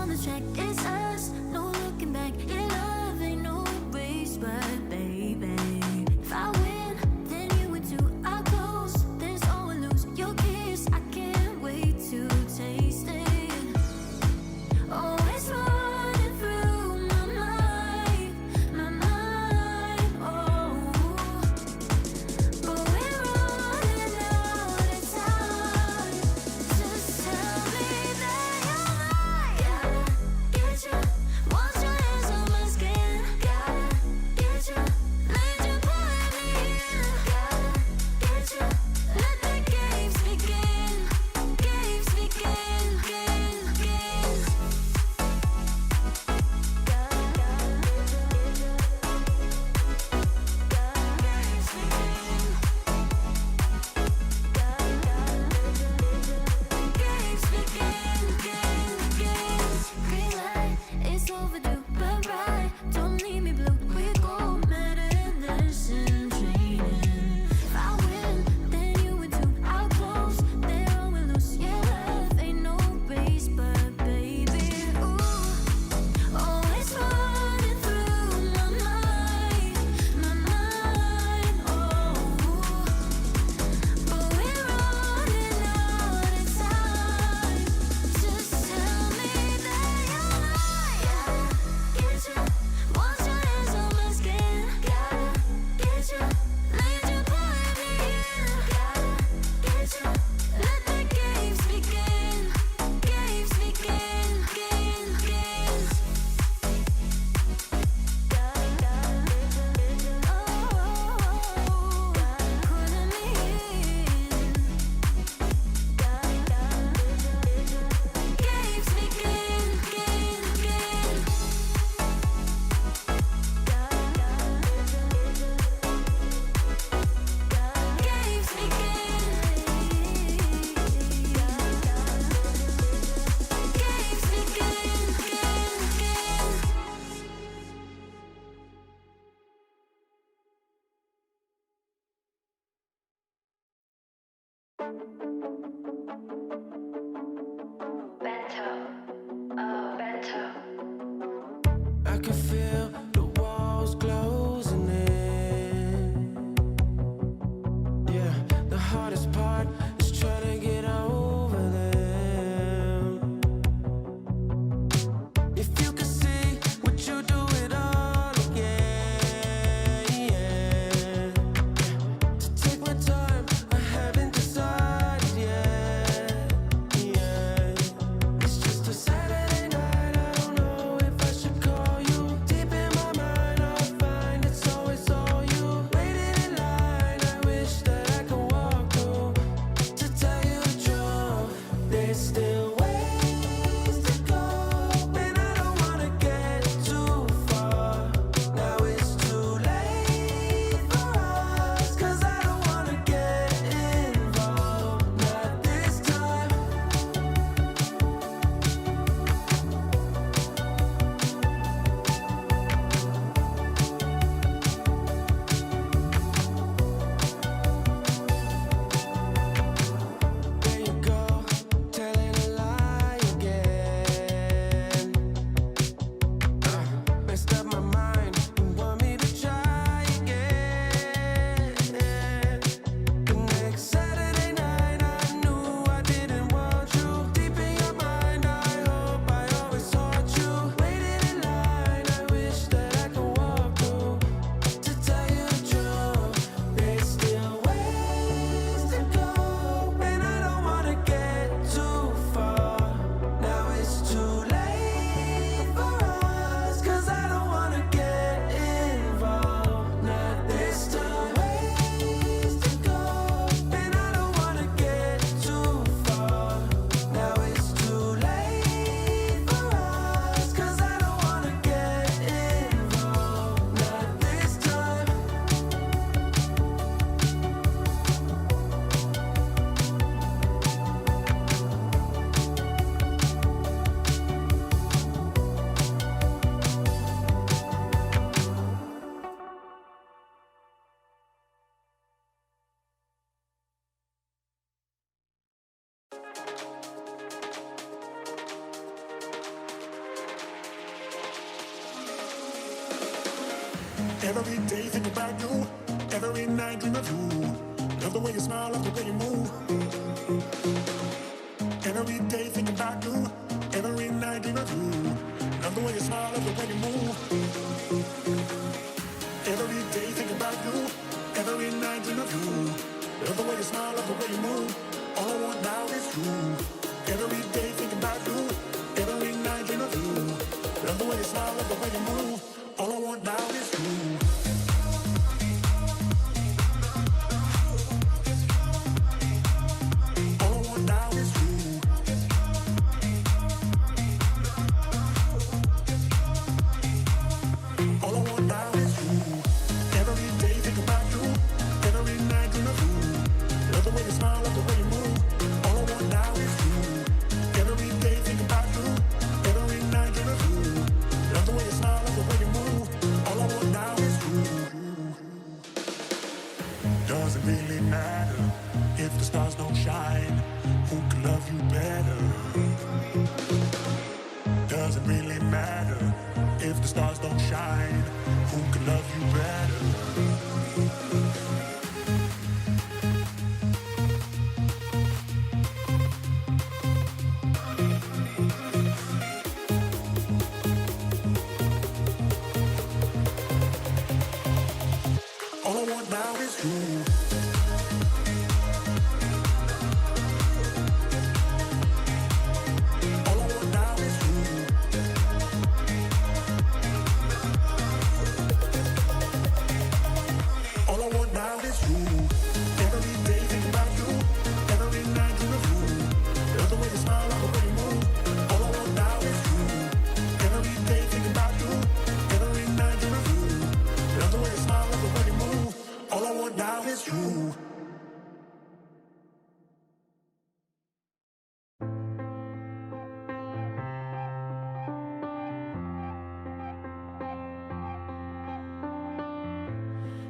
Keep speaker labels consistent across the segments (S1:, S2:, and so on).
S1: on the track, it's us, no looking back. Your love ain't no race, but baby, if I win, then you win too. I close, there's all I lose. Your kiss, I can't wait to taste it. Oh, it's running through my mind, oh. But we're running out of time. Just tell me that you're mine. Gotta get you, once your hands on my skin. Gotta get you, need you pulling me in. Gotta get you, let the games begin. Games begin, games begin. Green light, it's overdue, but right, don't leave me blue. We go medicine training. If I win, then you win too. I'll close, then all we lose. Yeah, love ain't no race, but baby, ooh, oh, it's running through my mind, oh. But we're running out of time. Just tell me that you're mine. Gotta get you, once your hands on my skin. Gotta get you, need you pulling me in. Gotta get you, let the games begin. Games begin, games, games. Pulling me in. Games begin, games, games. Games begin. Games begin, games,
S2: I can feel the walls closing in. Yeah, the hardest part is trying to get over them. If you could see, would you do it all again? To take my time, I haven't decided yet. It's just a Saturday night, I don't know if I should call you. Deep
S3: Every day think about you, every night dream of you. Love the way you smile, love the way you move. Every day think about you, every night dream of you. Love the way you smile, love the way you move. Every day think about you, every night dream of you. Love the way you smile, love the way you move. All I want now is you. Every day think about you, every night dream of you. Love the way you smile, love the way you move. All I want now is you.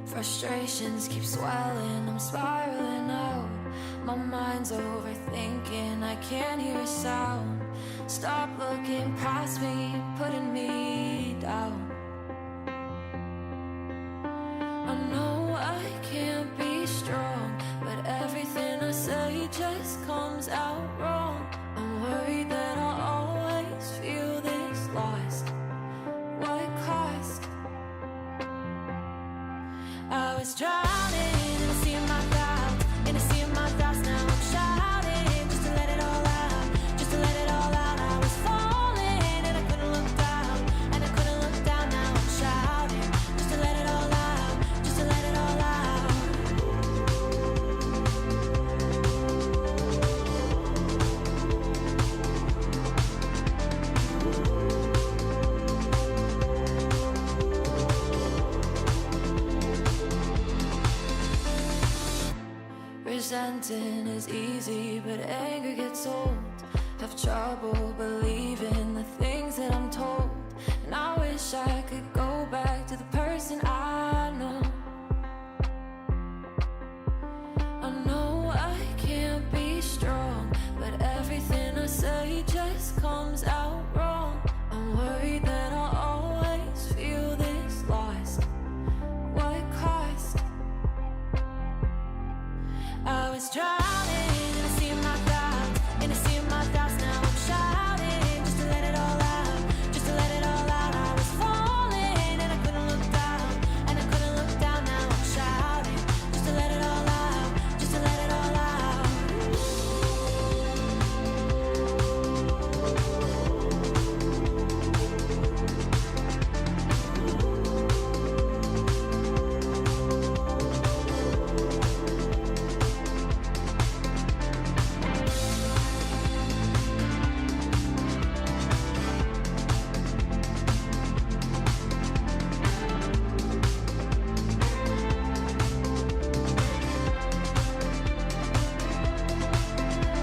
S1: Frustrations keep swelling, I'm spiraling out. My mind's overthinking, I can't hear a sound. Stop looking past me, putting me down. I know I can't be strong, but everything I say just comes out wrong. I'm worried that I'll always feel this lost. What cost? I was drowning in a sea of my doubts, in a sea of my thoughts. Now I'm shouting just to let it all out, just to let it all out. I was falling and I couldn't look down, and I couldn't look down. Now I'm shouting just to let it all out, just to let it all out. Resenting is easy, but anger gets old. Have trouble believing the things that I'm told, and I wish I could go back to the person I know. I know I can't be strong, but everything I say just comes out wrong. I'm worried that I'll always feel this lost. What cost? I was drowning in a sea of my thoughts, in a sea of my thoughts. Now I'm shouting just to let it all out, just to let it all out. I was falling and I couldn't look down, and I couldn't look down. Now I'm shouting just to let it all out, just to let it all out.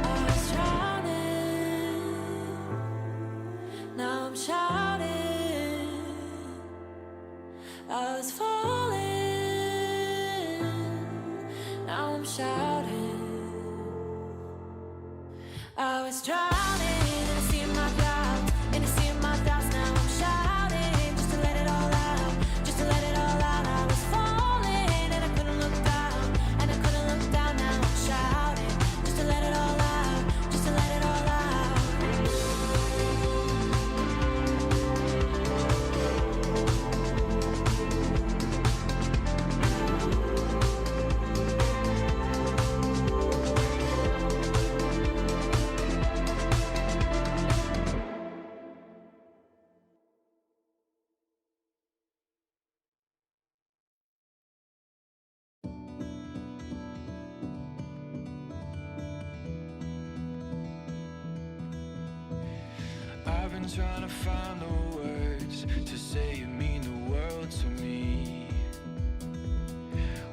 S1: I was drowning, now I'm shouting. I was falling, now I'm shouting. I was drowning in a sea of my clouds, in a sea of my thoughts. Now I'm shouting just to let it all out, just to let it all out.
S2: been trying to find the words to say you mean the world to me.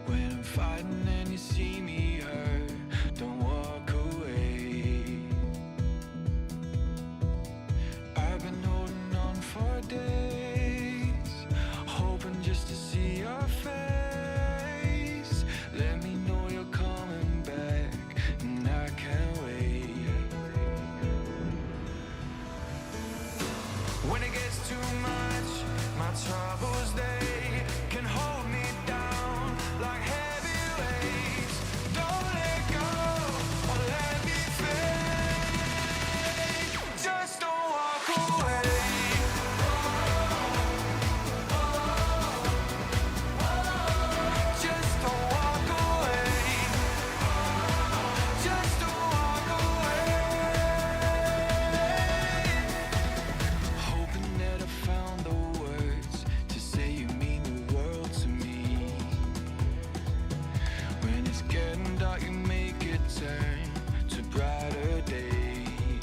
S2: When I'm fighting and you see me hurt, don't walk away. I've been holding on for days, hoping just to see your face. Let me know you're coming back, and I can't wait. When it gets too much, my troubles, they can hold me down like heavy weights. Don't let go or let me fade. Just don't walk away. Just don't walk away. Just don't walk away. Hoping that I found the words to say you mean the world to me. When it's getting dark, you make it turn to brighter days.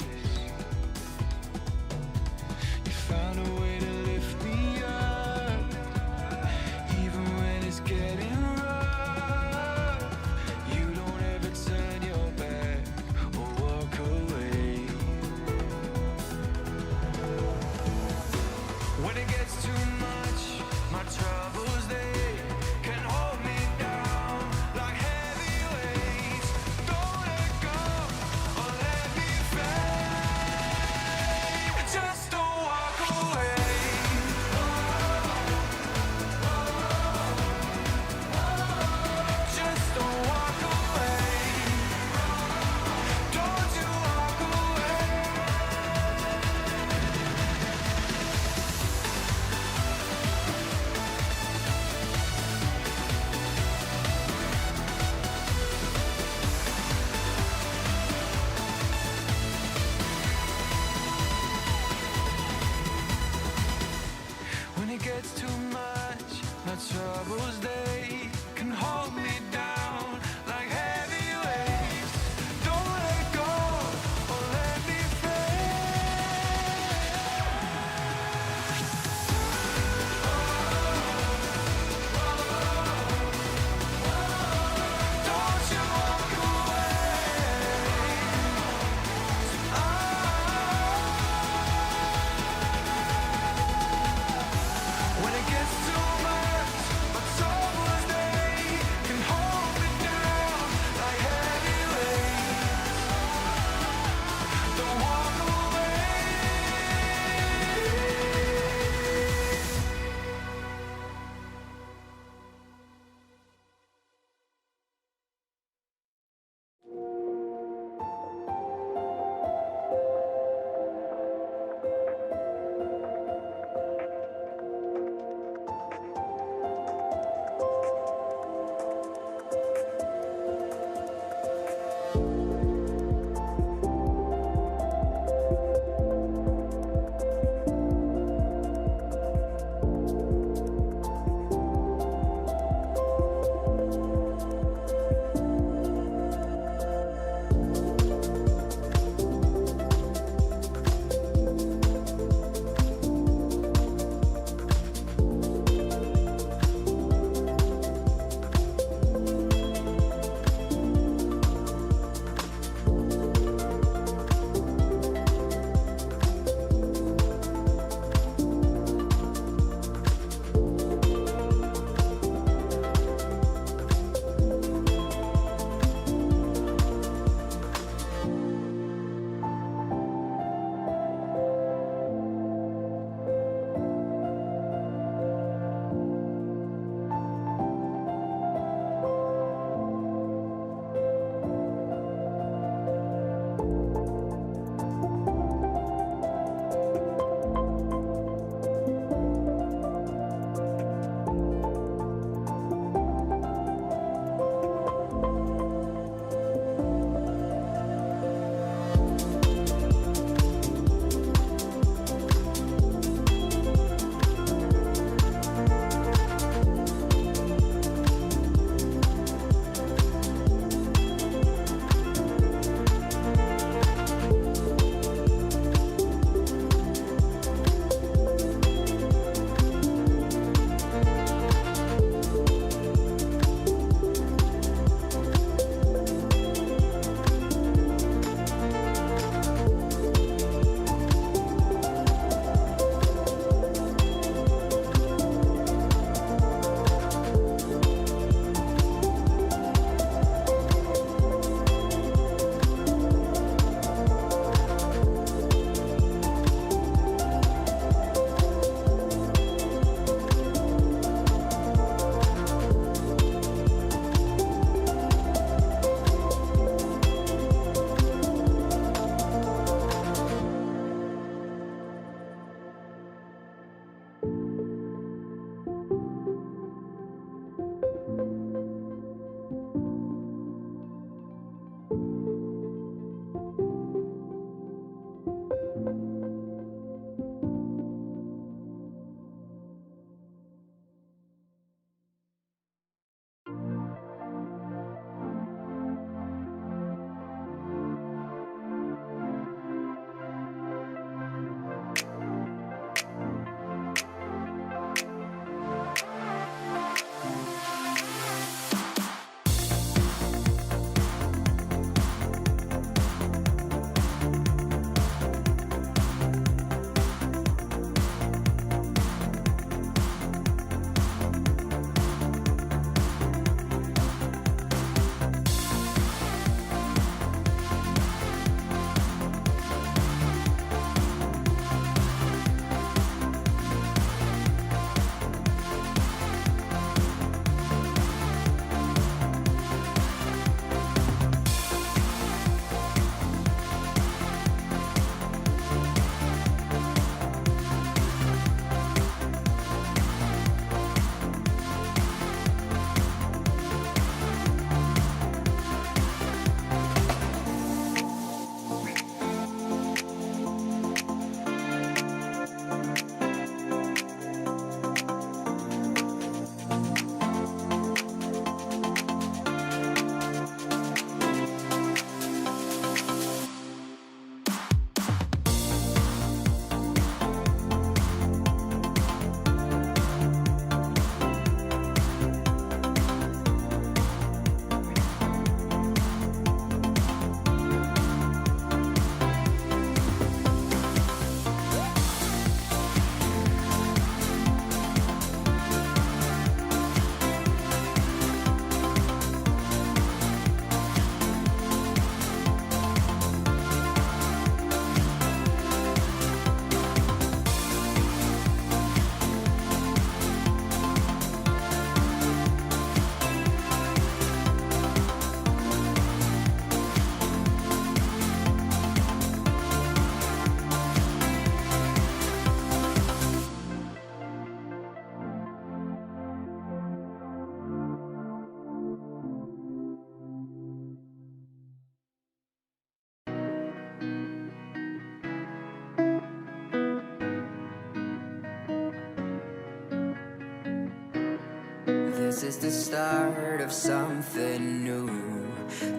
S4: this is the start of something new.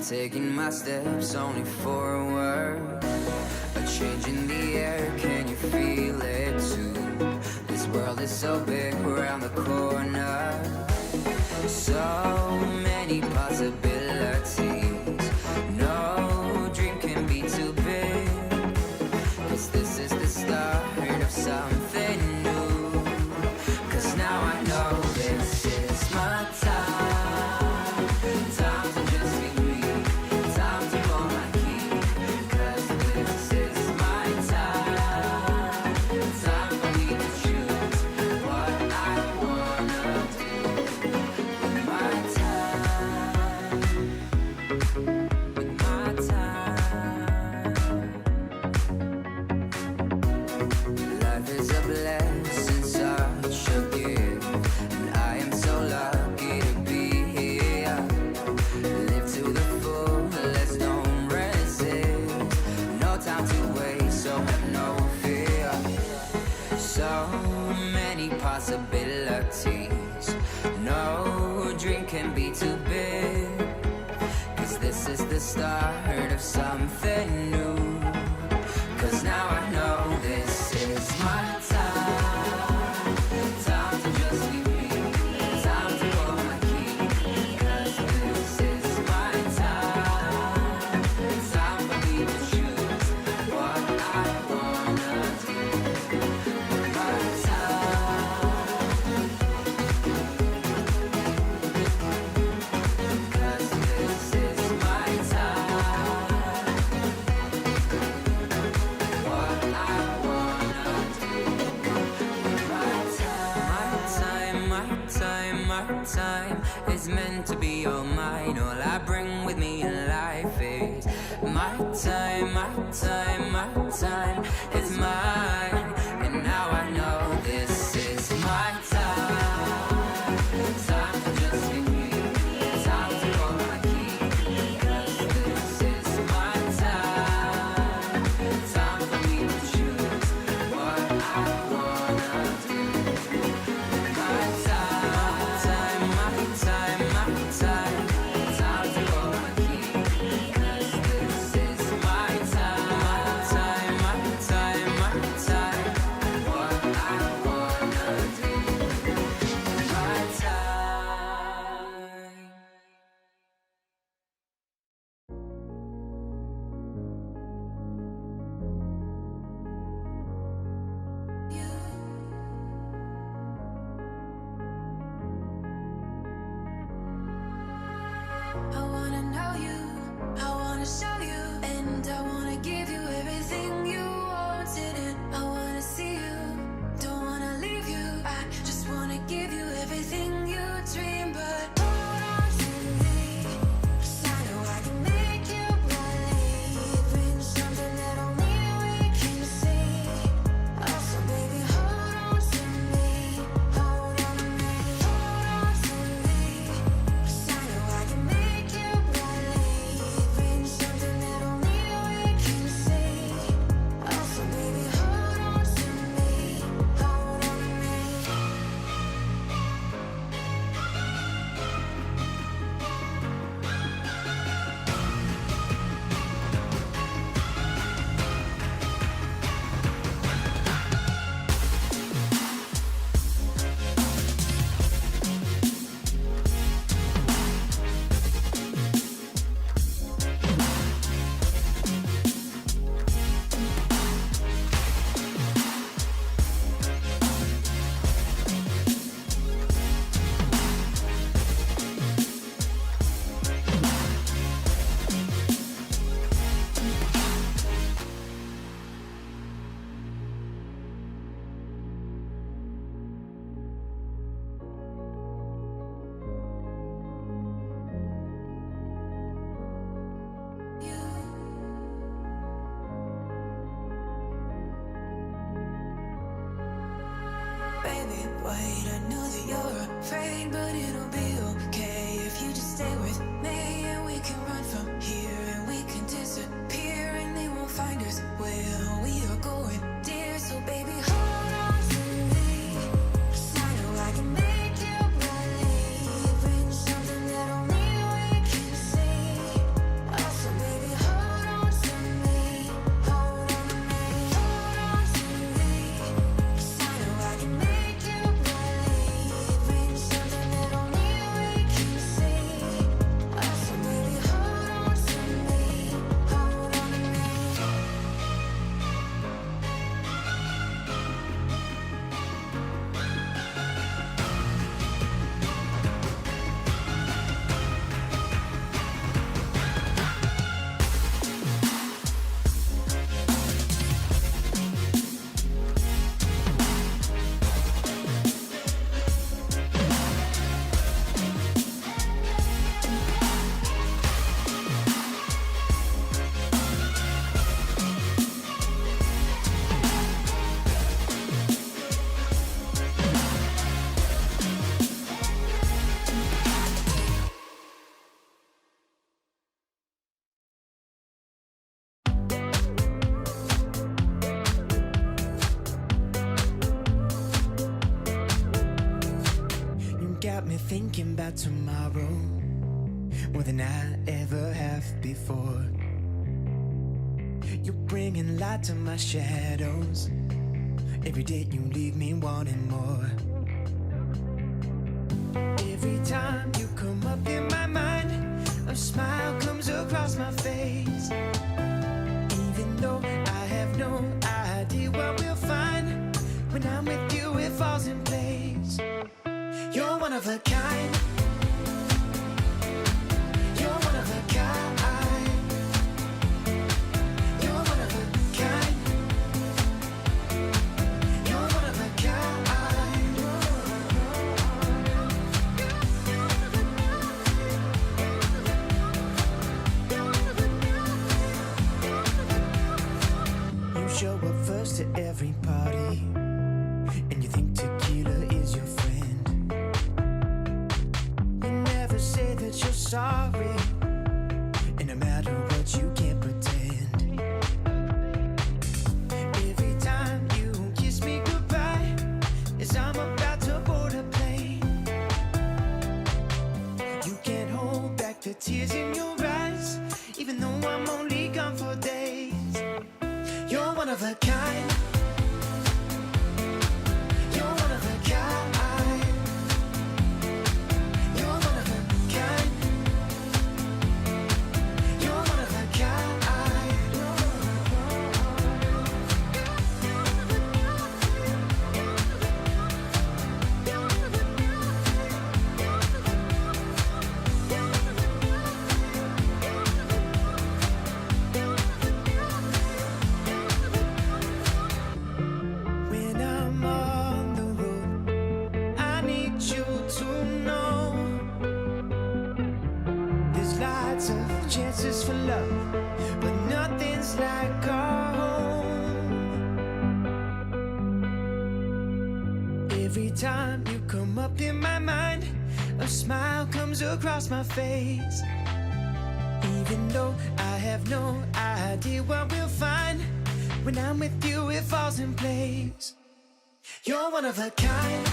S4: Taking my steps only forward. A change in the air, can you feel it too? This world is so big around the corner. So many possibilities. No dream can be too big. 'Cause this is the start of something new. 'Cause now I know this is my time. Time to just be me. Time to go my key. 'Cause this is my time. Time for me to choose what I wanna do with my time. With my time. Life is a blessing, such a gift, and I am so lucky to be here. Live to the full, let's don't resist. No time to waste, so have no fear. So many possibilities. No dream can be too big. 'Cause this is the start of something new. 'Cause now I know this is my time. Time to just be me. Time to go my key. 'Cause this is my time. Time for me to choose what I wanna do with my time. 'Cause this is my time. What I wanna do with my time. My time is meant to be all mine. All I bring with me in life is my time is mine. And now I know this is my time. Time to just be me. Time to go my key. 'Cause this is my time. Time for me to choose what I wanna do with my time. My time. Time to go my key. 'Cause this is my time. My time. What I wanna do with my time.
S1: I wanna know you, I wanna show you, and I wanna give you everything you wanted, and I wanna see you, don't wanna leave you. I just wanna give you everything you dream, but hold on to me, 'cause I know I can make you believe in something that only we can see. Also, baby, hold on to me, hold on to me, hold on to me. 'Cause I know I can make you believe in something that only we can see. Also, baby, hold on to me, hold on to me. Baby, wait, I know that you're afraid, but it'll be okay if you just stay with me, and we can run from here, and we can disappear, and they won't find us where we are going, dear. So baby, hold on to me, 'cause I know I can make you believe
S5: thinking about tomorrow more than I ever have before. You're bringing light to my shadows. Every day you leave me wanting more. Every time you come up in my mind, a smile comes across my face. Even though I have no idea what we'll find, when I'm with you it falls in place. You're one of a kind. You're one of a kind. You're one of a kind. You're one of a kind. You show up first to every party, and you think tequila is your friend. You never say that you're sorry, and no matter what you can't pretend. Every time you kiss me goodbye, as I'm about to board a plane, you can't hold back the tears in your eyes, even though I'm only gone for days. You're one of a kind. You're one of a kind. You're one of a kind. You're one of a kind. When I'm on the road, I need you to know there's lots of chances for love, but nothing's like our home. Every time you come up in my mind, a smile comes across my face. Even though I have no idea what we'll find, when I'm with you it falls in place. You're one of a kind.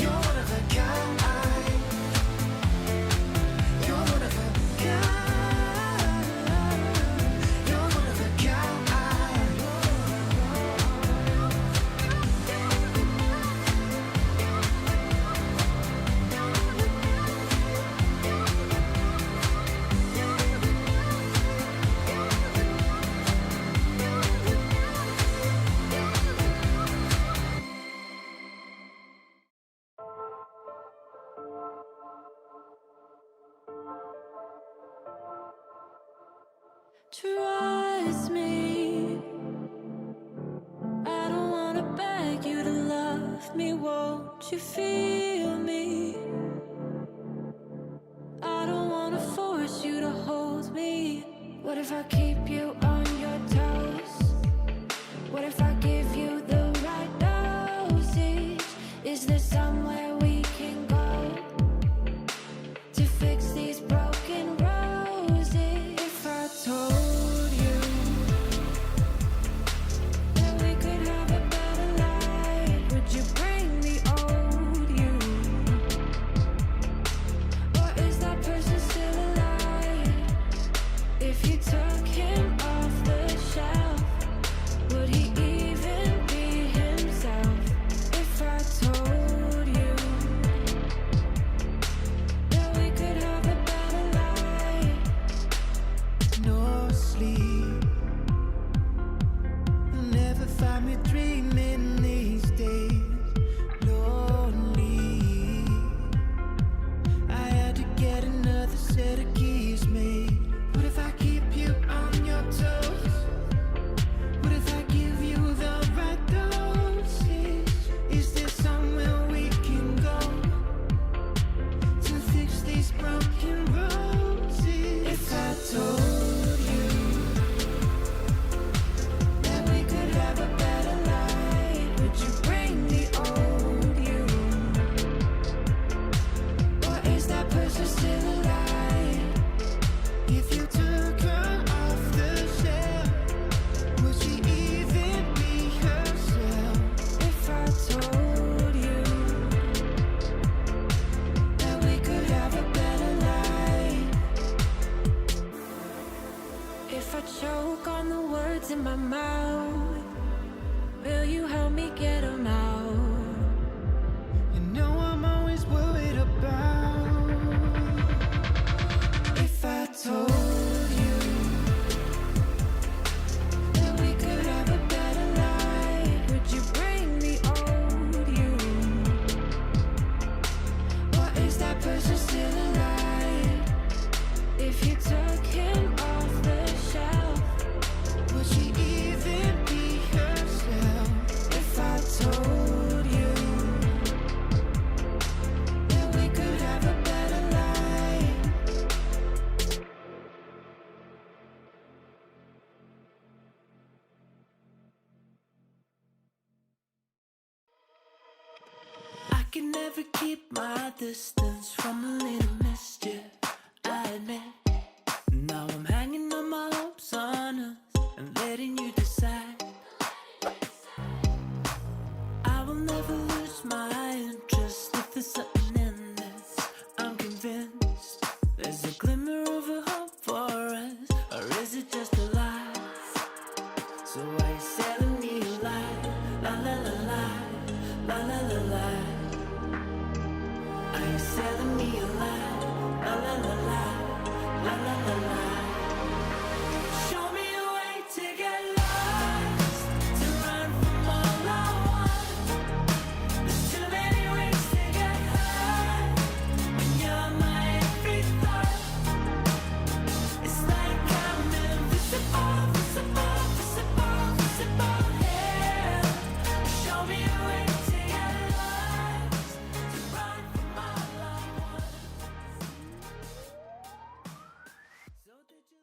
S5: You're one of a kind. You're one of a kind. You're one of a kind.
S1: Trust me, I don't wanna beg you to love me. Won't you feel me? I don't wanna force you to hold me. What if I keep you on your toes? What if I give you the right dosage? Is there somewhere we can go to fix these broken roses? If I told you that we could have a better life, would you bring the old you? Or is that person still alive? If you took him off the shelf, would he even be himself? If I told you that we could have a better life.
S5: No sleep, you'll never find me dreaming these days. Lonely, I had to get another set of keys made. What if I keep you on your toes? What if I give you the right dosage? Is there somewhere we can go to fix these broken roses? If I told you that we could have a better life, would you bring the can never keep my distance from a little mischief, I admit. Now I'm hanging on my hopes on us and letting you decide. I will never lose my interest if there's something in this. I'm convinced there's a glimmer of a hope for us, or is it just a lie? So why you selling me a lie? La la la la, la la la la. Are you selling me a lie? La la la la, la la la la. Show me a way to get lost, to run from all I want. There's too many ways to get high when you're my every thought. It's like I'm invisible, visible, visible, visible. Yeah. Show me a way to get lost, to run from all I want. So did you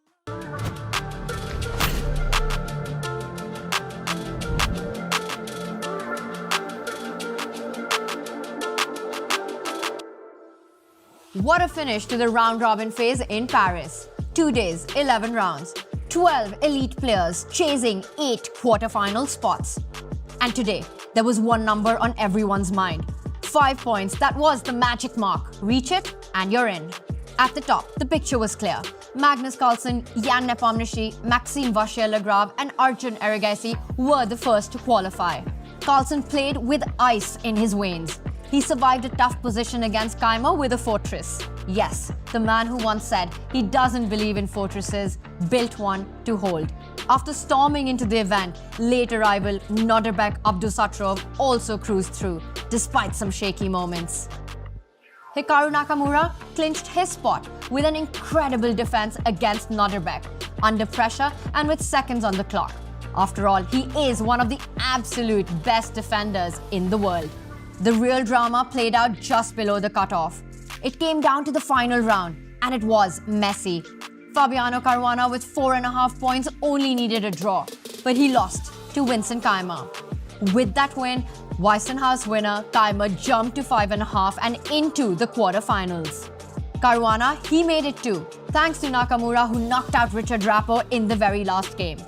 S6: What a finish to the round-robin phase in Paris. 2 days, 11 rounds, 12 elite players chasing 8 quarter-final spots. And today, there was one number on everyone's mind. 5 points, that was the magic mark. Reach it, and you're in. At the top, the picture was clear. Magnus Carlsen, Jan Nepomniachtchi, Maxime Vachier-Lagrave and Arjun Erigaisi were the first to qualify. Carlsen played with ice in his veins. He survived a tough position against Keymer with a fortress. Yes, the man who once said he doesn't believe in fortresses built one to hold. After storming into the event, late arrival Nodirbek Abdusattorov also cruised through, despite some shaky moments. Hikaru Nakamura clinched his spot with an incredible defense against Nodirbek, under pressure and with seconds on the clock. After all, he is one of the absolute best defenders in the world. The real drama played out just below the cutoff. It came down to the final round, and it was messy. Fabiano Caruana with 4.5 points only needed a draw, but he lost to Vincent Keymer. With that win, Weissenhaus winner Keymer jumped to 5.5 and into the quarterfinals. Caruana, he made it too, thanks to Nakamura, who knocked out Richard Rapport in the very last game.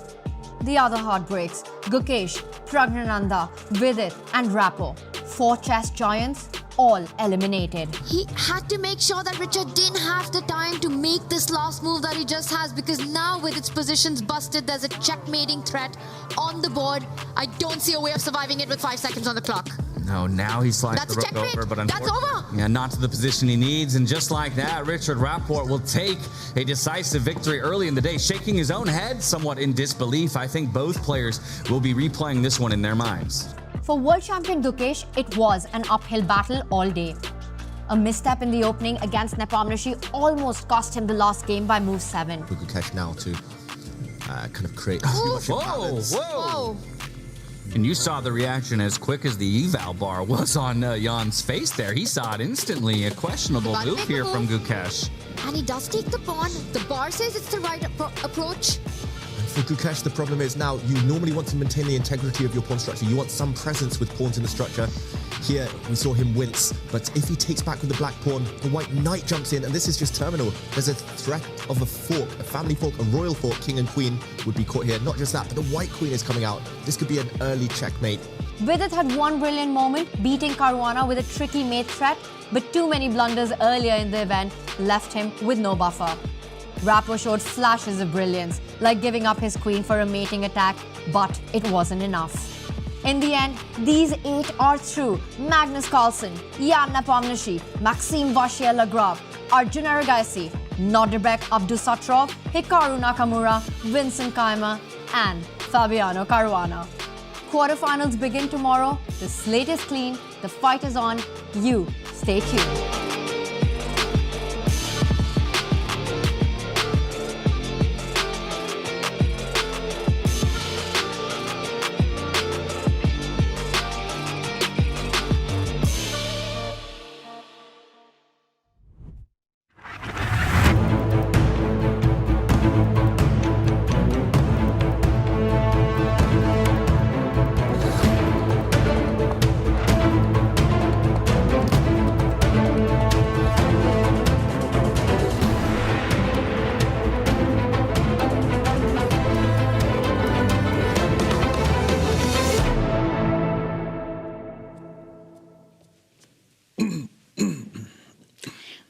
S6: The other heartbreaks, Gukesh, Praggnanandhaa, Vidit and Rapport. 4 chess giants, all eliminated.
S7: He had to make sure that Richard didn't have the time to make this last move that he just has, because now with its positions busted, there's a checkmating threat on the board. I don't see a way of surviving it with 5 seconds on the clock.
S8: No, now he slides
S7: That's
S8: the
S7: a
S8: rook
S7: checkmate.
S8: over, but
S7: That's over.
S8: Yeah, not to the position he needs. And just like that, Richard Rapport will take a decisive victory early in the day, shaking his own head somewhat in disbelief. I think both players will be replaying this one in their minds.
S6: For world champion Gukesh, it was an uphill battle all day. A misstep in the opening against Nepomniachtchi almost cost him the last game by move 7.
S9: For Gukesh now to kind of create
S8: Whoa,
S9: balance.
S8: whoa! And you saw the reaction as quick as the eval bar was on Jan's face there. He saw it instantly. A questionable
S7: Gotta
S8: move
S7: make a
S8: here from
S7: move.
S8: Gukesh.
S7: And he does take the pawn. The bar says it's the right approach.
S9: For Gukesh, the problem is now you normally want to maintain the integrity of your pawn structure. You want some presence with pawns in the structure. Here, we saw him wince, but if he takes back with the black pawn, the white knight jumps in, and this is just terminal. There's a threat of a fork, a family fork, a royal fork. King and queen would be caught here. Not just that, but the white queen is coming out. This could be an early checkmate.
S6: Vidit had one brilliant moment, beating Caruana with a tricky mate threat, but too many blunders earlier in the event left him with no buffer. Rapport showed flashes of brilliance, like giving up his queen for a mating attack, but it wasn't enough. In the end, these 8 are through. Magnus Carlsen, Jan Nepomniachtchi, Maxime Vachier-Lagrave, Arjun Erigaisi, Nodirbek Abdusattorov, Hikaru Nakamura, Vincent Keymer, and Fabiano Caruana. Quarterfinals begin tomorrow. The slate is clean, the fight is on. You stay tuned.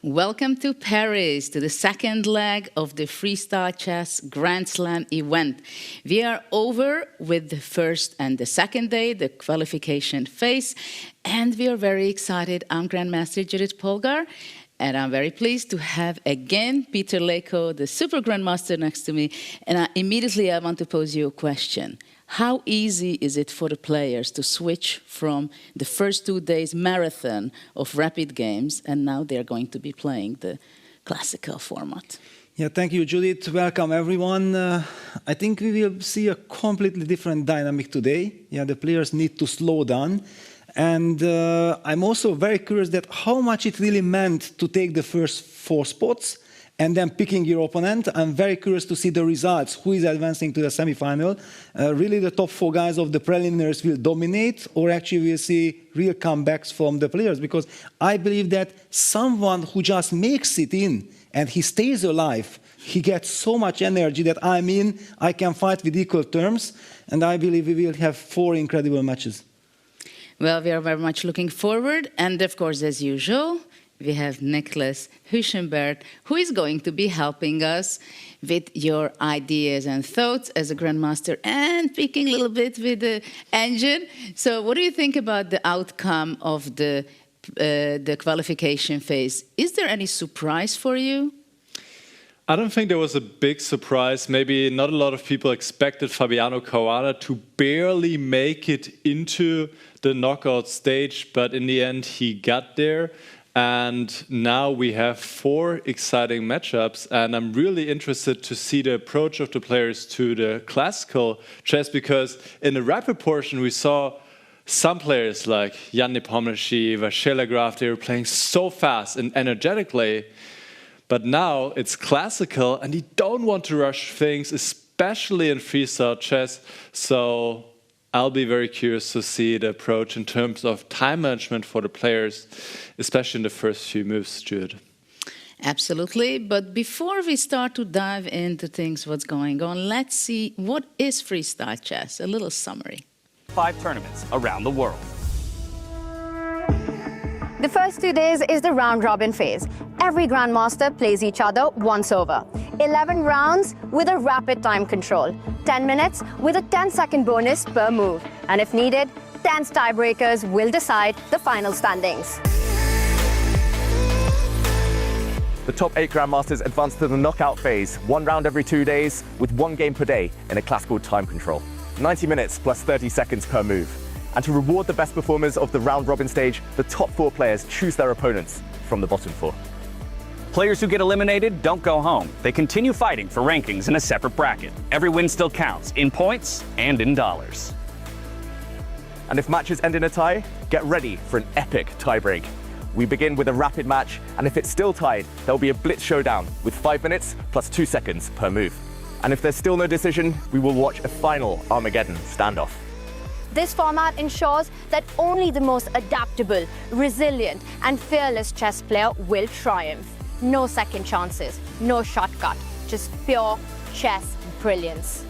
S10: Welcome to Paris, to the second leg of the Freestyle Chess Grand Slam event. We are over with the first and the second day, the qualification phase, and we are very excited. I'm Grandmaster Judith Polgar, and I'm very pleased to have again Peter Leko, the Super Grandmaster, next to me. And I want to pose you a question. How easy is it for the players to switch from the first 2 days marathon of rapid games, and now they're going to be playing the classical format?
S11: Yeah, thank you, Judith. Welcome, everyone. I think we will see a completely different dynamic today. Yeah, the players need to slow down. And I'm also very curious that how much it really meant to take the first 4 spots and then picking your opponent. I'm very curious to see the results, who is advancing to the semi-final. Really the top 4 guys of the preliminaries will dominate, or actually we'll see real comebacks from the players, because I believe that someone who just makes it in and he stays alive, he gets so much energy that I can fight with equal terms, and I believe we will have 4 incredible matches.
S10: Well, we are very much looking forward, and of course, as usual, we have Niklas Huschenberg, who is going to be helping us with your ideas and thoughts as a Grandmaster and picking a little bit with the engine. So what do you think about the outcome of the qualification phase? Is there any surprise for you?
S12: I don't think there was a big surprise. Maybe not a lot of people expected Fabiano Caruana to barely make it into the knockout stage, but in the end he got there. And now we have 4 exciting matchups, and I'm really interested to see the approach of the players to the classical chess, because in the rapid portion we saw some players like Nepomniachtchi, Vachier-Lagrave, they were playing so fast and energetically, but now it's classical and you don't want to rush things, especially in freestyle chess. So I'll be very curious to see the approach in terms of time management for the players, especially in the first few moves, Jude.
S10: Absolutely. But before we start to dive into things, what's going on, let's see what is freestyle chess. A little summary.
S13: 5 tournaments around the world.
S6: The first 2 days is the round-robin phase. Every Grandmaster plays each other once over. 11 rounds with a rapid time control. 10 minutes with a 10-second bonus per move. And if needed, 10 tiebreakers will decide the final standings.
S14: The top 8 Grandmasters advance to the knockout phase, 1 round every 2 days, with 1 game per day in a classical time control. 90 minutes plus 30 seconds per move. And to reward the best performers of the round-robin stage, the top 4 players choose their opponents from the bottom 4.
S13: Players who get eliminated don't go home. They continue fighting for rankings in a separate bracket. Every win still counts, in points and in dollars.
S14: And if matches end in a tie, get ready for an epic tiebreak. We begin with a rapid match, and if it's still tied, there'll be a blitz showdown with 5 minutes plus 2 seconds per move. And if there's still no decision, we will watch a final Armageddon standoff.
S6: This format ensures that only the most adaptable, resilient, and fearless chess player will triumph. No second chances, no shortcut, just pure chess brilliance.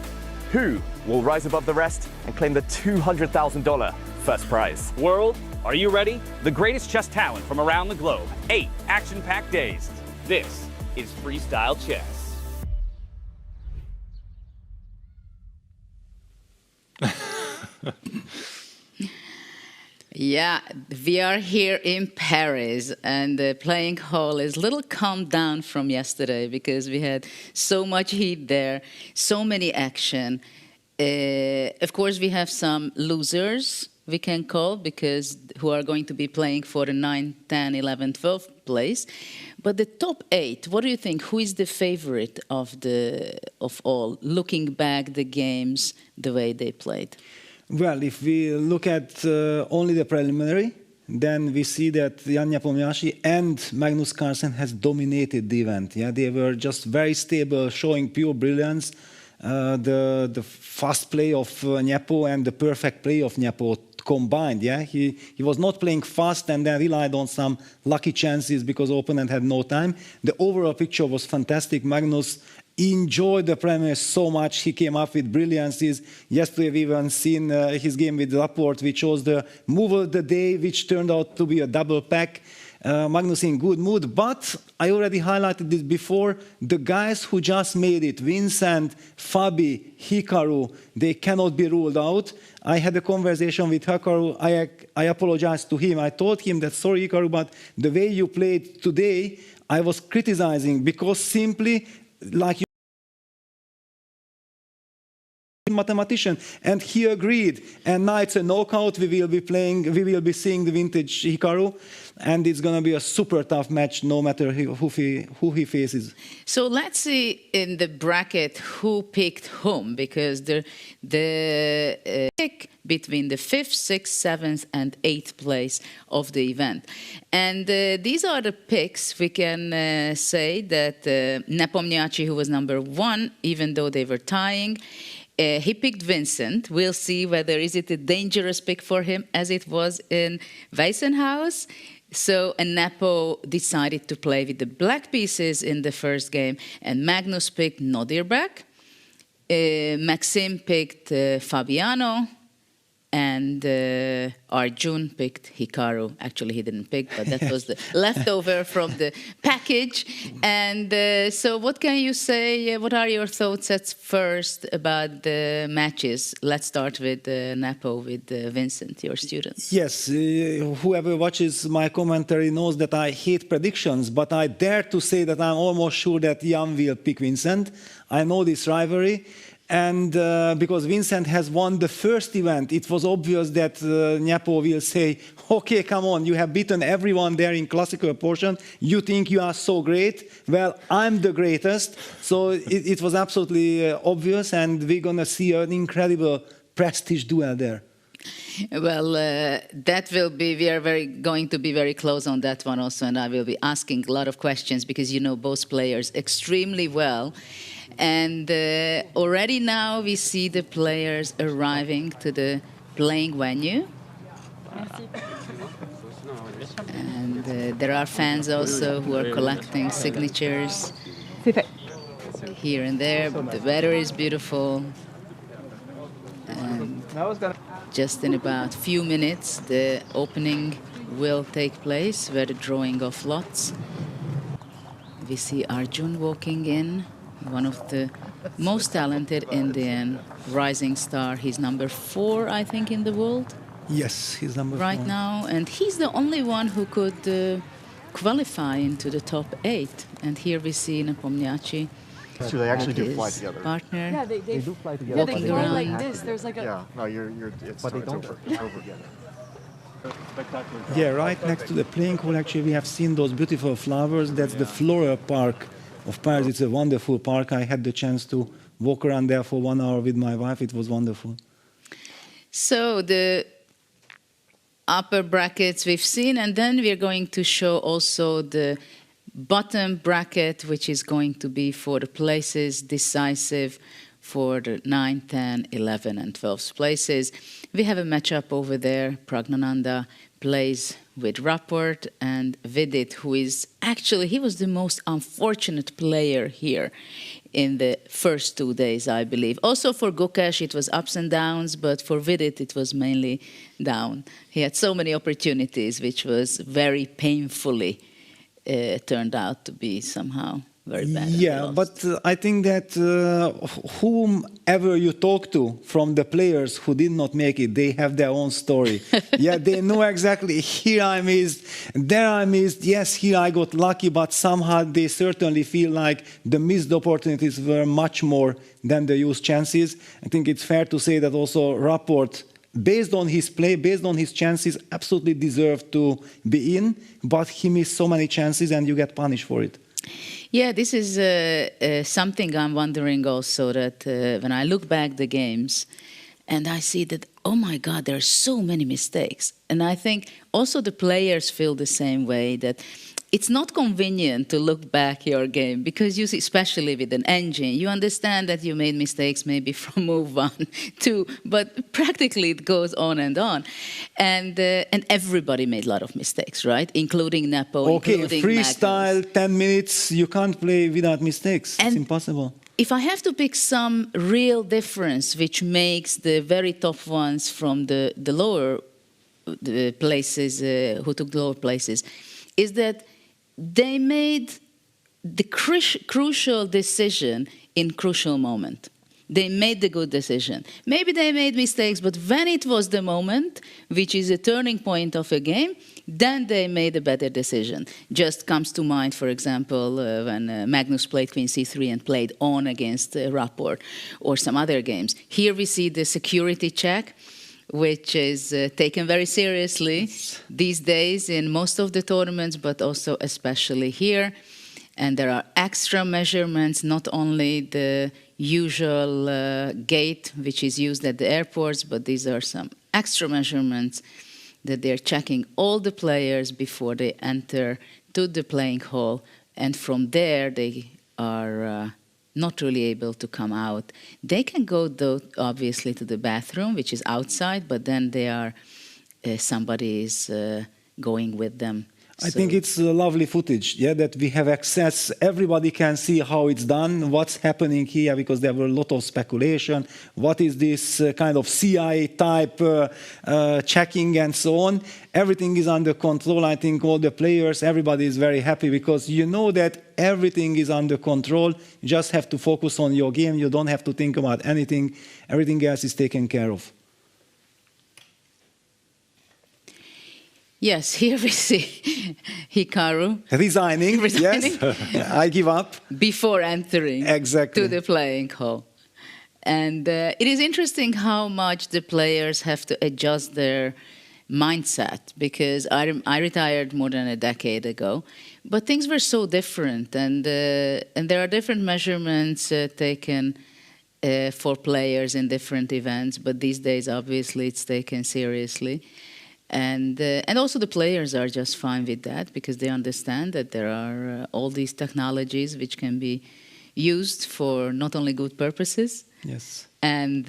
S14: Who will rise above the rest and claim the $200,000 first prize?
S13: World, are you ready? The greatest chess talent from around the globe. 8 action-packed days. This is Freestyle Chess.
S10: Yeah, we are here in Paris, and the playing hall is a little calmed down from yesterday because we had so much heat there, so many action. Of course, we have some losers, we can call, because who are going to be playing for the 9th, 10th, 11th, 12th place. But the top 8, what do you think? Who is the favorite of all, looking back the games, the way they played?
S11: Well, if we look at only the preliminary, then we see that Nepomniachtchi and Magnus Carlsen has dominated the event. Yeah, they were just very stable, showing pure brilliance. The fast play of Nepo and the perfect play of Nepo combined. Yeah, he was not playing fast and then relied on some lucky chances because the opponent had no time. The overall picture was fantastic. Magnus enjoyed the premiere so much. He came up with brilliances. Yesterday we even seen his game with Rapport, which was the move of the day, which turned out to be a double pack. Magnus in good mood, but I already highlighted this before. The guys who just made it, Vincent, Fabi, Hikaru, they cannot be ruled out. I had a conversation with Hikaru. I apologized to him. I told him that, sorry, Hikaru, but the way you played today, I was criticizing because simply, like you mathematician, and he agreed. And now it's a knockout. We will be seeing the vintage Hikaru, and it's going to be a super tough match, no matter who he faces.
S10: So let's see in the bracket who picked whom, because the pick between the 5th, 6th, 7th, and 8th place of the event. And these are the picks. We can say that Nepomniachtchi, who was number 1, even though they were tying, he picked Vincent. We'll see whether is it a dangerous pick for him, as it was in Weissenhaus. So, and Nepo decided to play with the black pieces in the first game, and Magnus picked Nodirbek. Maxime picked Fabiano, and Arjun picked Hikaru. Actually, he didn't pick, but that was the leftover from the package. And so what can you say? What are your thoughts at first about the matches? Let's start with Nepo, with Vincent, your student.
S11: Yes, whoever watches my commentary knows that I hate predictions, but I dare to say that I'm almost sure that Jan will pick Vincent. I know this rivalry. And because Vincent has won the first event, it was obvious that Nepo will say, okay, come on, you have beaten everyone there in classical portion. You think you are so great? Well, I'm the greatest. So it was absolutely obvious, and we're going to see an incredible prestige duel there.
S10: Well, that will be, we are going to be very close on that one also, and I will be asking a lot of questions because you know both players extremely well. And already now we see the players arriving to the playing venue. And there are fans also who are collecting signatures here and there. The weather is beautiful. And just in about few minutes, the opening will take place, where the drawing of lots. We see Arjun walking in. One of the most talented Indian rising star. He's number 4, I think, in the world.
S11: Yes, he's number 4.
S10: Right now. And he's the only one who could qualify into the top 8. And here we see Nepomniachtchi.
S14: So they actually do fly together.
S10: Partner.
S15: Yeah, they
S14: do fly together.
S15: Yeah, they fly like this. There's like a...
S14: Yeah, no, it's over. It's over.
S11: Yeah, right next to the playing hall, actually, we have seen those beautiful flowers. That's the floral park of Paris. It's a wonderful park. I had the chance to walk around there for 1 hour with my wife. It was wonderful.
S10: So the upper brackets we've seen, and then we're going to show also the bottom bracket, which is going to be for the places decisive for the 9, 10, 11, and 12th places. We have a matchup over there. Praggnanandhaa plays with Rapport, and Vidit, who is actually, he was the most unfortunate player here in the first 2 days, I believe. Also for Gukesh, it was ups and downs, but for Vidit, it was mainly down. He had so many opportunities, which was very painfully turned out to be somehow very bad.
S11: Yeah, but I think that whomever you talk to from the players who did not make it, they have their own story. Yeah, they know exactly, here I missed, there I missed, yes, here I got lucky, but somehow they certainly feel like the missed opportunities were much more than the used chances. I think it's fair to say that also Rapport, based on his play, based on his chances, absolutely deserved to be in, but he missed so many chances and you get punished for it.
S10: Yeah, this is something I'm wondering also, that when I look back the games and I see that, oh my God, there are so many mistakes. And I think also the players feel the same way, that it's not convenient to look back your game, because you see, especially with an engine, you understand that you made mistakes maybe from move 1, 2, but practically it goes on. And everybody made a lot of mistakes, right? Including Nepo,
S11: okay,
S10: including
S11: freestyle,
S10: Magnus.
S11: 10 minutes, you can't play without mistakes.
S10: And
S11: it's impossible.
S10: If I have to pick some real difference which makes the very top ones from the lower places, who took the lower places, is that they made the crucial decision in crucial moment. They made the good decision. Maybe they made mistakes, but when it was the moment, which is a turning point of a game, then they made a better decision. Just comes to mind, for example, when Magnus played Queen C3 and played on against Rapport, or some other games. Here we see the security check, which is taken very seriously these days in most of the tournaments, but also especially here. And there are extra measurements, not only the usual gate, which is used at the airports, but these are some extra measurements that they're checking all the players before they enter to the playing hall. And from there, they are not really able to come out. They can go, though, obviously, to the bathroom, which is outside, but then they are, somebody is going with them.
S11: I think it's lovely footage, yeah, that we have access. Everybody can see how it's done, what's happening here, because there were a lot of speculation. What is this kind of CIA type checking and so on? Everything is under control. I think all the players, everybody is very happy because you know that everything is under control. You just have to focus on your game. You don't have to think about anything. Everything else is taken care of.
S10: Yes, here we see Hikaru
S11: resigning. Yes, I give up.
S10: Before entering
S11: exactly
S10: to the playing hall. And it is interesting how much the players have to adjust their mindset, because I retired more than a decade ago, but things were so different, and there are different measurements taken for players in different events, but these days, obviously, it's taken seriously. And also the players are just fine with that because they understand that there are all these technologies which can be used for not only good purposes.
S11: Yes.
S10: And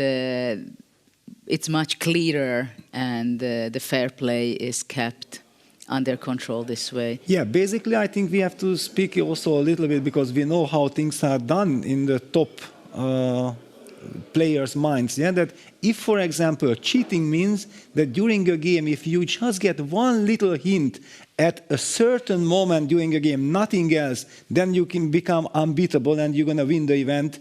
S10: it's much clearer, and the fair play is kept under control this way.
S11: Yeah, basically I think we have to speak also a little bit because we know how things are done in the top players' minds. Yeah, that if, for example, cheating means that during a game, if you just get one little hint at a certain moment during a game, nothing else, then you can become unbeatable and you're going to win the event.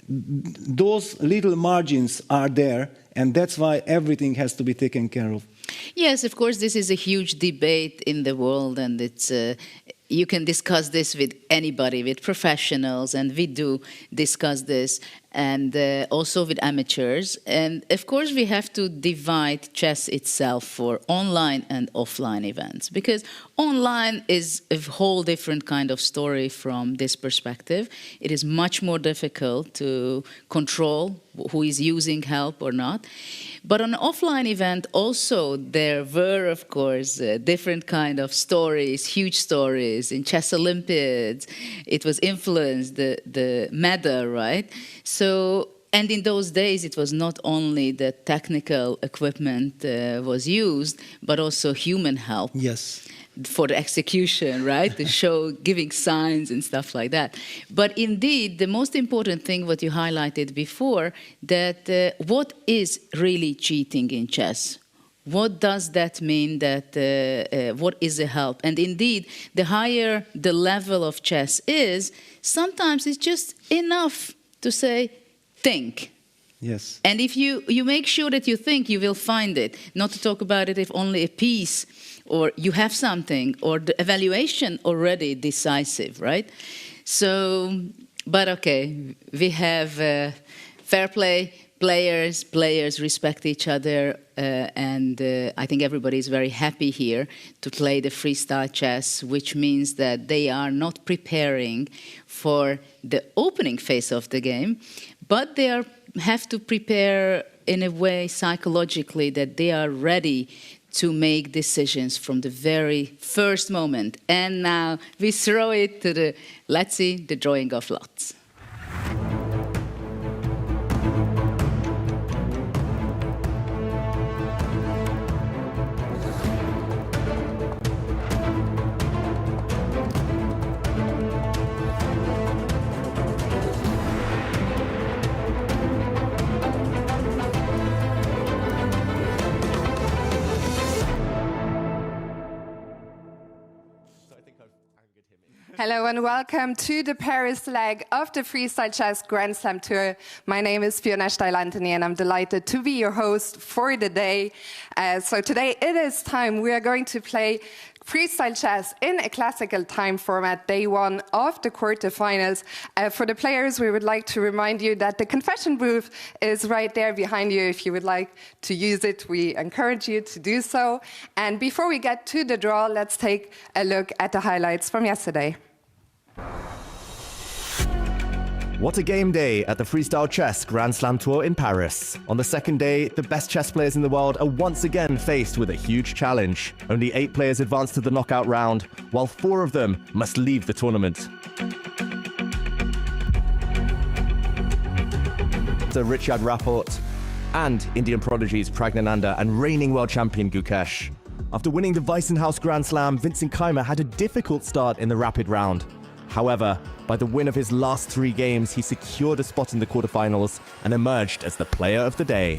S11: Those little margins are there, and that's why everything has to be taken care of.
S10: Yes, of course, this is a huge debate in the world, and it's you can discuss this with anybody, with professionals, and we do discuss this, and also with amateurs. And of course, we have to divide chess itself for online and offline events, because online is a whole different kind of story from this perspective. It is much more difficult to control who is using help or not. But on an offline event also, there were, of course, different kind of stories, huge stories. In Chess Olympiads, it was influenced, the meta, right? So, and in those days, it was not only the technical equipment was used, but also human help.
S11: Yes.
S10: For the execution, right? The show, giving signs and stuff like that. But indeed, the most important thing, what you highlighted before, that what is really cheating in chess? What does that mean? That what is the help? And indeed, the higher the level of chess is, sometimes it's just enough to say, think.
S11: Yes.
S10: And if you make sure that you think, you will find it. Not to talk about it if only a piece, or you have something, or the evaluation already decisive, right? So, but okay, we have fair play, players respect each other, and I think everybody is very happy here to play the freestyle chess, which means that they are not preparing for the opening phase of the game, but they have to prepare in a way psychologically that they are ready to make decisions from the very first moment. And now we throw it to let's see, the drawing of lots.
S16: Hello and welcome to the Paris leg of the Freestyle Chess Grand Slam Tour. My name is Fiona Steil-Antony and I'm delighted to be your host for the day. So today it is time. We are going to play freestyle chess in a classical time format, day one of the quarterfinals. For the players, we would like to remind you that the confession booth is right there behind you. If you would like to use it, we encourage you to do so. And before we get to the draw, let's take a look at the highlights from yesterday.
S14: What a game day at the Freestyle Chess Grand Slam Tour in Paris. On the second day, the best chess players in the world are once again faced with a huge challenge. Only 8 players advance to the knockout round, while 4 of them must leave the tournament. So Richard Rapport and Indian prodigies Praggnanandhaa and reigning world champion Gukesh. After winning the Weissenhaus Grand Slam, Vincent Keymer had a difficult start in the rapid round. However, by the win of his last 3 games, he secured a spot in the quarterfinals and emerged as the player of the day.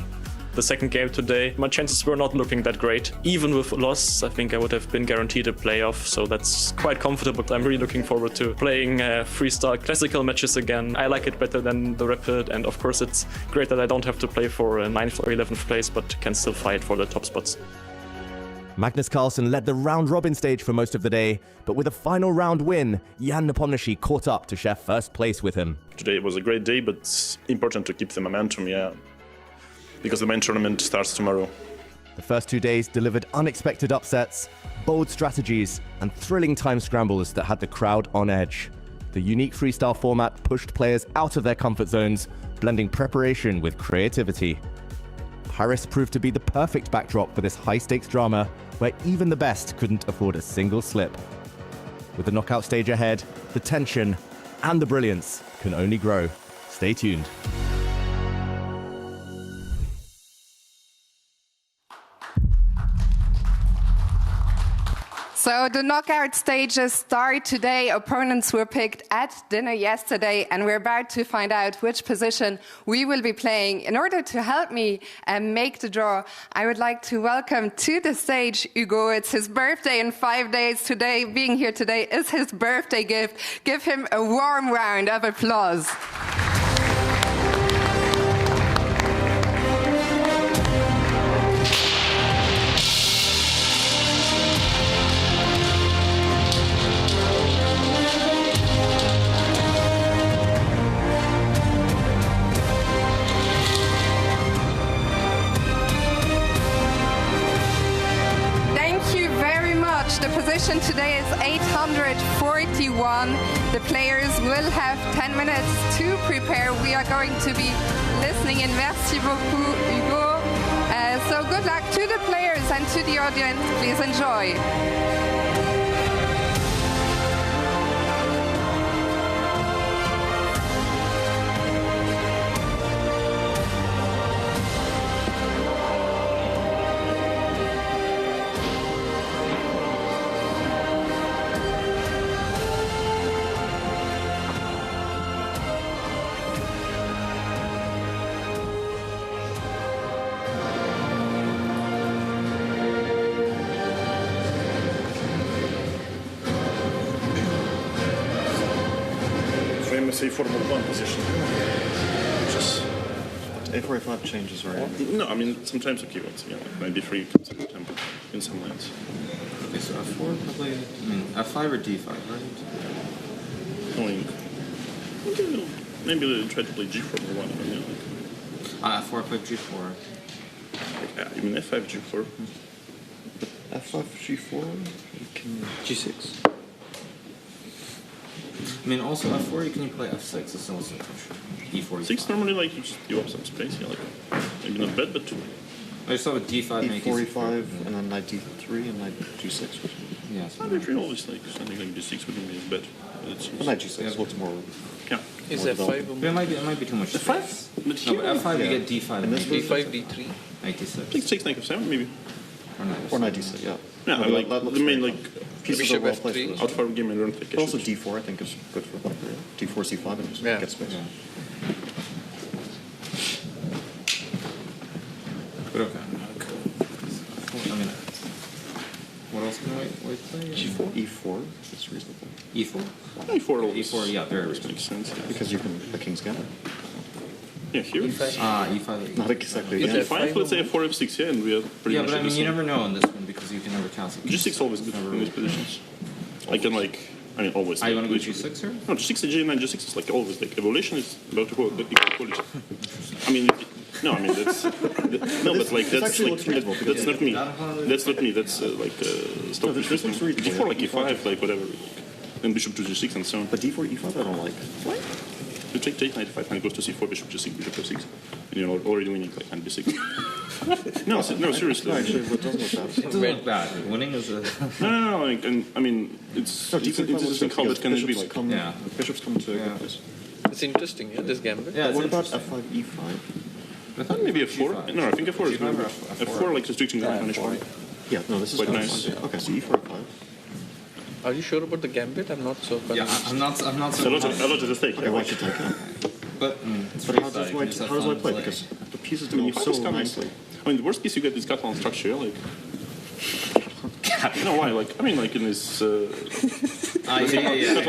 S17: The second game today, my chances were not looking that great. Even with a loss, I think I would have been guaranteed a playoff, so that's quite comfortable. I'm really looking forward to playing freestyle classical matches again. I like it better than the rapid, and of course it's great that I don't have to play for 9th or 11th place, but can still fight for the top spots.
S14: Magnus Carlsen led the round-robin stage for most of the day, but with a final round win, Jan Nepomniachtchi caught up to share first place with him.
S18: Today was a great day, but it's important to keep the momentum, because the main tournament starts tomorrow.
S14: The first 2 days delivered unexpected upsets, bold strategies, and thrilling time scrambles that had the crowd on edge. The unique freestyle format pushed players out of their comfort zones, blending preparation with creativity. Paris proved to be the perfect backdrop for this high-stakes drama, where even the best couldn't afford a single slip. With the knockout stage ahead, the tension and the brilliance can only grow. Stay tuned.
S16: So the knockout stages start today. Opponents were picked at dinner yesterday, and we're about to find out which position we will be playing. In order to help me make the draw, I would like to welcome to the stage Hugo. It's his birthday in 5 days today. Being here today is his birthday gift. Give him a warm round of applause. The position today is 841. The players will have 10 minutes to prepare. We are going to be listening in. Merci beaucoup, Hugo. So good luck to the players and to the audience. Please enjoy.
S18: Say Formula 1 position. Just
S19: A45 changes, right?
S18: No, I mean sometimes okay, but maybe 3 tempo in some lines.
S19: Okay, so F4 probably. I mean F5 or D5, right?
S18: Maybe try to play G4 or one.
S19: F4, play G4.
S18: You mean F5, G4?
S19: F5, G4. You can G6. I mean, also F4, you can play F6. It's also E4.
S18: 6 normally, like, you just give up some space, maybe not bad, but 2.
S19: I just thought with D5,
S18: E45,
S19: and then knight D3 and knight G6. Yeah,
S18: so D3 always like something like D6 wouldn't be as bad.
S19: But knight G6 looks more.
S18: Yeah.
S19: Is F5? But it might be too much.
S18: F5?
S19: But F5 you get D5.
S18: And
S19: D5, D3. Knight D6.
S18: Take 6, knight F7, maybe.
S19: Or knight D6, yeah.
S18: Yeah, like the main
S19: pieces are well placed.
S18: Out for game and run pick.
S19: Also D4 I think is good for black. D4, C5 and just get space. Yeah. But okay. I mean, what else? else can white play?
S20: G4? E4, that's reasonable.
S19: E4?
S18: E4,
S19: yeah, very reasonable.
S18: makes sense. Yeah.
S20: Because you can the king's gambit.
S18: Yeah, here.
S19: E5.
S20: Not exactly.
S18: Yeah. F5, let's say F4, F6, yeah, and we are pretty much.
S19: Yeah, but I mean, you never know on this one because you can never count it.
S18: G6 always good in these positions. I can always.
S19: You want to go G6 here?
S18: No, G6 and G9, G6 is like always like evolution is about to equal quality. I mean, no, I mean that's no, but like that's not me. That's not me. That's stop system. D4 like E5, like whatever, and bishop to G6 and so on.
S20: But D4, E5, I don't like.
S18: What? You take knight F5 and it goes to C4, bishop G6, bishop F6, and you're already winning like knight B6. No, seriously.
S20: No, actually, what doesn't look bad.
S19: It doesn't look bad. Winning is a...
S18: No, and I mean, it's interesting how that can be like...
S20: Yeah. Bishops come to get this.
S21: It's interesting, yeah, this gambit.
S20: Yeah, what about F5, E5?
S18: I thought maybe F4. No, I think F4 is good. F4 like restricting the punishment.
S20: Yeah, no, this is
S18: quite nice.
S20: Okay, so E4, F5.
S21: Are you sure about the gambit? I'm not so convinced.
S19: Yeah, I'm not so
S18: a lot of the stake.
S20: Okay, white should take it.
S19: But
S20: how does white play? Because the pieces do move so nicely.
S18: I mean, the worst piece you get is Catalan structure, like... No, why? Like, I mean, like in this... Catalan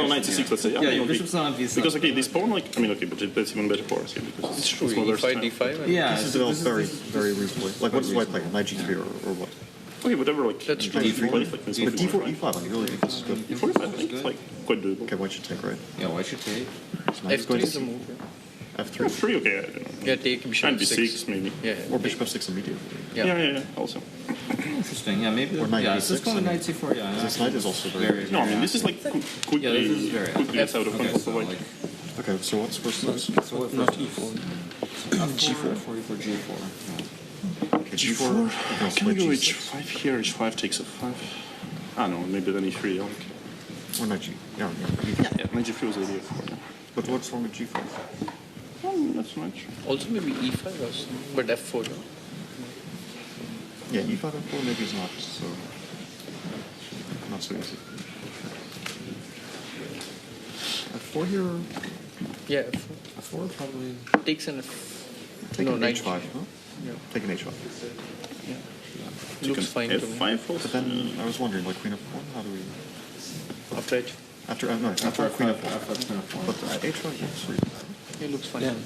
S18: knight C6, let's say.
S19: Yeah, your bishop's not V6.
S18: Because, okay, this pawn, like... I mean, okay, but that's even better for us, here, because
S21: it's true, E5, D5.
S20: Yeah, this is developed very, very reasonably. Like, what does white play? Knight G3 or what?
S18: Okay, whatever, like...
S21: That's true.
S18: D3,
S20: but D4, E5, I really think this is good.
S18: D4, E5, I think it's, like, quite doable.
S20: Okay, white should take, right?
S19: Yeah, white should take.
S21: F3 is the move, yeah.
S20: F3?
S18: F3, okay, I don't know.
S21: Yeah, take bishop
S18: and B6, maybe.
S21: Yeah.
S20: Or bishop F6 immediately.
S18: Yeah, also.
S19: Interesting, yeah, maybe.
S20: Or knight
S19: Let's
S20: B6.
S19: go with knight C4, yeah.
S20: This knight is also very...
S18: No, I mean, this is like quickly gets out of control for white.
S20: Okay, so what's first next?
S19: So what not E4? G4? E4, G4.
S20: Okay, G4.
S18: Can we go H5 here? H5 takes F5. Ah, no, maybe then E3, like.
S20: Or knight G. Yeah,
S18: knight G3 was the idea.
S20: But what's wrong with G5?
S18: Not so much.
S21: Also maybe E5 also, but F4, no?
S20: Yeah, E5 and 4 maybe is not so easy. F4 here?
S21: Yeah, F4.
S20: F4 probably...
S21: Takes an
S20: Take an
S21: knight
S20: H5, huh?
S21: Yeah.
S20: Take an H5.
S21: Yeah. Looks fine to me.
S18: F5 also.
S20: But then I was wondering, like Queen F1, how do we...
S21: After H.
S20: After Queen F1. But H5 looks really bad.
S21: It looks fine. Yeah.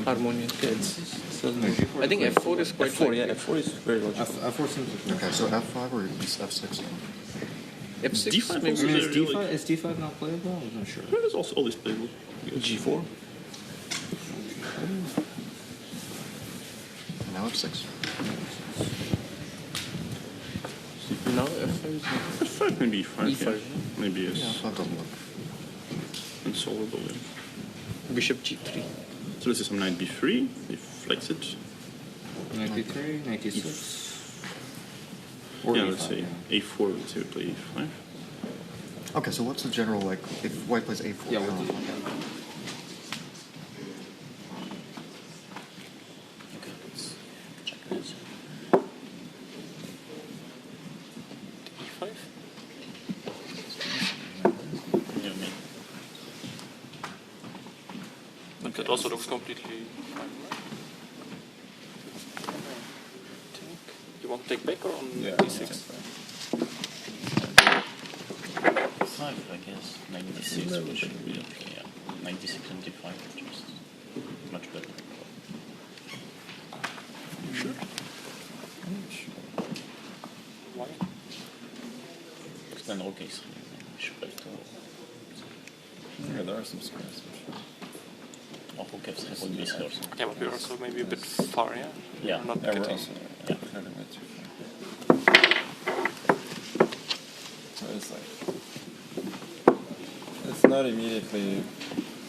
S21: Harmonious.
S19: I
S21: think F4 is quite
S19: F4, yeah, F4 is very logical. F4 seems
S20: okay, so F5 or F6?
S21: F6
S18: D5
S21: maybe.
S19: Is D5 not playable? I'm not sure.
S18: It is also always playable.
S20: G4? And now F6.
S21: Now F5 is not.
S18: F5 maybe E5.
S21: E5.
S18: Yeah. Maybe yes.
S20: Yeah, F5 doesn't look
S18: unsolvable. Yeah.
S21: Bishop G3.
S18: So this is some knight B3. We flex it.
S19: Knight B3, knight E6.
S18: Or yeah, let's say A4. Let's say we play E5.
S20: Okay, so what's the general, like, if white plays A4?
S19: Yeah, what do you
S17: It also looks completely fine. You want to take back or on D6?
S22: 5, I guess. 96, which should be okay. Yeah. 96 and D5 just much better.
S17: Sure. Why?
S22: Because then okay, so we should have to.
S19: Yeah, there are some squares.
S22: Or who gives us this or something.
S17: Yeah, but we're also maybe a bit far, yeah?
S22: Yeah,
S17: not
S22: we're
S17: getting...
S22: also, yeah.
S19: So it's like... It's not immediately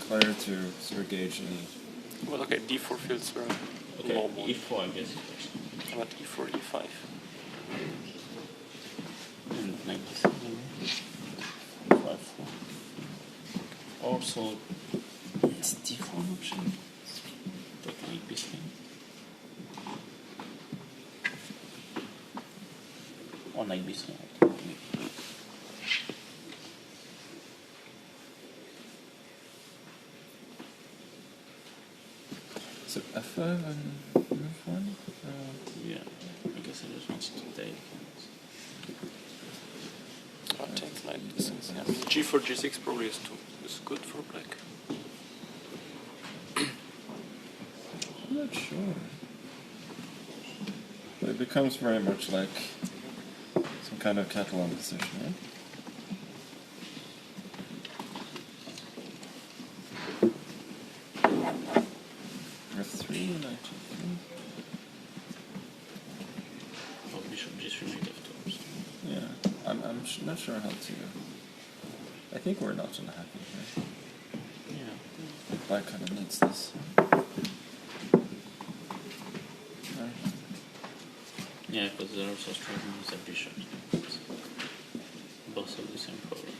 S19: clear to gauge any...
S17: Well, okay, D4 feels very normal.
S22: E4, I guess.
S17: How about E4, E5?
S22: And 97. 5, 4. Also... It's D4 option. Take an AP thing. Or knight B3.
S19: So F5 and F1?
S22: Yeah, I guess I just want to take.
S17: knight d6. Yeah. G4, G6 probably is good for black.
S20: I'm not sure. But it becomes very much like some kind of Catalan position, right? F3, knight G3.
S22: Oh, bishop G3 knight F2.
S20: Yeah, I'm not sure how to. I think we're not unhappy here.
S22: Yeah.
S20: Black kind of needs this.
S22: Yeah, because they're also struggling with the bishop. Both of the same problem.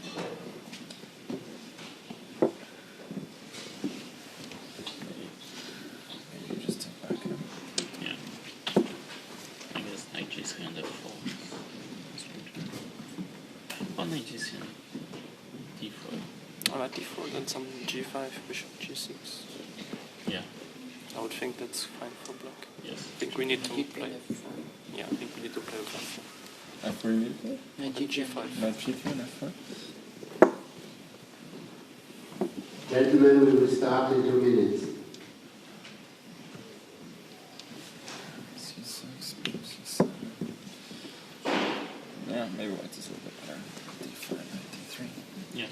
S20: Maybe you just take back here.
S22: Yeah. I guess knight G3 and F4. Or knight G3 and D4.
S17: Or knight D4, then some G5, bishop G6.
S22: Yeah.
S17: I would think that's fine for black.
S22: Yes.
S17: I think we need to play. Yeah, I think we need to play with F4.
S20: F4 you need to play?
S17: Knight G5.
S20: Knight G3 and F4.
S2: Gentlemen, we will start in 2 minutes.
S20: C6, C7. Yeah, maybe white is a little bit better. D5, knight D3.
S22: Yeah.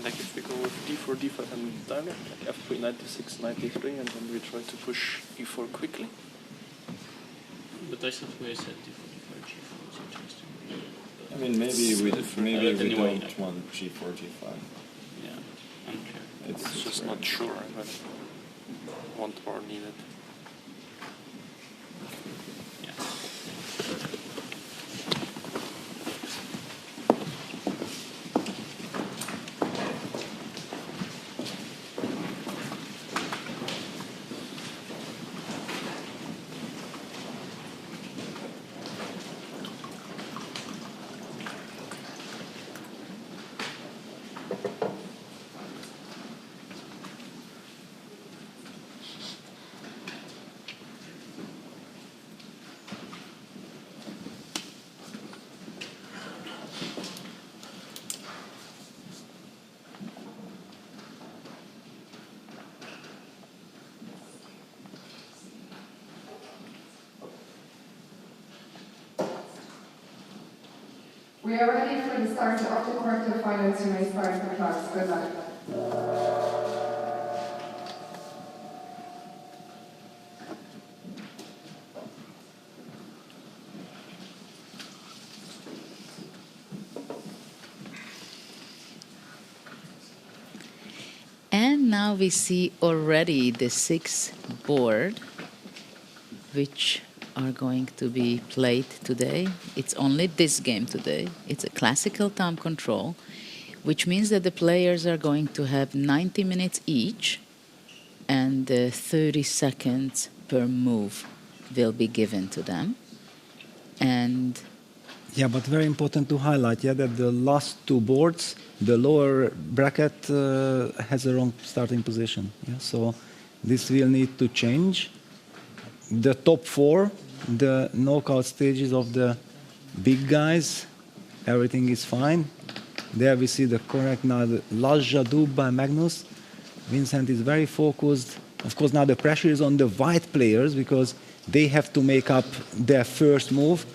S17: Like if we go with D4, D5 and diagonal, like F3, knight D6, knight D3, and then we try to push E4 quickly.
S22: But I thought we said D4, D5, G4 is interesting.
S20: I mean, maybe we
S22: anyway,
S20: don't want G4, G5.
S22: Yeah, unclear.
S17: It's just not sure, but want or need it.
S16: We are ready for the start of the quarterfinals. You may start the clocks. Good luck.
S10: And now we see already the 6th board, which are going to be played today. It's only this game today. It's a classical time control, which means that the players are going to have 90 minutes each, and 30 seconds per move will be given to them. And
S11: yeah, but very important to highlight, that the last 2 boards, the lower bracket has a wrong starting position. So this will need to change. The top 4, the knockout stages of the big guys, everything is fine. There we see the correct now, the last jadoo by Magnus. Vincent is very focused. Of course, now the pressure is on the white players because they have to make up their first move.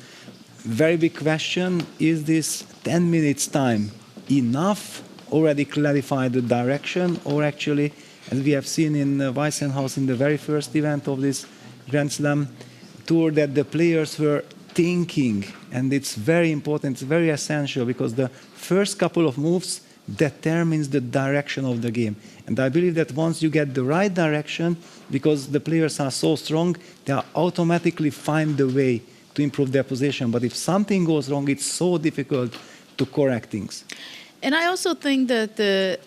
S11: Very big question, is this 10 minutes time enough? Already clarify the direction, or actually, as we have seen in Weissenhaus in the very first event of this Grand Slam tour, that the players were thinking, and it's very important, it's very essential, because the first couple of moves determines the direction of the game. And I believe that once you get the right direction, because the players are so strong, they automatically find the way to improve their position. But if something goes wrong, it's so difficult to correct things.
S10: And I also think that, the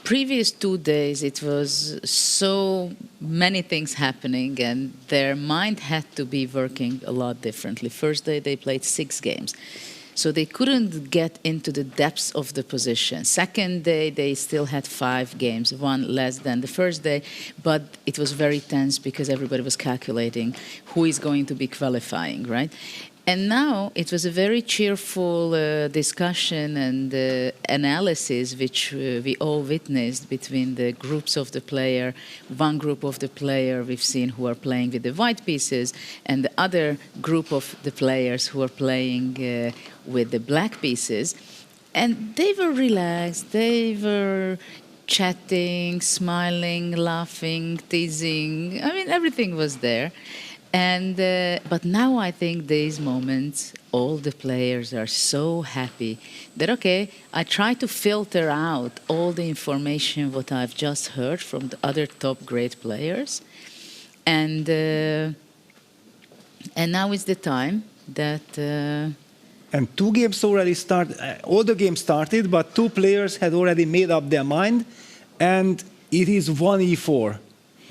S10: previous 2 days, it was so many things happening, and their mind had to be working a lot differently. First day, they played 6 games. So they couldn't get into the depths of the position. Second day, they still had 5 games, one less than the first day, but it was very tense because everybody was calculating who is going to be qualifying, right? And now it was a very cheerful discussion and analysis which we all witnessed between the groups of the player. One group of the player we've seen who are playing with the white pieces, and the other group of the players who are playing with the black pieces. And they were relaxed, they were chatting, smiling, laughing, teasing. I mean, everything was there. And but now I think these moments, all the players are so happy that, okay, I try to filter out all the information what I've just heard from the other top great players. And now is the time that...
S11: And 2 games already started, all the games started, but 2 players had already made up their mind, and it is 1e4.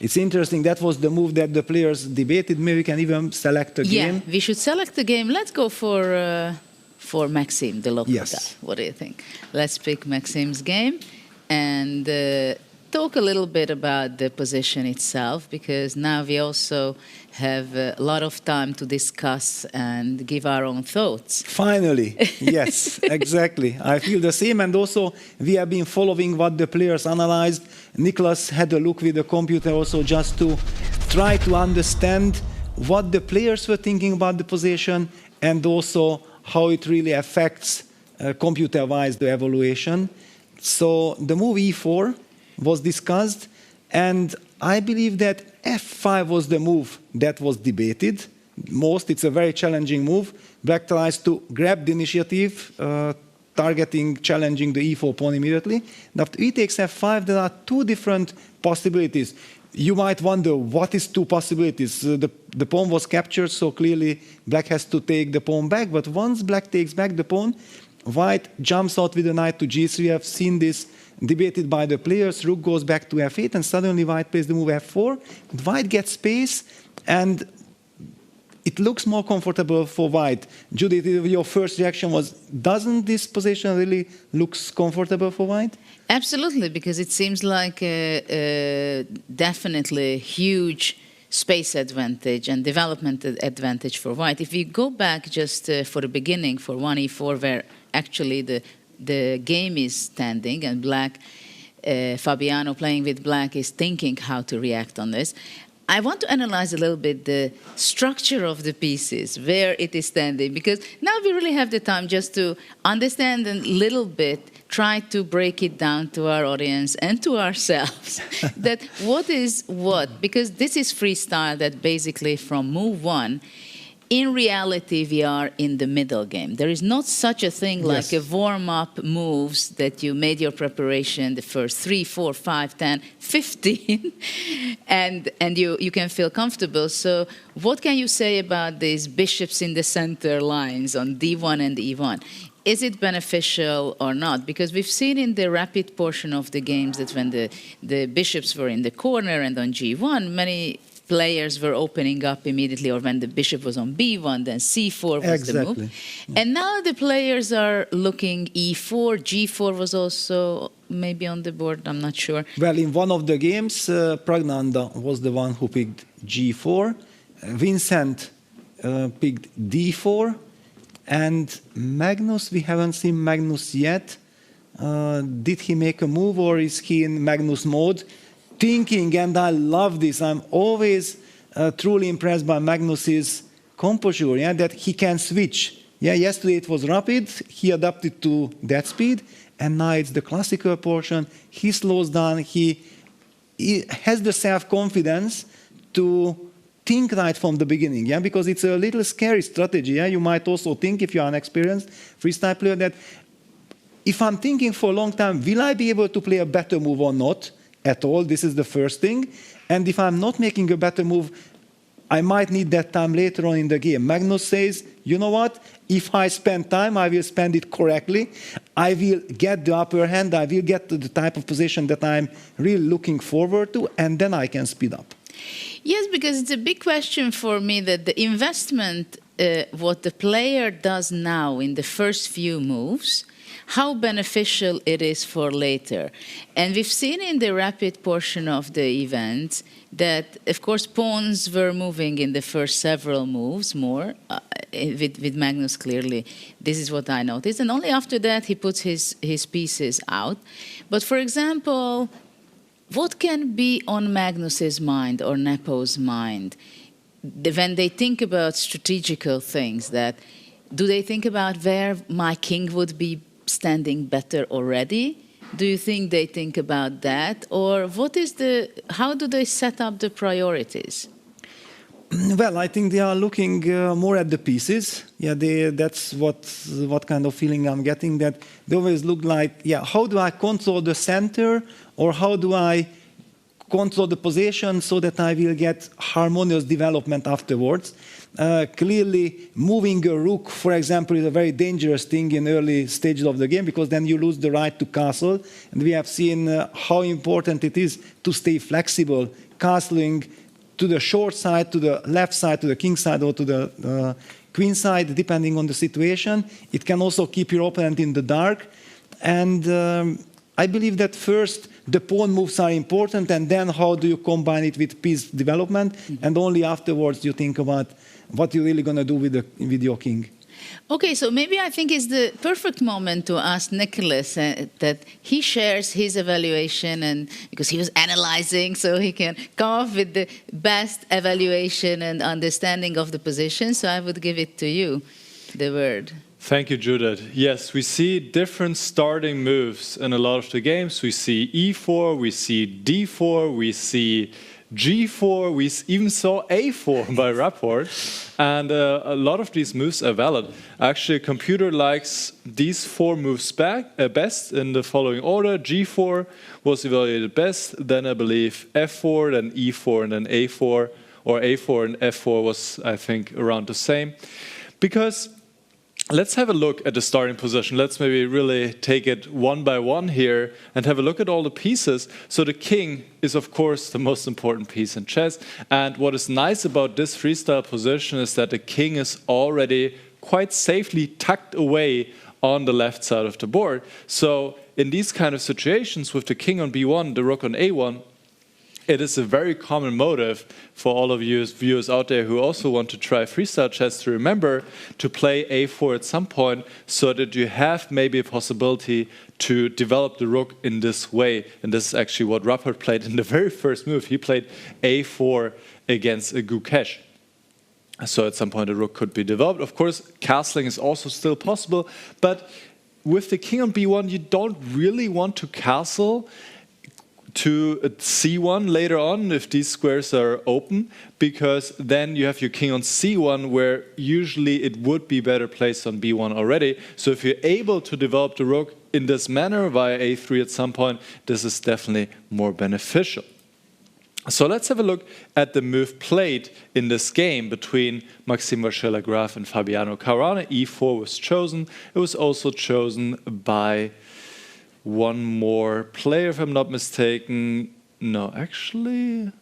S11: It's interesting, that was the move that the players debated. Maybe we can even select a game.
S10: Yeah, we should select a game. Let's go for Maxime, the local guy. What do you think? Let's pick Maxime's game and talk a little bit about the position itself, because now we also have a lot of time to discuss and give our own thoughts.
S11: Finally, yes, exactly. I feel the same, and also we have been following what the players analyzed. Nicholas had a look with the computer also just to try to understand what the players were thinking about the position and also how it really affects computer-wise the evaluation. So the move e4 was discussed, and I believe that f5 was the move that was debated most. It's a very challenging move. Black tries to grab the initiative, challenging the e4 pawn immediately. And after e takes f5, there are 2 different possibilities. You might wonder, what is 2 possibilities? The pawn was captured, so clearly black has to take the pawn back. But once black takes back the pawn, white jumps out with the knight to g3. We have seen this debated by the players. Rook goes back to f8, and suddenly white plays the move f4. White gets space, and it looks more comfortable for white. Judith, your first reaction was, doesn't this position really looks comfortable for white?
S10: Absolutely, because it seems like definitely huge space advantage and development advantage for white. If we go back just for the beginning, for 1e4, where actually the game is standing and black, Fabiano playing with black is thinking how to react on this. I want to analyze a little bit the structure of the pieces, where it is standing, because now we really have the time just to understand a little bit, try to break it down to our audience and to ourselves, that what is what, because this is freestyle that basically from move 1, in reality, we are in the middle game. There is not such a thing like a warm-up moves that you made your preparation the first 3, 4, 5, 10, 15, and you can feel comfortable. So what can you say about these bishops in the center lines on d1 and e1? Is it beneficial or not? Because we've seen in the rapid portion of the games that when the bishops were in the corner and on g1, many players were opening up immediately, or when the bishop was on b1, then c4 was the move. And now the players are looking e4, g4 was also maybe on the board, I'm not sure.
S11: Well, in one of the games, Praggnanandhaa was the one who picked g4. Vincent picked d4. And Magnus, we haven't seen Magnus yet. Did he make a move, or is he in Magnus mode? Thinking, and I love this, I'm always truly impressed by Magnus's composure, that he can switch. Yesterday it was rapid, he adapted to that speed, and now it's the classical portion. He slows down, he has the self-confidence to think right from the beginning, because it's a little scary strategy. You might also think, if you are an experienced freestyle player, that if I'm thinking for a long time, will I be able to play a better move or not? At all, this is the first thing. And if I'm not making a better move, I might need that time later on in the game. Magnus says, you know what? If I spend time, I will spend it correctly. I will get the upper hand. I will get to the type of position that I'm really looking forward to, and then I can speed up.
S10: Yes, because it's a big question for me that the investment what the player does now in the first few moves, how beneficial it is for later. And we've seen in the rapid portion of the event that, of course, pawns were moving in the first several moves more, with Magnus clearly. This is what I noticed. And only after that he puts his pieces out. But for example, what can be on Magnus's mind or Nepo's mind when they think about strategical things? That do they think about where my king would be standing better already? Do you think they think about that? Or how do they set up the priorities?
S11: Well, I think they are looking more at the pieces. Yeah, that's what kind of feeling I'm getting, that they always look like, yeah, how do I control the center, or how do I control the position so that I will get harmonious development afterwards. Clearly, moving a rook, for example, is a very dangerous thing in early stages of the game, because then you lose the right to castle. And we have seen how important it is to stay flexible, castling to the short side, to the left side, to the king side, or to the queen side, depending on the situation. It can also keep your opponent in the dark. And I believe that first the pawn moves are important, and then how do you combine it with piece development, and only afterwards you think about what you're really going to do with your king.
S10: Okay, so maybe I think it's the perfect moment to ask Nicholas that he shares his evaluation, and because he was analyzing, so he can come up with the best evaluation and understanding of the position. So I would give it to you, the word.
S12: Thank you, Judith. Yes, we see different starting moves in a lot of the games. We see e4, we see d4, we see g4, we even saw a4 by Rapport, and a lot of these moves are valid. Actually, a computer likes these four moves best in the following order. g4 was evaluated best, then I believe f4, then e4, and then a4, or a4 and f4 was, I think, around the same. Because let's have a look at the starting position. Let's maybe really take it one by one here and have a look at all the pieces. So the king is, of course, the most important piece in chess. And what is nice about this freestyle position is that the king is already quite safely tucked away on the left side of the board. So in these kind of situations with the king on b1, the rook on a1, it is a very common motive for all of you viewers out there who also want to try freestyle chess to remember to play a4 at some point, so that you have maybe a possibility to develop the rook in this way. And this is actually what Rapport played in the very first move. He played a4 against a Gukesh. So at some point the rook could be developed. Of course, castling is also still possible, but with the king on b1, you don't really want to castle to c1 later on if these squares are open, because then you have your king on c1, where usually it would be better placed on b1 already. So if you're able to develop the rook in this manner via a3 at some point, this is definitely more beneficial. So let's have a look at the move played in this game between Maxime Vachier-Lagrave and Fabiano Caruana. e4 was chosen. It was also chosen by one more player, if I'm not mistaken. No, actually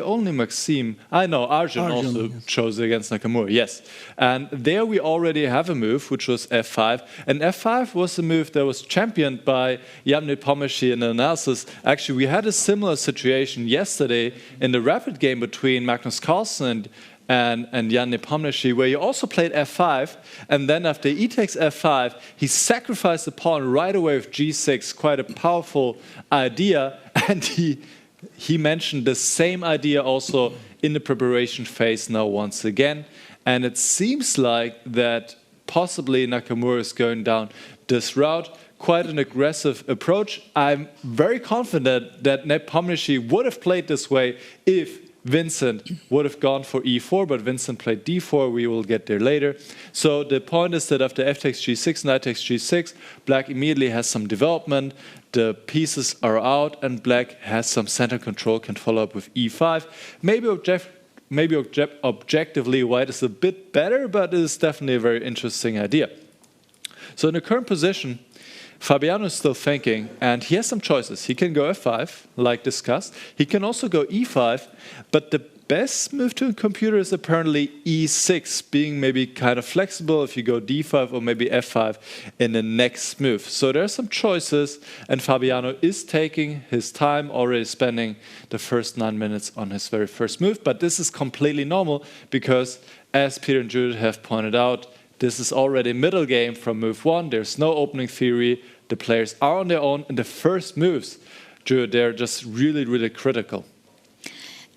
S12: only Maxime. I know, Arjun also yes. chose against Nakamura, yes. And there we already have a move, which was f5. And f5 was a move that was championed by Nepomniachtchi in the analysis. Actually, we had a similar situation yesterday in the rapid game between Magnus Carlsen and Nepomniachtchi, where he also played f5, and then after e takes f5, he sacrificed the pawn right away with g6, quite a powerful idea, and he mentioned the same idea also in the preparation phase now once again, and it seems like that possibly Nakamura is going down this route. Quite an aggressive approach. I'm very confident that Nepomniachtchi would have played this way if Vincent would have gone for e4, but Vincent played d4. We will get there later. So the point is that after f takes g6, knight takes g6, black immediately has some development. The pieces are out, and black has some center control, can follow up with e5. Maybe objectively, white is a bit better, but it is definitely a very interesting idea. So in the current position, Fabiano is still thinking, and he has some choices. He can go f5, like discussed. He can also go e5, but the best move to a computer is apparently e6, being maybe kind of flexible if you go d5 or maybe f5 in the next move. So there are some choices, and Fabiano is taking his time, already spending the first 9 minutes on his very first move. But this is completely normal because, as Peter and Judith have pointed out, this is already middle game from move 1. There's no opening theory. The players are on their own, and the first moves, Judith, they're just really, really critical.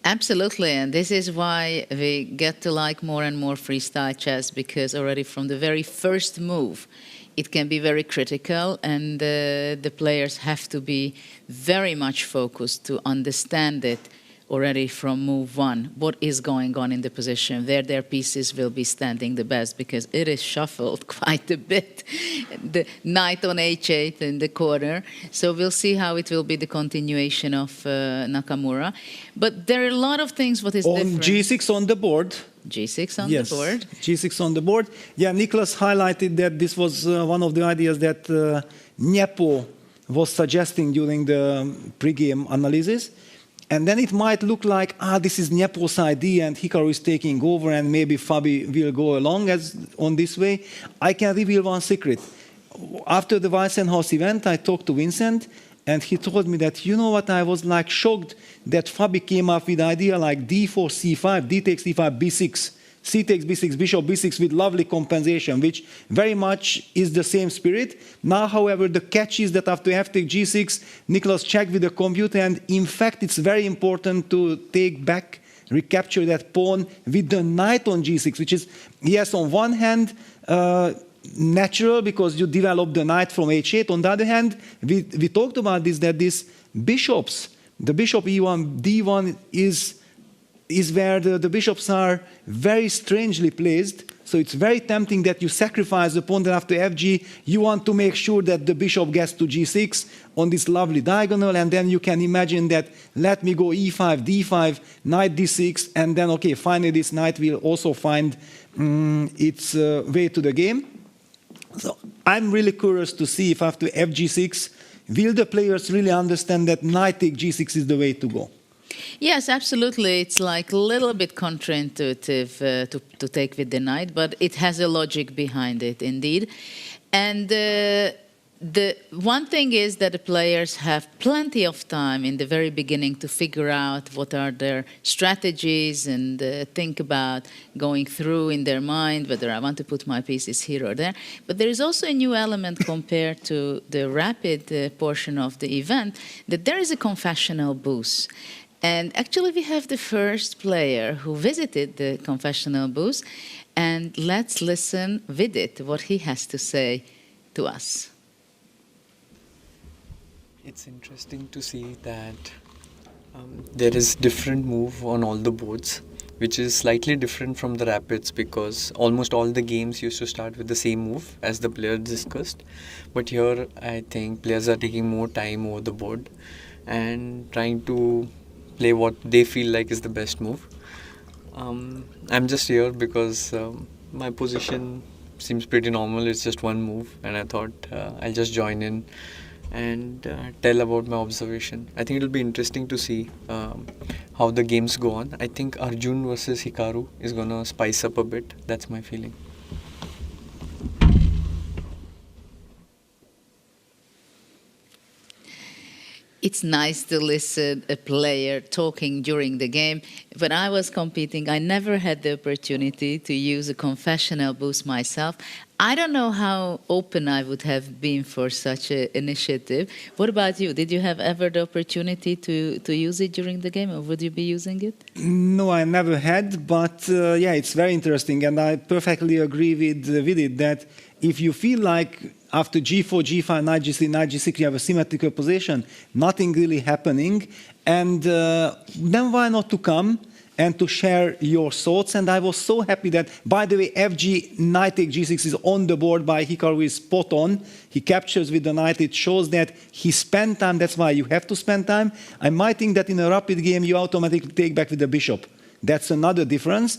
S10: Absolutely, and this is why we get to like more and more freestyle chess, because already from the very first move, it can be very critical, and the players have to be very much focused to understand it already from move 1, what is going on in the position, where their pieces will be standing the best, because it is shuffled quite a bit. The knight on h8 in the corner. So we'll see how it will be the continuation of Nakamura. But there are a lot of things what is different.
S11: G6 on the board.
S10: G6 on the board.
S11: G6 on the board. Yeah, Nicholas highlighted that this was one of the ideas that Nepo was suggesting during the pre-game analysis. And then it might look like, this is Nepo's idea and Hikaru is taking over and maybe Fabi will go along on this way. I can reveal one secret. After the Weissenhaus event, I talked to Vincent and he told me that, you know what, I was like shocked that Fabi came up with the idea like d4, c5, d takes c5, b6. C takes b6, bishop b6 with lovely compensation, which very much is the same spirit. Now, however, the catch is that after f takes g6, Nicholas checked with the computer, and in fact, it's very important to take back, recapture that pawn with the knight on g6, which is, yes, on one hand, natural because you develop the knight from h8. On the other hand, we talked about this, that these bishops, the bishop e1, d1 is where the bishops are very strangely placed. So it's very tempting that you sacrifice the pawn, and after fg, you want to make sure that the bishop gets to g6 on this lovely diagonal, and then you can imagine that, let me go e5, d5, knight d6, and then, okay, finally this knight will also find its way to the game. So I'm really curious to see if after fg6, will the players really understand that knight take g6 is the way to go?
S10: Yes, absolutely. It's like a little bit counterintuitive to take with the knight, but it has a logic behind it, indeed. And the one thing is that the players have plenty of time in the very beginning to figure out what are their strategies and think about going through in their mind whether I want to put my pieces here or there. But there is also a new element compared to the rapid portion of the event, that there is a confessional booth. And actually we have the first player who visited the confessional booth, and let's listen Vidit what he has to say to us.
S3: It's interesting to see that there is different move on all the boards, which is slightly different from the rapids because almost all the games used to start with the same move as the players discussed. But here I think players are taking more time over the board and trying to play what they feel like is the best move. I'm just here because my position seems pretty normal. It's just one move, and I thought I'll just join in and tell about my observation. I think it'll be interesting to see how the games go on. I think Arjun versus Hikaru is gonna spice up a bit. That's my feeling.
S10: It's nice to listen a player talking during the game. When I was competing, I never had the opportunity to use a confessional booth myself. I don't know how open I would have been for such an initiative. What about you? Did you have ever the opportunity to use it during the game, or would you be using it?
S11: No, I never had, but yeah, it's very interesting. And I perfectly agree with it that if you feel like after g4, g5, knight g3, knight g6, you have a symmetrical position, nothing really happening, and then why not to come and to share your thoughts? And I was so happy that, by the way, fg, knight take g6 is on the board by Hikaru, is spot on. He captures with the knight. It shows that he spent time. That's why you have to spend time. I might think that in a rapid game, you automatically take back with the bishop. That's another difference.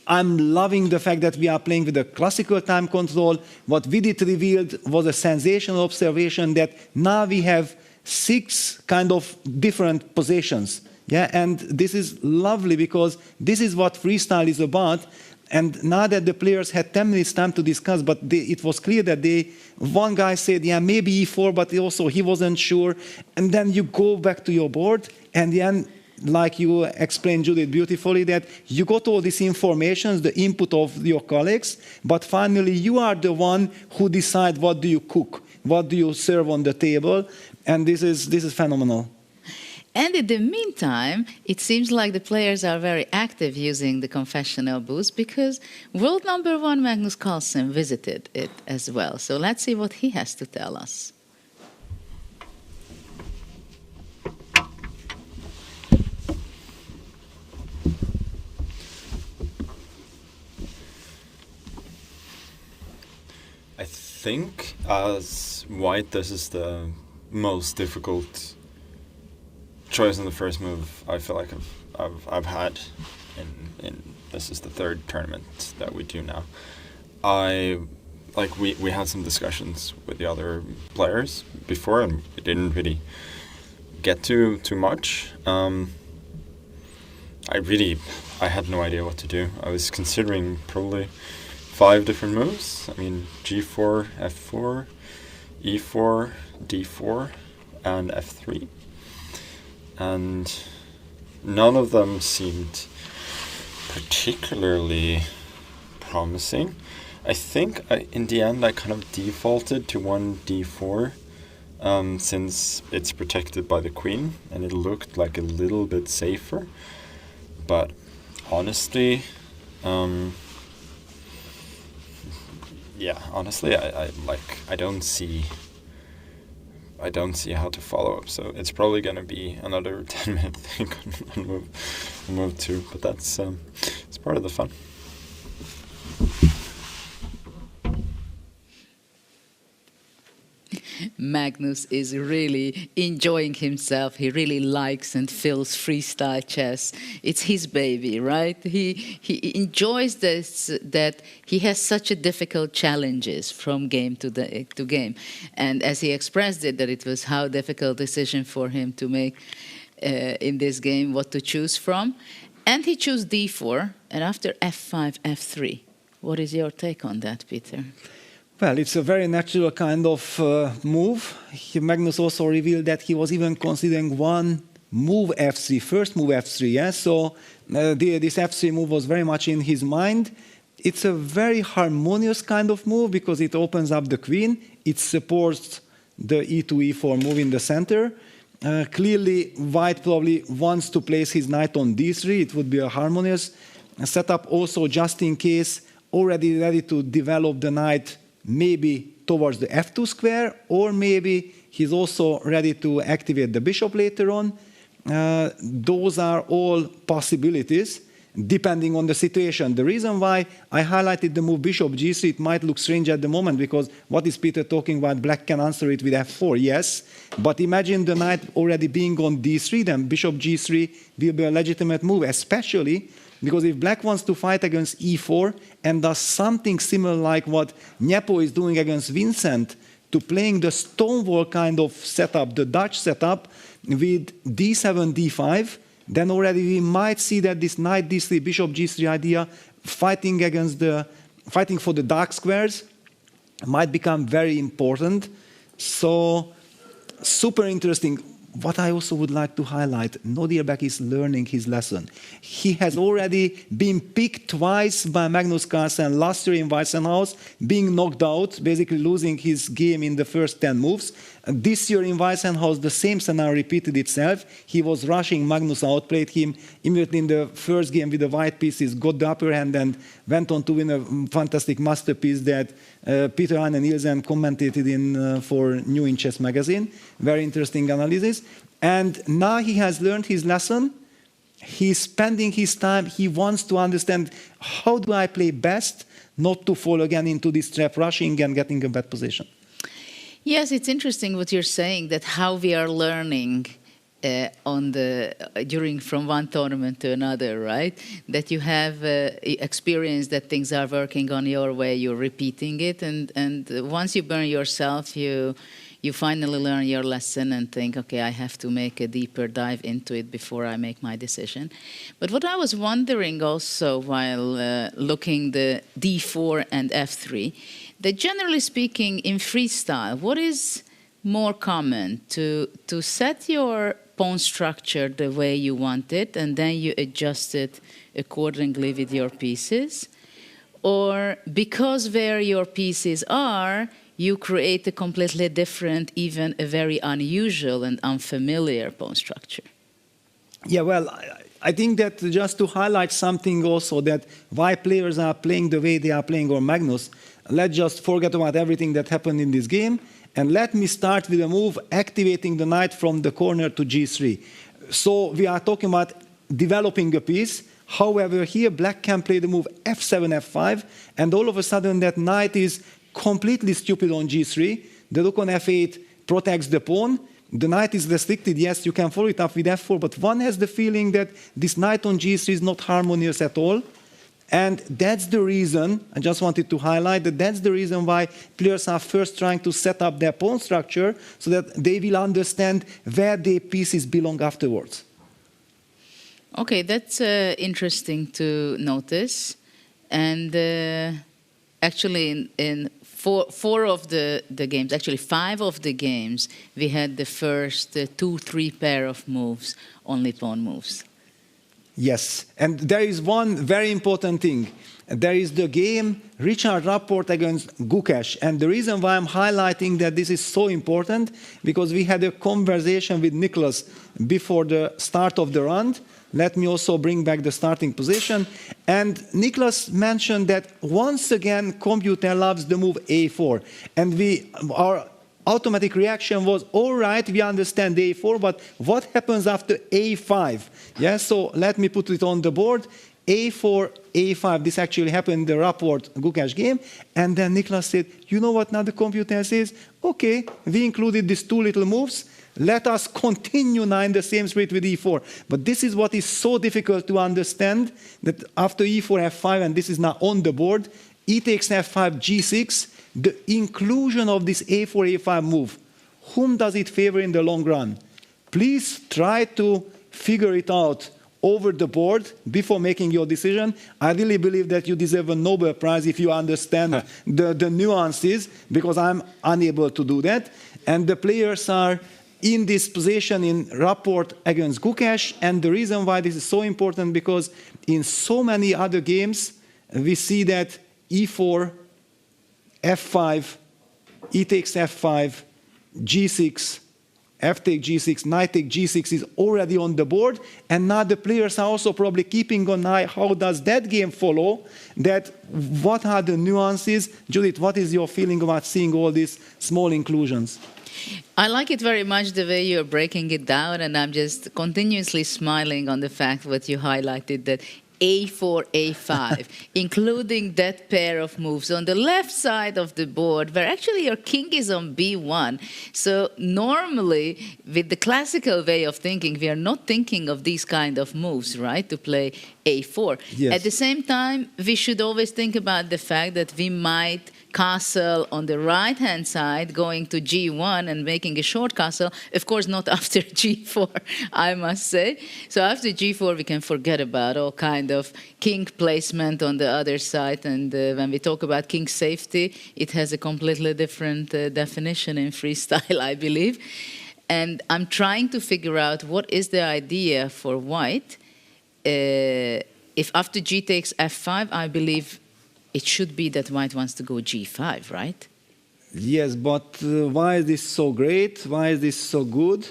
S11: I'm loving the fact that we are playing with a classical time control. What Vidit revealed was a sensational observation that now we have 6 kind of different positions. Yeah, and this is lovely because this is what freestyle is about. And now that the players had 10 minutes time to discuss, but it was clear that one guy said, yeah, maybe e4, but also he wasn't sure. And then you go back to your board, and then, like you explained, Judith, beautifully, that you got all these informations, the input of your colleagues, but finally you are the one who decide what do you cook, what do you serve on the table, and this is phenomenal.
S10: And in the meantime, it seems like the players are very active using the confessional booth because world number 1 Magnus Carlsen visited it as well. So let's see what he has to tell us.
S1: I think as white, this is the most difficult choice in the first move I feel like I've had in this is the third tournament that we do now. We had some discussions with the other players before, and we didn't really get to too much. I had no idea what to do. I was considering probably 5 different moves. I mean, G4, F4, E4, D4, and F3. And none of them seemed particularly promising. I think in the end I kind of defaulted to one D4 since it's protected by the queen and it looked like a little bit safer. But honestly, I don't see how to follow up, so it's probably going to be another 10-minute thing on move 2, but that's it's part of the fun.
S10: Magnus is really enjoying himself. He really likes and feels freestyle chess. It's his baby, right? He enjoys this, that he has such a difficult challenges from game to game. And as he expressed it, that it was how difficult decision for him to make in this game, what to choose from. And he chose D4, and after F5, F3. What is your take on that, Peter?
S11: Well, it's a very natural kind of move. Magnus also revealed that he was even considering one move F3, first move F3, yes? So this F3 move was very much in his mind. It's a very harmonious kind of move because it opens up the queen. It supports the E2, E4 move in the center. Clearly, white probably wants to place his knight on D3. It would be a harmonious setup also just in case, already ready to develop the knight maybe towards the F2 square, or maybe he's also ready to activate the bishop later on. Those are all possibilities depending on the situation. The reason why I highlighted the move bishop G3, it might look strange at the moment because what is Peter talking about? Black can answer it with F4, yes. But imagine the knight already being on D3, then bishop G3 will be a legitimate move, especially because if black wants to fight against E4 and does something similar like what Nepo is doing against Vincent, to playing the stonewall kind of setup, the Dutch setup, with D7, D5, then already we might see that this knight D3, bishop G3 idea, fighting for the dark squares, might become very important. So, super interesting. What I also would like to highlight, Nodirbek is learning his lesson. He has already been picked twice by Magnus Carlsen last year in Weissenhaus, being knocked out, basically losing his game in the first 10 moves. This year in Weissenhaus, the same scenario repeated itself. He was rushing, Magnus outplayed him immediately in the first game with the white pieces, got the upper hand and went on to win a fantastic masterpiece that Peter Heine Nielsen commentated in for New in Chess magazine. Very interesting analysis. And now he has learned his lesson. He's spending his time. He wants to understand, how do I play best not to fall again into this trap, rushing and getting a bad position.
S10: Yes, it's interesting what you're saying, that how we are learning during from one tournament to another, right? That you have experience that things are working on your way, you're repeating it, and once you burn yourself, you you finally learn your lesson and think, okay, I have to make a deeper dive into it before I make my decision. But what I was wondering also while looking the D4 and F3, that generally speaking in freestyle, what is more common to set your pawn structure the way you want it and then you adjust it accordingly with your pieces? Or because where your pieces are, you create a completely different, even a very unusual and unfamiliar pawn structure?
S11: Yeah, well, I think that just to highlight something also, that why players are playing the way they are playing, or Magnus, let's just forget about everything that happened in this game, and let me start with a move activating the knight from the corner to G3. So we are talking about developing a piece. However, here black can play the move F7, F5, and all of a sudden that knight is completely stupid on G3. The rook on F8 protects the pawn. The knight is restricted. Yes, you can follow it up with F4, but one has the feeling that this knight on G3 is not harmonious at all. And that's the reason, I just wanted to highlight that that's the reason why players are first trying to set up their pawn structure so that they will understand where their pieces belong afterwards.
S10: Okay, that's interesting to notice. And actually in four of the games, actually 5 of the games, we had the first 2-3 pair of moves, only pawn moves.
S11: Yes, and there is one very important thing. There is the game Richard Rapport against Gukesh. And the reason why I'm highlighting that this is so important, because we had a conversation with Nicholas before the start of the round. Let me also bring back the starting position. And Nicholas mentioned that once again, computer loves the move A4. And our automatic reaction was, all right, we understand A4, but what happens after A5? Yeah, so let me put it on the board. A4, A5, this actually happened in the Rapport Gukesh game. And then Nicholas said, you know what now the computer says? Okay, we included these 2 little moves. Let us continue now in the same spirit with E4. But this is what is so difficult to understand, that after E4, F5, and this is now on the board, E takes F5, G6, the inclusion of this A4, A5 move, whom does it favor in the long run? Please try to figure it out over the board before making your decision. I really believe that you deserve a Nobel Prize if you understand the nuances, because I'm unable to do that. And the players are in this position in Rapport against Gukesh, and the reason why this is so important, because in so many other games, we see that E4, F5, E takes F5, G6, F take G6, knight take G6 is already on the board, and now the players are also probably keeping an eye, how does that game follow, that what are the nuances? Judith, what is your feeling about seeing all these small inclusions?
S10: I like it very much the way you're breaking it down, and I'm just continuously smiling on the fact that you highlighted that A4, A5, including that pair of moves on the left side of the board, where actually your king is on B1. So normally, with the classical way of thinking, we are not thinking of these kind of moves, right, to play A4.
S11: Yes.
S10: At the same time, we should always think about the fact that we might castle on the right-hand side, going to G1 and making a short castle. Of course, not after G4, I must say. So after G4, we can forget about all kind of king placement on the other side. And when we talk about king safety, it has a completely different definition in freestyle, I believe. And I'm trying to figure out what is the idea for white. If after G takes F5, I believe it should be that white wants to go G5, right?
S11: Yes, but why is this so great? Why is this so good?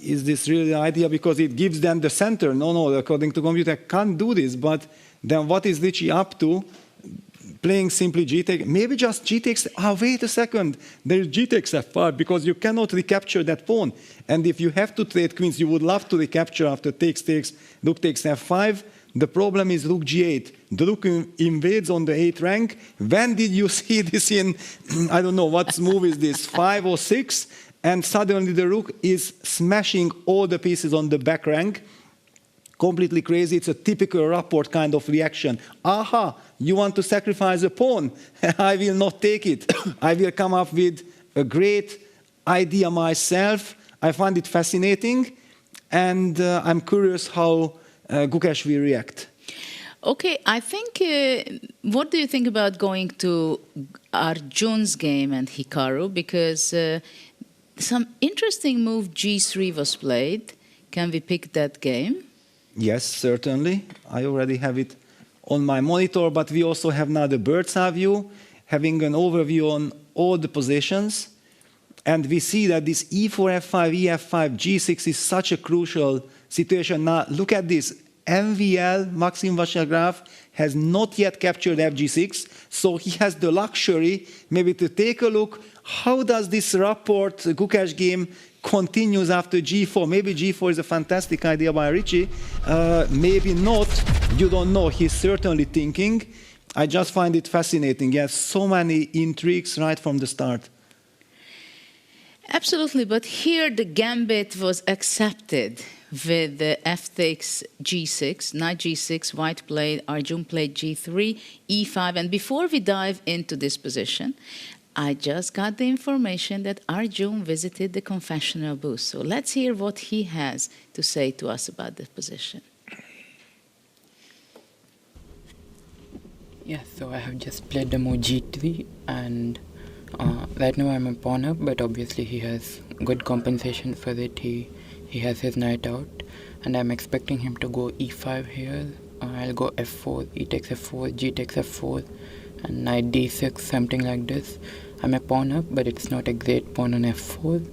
S11: Is this really the idea? Because it gives them the center. No, according to computer, can't do this. But then what is Richie up to? Playing simply G take, maybe just G takes, wait a second, there's G takes F5, because you cannot recapture that pawn. And if you have to trade queens, you would love to recapture after takes, rook takes F5. The problem is rook G8. The rook invades on the 8th rank. When did you see this in, I don't know, what move is this, 5 or 6? And suddenly the rook is smashing all the pieces on the back rank. Completely crazy. It's a typical Rapport kind of reaction. Aha, you want to sacrifice a pawn? I will not take it. I will come up with a great idea myself. I find it fascinating, and I'm curious how Gukesh will react.
S10: Okay, I think, what do you think about going to Arjun's game and Hikaru? Because some interesting move G3 was played. Can we pick that game?
S11: Yes, certainly. I already have it on my monitor, but we also have now the bird's eye view, having an overview on all the positions. And we see that this E4, F5, EF5, G6 is such a crucial situation. Now, look at this. MVL, Maxime Vachier-Lagrave, has not yet captured FG6, so he has the luxury maybe to take a look. How does this Rapport Gukesh game continues after G4? Maybe G4 is a fantastic idea by Richie. Maybe not. You don't know. He's certainly thinking. I just find it fascinating. He has so many intrigues right from the start.
S10: Absolutely, but here the gambit was accepted with the f takes G6, knight G6, white played, Arjun played G3, E5, and before we dive into this position, I just got the information that Arjun visited the confessional booth. So let's hear what he has to say to us about the position.
S4: Yeah, so I have just played the move G3, and right now I'm a pawn up, but obviously he has good compensation for it. He has his knight out, and I'm expecting him to go E5 here. I'll go F4, E takes F4, G takes F4, and knight D6, something like this. I'm a pawn up, but it's not a great pawn on F4,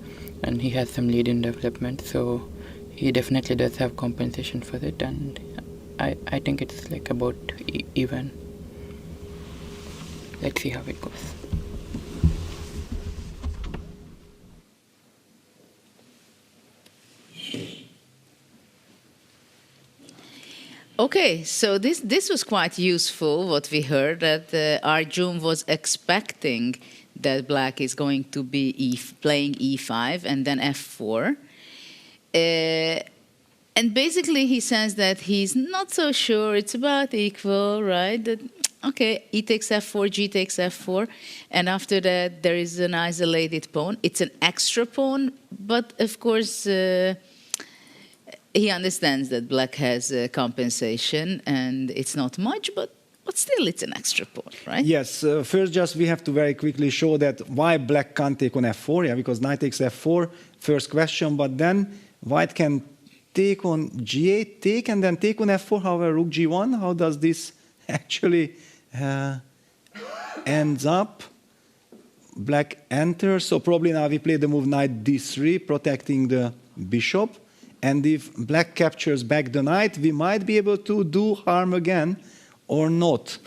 S4: and he has some lead in development, so he definitely does have compensation for it, and I think it's like about even. Let's see how it goes.
S10: Okay, so this was quite useful, what we heard, that Arjun was expecting that black is going to be playing E5 and then F4. And basically he says that he's not so sure, it's about equal, right? That, okay, E takes F4, G takes F4, and after that there is an isolated pawn. It's an extra pawn, but of course he understands that black has compensation, and it's not much, but still it's an extra pawn, right?
S11: Yes, first just we have to very quickly show that why black can't take on F4, yeah, because knight takes F4, first question, but then white can take on G8, take, and then take on F4, however, rook G1, how does this actually ends up? Black enters, so probably now we play the move knight D3, protecting the bishop. And if black captures back the knight, we might be able to do harm again or not.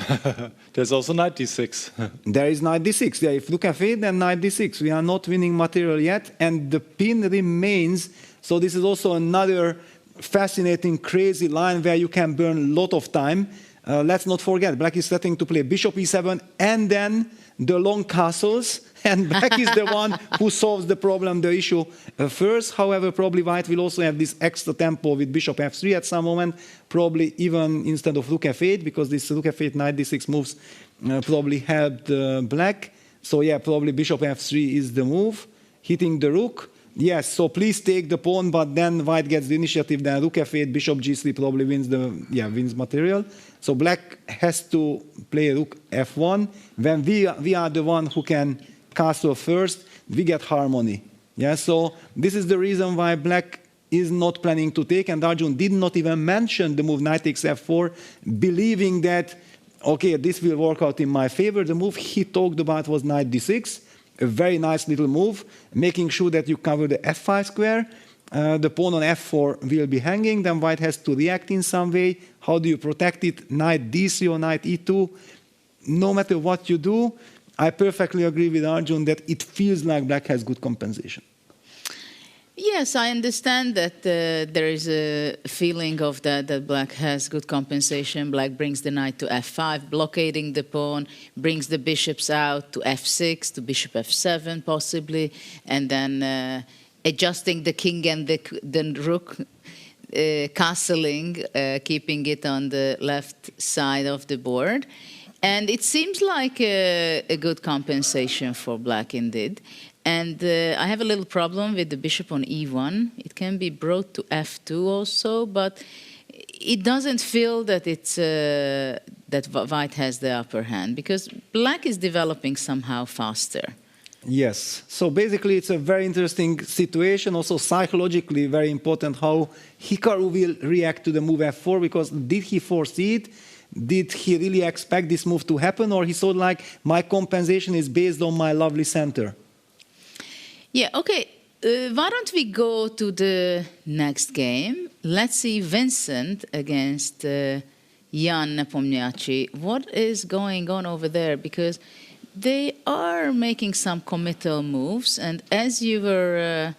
S12: There's also knight d6.
S11: There is knight d6. Yeah, if look at it, then knight d6. We are not winning material yet, and the pin remains. So this is also another fascinating, crazy line where you can burn a lot of time. Let's not forget, black is starting to play bishop e7 and then the long castles, and black is the one who solves the problem, the issue first. However, probably white will also have this extra tempo with bishop f3 at some moment, probably even instead of rook f8, because this rook f8, knight d6 moves probably helped black. So yeah, probably bishop f3 is the move, hitting the rook. Yes, so please take the pawn, but then white gets the initiative, then rook f8, bishop g3 probably wins material. So black has to play rook f1. When we are the one who can castle first, we get harmony. Yeah, so this is the reason why black is not planning to take, and Arjun did not even mention the move knight takes f4, believing that, okay, this will work out in my favor. The move he talked about was knight d6. A very nice little move, making sure that you cover the f5 square. The pawn on f4 will be hanging, then white has to react in some way. How do you protect it? Knight d3 or knight e2. No matter what you do, I perfectly agree with Arjun that it feels like black has good compensation.
S10: Yes, I understand that there is a feeling of that black has good compensation. Black brings the knight to f5, blockading the pawn, brings the bishops out to f6, to bishop f7 possibly, and then adjusting the king and the rook, castling, keeping it on the left side of the board. And it seems like a good compensation for black indeed. And I have a little problem with the bishop on e1. It can be brought to f2 also, but it doesn't feel that it's that white has the upper hand, because black is developing somehow faster.
S11: Yes. So basically, it's a very interesting situation. Also psychologically, very important how Hikaru will react to the move f4, because did he foresee it? Did he really expect this move to happen? Or he thought like, my compensation is based on my lovely center?
S10: Yeah, okay. Why don't we go to the next game? Let's see Vincent against Jan Nepomniachtchi. What is going on over there? Because they are making some committal moves, and as you were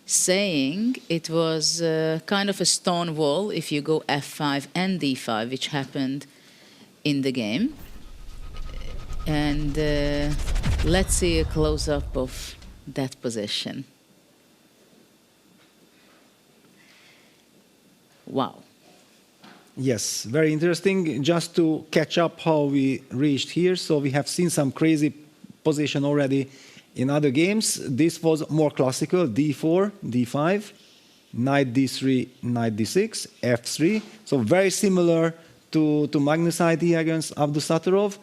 S10: saying, it was kind of a stone wall if you go f5 and d5, which happened in the game. And let's see a close-up of that position. Wow.
S11: Yes, very interesting. Just to catch up how we reached here. So we have seen some crazy position already in other games. This was more classical, d4, d5, knight d3, knight d6, f3. So very similar to Magnus' idea against Abdusattorov.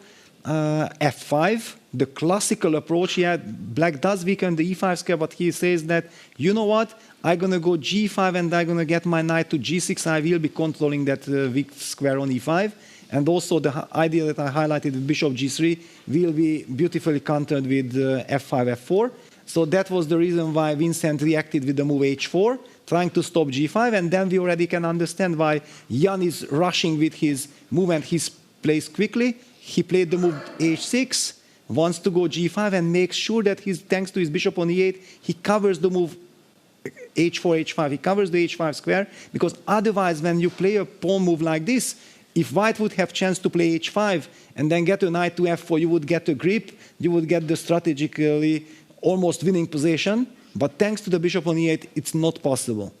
S11: F5, the classical approach. Yeah, black does weaken the e5 square, but he says that, you know what, I'm going to go g5 and I'm going to get my knight to g6. I will be controlling that weak square on e5. And also the idea that I highlighted with bishop g3 will be beautifully countered with f5, f4. So that was the reason why Vincent reacted with the move h4, trying to stop g5. And then we already can understand why Jan is rushing with his move and his plays quickly. He played the move h6, wants to go g5 and makes sure that thanks to his bishop on e8, he covers the move h4, h5. He covers the h5 square, because otherwise when you play a pawn move like this, if white would have chance to play h5 and then get a knight to f4, you would get a grip, you would get the strategically almost winning position. But thanks to the bishop on e8, it's not possible.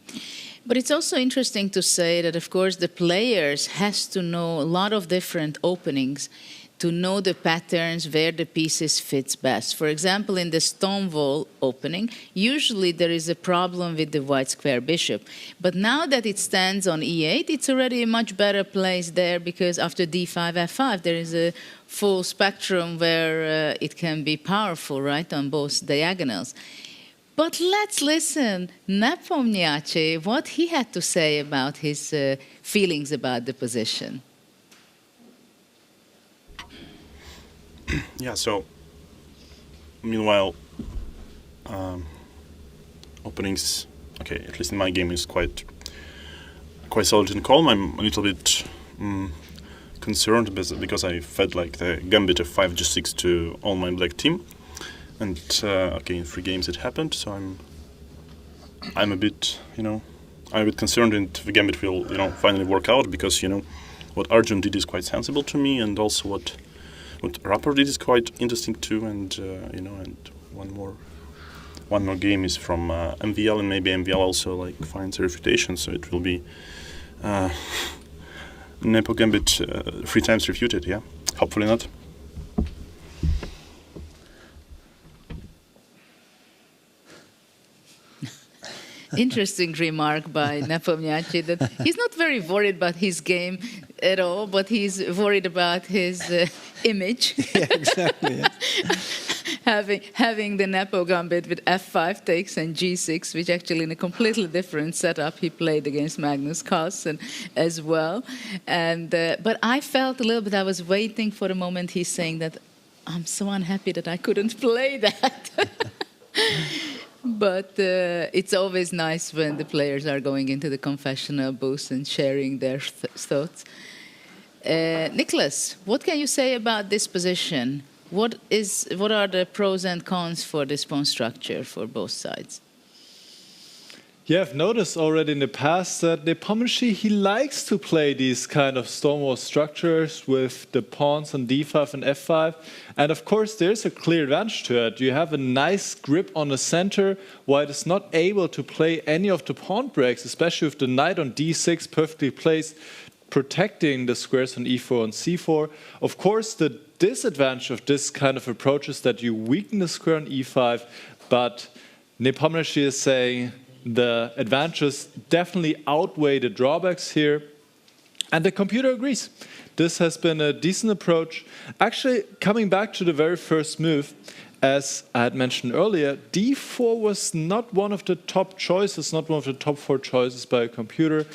S10: But it's also interesting to say that, of course, the players has to know a lot of different openings to know the patterns where the pieces fits best. For example, in the stone wall opening, usually there is a problem with the white square bishop. But now that it stands on e8, it's already a much better place there, because after d5, f5, there is a full spectrum where it can be powerful, right, on both diagonals. But let's listen, Nepomniachtchi, what he had to say about his feelings about the position.
S18: Yeah, so meanwhile, openings, okay, at least in my game, is quite solid and calm. I'm a little bit concerned because I fed like the gambit of 5 g6 to all my black team. And okay, in 3 games it happened, so I'm a bit, I'm a bit concerned if the gambit will, finally work out, because, what Arjun did is quite sensible to me, and also what Rapport did is quite interesting too, and and one more game is from MVL, and maybe MVL also like finds a refutation, so it will be Nepo gambit 3 times refuted. Yeah, hopefully not.
S10: Interesting remark by Nepomniachtchi that he's not very worried about his game at all, but he's worried about his image.
S11: Yeah, exactly. Yeah.
S10: having the Nepo gambit with f5 takes and g6, which actually in a completely different setup he played against Magnus Carlsen as well. And but I felt a little bit, I was waiting for the moment he's saying that I'm so unhappy that I couldn't play that. But it's always nice when the players are going into the confessional booth and sharing their thoughts. Nicholas, what can you say about this position? What are the pros and cons for this pawn structure for both sides?
S12: Yeah, I've noticed already in the past that Nepomniachtchi, he likes to play these kind of stonewall structures with the pawns on d5 and f5. And of course, there's a clear advantage to it. You have a nice grip on the center, while it is not able to play any of the pawn breaks, especially with the knight on d6 perfectly placed, protecting the squares on e4 and c4. Of course, the disadvantage of this kind of approach is that you weaken the square on e5, but Nepomniachtchi is saying the advantages definitely outweigh the drawbacks here, and the computer agrees. This has been a decent approach. Actually, coming back to the very first move, as I had mentioned earlier, d4 was not one of the top choices, not one of the top 4 choices by a computer,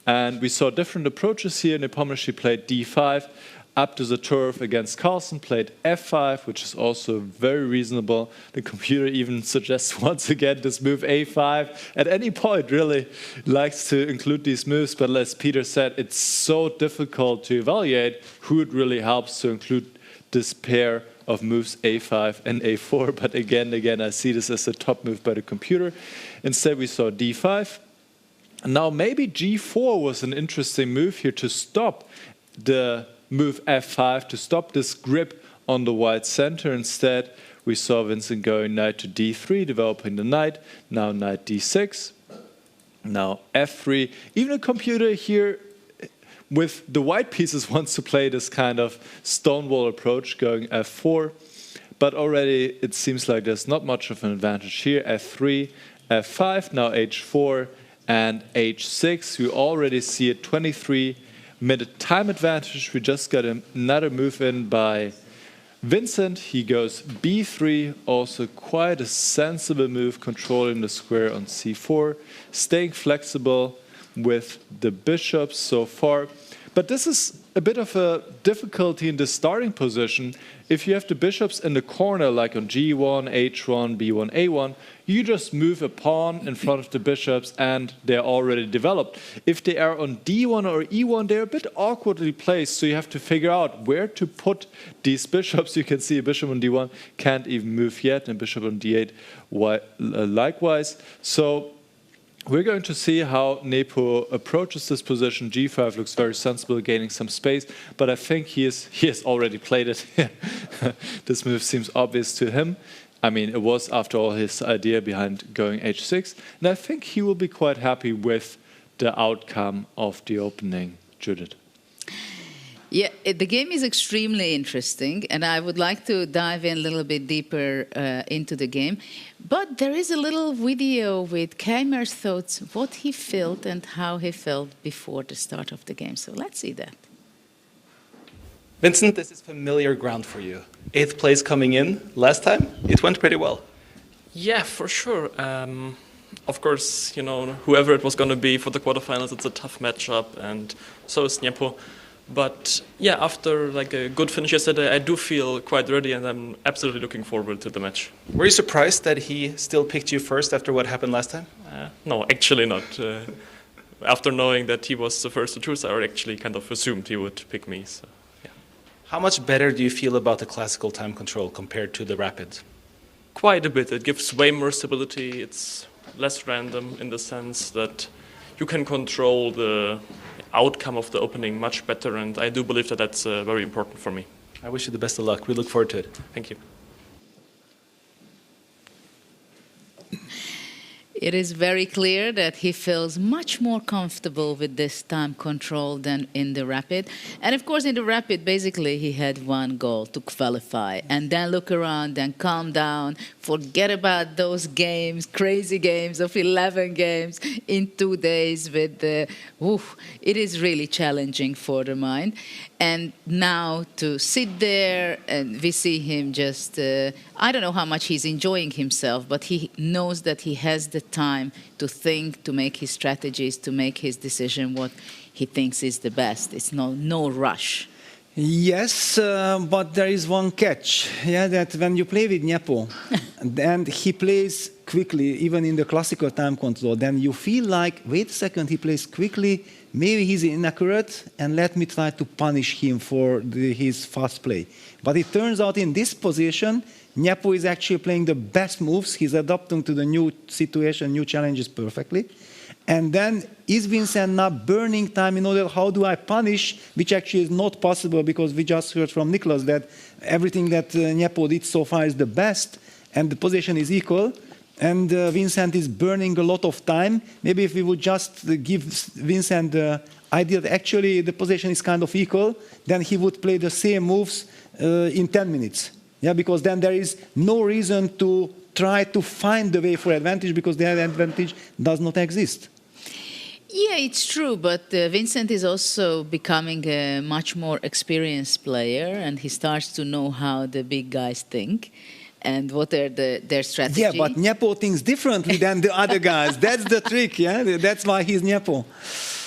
S12: and we saw different approaches here. Nepomniachtchi played d5, Abdusattorov against Carlsen played f5, which is also very reasonable. The computer even suggests once again this move a5. At any point, really likes to include these moves, but as Peter said, it's so difficult to evaluate who it really helps to include this pair of moves a5 and a4. But again, I see this as a top move by the computer. Instead, we saw d5. Now, maybe g4 was an interesting move here to stop the move f5, to stop this grip on the white center. Instead, we saw Vincent going knight to d3, developing the knight. Now knight d6. Now f3. Even a computer here with the white pieces wants to play this kind of stonewall approach, going f4. But already it seems like there's not much of an advantage here. f3, f5, now h4, and h6. We already see a 23-minute time advantage. We just got another move in by Vincent. He goes b3, also quite a sensible move, controlling the square on c4, staying flexible with the bishops so far. But this is a bit of a difficulty in the starting position. If you have the bishops in the corner, like on g1, h1, b1, a1, you just move a pawn in front of the bishops and they're already developed. If they are on d1 or e1, they're a bit awkwardly placed, so you have to figure out where to put these bishops. You can see a bishop on d1 can't even move yet, and bishop on d8 likewise. So we're going to see how Nepo approaches this position. g5 looks very sensible, gaining some space, but I think he has already played it. This move seems obvious to him. I mean, it was, after all, his idea behind going h6, and I think he will be quite happy with the outcome of the opening. Judith.
S10: Yeah, the game is extremely interesting, and I would like to dive in a little bit deeper into the game. But there is a little video with Keymer's thoughts, what he felt and how he felt before the start of the game. So let's see that.
S5: Vincent, this is familiar ground for you. 8th place coming in. Last time, it went pretty well.
S17: Yeah, for sure. Of course, you know, whoever it was going to be for the quarterfinals, it's a tough matchup, and so is Nepo. But yeah, after like a good finish yesterday, I do feel quite ready, and I'm absolutely looking forward to the match.
S5: Were you surprised that he still picked you first after what happened last time?
S17: No, actually not. After knowing that he was the first to choose, I actually kind of assumed he would pick me. So, yeah.
S5: How much better do you feel about the classical time control compared to the rapid?
S17: Quite a bit. It gives way more stability. It's less random in the sense that you can control the outcome of the opening much better, and I do believe that that's very important for me.
S5: I wish you the best of luck. We look forward to it.
S17: Thank you.
S10: It is very clear that he feels much more comfortable with this time control than in the rapid. And of course, in the rapid, basically, he had one goal, to qualify, and then look around and calm down, forget about those games, crazy games of 11 games in 2 days with the, it is really challenging for the mind. And now to sit there, and we see him just, I don't know how much he's enjoying himself, but he knows that he has the time to think, to make his strategies, to make his decision what he thinks is the best. It's no rush.
S11: Yes, but there is one catch. Yeah, that when you play with Nepo, and he plays quickly, even in the classical time control, then you feel like, wait a second, he plays quickly, maybe he's inaccurate, and let me try to punish him for his fast play. But it turns out in this position, Nepo is actually playing the best moves. He's adapting to the new situation, new challenges perfectly. And then is Vincent now burning time in order, how do I punish, which actually is not possible, because we just heard from Niklas that everything that Nepo did so far is the best, and the position is equal. And Vincent is burning a lot of time. Maybe if we would just give Vincent the idea that actually the position is kind of equal, then he would play the same moves in 10 minutes. Yeah, because then there is no reason to try to find the way for advantage, because the advantage does not exist.
S10: Yeah, it's true, but Vincent is also becoming a much more experienced player, and he starts to know how the big guys think and what are their strategies.
S11: Yeah, but Nepo thinks differently than the other guys. That's the trick, yeah? That's why he's Nepo.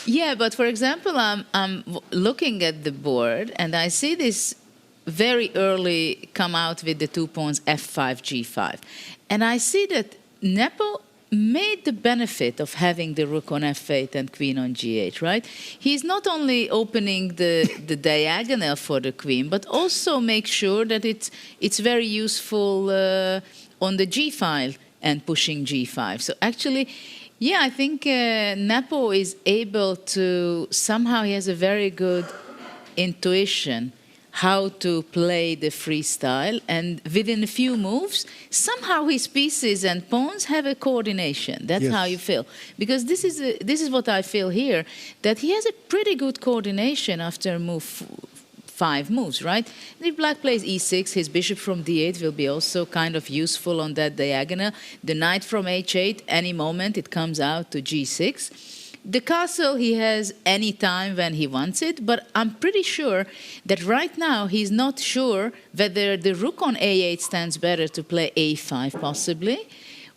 S10: Yeah, but for example, I'm looking at the board, and I see this very early come out with the 2 pawns f5, g5. And I see that Nepo made the benefit of having the rook on f8 and queen on g8, right? He's not only opening the diagonal for the queen, but also make sure that it's very useful on the g file and pushing g5. So actually, yeah, I think Nepo is able to, somehow he has a very good intuition how to play the freestyle, and within a few moves, somehow his pieces and pawns have a coordination. That's how you feel. Because this is what I feel here, that he has a pretty good coordination after move 5 moves, right? And if black plays e6, his bishop from d8 will be also kind of useful on that diagonal. The knight from h8, any moment it comes out to g6. The castle he has any time when he wants it, but I'm pretty sure that right now he's not sure whether the rook on a8 stands better to play a5 possibly,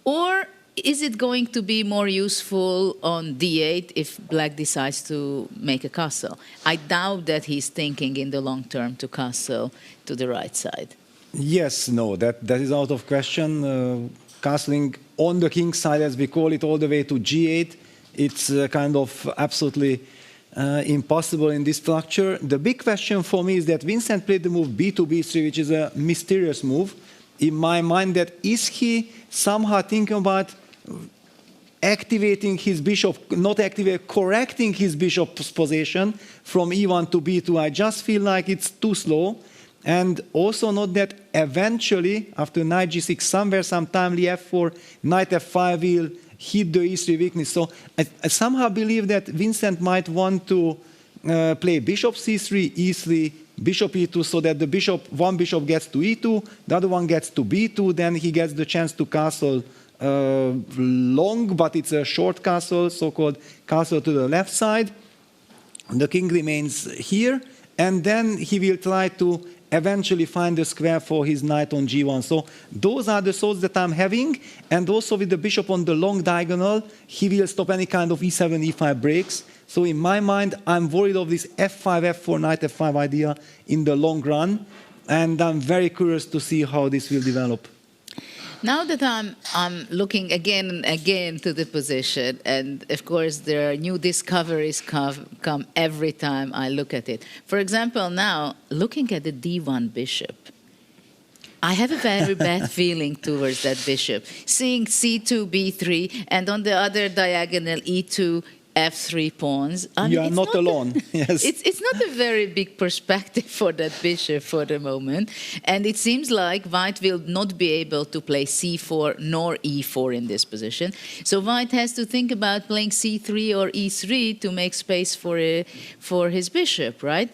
S10: or is it going to be more useful on d8 if black decides to make a castle? I doubt that he's thinking in the long term to castle to the right side.
S11: Yes, no, that is out of question. Castling on the king side, as we call it, all the way to g8, it's kind of absolutely impossible in this structure. The big question for me is that Vincent played the move b2, b3, which is a mysterious move. In my mind, that is he somehow thinking about activating his bishop, not activating, correcting his bishop's position from e1 to b2. I just feel like it's too slow. And also note that eventually, after knight g6, somewhere, sometime, f4, knight f5 will hit the e3 weakness. So I somehow believe that Vincent might want to play bishop c3, e3, bishop e2, so that the bishop, one bishop gets to e2, the other one gets to b2, then he gets the chance to castle long, but it's a short castle, so-called castle to the left side. The king remains here, and then he will try to eventually find a square for his knight on g1. So those are the thoughts that I'm having, and also with the bishop on the long diagonal, he will stop any kind of e7, e5 breaks. So in my mind, I'm worried of this f5, f4, knight f5 idea in the long run, and I'm very curious to see how this will develop.
S10: Now that I'm looking again and again to the position, and of course there are new discoveries come every time I look at it. For example, now looking at the d1 bishop, I have a very bad feeling towards that bishop. Seeing c2, b3, and on the other diagonal e2, f3 pawns.
S11: You are not alone. Yes.
S10: It's not a very big perspective for that bishop for the moment. And it seems like White will not be able to play c4 nor e4 in this position. So White has to think about playing c3 or e3 to make space for his bishop, right?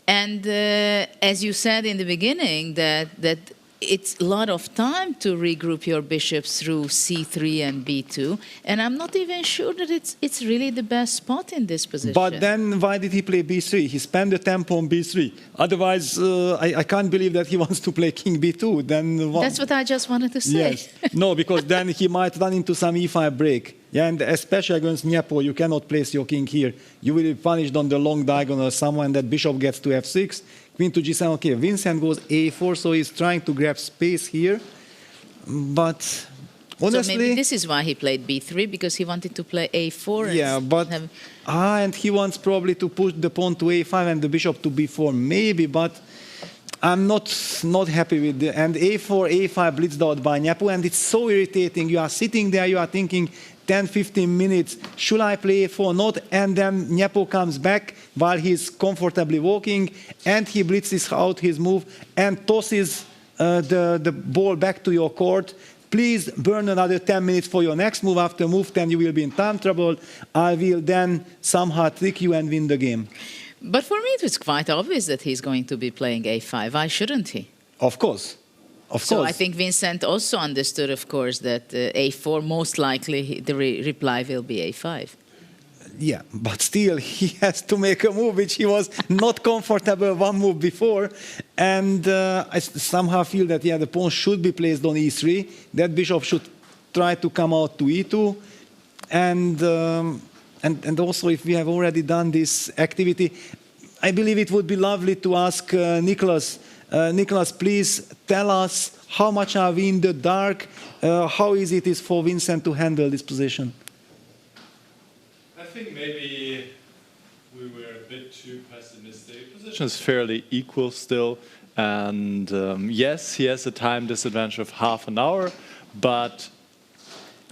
S10: And as you said in the beginning, that it's a lot of time to regroup your bishops through c3 and b2, and I'm not even sure that it's really the best spot in this position.
S11: But then why did he play b3? He spent the tempo on b3. Otherwise, I can't believe that he wants to play king b2. Then
S10: that's what I just wanted to say.
S11: Yes. No, because then he might run into some e5 break. Yeah, and especially against Nepo, you cannot place your king here. You will be punished on the long diagonal somewhere, and that bishop gets to f6. Queen to g7, okay, Vincent goes a4, so he's trying to grab space here. But honestly...
S10: So maybe this is why he played b3, because he wanted to play a4.
S11: Yeah, but... and he wants probably to push the pawn to a5 and the bishop to b4, maybe, but I'm not happy with it. And a4, a5 blitzed out by Nepo, and it's so irritating. You are sitting there, you are thinking, 10, 15 minutes, should I play a4 or not? And then Nepo comes back while he's comfortably walking, and he blitzes out his move and tosses the ball back to your court. Please burn another 10 minutes for your next move. After move 10, you will be in time trouble. I will then somehow trick you and win the game.
S10: But for me, it was quite obvious that he's going to be playing a5. Why shouldn't he?
S11: Of course. Of
S10: so
S11: course.
S10: I think Vincent also understood, of course, that a4, most likely the reply will be a5.
S11: Yeah, but still he has to make a move which he was not comfortable one move before. And I somehow feel that, yeah, the pawn should be placed on e3. That bishop should try to come out to e2. And also, if we have already done this activity, I believe it would be lovely to ask Nicholas. Nicholas, please tell us how much are we in the dark? How easy it is for Vincent to handle this position?
S12: I think maybe we were a bit too pessimistic. Position is fairly equal still, and yes, he has a time disadvantage of half an hour, but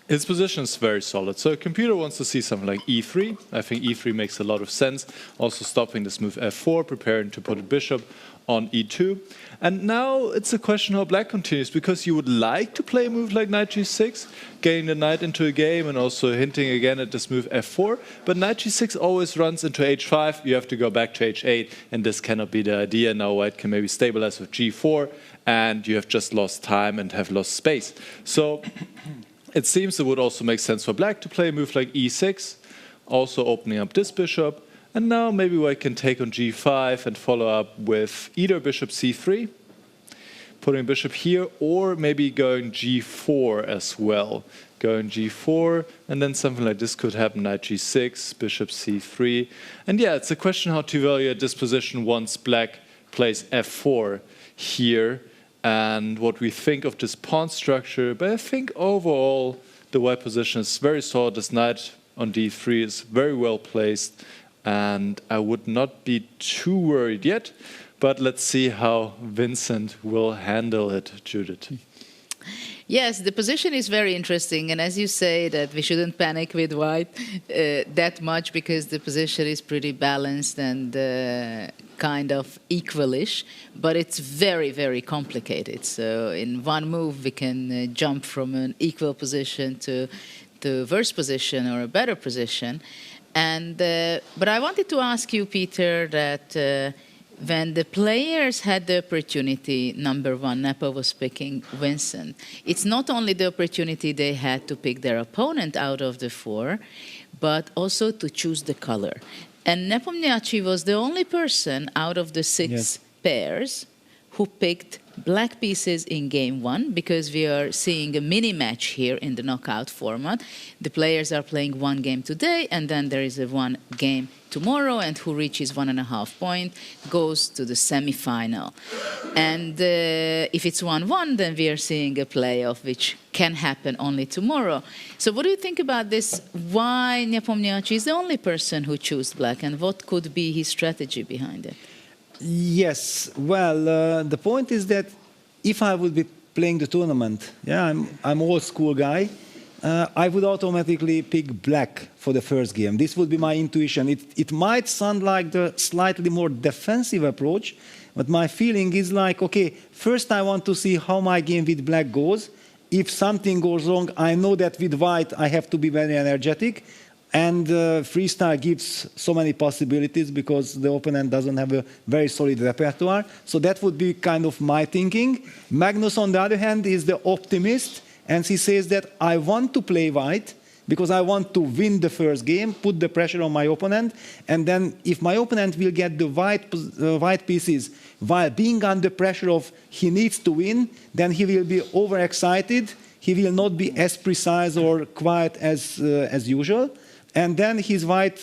S12: his position is very solid. So a computer wants to see something like e3. I think e3 makes a lot of sense. Also stopping this move f4, preparing to put a bishop on e2. And now it's a question how black continues, because you would like to play a move like knight g6, getting the knight into a game and also hinting again at this move f4. But knight g6 always runs into h5. You have to go back to h8, and this cannot be the idea. Now white can maybe stabilize with g4, and you have just lost time and have lost space. So it seems it would also make sense for black to play a move like e6, also opening up this bishop. And now maybe white can take on g5 and follow up with either bishop c3, putting bishop here, or maybe going g4 as well. Going g4, and then something like this could happen, knight g6, bishop c3. And yeah, it's a question how to evaluate this position once black plays f4 here, and what we think of this pawn structure. But I think overall the white position is very solid. This knight on d3 is very well placed, and I would not be too worried yet. But let's see how Vincent will handle it, Judith.
S10: Yes, the position is very interesting, and as you say that we shouldn't panic with white that much, because the position is pretty balanced and kind of equalish, but it's very, very complicated. So in one move we can jump from an equal position to the worse position or a better position. And but I wanted to ask you, Peter, that when the players had the opportunity, number one, Nepo was picking Vincent. It's not only the opportunity they had to pick their opponent out of the four, but also to choose the color. And Nepomniachtchi was the only person out of the six pairs who picked black pieces in game one, because we are seeing a mini match here in the knockout format. The players are playing one game today, and then there is a one game tomorrow, and who reaches 1.5 points goes to the semi-final. And if it's 1-1, then we are seeing a playoff, which can happen only tomorrow. So what do you think about this? Why Nepomniachtchi is the only person who chose black, and what could be his strategy behind it?
S11: Yes, well, the point is that if I would be playing the tournament, yeah, I'm old school guy, I would automatically pick black for the first game. This would be my intuition. It might sound like the slightly more defensive approach, but my feeling is like, okay, first I want to see how my game with black goes. If something goes wrong, I know that with white I have to be very energetic. And freestyle gives so many possibilities because the opponent doesn't have a very solid repertoire. So that would be kind of my thinking. Magnus, on the other hand, is the optimist. And he says that I want to play white because I want to win the first game, put the pressure on my opponent. And then if my opponent will get the white pieces while being under pressure of he needs to win, then he will be overexcited. He will not be as precise or quiet as usual. And then his white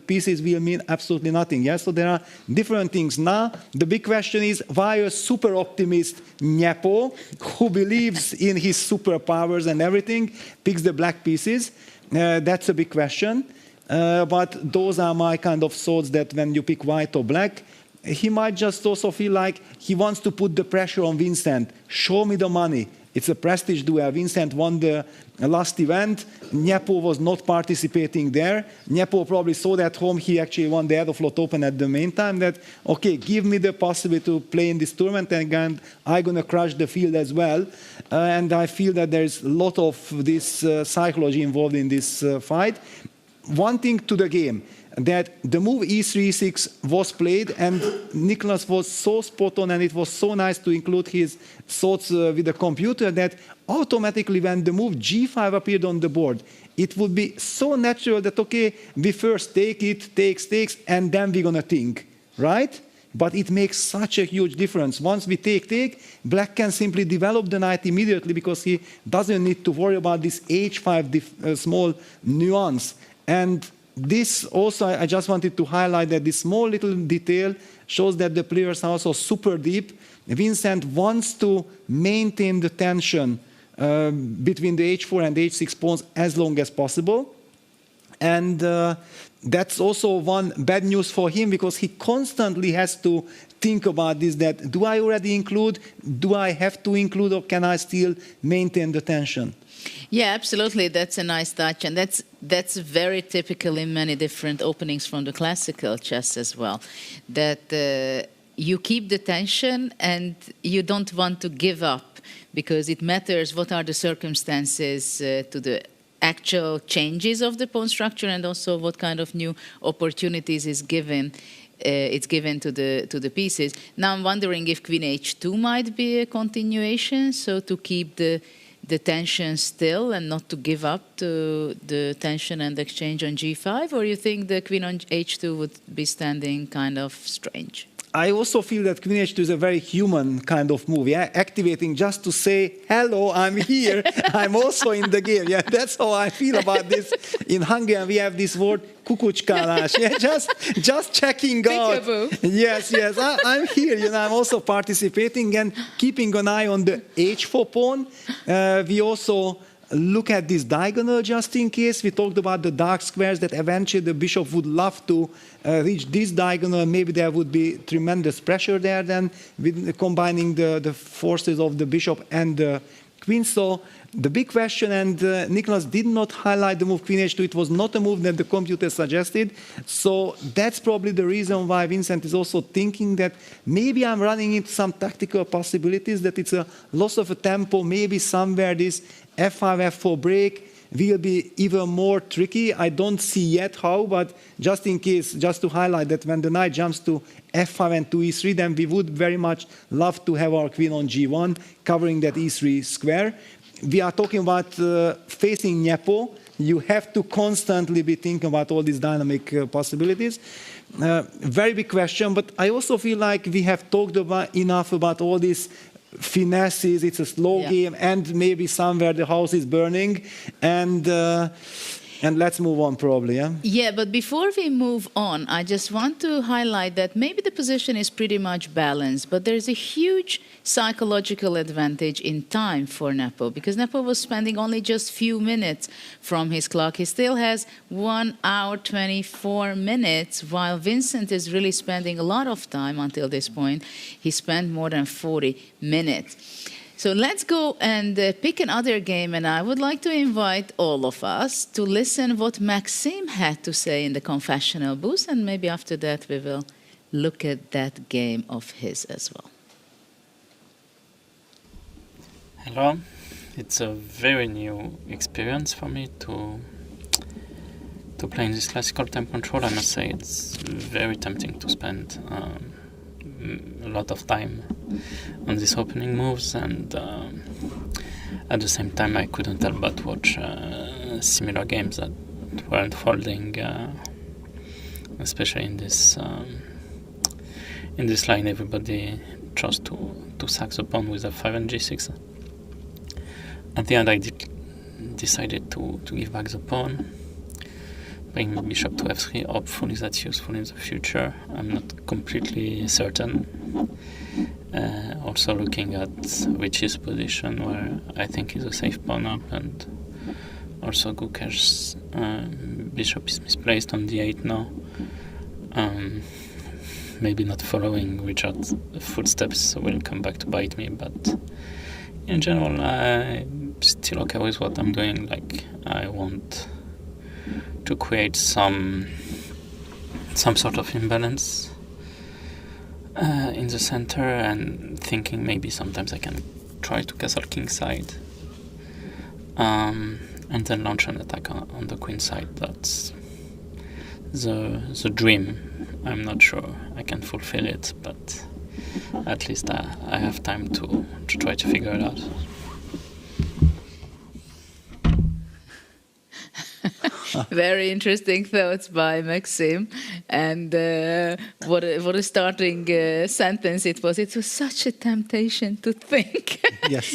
S11: pieces will mean absolutely nothing. Yeah? So there are different things. Now, the big question is why a super optimist Nepo, who believes in his superpowers and everything, picks the black pieces? That's a big question. But those are my kind of thoughts, that when you pick white or black, he might just also feel like he wants to put the pressure on Vincent. Show me the money. It's a prestige duel. Vincent won the last event. Nepo was not participating there. Nepo probably saw that home. He actually won the Aeroflot Open at the main time. That, okay, give me the possibility to play in this tournament, and I'm going to crush the field as well. And I feel that there's a lot of this psychology involved in this fight. One thing to the game. that the move e3-6 was played, and Nicholas was so spot on, and it was so nice to include his thoughts with the computer, that automatically when the move g5 appeared on the board, it would be so natural that, okay, we first take it, takes, and then we're going to think, right? But it makes such a huge difference. Once we take, black can simply develop the knight immediately because he doesn't need to worry about this h5 small nuance. And this also, I just wanted to highlight that this small little detail shows that the players are also super deep. Vincent wants to maintain the tension between the h4 and h6 pawns as long as possible. And that's also one bad news for him, because he constantly has to think about this, that do I already include, do I have to include, or can I still maintain the tension?
S10: Yeah, absolutely. That's a nice touch, and that's very typical in many different openings from the classical chess as well, that you keep the tension and you don't want to give up, because it matters what are the circumstances to the actual changes of the pawn structure, and also what kind of new opportunities is given. It's given to the pieces. Now I'm wondering if Queen H2 might be a continuation, so to keep the tension still and not to give up to the tension and exchange on G5, or you think the Queen on H2 would be standing kind of strange?
S11: I also feel that Queen H2 is a very human kind of move, yeah? Activating just to say, hello, I'm here, I'm also in the game. Yeah, that's how I feel about this. In Hungarian, we have this word, kukucskálás, yeah? Just checking out. Yes, I'm here, you know, I'm also participating and keeping an eye on the H4 pawn. We also look at this diagonal just in case. We talked about the dark squares, that eventually the bishop would love to reach this diagonal. Maybe there would be tremendous pressure there then, with combining the forces of the bishop and the queen. So the big question, and Nicholas did not highlight the move Queen H2, it was not a move that the computer suggested. So that's probably the reason why Vincent is also thinking that maybe I'm running into some tactical possibilities, that it's a loss of a tempo, maybe somewhere this f5, f4 break will be even more tricky. I don't see yet how, but just in case, just to highlight that when the knight jumps to f5 and to e3, then we would very much love to have our queen on g1, covering that e3 square. We are talking about facing Nepo. You have to constantly be thinking about all these dynamic possibilities. Very big question, but I also feel like we have talked enough about all these finesses. It's a slow game, and maybe somewhere the house is burning, and let's move on probably. Yeah,
S10: but before we move on, I just want to highlight that maybe the position is pretty much balanced, but there's a huge psychological advantage in time for Nepo, because Nepo was spending only just few minutes from his clock. He still has 1 hour 24 minutes, while Vincent is really spending a lot of time until this point. He spent more than 40 minutes. So let's go and pick another game, and I would like to invite all of us to listen what Maxime had to say in the confessional booth, and maybe after that we will look at that game of his as well.
S7: Hello, it's a very new experience for me to play in this classical time control. I must say it's very tempting to spend a lot of time on these opening moves, and at the same time I couldn't help but watch similar games that were unfolding, especially in this line. Everybody chose to sack the pawn with f5 and g6. At the end I decided to give back the pawn, bring bishop to f3. Hopefully that's useful in the future. I'm not completely certain. Also looking at Richie's position, where I think he's a safe pawn up, and also Gukesh's bishop is misplaced on d8 now. Maybe not following Richard's footsteps will come back to bite me, but in general I'm still okay with what I'm doing. Like, I want to create some sort of imbalance in the center, and thinking maybe sometimes I can try to castle kingside, and then launch an attack on the queen side. That's the dream. I'm not sure I can fulfill it, but at least I have time to try to figure it out.
S10: Very interesting thoughts by Maxime, and what a starting sentence it was. It was such a temptation to think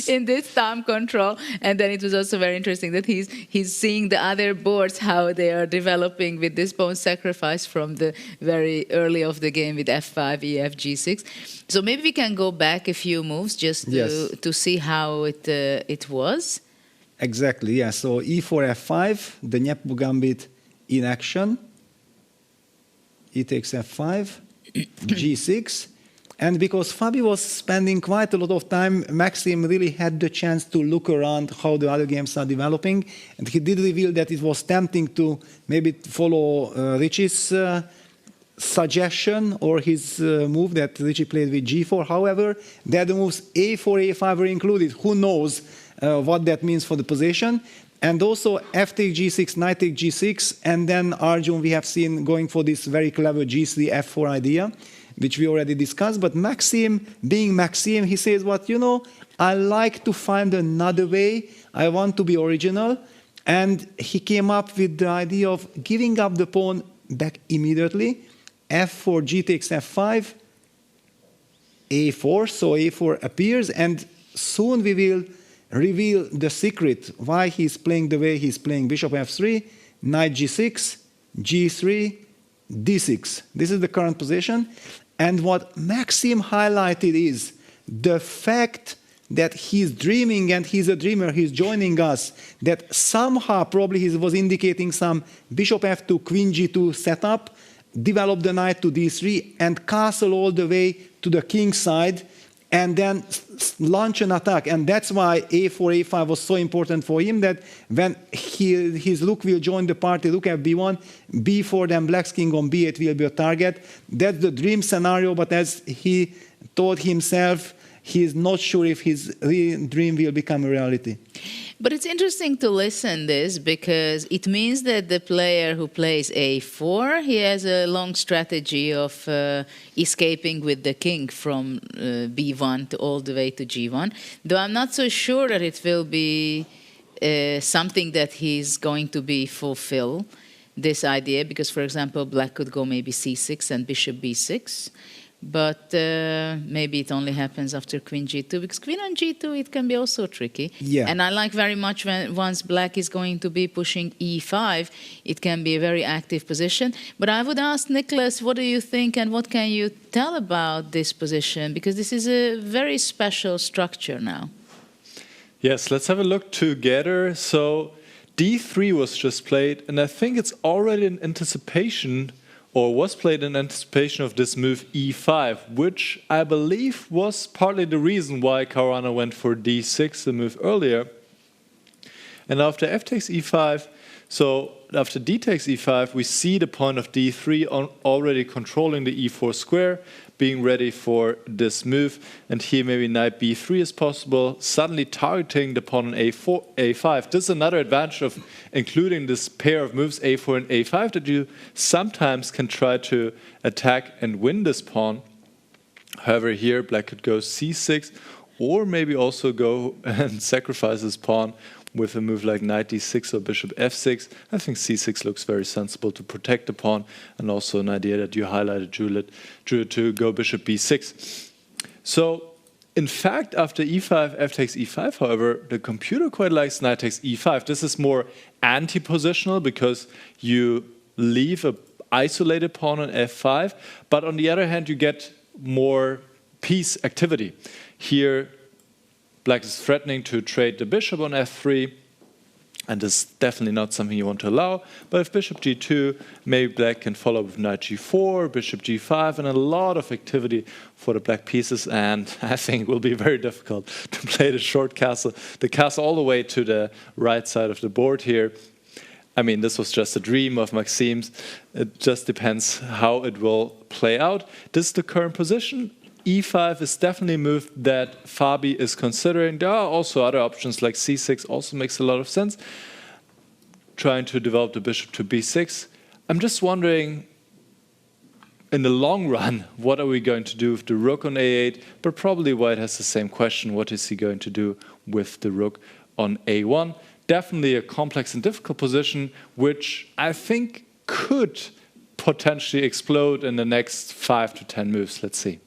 S10: in this time control, and then it was also very interesting that he's seeing the other boards, how they are developing with this pawn sacrifice from the very early of the game with f5, ef, g6. So maybe we can go back a few moves just to see how it was.
S11: Exactly, yeah. So e4, f5, the Nepo gambit in action. E takes f5, g6. And because Fabi was spending quite a lot of time, Maxime really had the chance to look around how the other games are developing. And he did reveal that it was tempting to maybe follow Richie's suggestion or his move that Richie played with g4. However, the other moves a4, a5 were included. Who knows what that means for the position. And also f take g6, knight take g6, and then Arjun we have seen going for this very clever g3, f4 idea, which we already discussed. But Maxime, being Maxime, he says, what, you know, I like to find another way. I want to be original. And he came up with the idea of giving up the pawn back immediately. f4, g takes f5, a4, so a4 appears, and soon we will reveal the secret why he's playing the way he's playing. Bishop f3, knight g6, g3, d6. This is the current position. And what Maxime highlighted is the fact that he's dreaming, and he's a dreamer, he's joining us, that somehow probably he was indicating some bishop f2, queen g2 setup, develop the knight to d3, and castle all the way to the king side, and then launch an attack. And that's why a4, a5 was so important for him, that when his rook will join the party, rook f b1, b4, then black's king on b8 will be a target. That's the dream scenario, but as he told himself, he's not sure if his dream will become a reality.
S10: But it's interesting to listen this, because it means that the player who plays a4, he has a long strategy of escaping with the king from b1 to all the way to g1. Though I'm not so sure that it will be something that he's going to be fulfill, this idea, because, for example, black could go maybe c6 and bishop b6. But maybe it only happens after queen g2, because queen on g2, it can be also tricky.
S11: Yeah.
S10: And I like very much when once black is going to be pushing e5, it can be a very active position. But I would ask Nicholas, what do you think and what can you tell about this position? Because this is a very special structure now.
S12: Yes, let's have a look together. So d3 was just played, and I think it's already in anticipation, or was played in anticipation of this move e5, which I believe was partly the reason why Caruana went for d6, the move earlier. And after f takes e5, so after d takes e5, we see the pawn of d3 already controlling the e4 square, being ready for this move. And here maybe knight b3 is possible, suddenly targeting the pawn on a5. This is another advantage of including this pair of moves, a4 and a5, that you sometimes can try to attack and win this pawn. However, here black could go c6, or maybe also go and sacrifice this pawn with a move like knight d6 or bishop f6. I think c6 looks very sensible to protect the pawn, and also an idea that you highlighted, Drew, to go bishop b6. So, in fact, after e5, f takes e5, however, the computer quite likes knight takes e5. This is more anti-positional, because you leave an isolated pawn on f5, but on the other hand, you get more piece activity. Here, black is threatening to trade the bishop on f3, and this is definitely not something you want to allow. But if bishop g2, maybe black can follow with knight g4, bishop g5, and a lot of activity for the black pieces. And I think it will be very difficult to play the short castle, the castle all the way to the right side of the board here. I mean, this was just a dream of Maxime's. It just depends how it will play out. This is the current position. e5 is definitely a move that Fabi is considering. There are also other options, like c6 also makes a lot of sense. Trying to develop the bishop to b6. I'm just wondering, in the long run, what are we going to do with the rook on a8? But probably White has the same question. What is he going to do with the rook on a1? Definitely a complex and difficult position, which I think could potentially explode in the next 5 to 10 moves. Let's see.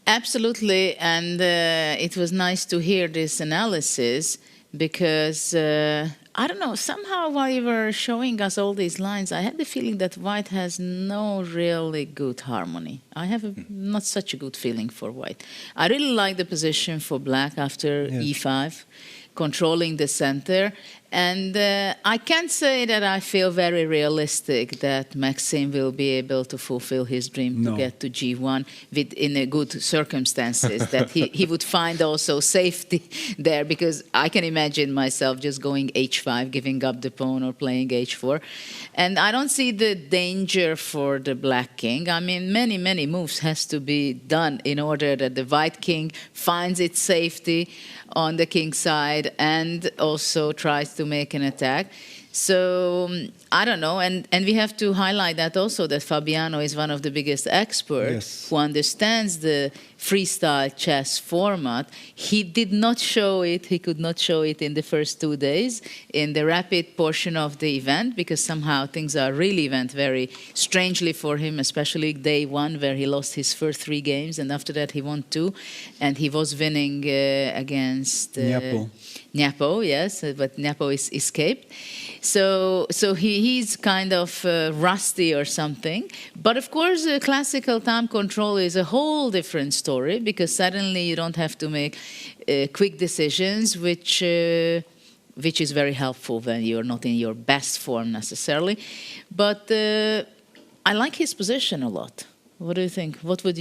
S10: Absolutely, and it was nice to hear this analysis because, I don't know, somehow while you were showing us all these lines, I had the feeling that White has no really good harmony. I have not such a good feeling for White. I really like the position for Black after e5, controlling the center. And I can't say that I feel very realistic that Maxime will be able to fulfill his dream to get to G1 in a good circumstances, that he would find also safety there, because I can imagine myself just going H5, giving up the pawn or playing H4. And I don't see the danger for the Black king. I mean, many moves has to be done in order that the White king finds its safety on the king side and also tries to make an attack. So I don't know, and we have to highlight that also, that Fabiano is one of the biggest experts who understands the freestyle chess format. He did not show it, he could not show it in the first 2 days in the rapid portion of the event, because somehow things really went very strangely for him, especially day 1 where he lost his first 3 games, and after that he won 2, and he was winning against Nepo, yes, but Nepo escaped. So he's kind of rusty or something. But of course, classical time control is a whole different story, because suddenly you don't have to make quick decisions, which is very helpful when you're not in your best form necessarily. But I like his position a lot. What do you think? What would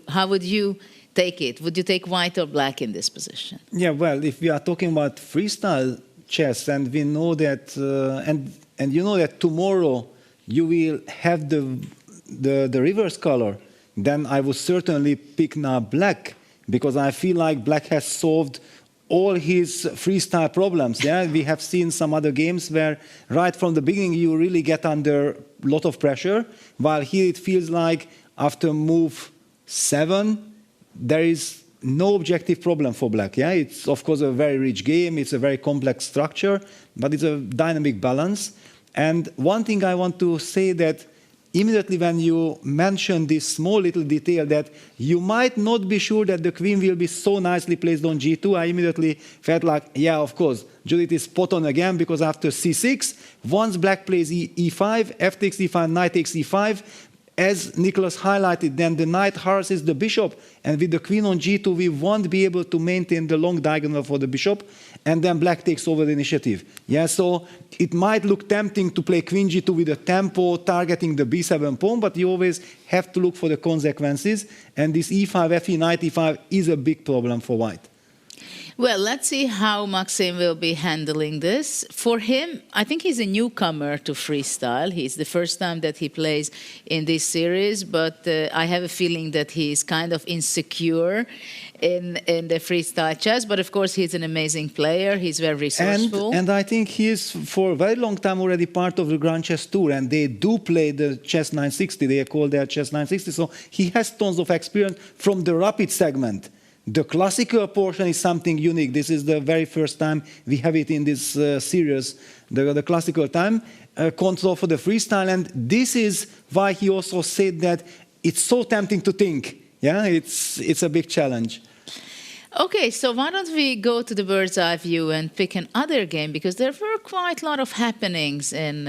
S10: how would you take it? Would you take White or Black in this position?
S11: Yeah, well, if we are talking about freestyle chess, and we know that, and you know that tomorrow you will have the reverse color, then I would certainly pick now Black, because I feel like Black has solved all his freestyle problems. Yeah, we have seen some other games where right from the beginning you really get under a lot of pressure, while here it feels like after move 7 there is no objective problem for Black. Yeah, it's of course a very rich game, it's a very complex structure, but it's a dynamic balance. And one thing I want to say, that immediately when you mention this small little detail that you might not be sure that the queen will be so nicely placed on G2, I immediately felt like, yeah, of course, Judith is spot on again, because after C6, once Black plays E5, F takes E5, Knight takes E5, as Nicholas highlighted, then the knight harasses the bishop, and with the queen on G2, we won't be able to maintain the long diagonal for the bishop, and then Black takes over the initiative. Yeah, so it might look tempting to play queen G2 with a tempo targeting the B7 pawn, but you always have to look for the consequences, and this E5, FE, knight E5 is a big problem for White.
S10: Well, let's see how Maxime will be handling this. For him, I think he's a newcomer to freestyle. It's the first time that he plays in this series, but I have a feeling that he's kind of insecure in the freestyle chess. But of course, he's an amazing player. He's very resourceful.
S11: And I think he is for a very long time already part of the Grand Chess Tour, and they do play the Chess 960. They call their Chess 960. So he has tons of experience from the rapid segment. The classical portion is something unique. This is the very first time we have it in this series, the classical time control for the freestyle. And this is why he also said that it's so tempting to think. Yeah, it's a big challenge.
S10: Okay, so why don't we go to the bird's eye view and pick another game, because there were quite a lot of happenings in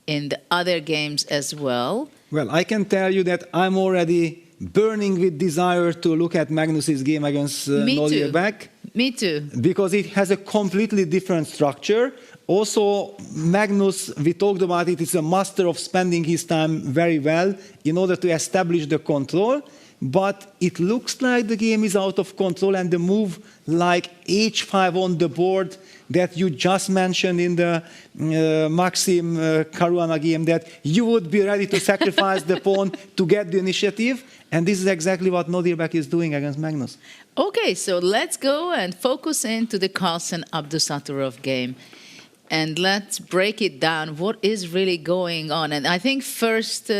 S10: the other games as well.
S11: Well, I can tell you that I'm already burning with desire to look at Magnus's game against Nodirbek.
S10: Me too.
S11: Because it has a completely different structure. Also, Magnus, we talked about it, is a master of spending his time very well in order to establish the control. But it looks like the game is out of control, and the move like H5 on the board that you just mentioned in the Maxime Caruana game, that you would be ready to sacrifice the pawn to get the initiative. And this is exactly what Nodirbek is doing against Magnus.
S10: Okay, so let's go and focus into the Carlsen Abdusattorov game. and let's break it down. What is really going on? And I think first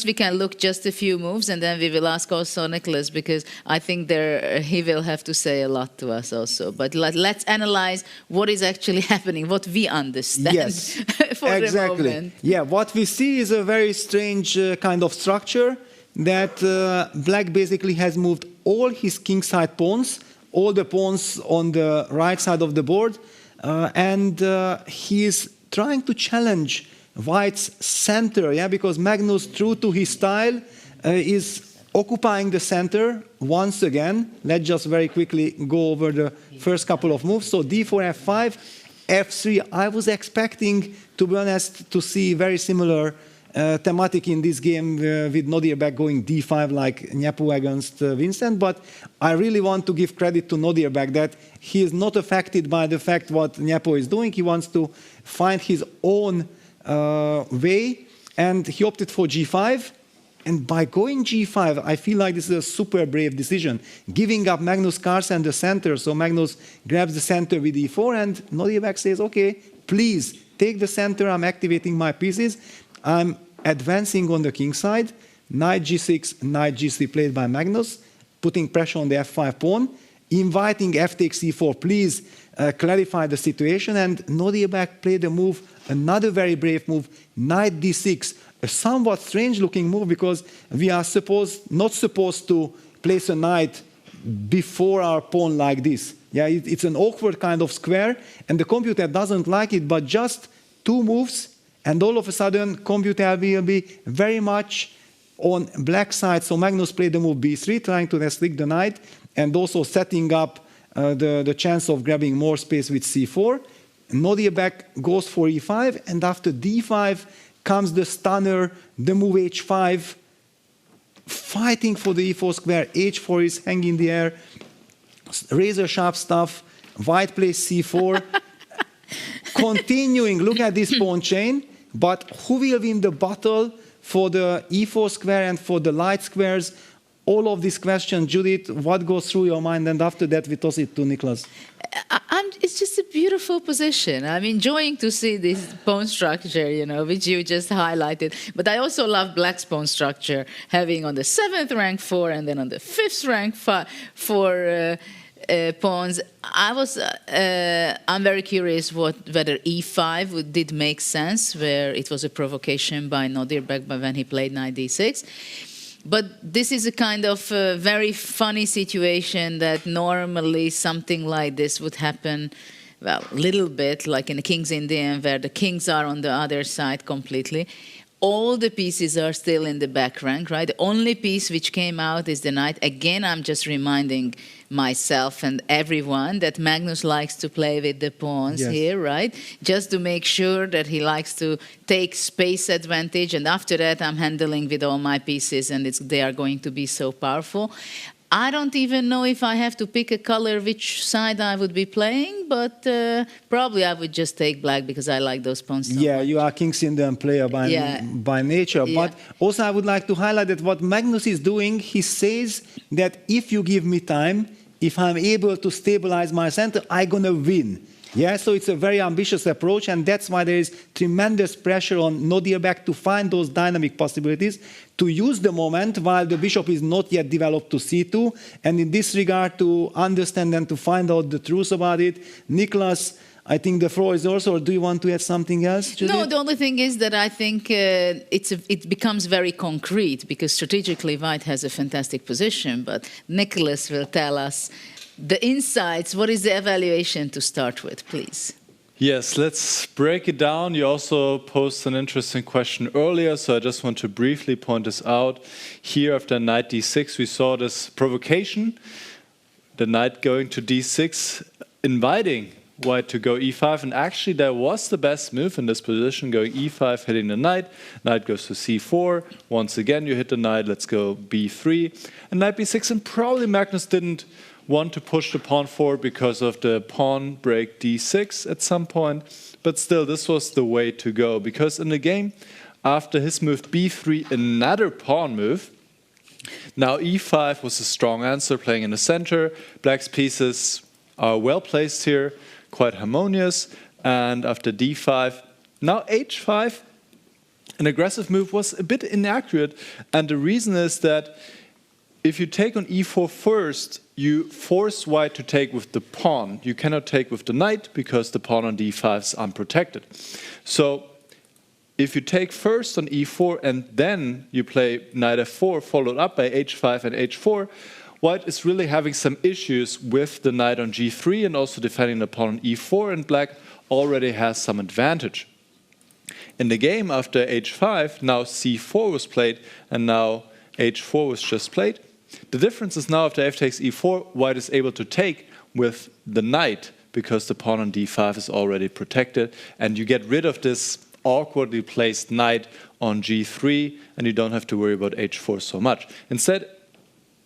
S10: we can look just a few moves, and then we will ask also Nicholas, because I think he will have to say a lot to us also. But let's analyze what is actually happening, what we understand.
S11: Yes,
S10: for
S11: exactly.
S10: The moment.
S11: Yeah, what we see is a very strange kind of structure that Black basically has moved all his kingside pawns, all the pawns on the right side of the board, and he is trying to challenge White's center, because Magnus, true to his style, is occupying the center once again. Let's just very quickly go over the first couple of moves. So d4, f5, f3. I was expecting, to be honest, to see very similar thematic in this game with Nodirbek going d5 like Nepo against Vincent, but I really want to give credit to Nodirbek that he is not affected by the fact what Nepo is doing. He wants to find his own way, and he opted for g5. And by going g5, I feel like this is a super brave decision, giving up Magnus Carlsen the center. So Magnus grabs the center with e4, and Nodirbek says, okay, please take the center, I'm activating my pieces, I'm advancing on the king side. Knight g6, knight g3 played by Magnus, putting pressure on the f5 pawn, inviting f takes e4, please clarify the situation. And Nodirbek played a move, another very brave move, knight d6, a somewhat strange looking move, because we are not supposed to place a knight before our pawn like this. Yeah, it's an awkward kind of square, and the computer doesn't like it, but just two moves, and all of a sudden, computer will be very much on black side. So Magnus played the move b3, trying to restrict the knight, and also setting up the chance of grabbing more space with c4. Nodirbek goes for e5, and after d5 comes the stunner, the move h5, fighting for the e4 square. h4 is hanging in the air, razor sharp stuff. White plays c4. Continuing, look at this pawn chain, but who will win the battle for the e4 square and for the light squares? All of these questions, Judith, what goes through your mind? And after that, we toss it to Nicholas.
S10: It's just a beautiful position. I'm enjoying to see this pawn structure, which you just highlighted. But I also love Black's pawn structure, having on the 7th rank 4 and then on the 5th rank 4 pawns. I'm very curious whether e5 did make sense, where it was a provocation by Nodirbek when he played knight d6. But this is a kind of very funny situation that normally something like this would happen, well, a little bit like in a King's Indian, where the kings are on the other side completely. All the pieces are still in the back rank, right? The only piece which came out is the knight. Again, I'm just reminding myself and everyone that Magnus likes to play with the pawns here, right? Just to make sure that he likes to take space advantage. And after that, I'm handling with all my pieces, and they are going to be so powerful. I don't even know if I have to pick a color which side I would be playing, but probably I would just take black because I like those pawns so much.
S11: You are King's Indian player by nature. Yeah. But also I would like to highlight that what Magnus is doing, he says that if you give me time, if I'm able to stabilize my center, I'm going to win. Yeah, so it's a very ambitious approach, and that's why there is tremendous pressure on Nodirbek to find those dynamic possibilities, to use the moment while the bishop is not yet developed to c2, and in this regard to understand and to find out the truth about it. Nicholas, I think the floor is yours, or do you want to add something else, Judith?
S10: No, the only thing is that I think it becomes very concrete, because strategically White has a fantastic position, but Nicholas will tell us the insights. What is the evaluation to start with, please?
S12: Yes, let's break it down. You also posed an interesting question earlier, so I just want to briefly point this out. Here after knight d6, we saw this provocation, the knight going to d6, inviting White to go e5, and actually that was the best move in this position, going e5, hitting the knight. Knight goes to c4. Once again, you hit the knight, let's go b3. And knight b6, and probably Magnus didn't want to push the pawn forward because of the pawn break d6 at some point. But still, this was the way to go, because in the game, after his move b3, another pawn move. Now e5 was a strong answer, playing in the center. Black's pieces are well placed here. quite harmonious. And after d5, now h5, an aggressive move was a bit inaccurate. And the reason is that if you take on e4 first, you force white to take with the pawn. You cannot take with the knight because the pawn on d5 is unprotected. So if you take first on e4 and then you play knight f4 followed up by h5 and h4, white is really having some issues with the knight on g3 and also defending the pawn on e4, and black already has some advantage. In the game after h5, now c4 was played and now h4 was just played. The difference is now after f takes e4, white is able to take with the knight because the pawn on d5 is already protected, and you get rid of this awkwardly placed knight on g3 and you don't have to worry about h4 so much. Instead,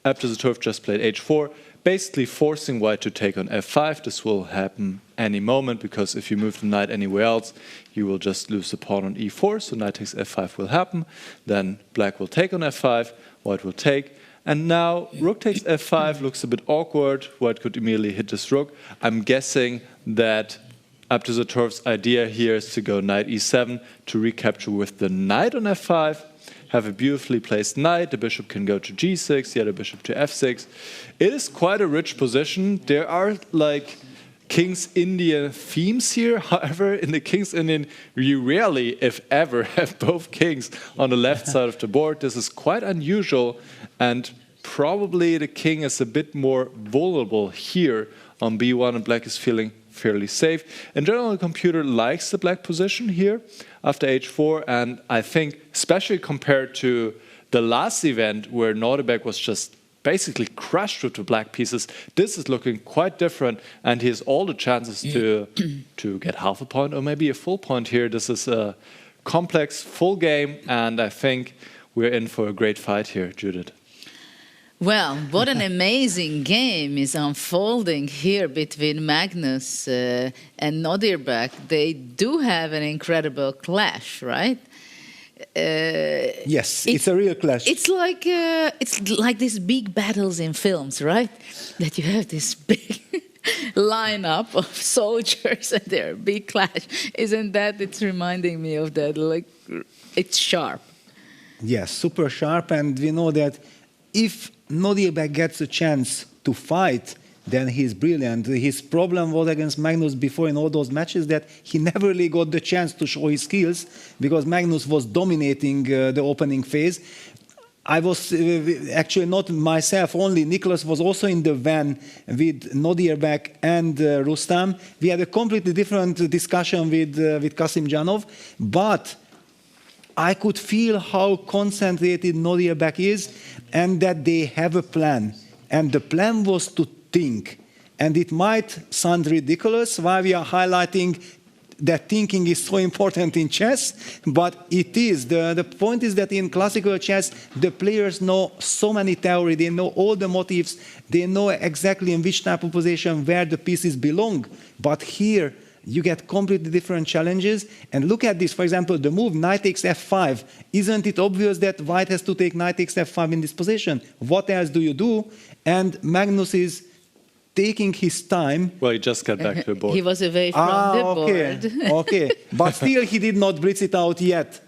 S12: Abdusattorov just played h4, basically forcing white to take on f5. This will happen any moment because if you move the knight anywhere else, you will just lose the pawn on e4, so knight takes f5 will happen. Then black will take on f5, white will take. And now rook takes f5 looks a bit awkward. White could immediately hit this rook. I'm guessing that Abdusattorov's idea here is to go knight e7 to recapture with the knight on f5, have a beautifully placed knight, the bishop can go to g6, the other bishop to f6. It is quite a rich position. There are like King's Indian themes here. However, in the King's Indian, you rarely, if ever, have both kings on the left side of the board. This is quite unusual, and probably the king is a bit more vulnerable here on b1, and black is feeling fairly safe. In general, the computer likes the black position here after h4, and I think, especially compared to the last event where Nodirbek was just basically crushed with the black pieces, this is looking quite different, and he has all the chances to get half a point or maybe a full point here. This is a complex, full game, and I think we're in for a great fight here, Judith.
S10: Well, what an amazing game is unfolding here between Magnus and Nodirbek. They do have an incredible clash, right?
S11: Yes, it's a real clash.
S10: It's like these big battles in films, right? That you have this big lineup of soldiers and their big clash. Isn't that? It's reminding me of that. Like, it's sharp.
S11: Yes, super sharp, and we know that if Nodirbek gets a chance to fight, then he's brilliant. His problem was against Magnus before in all those matches that he never really got the chance to show his skills because Magnus was dominating the opening phase. I was actually not myself only. Nicholas was also in the van with Nodirbek and Rustam. We had a completely different discussion with Kasim Janov, but I could feel how concentrated Nodirbek is and that they have a plan. And the plan was to think. And it might sound ridiculous while we are highlighting that thinking is so important in chess, but it is. The point is that in classical chess, the players know so many theories, they know all the motifs, they know exactly in which type of position where the pieces belong. But here, you get completely different challenges. And look at this, for example, the move knight takes f5. Isn't it obvious that white has to take knight takes f5 in this position? What else do you do? And Magnus is taking his time.
S12: Well, he just got back to the board.
S10: He was away from the board.
S11: Okay, but still he did not blitz it out yet.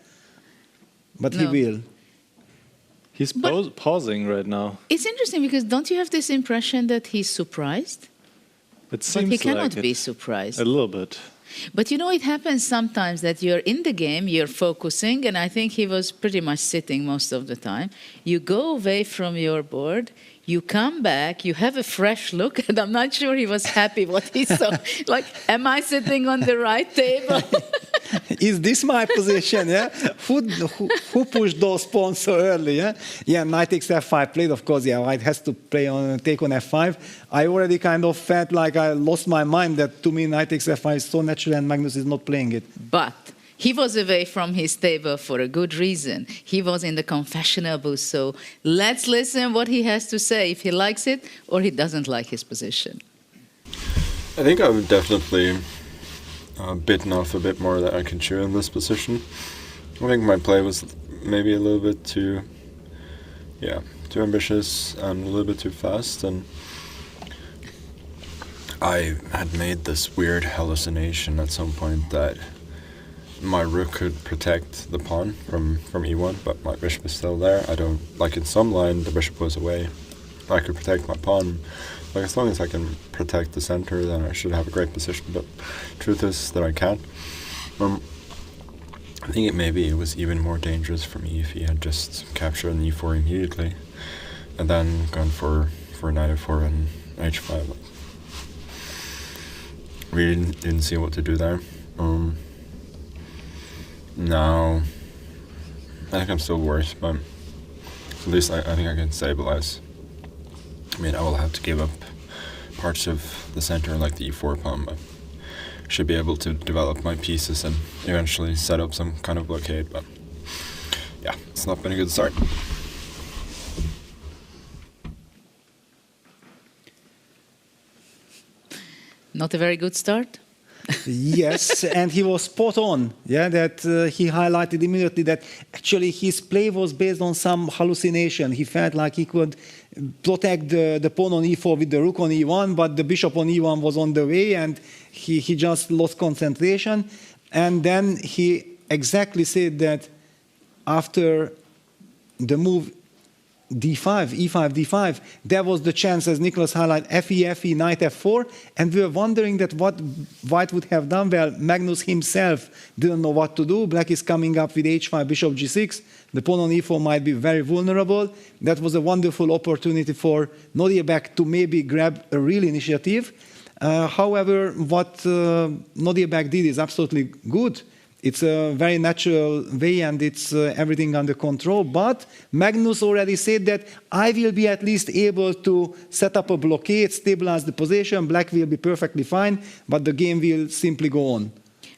S11: But no. He will.
S12: He's pausing right now.
S10: It's interesting because don't you have this impression that he's surprised?
S12: It seems
S10: but he cannot
S12: like
S10: be surprised.
S12: A little bit.
S10: But you know, it happens sometimes that you're in the game, you're focusing, and I think he was pretty much sitting most of the time. You go away from your board, you come back, you have a fresh look, and I'm not sure he was happy what he saw. Like, am I sitting on the right table?
S11: Is this my position? Yeah. Who pushed those pawns so early? Yeah. Yeah. Knight takes f5 played. Of course. Yeah. White has to take on f5. I already kind of felt like I lost my mind. That to me, knight takes f5 is so natural, and Magnus is not playing it.
S10: But he was away from his table for a good reason. He was in the confessional booth. So let's listen what he has to say. If he likes it or he doesn't like his position.
S1: I think I would definitely. Bitten off a bit more that I can chew in this position. I think my play was maybe a little bit too ambitious and a little bit too fast, and I had made this weird hallucination at some point that my rook could protect the pawn from e1, but my bishop is still there. I don't, like in some line, the bishop was away. I could protect my pawn. Like, as long as I can protect the center, then I should have a great position, but truth is that I can't. I think maybe it was even more dangerous for me if he had just captured an e4 immediately, and then gone for knight f4 and h5. Like, really didn't see what to do there. Now, I think I'm still worse, but at least I think I can stabilize. I mean, I will have to give up parts of the center, like the e4 pawn, but should be able to develop my pieces and eventually set up some kind of blockade. But yeah, it's not been a good start.
S10: Not a very good start?
S11: Yes, and he was spot on. Yeah, that he highlighted immediately that actually his play was based on some hallucination. He felt like he could protect the pawn on e4 with the rook on e1, but the bishop on e1 was on the way, and he just lost concentration. And then he exactly said that after the move d5, e5, d5, there was the chance, as Nicholas highlighted, fe, knight f4, and we were wondering that what white would have done. Well, Magnus himself didn't know what to do. Black is coming up with h5, bishop g6. The pawn on e4 might be very vulnerable. That was a wonderful opportunity for Nodirbek to maybe grab a real initiative. However, what Nodirbek did is absolutely good. It's a very natural way, and it's everything under control. But Magnus already said that I will be at least able to set up a blockade, stabilize the position. Black will be perfectly fine, but the game will simply go on.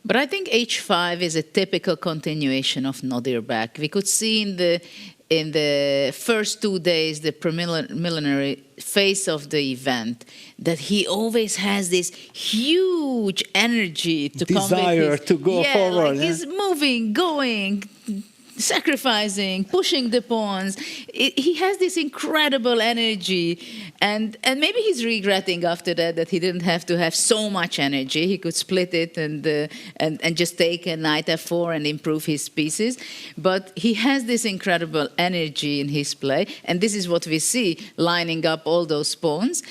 S10: But I think h5 is a typical continuation of Nodirbek. We could see in the first 2 days, the preliminary phase of the event, that he always has this huge energy to
S11: desire to go forward.
S10: Like he's moving, going, sacrificing, pushing the pawns. He has this incredible energy, and maybe he's regretting after that he didn't have to have so much energy. He could split it and just take a knight f4 and improve his pieces. But he has this incredible energy in his play, and this is what we see lining up all those pawns.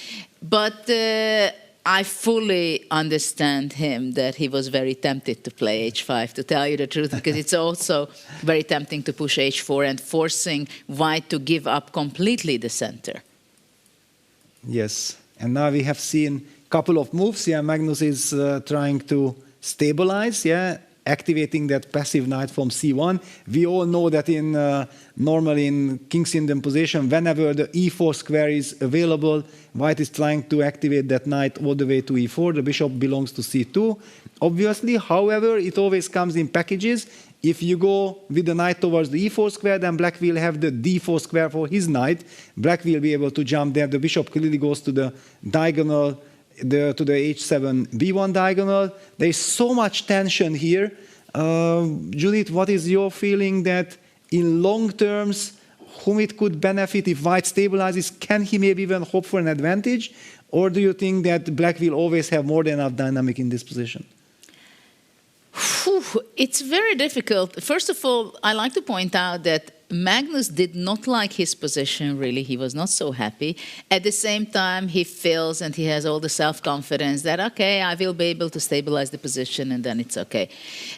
S10: But I fully understand him that he was very tempted to play h5, to tell you the truth, because it's also very tempting to push h4 and forcing white to give up completely the center.
S11: Yes, and now we have seen a couple of moves. Yeah, Magnus is trying to stabilize, yeah, activating that passive knight from c1. We all know that normally in King's Indian position, whenever the e4 square is available, white is trying to activate that knight all the way to e4. The bishop belongs to c2, obviously. However, it always comes in packages. If you go with the knight towards the e4 square, then black will have the d4 square for his knight. Black will be able to jump there. The bishop clearly goes to the diagonal, to the h7 b1 diagonal. There is so much tension here. Judith, what is your feeling that in long terms, whom it could benefit if white stabilizes? Can he maybe even hope for an advantage? Or do you think that black will always have more than enough dynamic in this position?
S10: It's very difficult. First of all, I like to point out that Magnus did not like his position, really. He was not so happy. At the same time, he feels and he has all the self-confidence that, okay, I will be able to stabilize the position and then it's okay.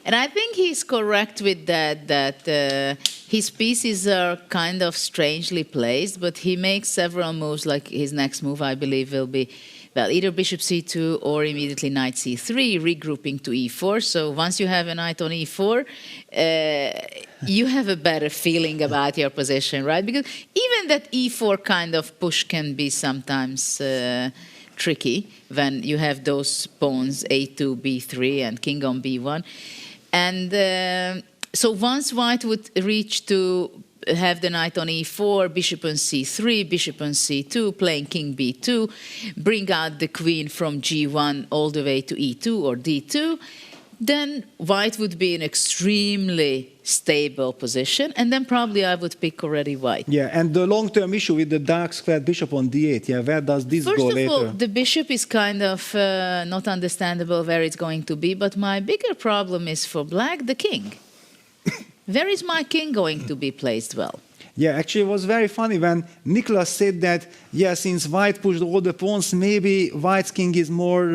S10: And I think he's correct with that his pieces are kind of strangely placed, but he makes several moves, like his next move, I believe, will be, well, either bishop c2 or immediately knight c3, regrouping to e4. So once you have a knight on e4, you have a better feeling about your position, right? Because even that e4 kind of push can be sometimes tricky when you have those pawns a2, b3, and king on b1. And so once white would reach to have the knight on e4, bishop on c3, bishop on c2, playing king b2, bring out the queen from g1 all the way to e2 or d2, then white would be in extremely stable position, and then probably I would pick already white.
S11: Yeah, and the long-term issue with the dark squared bishop on d8, yeah, where does this go later?
S10: First of all, the bishop is kind of not understandable where it's going to be, but my bigger problem is for black, the king. Where is my king going to be placed well?
S11: Yeah, actually it was very funny when Nicholas said that, yeah, since white pushed all the pawns, maybe white's king is more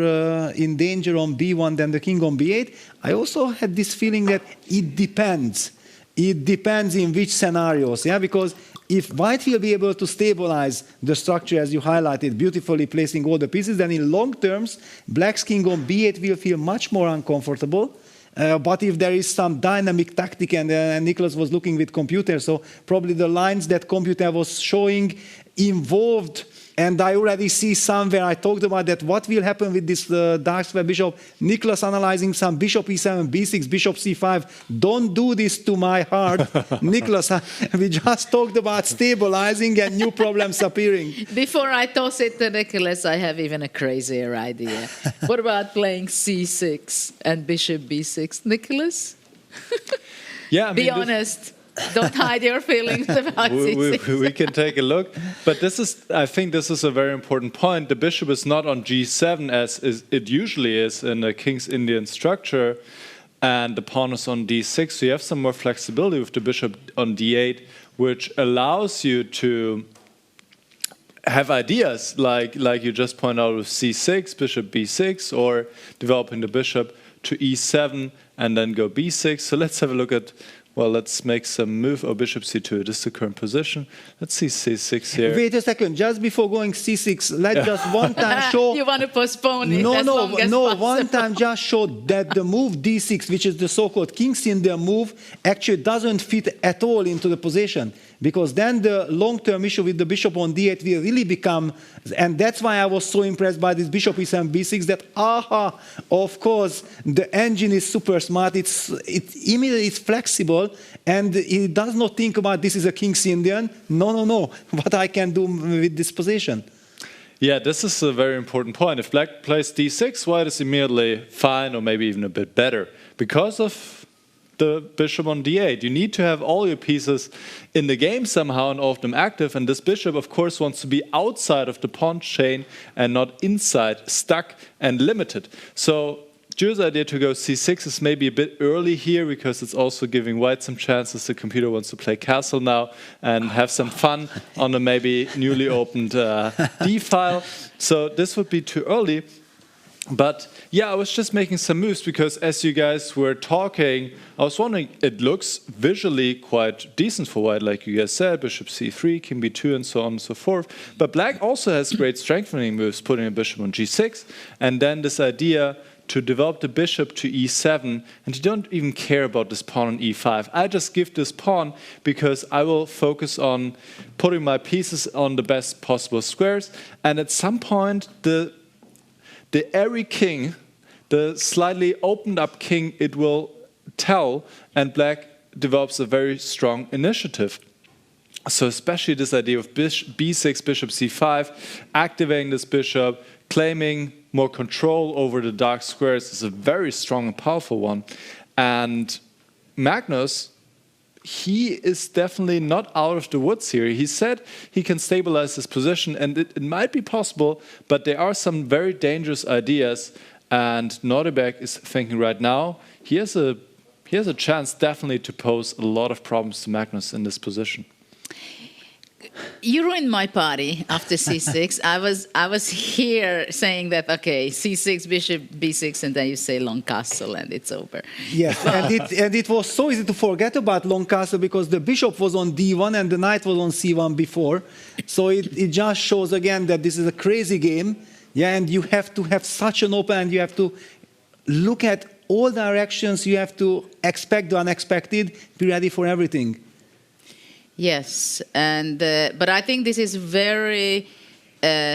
S11: in danger on b1 than the king on b8. I also had this feeling that it depends. It depends in which scenarios, yeah, because if white will be able to stabilize the structure as you highlighted, beautifully placing all the pieces, then in long terms, black's king on b8 will feel much more uncomfortable. But if there is some dynamic tactic, and Nicholas was looking with computer, so probably the lines that computer was showing involved, and I already see somewhere I talked about that what will happen with this dark square bishop. Nicholas analyzing some bishop e7, b6, bishop c5. Don't do this to my heart. Nicholas, we just talked about stabilizing and new problems appearing.
S10: Before I toss it to Nicholas, I have even a crazier idea. What about playing c6 and bishop b6? Nicholas?
S12: Yeah, I mean,
S10: be honest. Don't hide your feelings about c6.
S12: We can take a look. But I think this is a very important point. The bishop is not on g7 as it usually is in a King's Indian structure, and the pawn is on d6. So you have some more flexibility with the bishop on d8, which allows you to have ideas like you just point out with c6, bishop b6, or developing the bishop to e7 and then go b6. So let's have a look at, well, let's make some move. Oh, bishop c2, this is the current position. Let's see c6 here.
S11: Wait a second, just before going c6, let's just one time show...
S10: You want to postpone it as long as possible.
S11: One time just show that the move d6, which is the so-called King's Indian move, actually doesn't fit at all into the position. Because then the long-term issue with the bishop on d8 will really become, and that's why I was so impressed by this bishop e7, b6, that of course, the engine is super smart, it's immediately it's flexible, and it does not think about this is a King's Indian, no, what I can do with this position.
S12: Yeah, this is a very important point. If black plays d6, white is immediately fine, or maybe even a bit better, because of the bishop on d8. You need to have all your pieces in the game somehow and all of them active, and this bishop of course wants to be outside of the pawn chain and not inside, stuck and limited. So Jules' idea to go c6 is maybe a bit early here, because it's also giving white some chances. The computer wants to play castle now and have some fun on a maybe newly opened d file. So this would be too early. But yeah, I was just making some moves because as you guys were talking, I was wondering, it looks visually quite decent for white, like you guys said, bishop c3, king b2, and so on and so forth. But black also has great strengthening moves, putting a bishop on g6, and then this idea to develop the bishop to e7, and you don't even care about this pawn on e5. I just give this pawn because I will focus on putting my pieces on the best possible squares, and at some point the airy king, the slightly opened up king, it will tell, and black develops a very strong initiative. So especially this idea of b6, bishop c5, activating this bishop, claiming more control over the dark squares is a very strong and powerful one. And Magnus, he is definitely not out of the woods here. He said he can stabilize his position, and it might be possible, but there are some very dangerous ideas, and Nodirbek is thinking right now he has a chance definitely to pose a lot of problems to Magnus in this position.
S10: You ruined my party after c6. I was here saying that, okay, c6, bishop b6, and then you say long castle and it's over.
S11: Yes, and it was so easy to forget about long castle because the bishop was on d1 and the knight was on c1 before. So it just shows again that this is a crazy game. Yeah, and you have to have such an open, and you have to look at all directions. You have to expect the unexpected, be ready for everything.
S10: Yes, and but I think this is very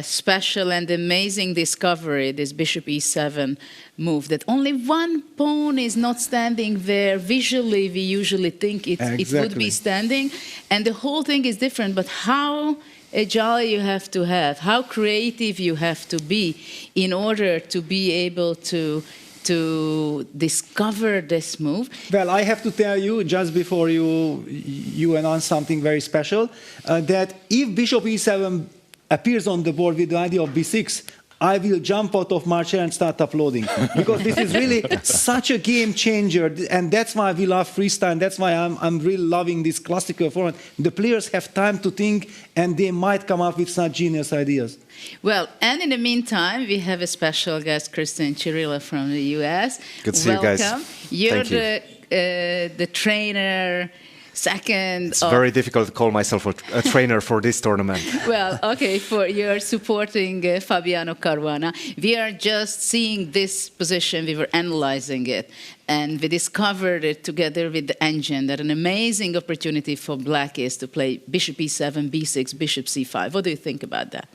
S10: special and amazing discovery, this bishop e7 move, that only one pawn is not standing where visually we usually think it would be standing, and the whole thing is different. But how agile you have to have, how creative you have to be in order to be able to to discover this move.
S11: Well, I have to tell you, just before you announce something very special, that if bishop e7 appears on the board with the idea of b6, I will jump out of my chair and start uploading. Because this is really such a game changer, and that's why we love freestyle, and that's why I'm really loving this classical format. The players have time to think, and they might come up with such genius ideas.
S10: Well, and in the meantime, we have a special guest, Kristen Chirilla from the US.
S8: Good to see you guys.
S10: Welcome. You're
S8: Thank you.
S10: the trainer.
S8: It's very difficult to call myself a trainer for this tournament.
S10: Well, okay, you're supporting Fabiano Caruana. We are just seeing this position, we were analyzing it, and we discovered it together with the engine that an amazing opportunity for black is to play bishop e7, b6, bishop c5. What do you think about that?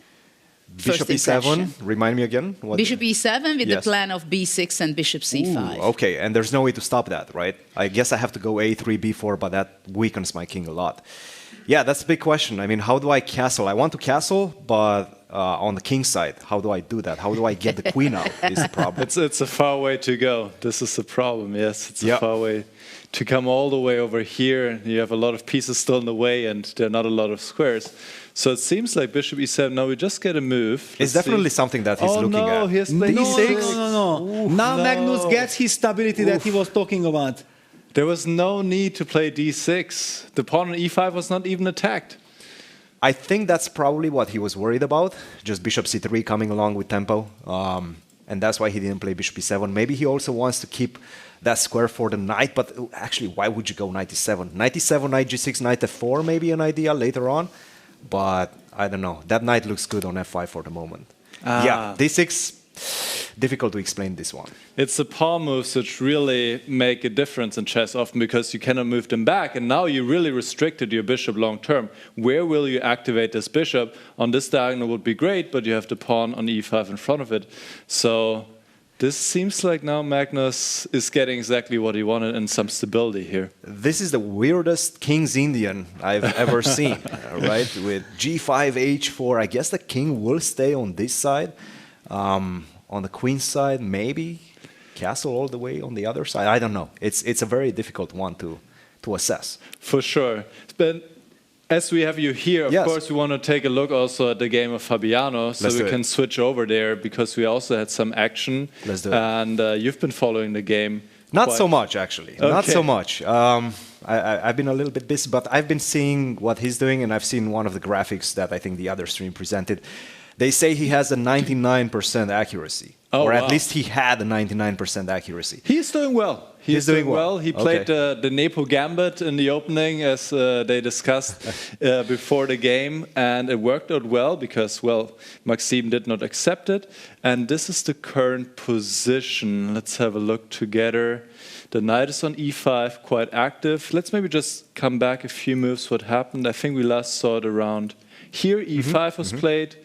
S8: Bishop e7, remind me again.
S10: Bishop e7 with the plan of b6 and bishop c5.
S8: Ooh, okay, and there's no way to stop that, right? I guess I have to go a3, b4, but that weakens my king a lot. Yeah, that's a big question. I mean, how do I castle? I want to castle, but on the king side, how do I do that? How do I get the queen out is the problem.
S12: It's a far way to go. This is the problem, yes. It's a far way to come all the way over here. You have a lot of pieces still in the way, and there are not a lot of squares. So it seems like bishop e7. Now we just get a move.
S8: It's definitely something that he's looking at.
S12: Oh no, here's d6.
S11: No. Ooh, now Magnus gets his stability that he was talking about.
S12: There was no need to play d6. The pawn on e5 was not even attacked.
S8: I think that's probably what he was worried about. Just bishop c3 coming along with tempo. And that's why he didn't play bishop e7. Maybe he also wants to keep that square for the knight. But actually, why would you go knight e7? Knight e7, knight g6, knight f4 maybe an idea later on. But I don't know. That knight looks good on f5 for the moment. Yeah, d6, difficult to explain this one.
S12: It's the pawn moves which really make a difference in chess often because you cannot move them back. And now you really restricted your bishop long term. Where will you activate this bishop? On this diagonal would be great, but you have the pawn on e5 in front of it. So this seems like now Magnus is getting exactly what he wanted and some stability here.
S8: This is the weirdest King's Indian I've ever seen, right? With g5, h4. I guess the king will stay on this side. On the queen side, maybe castle all the way on the other side. I don't know. It's a very difficult one to assess.
S12: For sure. But as we have you here, of course, we want to take a look also at the game of Fabiano, so we can switch over there because we also had some action.
S8: Let's do it.
S12: And you've been following the game.
S8: Not so much, actually. Okay. Not so much. I've been a little bit busy, but I've been seeing what he's doing, and I've seen one of the graphics that I think the other stream presented. They say he has a 99% accuracy. Or at least he had a 99% accuracy.
S12: He's doing well. He's doing well. He played the Nepo Gambit in the opening, as they discussed before the game, and it worked out well because, well, Maxime did not accept it. And this is the current position. Let's have a look together. The knight is on e5, quite active. Let's maybe just come back a few moves what happened. I think we last saw it around here. e5 was played,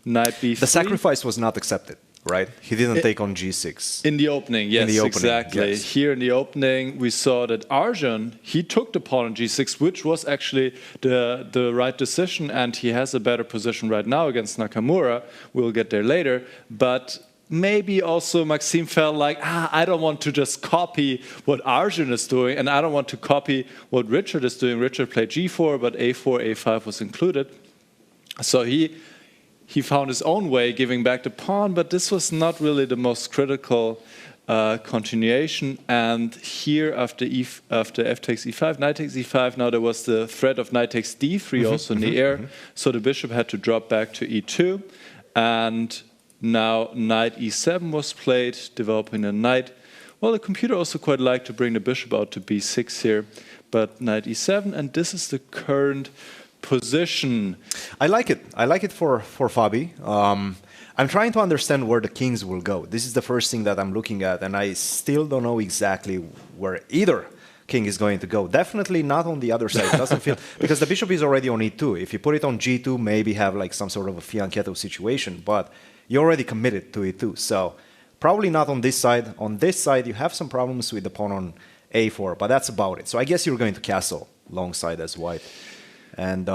S12: knight b3.
S8: The sacrifice was not accepted. Right, he didn't take on g6
S12: in the opening. Yes, exactly. Yes. Here in the opening, we saw that Arjun he took the pawn on g6, which was actually the right decision, and he has a better position right now against Nakamura. We'll get there later, but maybe also Maxime felt like, I don't want to just copy what Arjun is doing, and I don't want to copy what Richard is doing. Richard played g4, but a4, a5 was included, so he found his own way, giving back the pawn, but this was not really the most critical continuation. And here, after f takes e5, knight takes e5, now there was the threat of knight takes d3 also in the air, so the bishop had to drop back to e2. And now knight e7 was played, developing a knight. Well, the computer also quite liked to bring the bishop out to b6 here, but knight e7, and this is the current position.
S8: I like it. I like it for Fabi. I'm trying to understand where the kings will go. This is the first thing that I'm looking at, and I still don't know exactly where either king is going to go. Definitely not on the other side. It doesn't feel because the bishop is already on e2. If you put it on g2, maybe have like some sort of a fianchetto situation, but you're already committed to e2. So probably not on this side. On this side, you have some problems with the pawn on a4, but that's about it. So I guess you're going to castle long side as white. And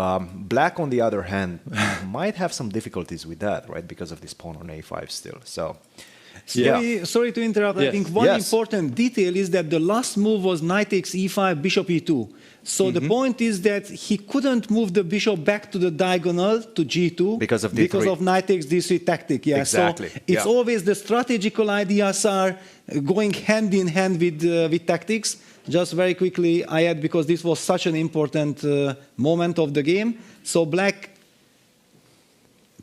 S8: black, on the other hand, might have some difficulties with that, right? Because of this pawn on a5 still. So
S11: Sorry to interrupt. I think one important detail is that the last move was knight takes e5, bishop e2. So the point is that he couldn't move the bishop back to the diagonal to g2
S8: because of
S11: knight takes d3 tactic. Yeah,
S8: exactly.
S11: So it's always the strategical ideas are going hand in hand with tactics. Just very quickly, I add, because this was such an important moment of the game. So black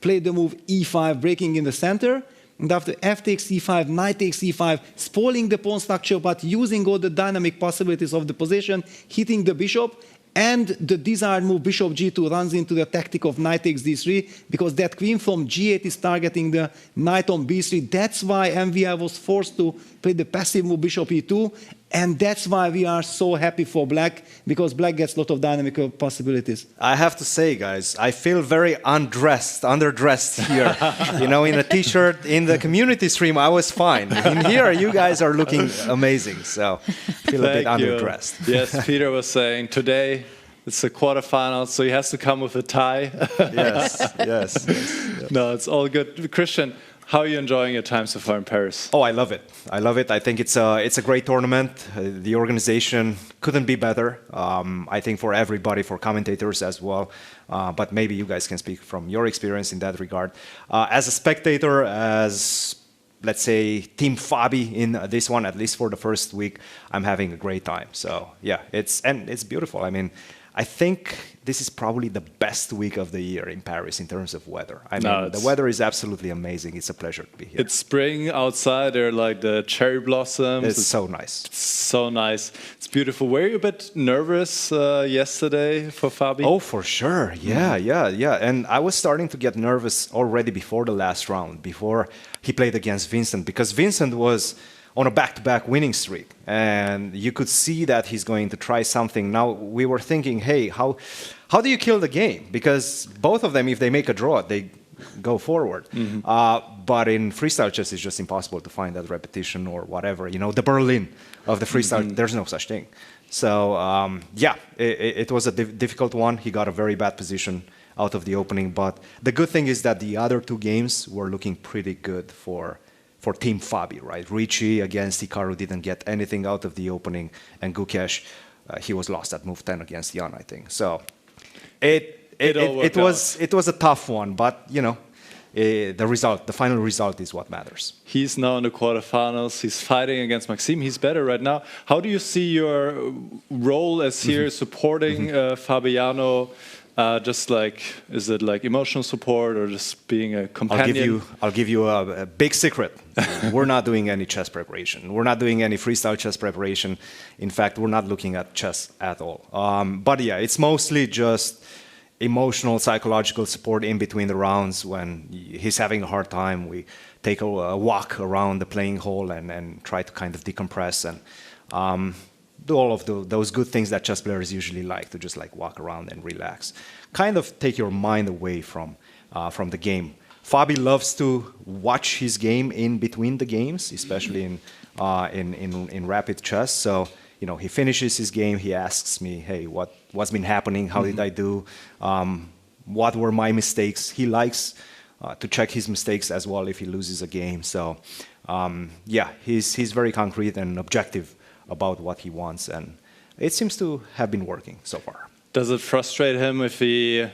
S11: played the move e5, breaking in the center. And after f takes e5, knight takes e5, spoiling the pawn structure, but using all the dynamic possibilities of the position, hitting the bishop, and the desired move bishop g2 runs into the tactic of knight takes d3, because that queen from g8 is targeting the knight on b3. That's why MVI was forced to play the passive move bishop e2, and that's why we are so happy for black, because black gets a lot of dynamic possibilities.
S8: I have to say, guys, I feel very underdressed here. You know, in a t-shirt, in the community stream, I was fine. In here, you guys are looking amazing, so I feel a bit underdressed.
S12: Yes, Peter was saying today it's the quarterfinals, so he has to come with a tie.
S8: Yes.
S12: No, it's all good. Christian, how are you enjoying your time so far in Paris?
S8: Oh, I love it. I think it's a great tournament. The organization couldn't be better. I think for everybody, for commentators as well. But maybe you guys can speak from your experience in that regard. As a spectator, as let's say Team Fabi in this one, at least for the first week, I'm having a great time. So yeah, it's beautiful. I mean, I think this is probably the best week of the year in Paris in terms of weather. I mean, the weather is absolutely amazing. It's a pleasure to be here.
S12: It's spring outside. There are like the cherry blossoms.
S8: It's so nice.
S12: It's so nice. It's beautiful. Were you a bit nervous yesterday for Fabi?
S8: Oh, for sure. Yeah. And I was starting to get nervous already before the last round, before he played against Vincent, because Vincent was on a back-to-back winning streak, and you could see that he's going to try something. Now we were thinking, hey, how do you kill the game? Because both of them, if they make a draw, they go forward. But in freestyle chess, it's just impossible to find that repetition or whatever. You know, the Berlin of the freestyle, there's no such thing. So yeah, it was a difficult one. He got a very bad position out of the opening, but the good thing is that the other two games were looking pretty good for Team Fabi, right? Ricci against Hikaru didn't get anything out of the opening, and Gukesh, he was lost at move 10 against Jan, I think. So it was a tough one, but you know, the final result is what matters.
S12: He's now in the quarterfinals. He's fighting against Maxime. He's better right now. How do you see your role as here supporting Fabiano? Just like, is it like emotional support or just being a companion?
S8: I'll give you a big secret. We're not doing any chess preparation. We're not doing any freestyle chess preparation. In fact, we're not looking at chess at all. But yeah, it's mostly just emotional, psychological support in between the rounds. When he's having a hard time, we take a walk around the playing hall and try to kind of decompress and do all of those good things that chess players usually like, to just like walk around and relax. Kind of take your mind away from the game. Fabi loves to watch his game in between the games, especially in rapid chess. So, you know, he finishes his game, he asks me, hey, what's been happening? How did I do? What were my mistakes? He likes to check his mistakes as well if he loses a game. So, yeah, he's very concrete and objective about what he wants, and it seems to have been working so far.
S12: Does it frustrate him if he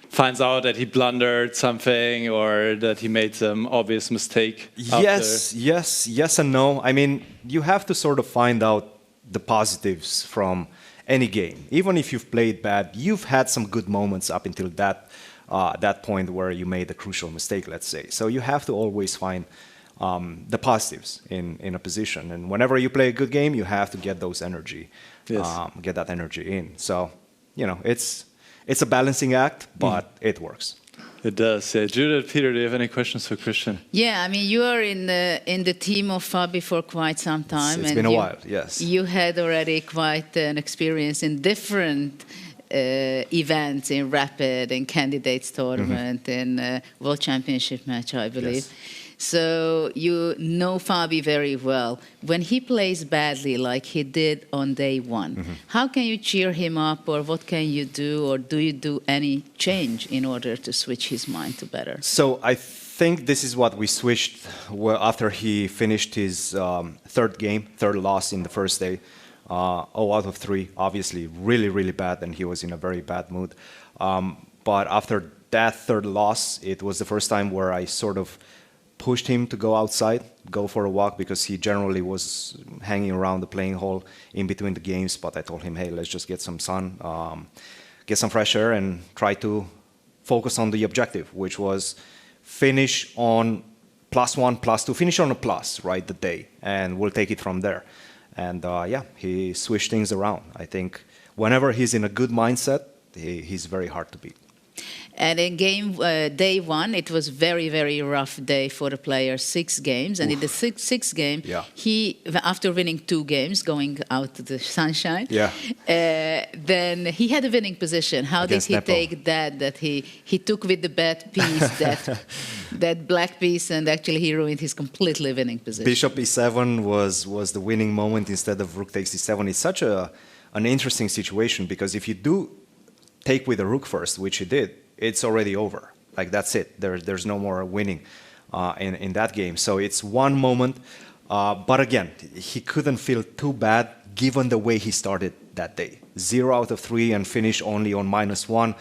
S12: finds out that he blundered something or that he made some obvious mistake?
S8: Yes and no. I mean, you have to sort of find out the positives from any game. Even if you've played bad, you've had some good moments up until that point where you made a crucial mistake, let's say. So you have to always find the positives in a position, and whenever you play a good game, you have to get those energy, get that energy in. So, you know, it's a balancing act, but it works.
S12: It does. Yeah. Judith, Peter, do you have any questions for Christian?
S10: Yeah, I mean, you are in the team of Fabi for quite some time.
S8: It's been a while. Yes.
S10: You had already quite an experience in different events, in Rapid, in Candidates Tournament, in World Championship match, I believe. Yes. So you know Fabi very well. When he plays badly, like he did on day one, how can you cheer him up, or what can you do, or do you do any change in order to switch his mind to better?
S8: So I think this is what we switched after he finished his third loss in the first day. 0 out of 3, obviously really, really bad, and he was in a very bad mood. But after that third loss, it was the first time where I sort of pushed him to go outside, go for a walk, because he generally was hanging around the playing hall in between the games. But I told him, hey, let's just get some sun, get some fresh air, and try to focus on the objective, which was finish on +1, +2, finish on a plus, right, the day, and we'll take it from there. And yeah, he switched things around. I think whenever he's in a good mindset, he's very hard to beat.
S10: And in day 1, it was very, very rough day for the player, 6 games. And in the sixth game, he, after winning 2 games, going out to the sunshine, then he had a winning position. How did he take that he took with the bad piece, that black piece, and actually he ruined his completely winning position?
S8: Bishop e7 was the winning moment instead of rook takes e7. It's such an interesting situation, because if you do take with the rook first, which he did, it's already over. Like, that's it. There's no more winning in that game. So it's one moment. But again, he couldn't feel too bad given the way he started that day. 0 out of 3 and finish only on -1.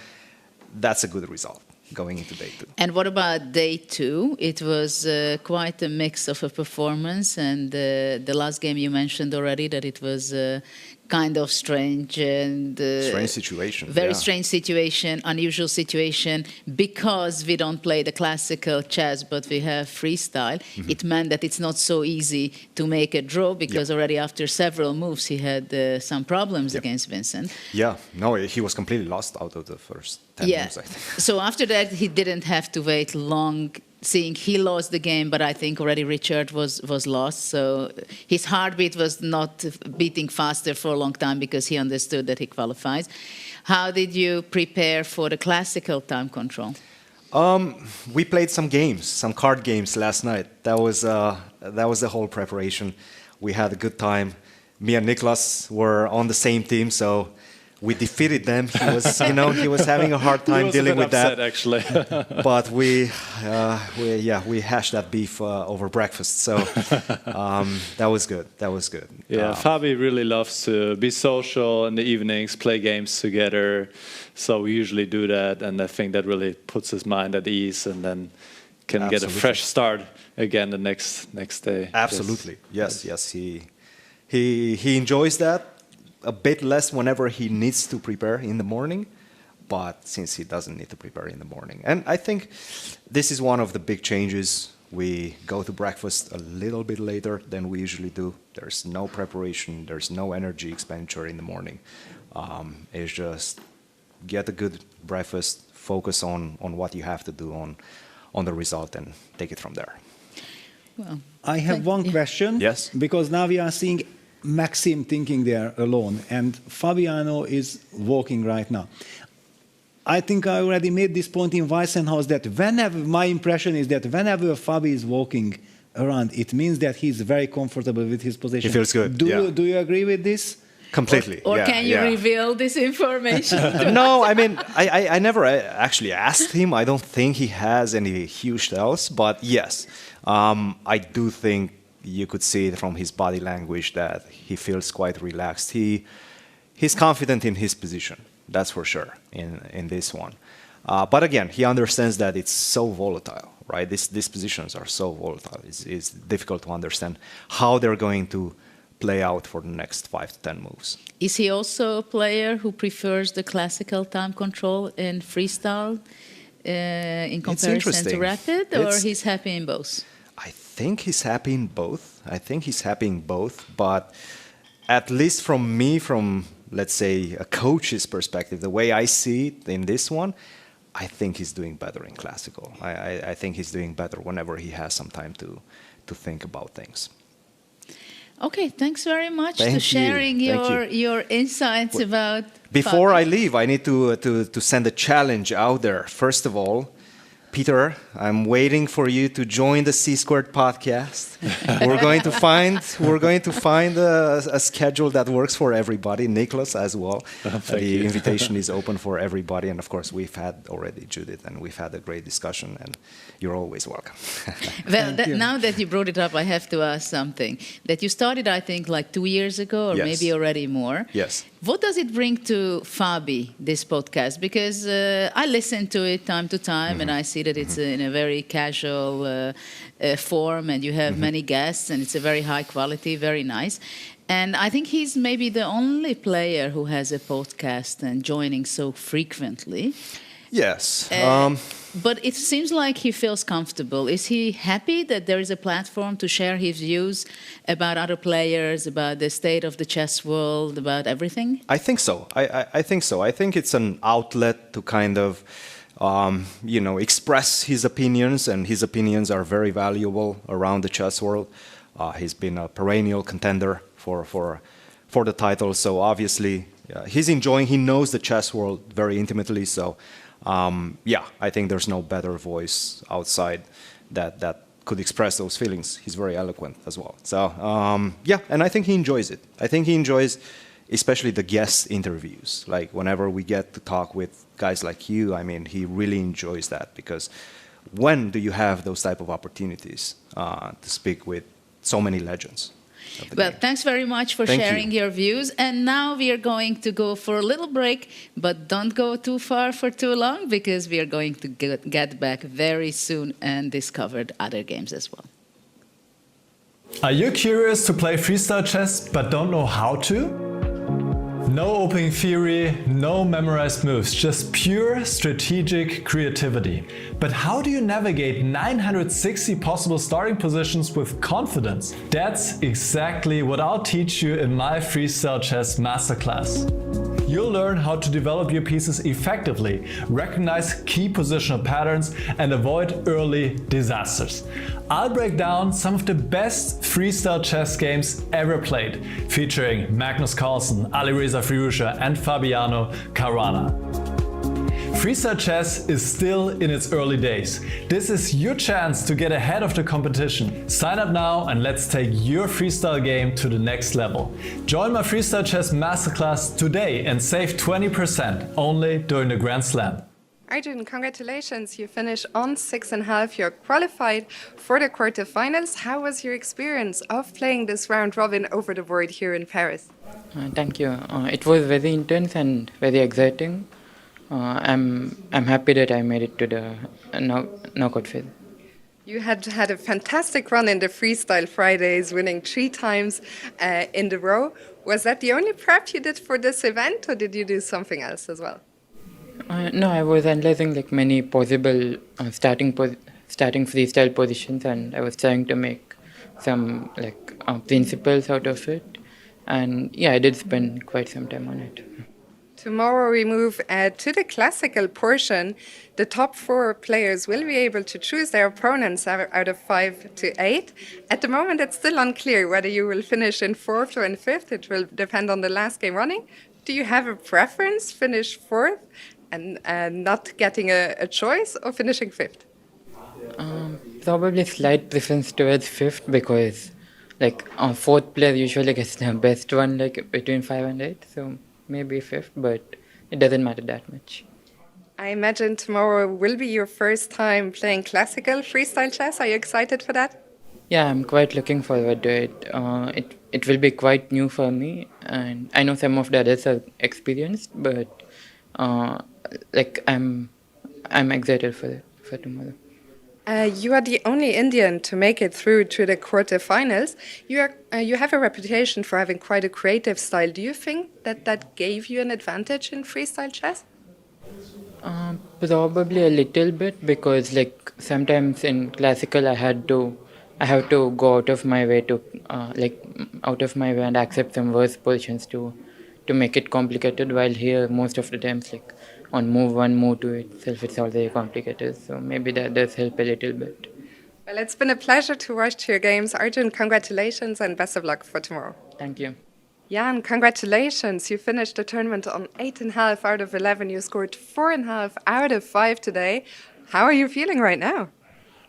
S8: That's a good result going into day 2.
S10: And what about day 2? It was quite a mix of a performance. And the last game you mentioned already that it was kind of strange and
S8: strange situation.
S10: Very strange situation, unusual situation, because we don't play the classical chess, but we have freestyle. It meant that it's not so easy to make a draw, because already after several moves he had some problems against Vincent.
S8: Yeah, no, he was completely lost out of the first 10 moves, I think.
S10: So after that he didn't have to wait long, seeing he lost the game, but I think already Richard was lost. So his heartbeat was not beating faster for a long time, because he understood that he qualifies. How did you prepare for the classical time control?
S8: We played some games, some card games last night. That was the whole preparation. We had a good time. Me and Niklas were on the same team, so we defeated them. He was, he was having a hard time dealing with that.
S12: Actually.
S8: But we hashed that beef over breakfast. So that was good. That was good.
S12: Yeah, Fabi really loves to be social in the evenings, play games together. So we usually do that, and I think that really puts his mind at ease, and then can get a fresh start again the next day.
S8: Absolutely. Yes. He enjoys that. A bit less whenever he needs to prepare in the morning, but since he doesn't need to prepare in the morning. And I think this is one of the big changes. We go to breakfast a little bit later than we usually do. There's no preparation, there's no energy expenditure in the morning. It's just get a good breakfast, focus on what you have to do on the result, and take it from there.
S11: Well, I have one question.
S8: Yes.
S11: Because now we are seeing Maxime thinking there alone, and Fabiano is walking right now. I think I already made this point in Weissenhaus that my impression is that whenever Fabi is walking around, it means that he's very comfortable with his position.
S8: He feels good.
S11: Do you agree with this?
S8: Completely.
S10: Or can you reveal this information?
S8: No, I mean, I never actually asked him. I don't think he has any huge tells, but yes, I do think you could see it from his body language that he feels quite relaxed. He's confident in his position, that's for sure, in this one. But again, he understands that it's so volatile, right? These positions are so volatile. It's difficult to understand how they're going to play out for the next 5 to 10 moves.
S10: Is he also a player who prefers the classical time control in freestyle in comparison to rapid, or he's happy in both?
S8: I think he's happy in both. But at least from let's say a coach's perspective, the way I see it in this one, I think he's doing better in classical. I think he's doing better whenever he has some time to think about things.
S10: Okay, thanks very much for sharing your insights about.
S8: Before I leave, I need to send a challenge out there. First of all, Peter, I'm waiting for you to join the C-Squared podcast. We're going to find a schedule that works for everybody. Nicholas as well. The invitation is open for everybody, and of course we've had already Judith, and we've had a great discussion, and you're always welcome.
S10: Well, now that you brought it up, I have to ask something. That you started, I think, like 2 years ago, or maybe already more.
S8: Yes.
S10: What does it bring to Fabi, this podcast? Because I listen to it time to time, and I see that it's in a very casual form, and you have many guests, and it's a very high quality, very nice. And I think he's maybe the only player who has a podcast and joining so frequently.
S8: Yes.
S10: But it seems like he feels comfortable. Is he happy that there is a platform to share his views about other players, about the state of the chess world, about everything?
S8: I think so. I think so. I think it's an outlet to kind of, express his opinions, and his opinions are very valuable around the chess world. He's been a perennial contender for the title, so obviously he's enjoying. He knows the chess world very intimately, so. I think there's no better voice outside that could express those feelings. He's very eloquent as well. So, and I think he enjoys it. I think he enjoys especially the guest interviews. Like whenever we get to talk with guys like you, I mean, he really enjoys that, because when do you have those type of opportunities to speak with so many legends?
S10: Well, thanks very much for sharing your views. And now we are going to go for a little break, but don't go too far for too long, because we are going to get back very soon and discover other games as well.
S6: Are you curious to play freestyle chess but don't know how to? No opening theory, no memorized moves, just pure strategic creativity. But how do you navigate 960 possible starting positions with confidence? That's exactly what I'll teach you in my Freestyle Chess Masterclass. You'll learn how to develop your pieces effectively, recognize key positional patterns, and avoid early disasters. I'll break down some of the best freestyle chess games ever played, featuring Magnus Carlsen, Alireza Firouzja, and Fabiano Caruana. Freestyle chess is still in its early days. This is your chance to get ahead of the competition. Sign up now and let's take your freestyle game to the next level. Join my Freestyle Chess Masterclass today and save 20% only during the Grand Slam.
S16: Arjun, congratulations. You finished on 6.5. You're qualified for the quarterfinals. How was your experience of playing this round robin over the board here in Paris?
S4: Thank you. It was very intense and very exciting. I'm happy that I made it to the knockout phase.
S16: You had a fantastic run in the Freestyle Fridays, winning 3 times in the row. Was that the only prep you did for this event, or did you do something else as well?
S4: No, I was analyzing like many possible starting freestyle positions, and I was trying to make some principles out of it. And I did spend quite some time on it.
S16: Tomorrow we move to the classical portion. The top 4 players will be able to choose their opponents out of 5 to 8. At the moment, it's still unclear whether you will finish in 4th or in 5th. It will depend on the last game running. Do you have a preference, finish 4th and not getting a choice, or finishing 5th?
S4: Probably slight preference towards 5th, because a 4th player usually gets the best one between 5 and 8. So maybe 5th, but it doesn't matter that much.
S16: I imagine tomorrow will be your first time playing classical freestyle chess. Are you excited for that?
S4: Yeah, I'm quite looking forward to it. It will be quite new for me, and I know some of the others are experienced, but I'm excited for tomorrow.
S16: You are the only Indian to make it through to the quarterfinals. You have a reputation for having quite a creative style. Do you think that gave you an advantage in freestyle chess?
S4: Probably a little bit, because sometimes in classical I have to go out of my way and accept some worse positions to make it complicated. While here, most of the times, on move 1, move 2 itself, it's already complicated. So maybe that does help a little bit.
S16: Well, it's been a pleasure to watch your games. Arjun, congratulations and best of luck for tomorrow.
S4: Thank you.
S16: Jan, congratulations. You finished the tournament on 8.5 out of 11. You scored 4.5 out of 5 today. How are you feeling right now?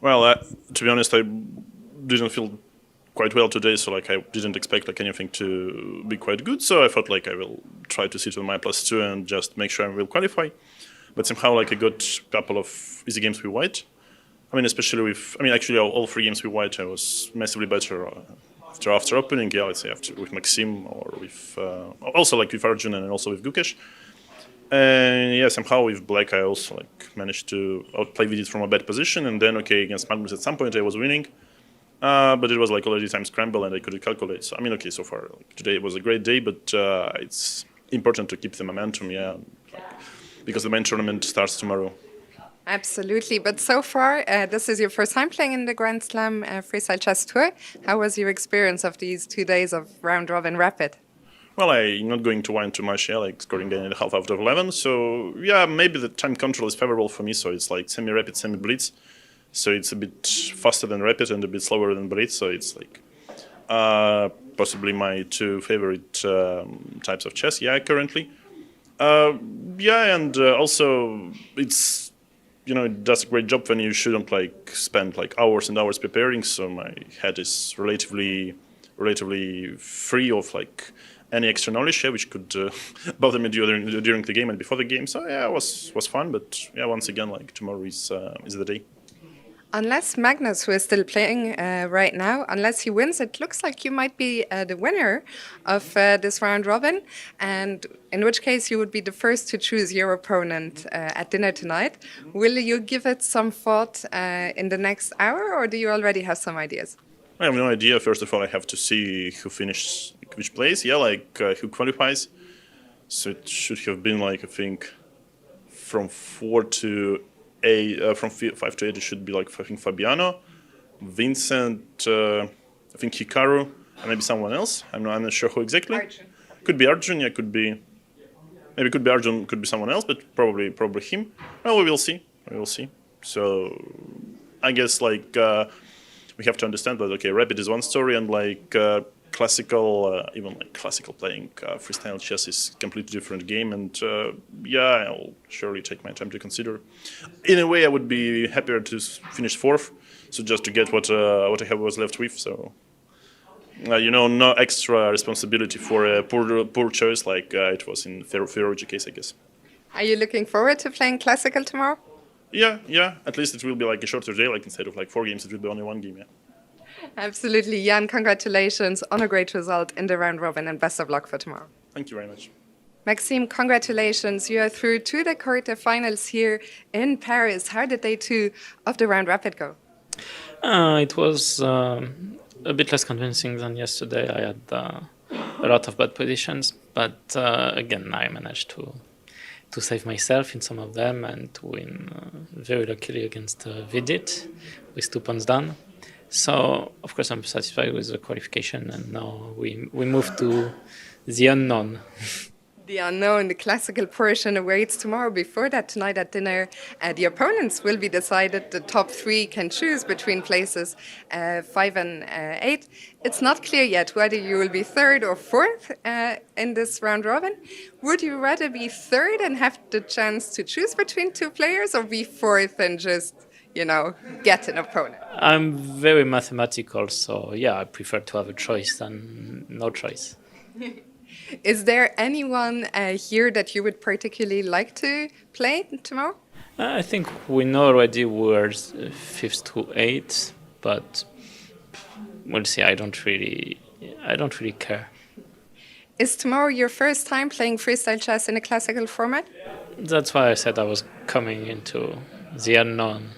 S18: Well, to be honest, I didn't feel quite well today, so like I didn't expect like anything to be quite good. So I thought like I will try to sit on my +2 and just make sure I will qualify. But somehow like I got a couple of easy games with white. I mean, especially with, I mean, actually all 3 games with white, I was massively better after opening. Yeah, let's say with Maxime or with also like with Arjun and also with Gukesh. And yeah, somehow with black I also like managed to outplay Vidit from a bad position, and then okay against Magnus at some point I was winning. But it was like already time scramble and I couldn't calculate. So I mean, okay, so far like, today was a great day, but it's important to keep the momentum, yeah, because the main tournament starts tomorrow.
S16: Absolutely, but so far, this is your first time playing in the Grand Slam Freestyle Chess Tour. How was your experience of these 2 days of round robin rapid?
S18: Well, I'm not going to whine too much, yeah, like scoring 9.5 out of 11. So yeah, maybe the time control is favorable for me. So it's like semi-rapid, semi-blitz. So it's a bit faster than rapid and a bit slower than blitz. So it's like possibly my 2 favorite types of chess, yeah, currently. Yeah, and also it's, you know, it does a great job when you shouldn't like spend like hours and hours preparing. So my head is relatively free of like any extra knowledge, yeah, which could bother me during the game and before the game. So yeah, it was fun. But yeah, once again, like tomorrow is the day.
S16: Unless Magnus, who is still playing right now, unless he wins, it looks like you might be the winner of this round robin, and in which case you would be the first to choose your opponent at dinner tonight. Will you give it some thought in the next hour, or do you already have some ideas?
S18: I have no idea. First of all, I have to see who finishes which place, yeah, like who qualifies. So it should have been like, I think, from 4 to 8, from 5 to 8 it should be like, I think, Fabiano, Vincent, I think Hikaru, and maybe someone else. I'm not sure who exactly.
S16: Arjun.
S18: Could be Arjun, yeah, could be Arjun, could be someone else, but probably him. Well, we will see. So I guess like we have to understand that okay, rapid is one story, and like classical, even like classical playing freestyle chess is completely different game, and yeah, I'll surely take my time to consider. In a way, I would be happier to finish 4th, so just to get what I was left with. So you know, no extra responsibility for a poor choice like it was in Ferroji case, I guess.
S16: Are you looking forward to playing classical tomorrow?
S18: Yeah. At least it will be like a shorter day. Like instead of like 4 games, it will be only 1 game. Yeah.
S16: Absolutely, Jan. Congratulations on a great result in the round robin, and best of luck for tomorrow.
S18: Thank you very much.
S16: Maxime, congratulations. You are through to the quarterfinals here in Paris. How did day 2 of the round rapid go?
S7: It was a bit less convincing than yesterday. I had a lot of bad positions, but again, I managed to save myself in some of them and to win very luckily against Vidit with 2 points down. So, of course, I'm satisfied with the qualification, and now we move to the unknown.
S16: The unknown, the classical portion awaits tomorrow. Before that, tonight at dinner, the opponents will be decided. The top 3 can choose between places 5 and 8. It's not clear yet whether you will be 3rd or 4th in this round robin. Would you rather be 3rd and have the chance to choose between 2 players, or be 4th and just, you know, get an opponent?
S7: I'm very mathematical, so yeah, I prefer to have a choice than no choice.
S16: Is there anyone here that you would particularly like to play tomorrow?
S7: I think we know already we're 5th to 8th, but we'll see. I don't really care.
S16: Is tomorrow your first time playing freestyle chess in a classical format?
S7: That's why I said I was coming into the unknown.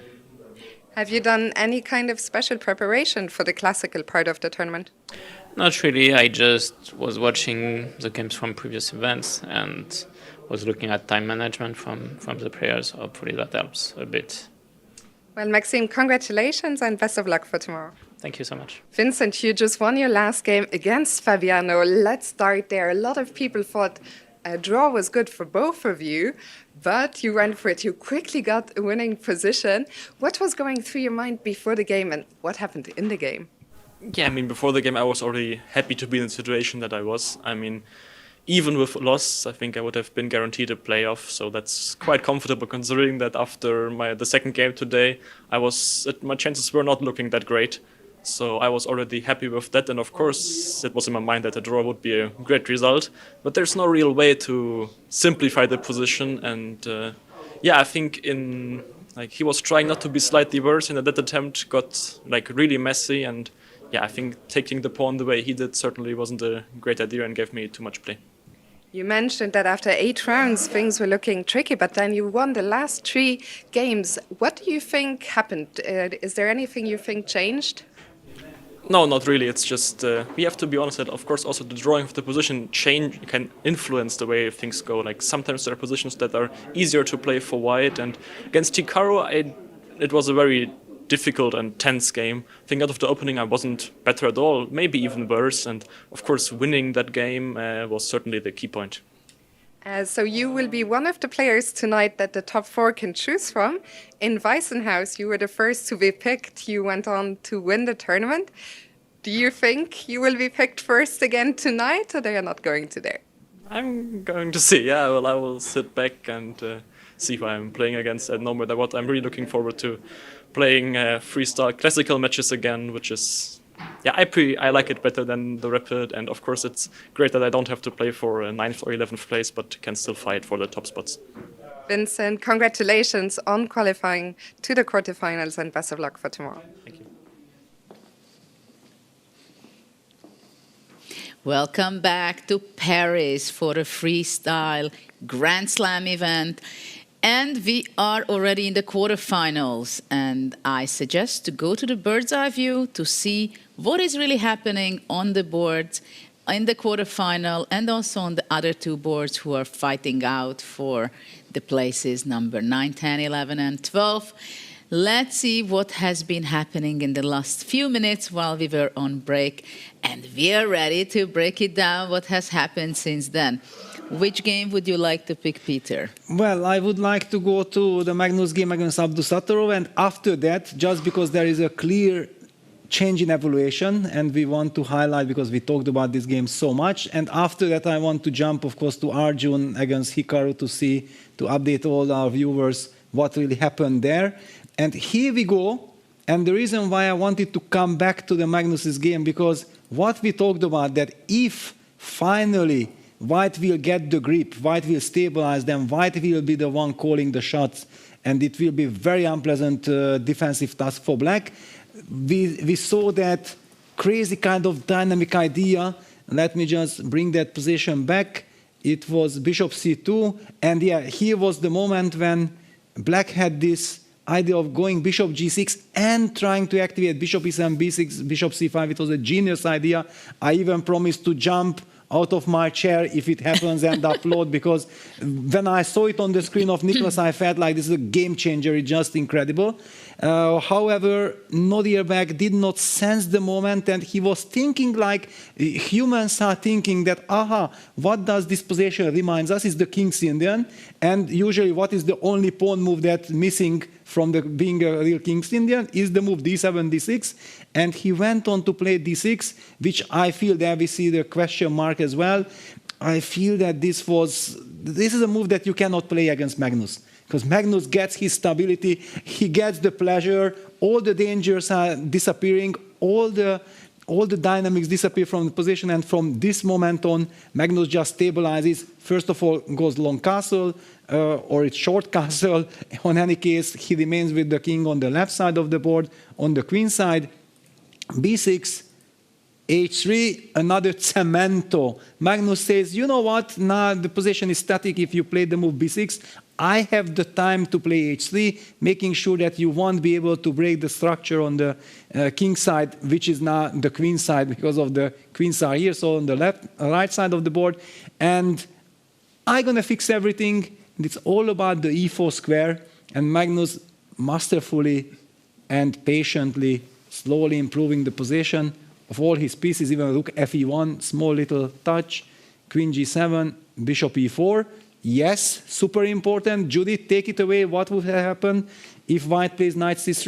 S16: Have you done any kind of special preparation for the classical part of the tournament?
S7: Not really. I just was watching the games from previous events and was looking at time management from the players. Hopefully that helps a bit.
S16: Well, Maxime, congratulations and best of luck for tomorrow.
S7: Thank you so much.
S16: Vincent, you just won your last game against Fabiano. Let's start there. A lot of people thought a draw was good for both of you, but you went for it. You quickly got a winning position. What was going through your mind before the game, and what happened in the game?
S17: Yeah, I mean, before the game, I was already happy to be in the situation that I was. I mean, even with loss, I think I would have been guaranteed a playoff. So that's quite comfortable considering that after the second game today, my chances were not looking that great. So I was already happy with that. And of course, it was in my mind that a draw would be a great result. But there's no real way to simplify the position. And I think he was trying not to be slightly worse, and that attempt got really messy. And I think taking the pawn the way he did certainly wasn't a great idea and gave me too much play.
S16: You mentioned that after 8 rounds, things were looking tricky, but then you won the last 3 games. What do you think happened? Is there anything you think changed?
S17: No, not really. It's just we have to be honest that, of course, also the drawing of the position can influence the way things go. Sometimes there are positions that are easier to play for white, and against Hikaru, it was a very difficult and tense game. I think out of the opening I wasn't better at all, maybe even worse, and of course winning that game was certainly the key point.
S16: So you will be one of the players tonight that the top 4 can choose from. In Weissenhaus, you were the first to be picked. You went on to win the tournament. Do you think you will be picked first again tonight, or they are not going to there?
S17: I'm going to see. I will sit back and see who I'm playing against. And no matter what, I'm really looking forward to playing freestyle classical matches again, which is... I like it better than the Rapid, and of course it's great that I don't have to play for 9th or 11th place, but can still fight for the top spots.
S16: Vincent, congratulations on qualifying to the quarterfinals, and best of luck for tomorrow.
S17: Thank you.
S10: Welcome back to Paris for the Freestyle Grand Slam event. And we are already in the quarterfinals, and I suggest to go to the bird's eye view to see what is really happening on the boards in the quarterfinal and also on the other 2 boards who are fighting out for the places number 9, 10, 11, and 12. Let's see what has been happening in the last few minutes while we were on break, and we are ready to break it down what has happened since then. Which game would you like to pick, Peter?
S11: Well, I would like to go to the Magnus game against Abdusattorov, and after that, just because there is a clear change in evaluation, and we want to highlight because we talked about this game so much, and after that I want to jump, of course, to Arjun against Hikaru to update all our viewers what really happened there. And here we go, and the reason why I wanted to come back to the Magnus's game, because what we talked about, that if finally White will get the grip, White will stabilize them, White will be the one calling the shots, and it will be very unpleasant defensive task for Black. We saw that crazy kind of dynamic idea. Let me just bring that position back. It was Bishop C2, and here was the moment when Black had this idea of going Bishop G6 and trying to activate Bishop E7, B6, Bishop C5. It was a genius idea. I even promised to jump out of my chair if it happens and upload, because when I saw it on the screen of Nicholas, I felt like this is a game changer. It's just incredible. However, Nodirbek did not sense the moment, and he was thinking like humans are thinking that, what does this position reminds us is the King's Indian, and usually what is the only pawn move that's missing from being a real King's Indian is the move D7, D6, and he went on to play D6, which I feel there we see the question mark as well. I feel that this is a move that you cannot play against Magnus, because Magnus gets his stability, he gets the pleasure, all the dangers are disappearing, all the dynamics disappear from the position, and from this moment on, Magnus just stabilizes. First of all, goes long castle, or it's short castle. In any case, he remains with the king on the left side of the board. On the queen side, B6, H3, another cemento. Magnus says, you know what, now the position is static if you play the move B6. I have the time to play H3, making sure that you won't be able to break the structure on the king side, which is now the queen side, because of the queens are here, so on the right side of the board. And I'm going to fix everything. It's all about the E4 square, and Magnus masterfully and patiently, slowly improving the position of all his pieces. Even look, Fe1, small little touch, Queen G7, Bishop E4. Yes, super important. Judith, take it away. What would have happened if white plays knight c3?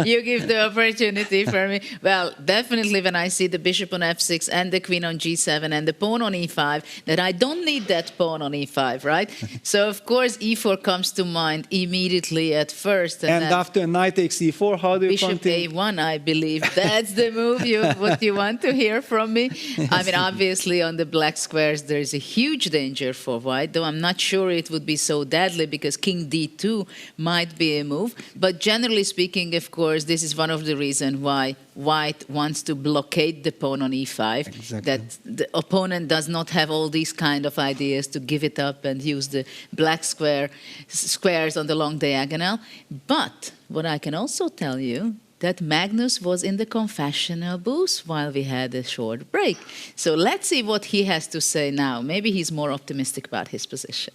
S10: You give the opportunity for me. Well, definitely when I see the bishop on f6 and the queen on g7 and the pawn on e5, that I don't need that pawn on e5, right? So, of course, e4 comes to mind immediately at first.
S11: And after knight takes e4, how do you
S10: Bishop
S11: continue?
S10: a1, I believe. That's the move what you want to hear from me. I mean, obviously, on the black squares, there's a huge danger for white, though I'm not sure it would be so deadly because king d2 might be a move. But generally speaking, of course, this is one of the reasons why white wants to blockade the pawn on e5,
S11: Exactly.
S10: that the opponent does not have all these kind of ideas to give it up and use the black squares on the long diagonal. But what I can also tell you, that Magnus was in the confessional booth while we had a short break. So let's see what he has to say now. Maybe he's more optimistic about his position.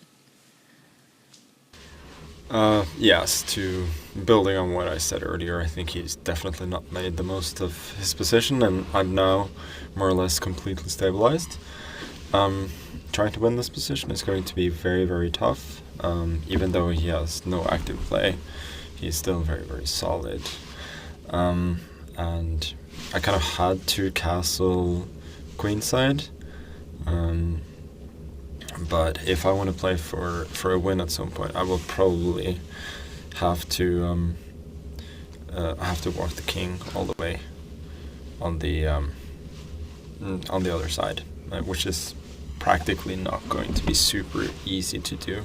S1: Yes, building on what I said earlier, I think he's definitely not made the most of his position, and I'm now more or less completely stabilized. Trying to win this position is going to be very, very tough. Even though he has no active play, he's still very, very solid. And I kind of had to castle queenside. But if I want to play for a win at some point, I will probably have to walk the king all the way on the other side, which is practically not going to be super easy to do.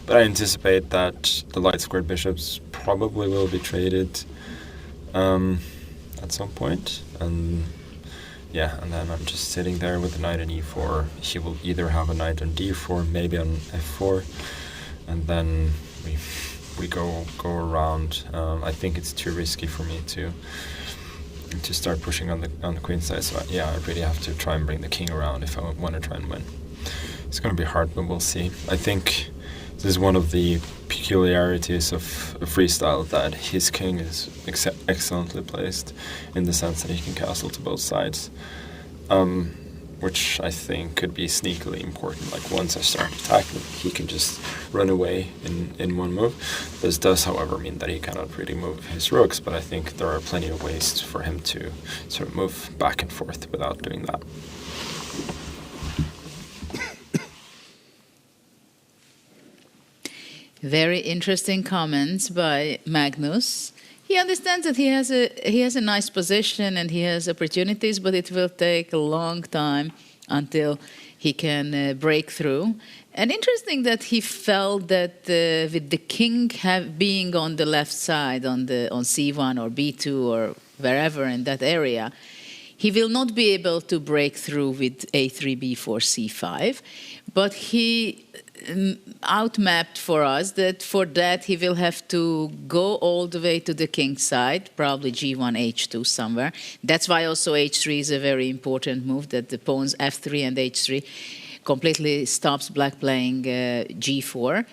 S1: But I anticipate that the light squared bishops probably will be traded at some point, and then I'm just sitting there with the knight on e4. He will either have a knight on d4, maybe on f4, and then we go around. I think it's too risky for me to start pushing on the queen side. So I really have to try and bring the king around if I want to try and win. It's going to be hard, but we'll see. I think this is one of the peculiarities of freestyle, that his king is excellently placed in the sense that he can castle to both sides, which I think could be sneakily important. Like once I start attacking, he can just run away in one move. This does, however, mean that he cannot really move his rooks, but I think there are plenty of ways for him to sort of move back and forth without doing that.
S10: Very interesting comments by Magnus. He understands that he has a nice position and he has opportunities, but it will take a long time until he can break through. And interesting that he felt that with the king being on the left side, on c1 or b2 or wherever in that area, he will not be able to break through with a3, b4, c5, but he outmapped for us that for that he will have to go all the way to the king side, probably g1, h2 somewhere. That's why also h3 is a very important move, that the pawns f3 and h3 completely stops black playing g4.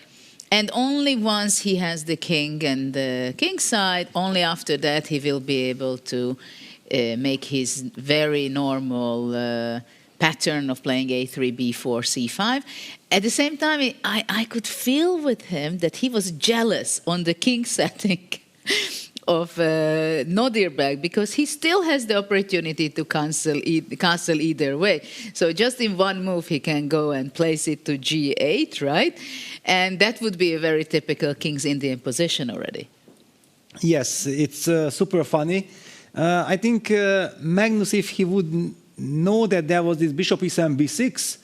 S10: And only once he has the king and the king side, only after that he will be able to make his very normal pattern of playing a3, b4, c5. At the same time, I could feel with him that he was jealous on the king setting of Nodirbek, because he still has the opportunity to castle either way. So just in one move he can go and place it to g8, right? And that would be a very typical King's Indian position already.
S11: Yes, it's super funny. I think Magnus, if he would know that there was this bishop e7, b6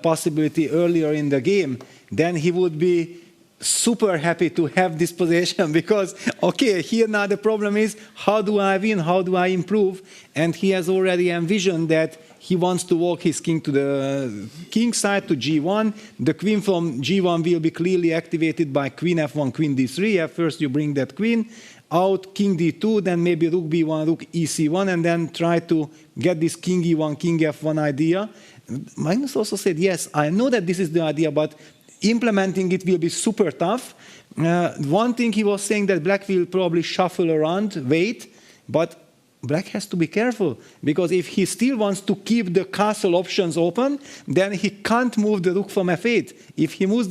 S11: possibility earlier in the game, then he would be super happy to have this position, because, okay, here now the problem is, how do I win, how do I improve? And he has already envisioned that he wants to walk his king to the king side, to g1. The queen from g1 will be clearly activated by queen f1, queen d3. At first you bring that queen out, king d2, then maybe rook b1, rook ec1, and then try to get this king e1, king f1 idea. Magnus also said, yes, I know that this is the idea, but implementing it will be super tough. One thing he was saying, that black will probably shuffle around, wait, but Black has to be careful, because if he still wants to keep the castle options open, then he can't move the rook from f8. If he moves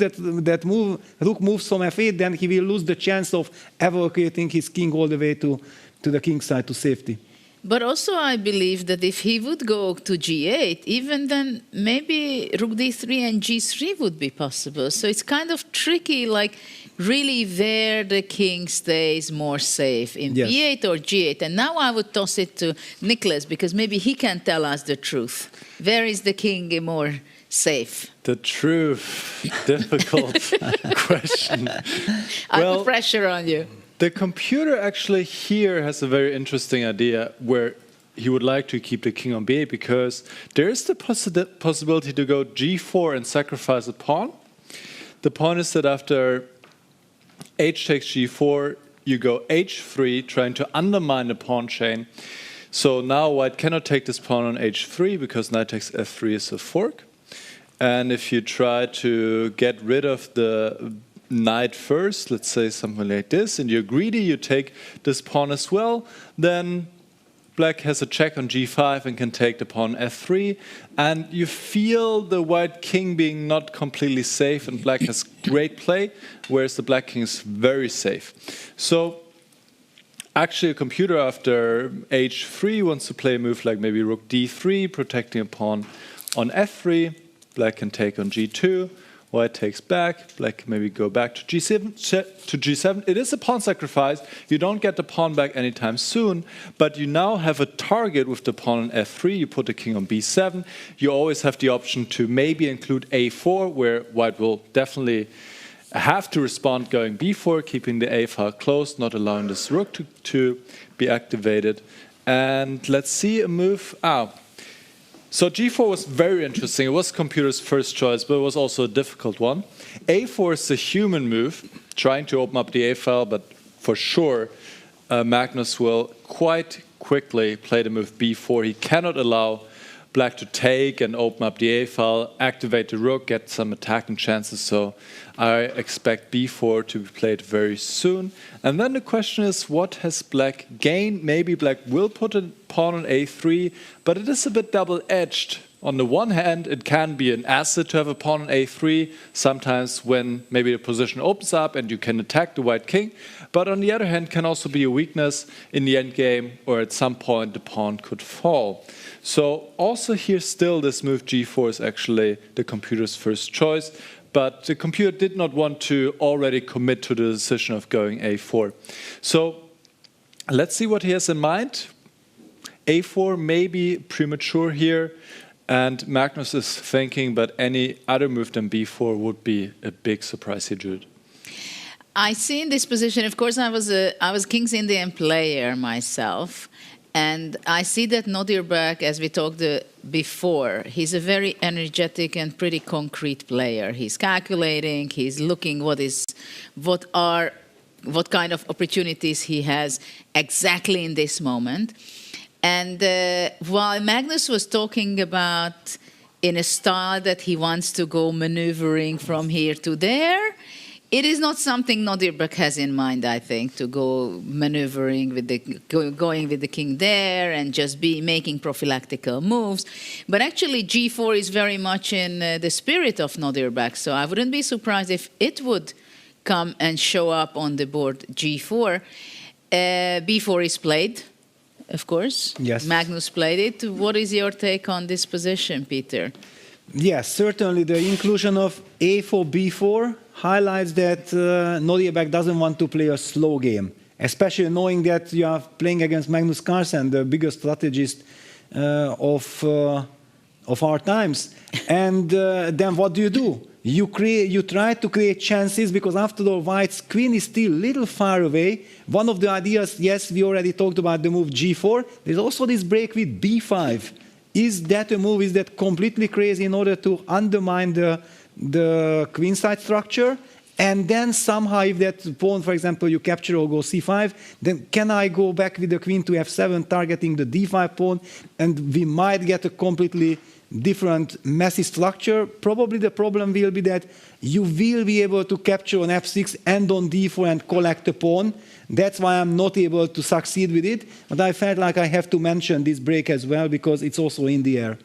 S11: rook moves from f8, then he will lose the chance of evacuating his king all the way to the king side to safety.
S10: But also I believe that if he would go to g8, even then maybe rook d3 and g3 would be possible. So it's kind of tricky, like really where the king stays more safe, in b8 or g8. And now I would toss it to Nicholas, because maybe he can tell us the truth. Where is the king more safe?
S12: The truth. Difficult question.
S10: I put pressure on you.
S12: The computer actually here has a very interesting idea where he would like to keep the king on b8, because there is the possibility to go g4 and sacrifice a pawn. The point is that after h takes g4, you go h3, trying to undermine the pawn chain. So now white cannot take this pawn on h3 because knight takes f3 is a fork. And if you try to get rid of the knight first, let's say something like this, and you're greedy, you take this pawn as well, then black has a check on g5 and can take the pawn f3, and you feel the white king being not completely safe, and black has great play, whereas the black king is very safe. So actually a computer after h3 wants to play a move like maybe rook d3, protecting a pawn on f3, black can take on g2, white takes back, black can maybe go back to g7. It is a pawn sacrifice. You don't get the pawn back anytime soon, but you now have a target with the pawn on f3. You put the king on b7. You always have the option to maybe include a4, where white will definitely have to respond going b4, keeping the a file closed, not allowing this rook to be activated. And let's see a move. So g4 was very interesting. It was computer's first choice, but it was also a difficult one. a4 is a human move, trying to open up the a file, but for sure Magnus will quite quickly play the move b4. He cannot allow black to take and open up the a file, activate the rook, get some attacking chances. So I expect b4 to be played very soon. And then the question is, what has black gained? Maybe black will put a pawn on a3, but it is a bit double-edged. On the one hand, it can be an asset to have a pawn on a3, sometimes when maybe the position opens up and you can attack the white king. But on the other hand, can also be a weakness in the endgame, or at some point the pawn could fall. So also here still this move g4 is actually the computer's first choice, but the computer did not want to already commit to the decision of going a4. So let's see what he has in mind. a4 may be premature here, and Magnus is thinking, but any other move than b4 would be a big surprise here, Jude.
S10: I see in this position, of course, I was King's Indian player myself, and I see that Nodirbek, as we talked before, he's a very energetic and pretty concrete player. He's calculating, he's looking what kind of opportunities he has exactly in this moment. And while Magnus was talking about in a style that he wants to go maneuvering from here to there, it is not something Nodirbek has in mind, I think, to go maneuvering with going with the king there and just be making prophylactical moves. But actually, g4 is very much in the spirit of Nodirbek, so I wouldn't be surprised if it would come and show up on the board g4. b4 is played, of course.
S11: Yes.
S10: Magnus played it. What is your take on this position, Peter?
S11: Yes, certainly the inclusion of a4, b4 highlights that Nodirbek doesn't want to play a slow game, especially knowing that you are playing against Magnus Carlsen, the biggest strategist of our times. And then what do? You try to create chances, because after all, white's queen is still a little far away. One of the ideas, yes, we already talked about the move g4. There's also this break with b5. Is that a move? Is that completely crazy in order to undermine the queenside structure? And then somehow, if that pawn, for example, you capture or go c5, then can I go back with the queen to f7, targeting the d5 pawn? And we might get a completely different messy structure. Probably the problem will be that you will be able to capture on f6 and on d4 and collect a pawn. That's why I'm not able to succeed with it. But I felt like I have to mention this break as well because it's also in the air.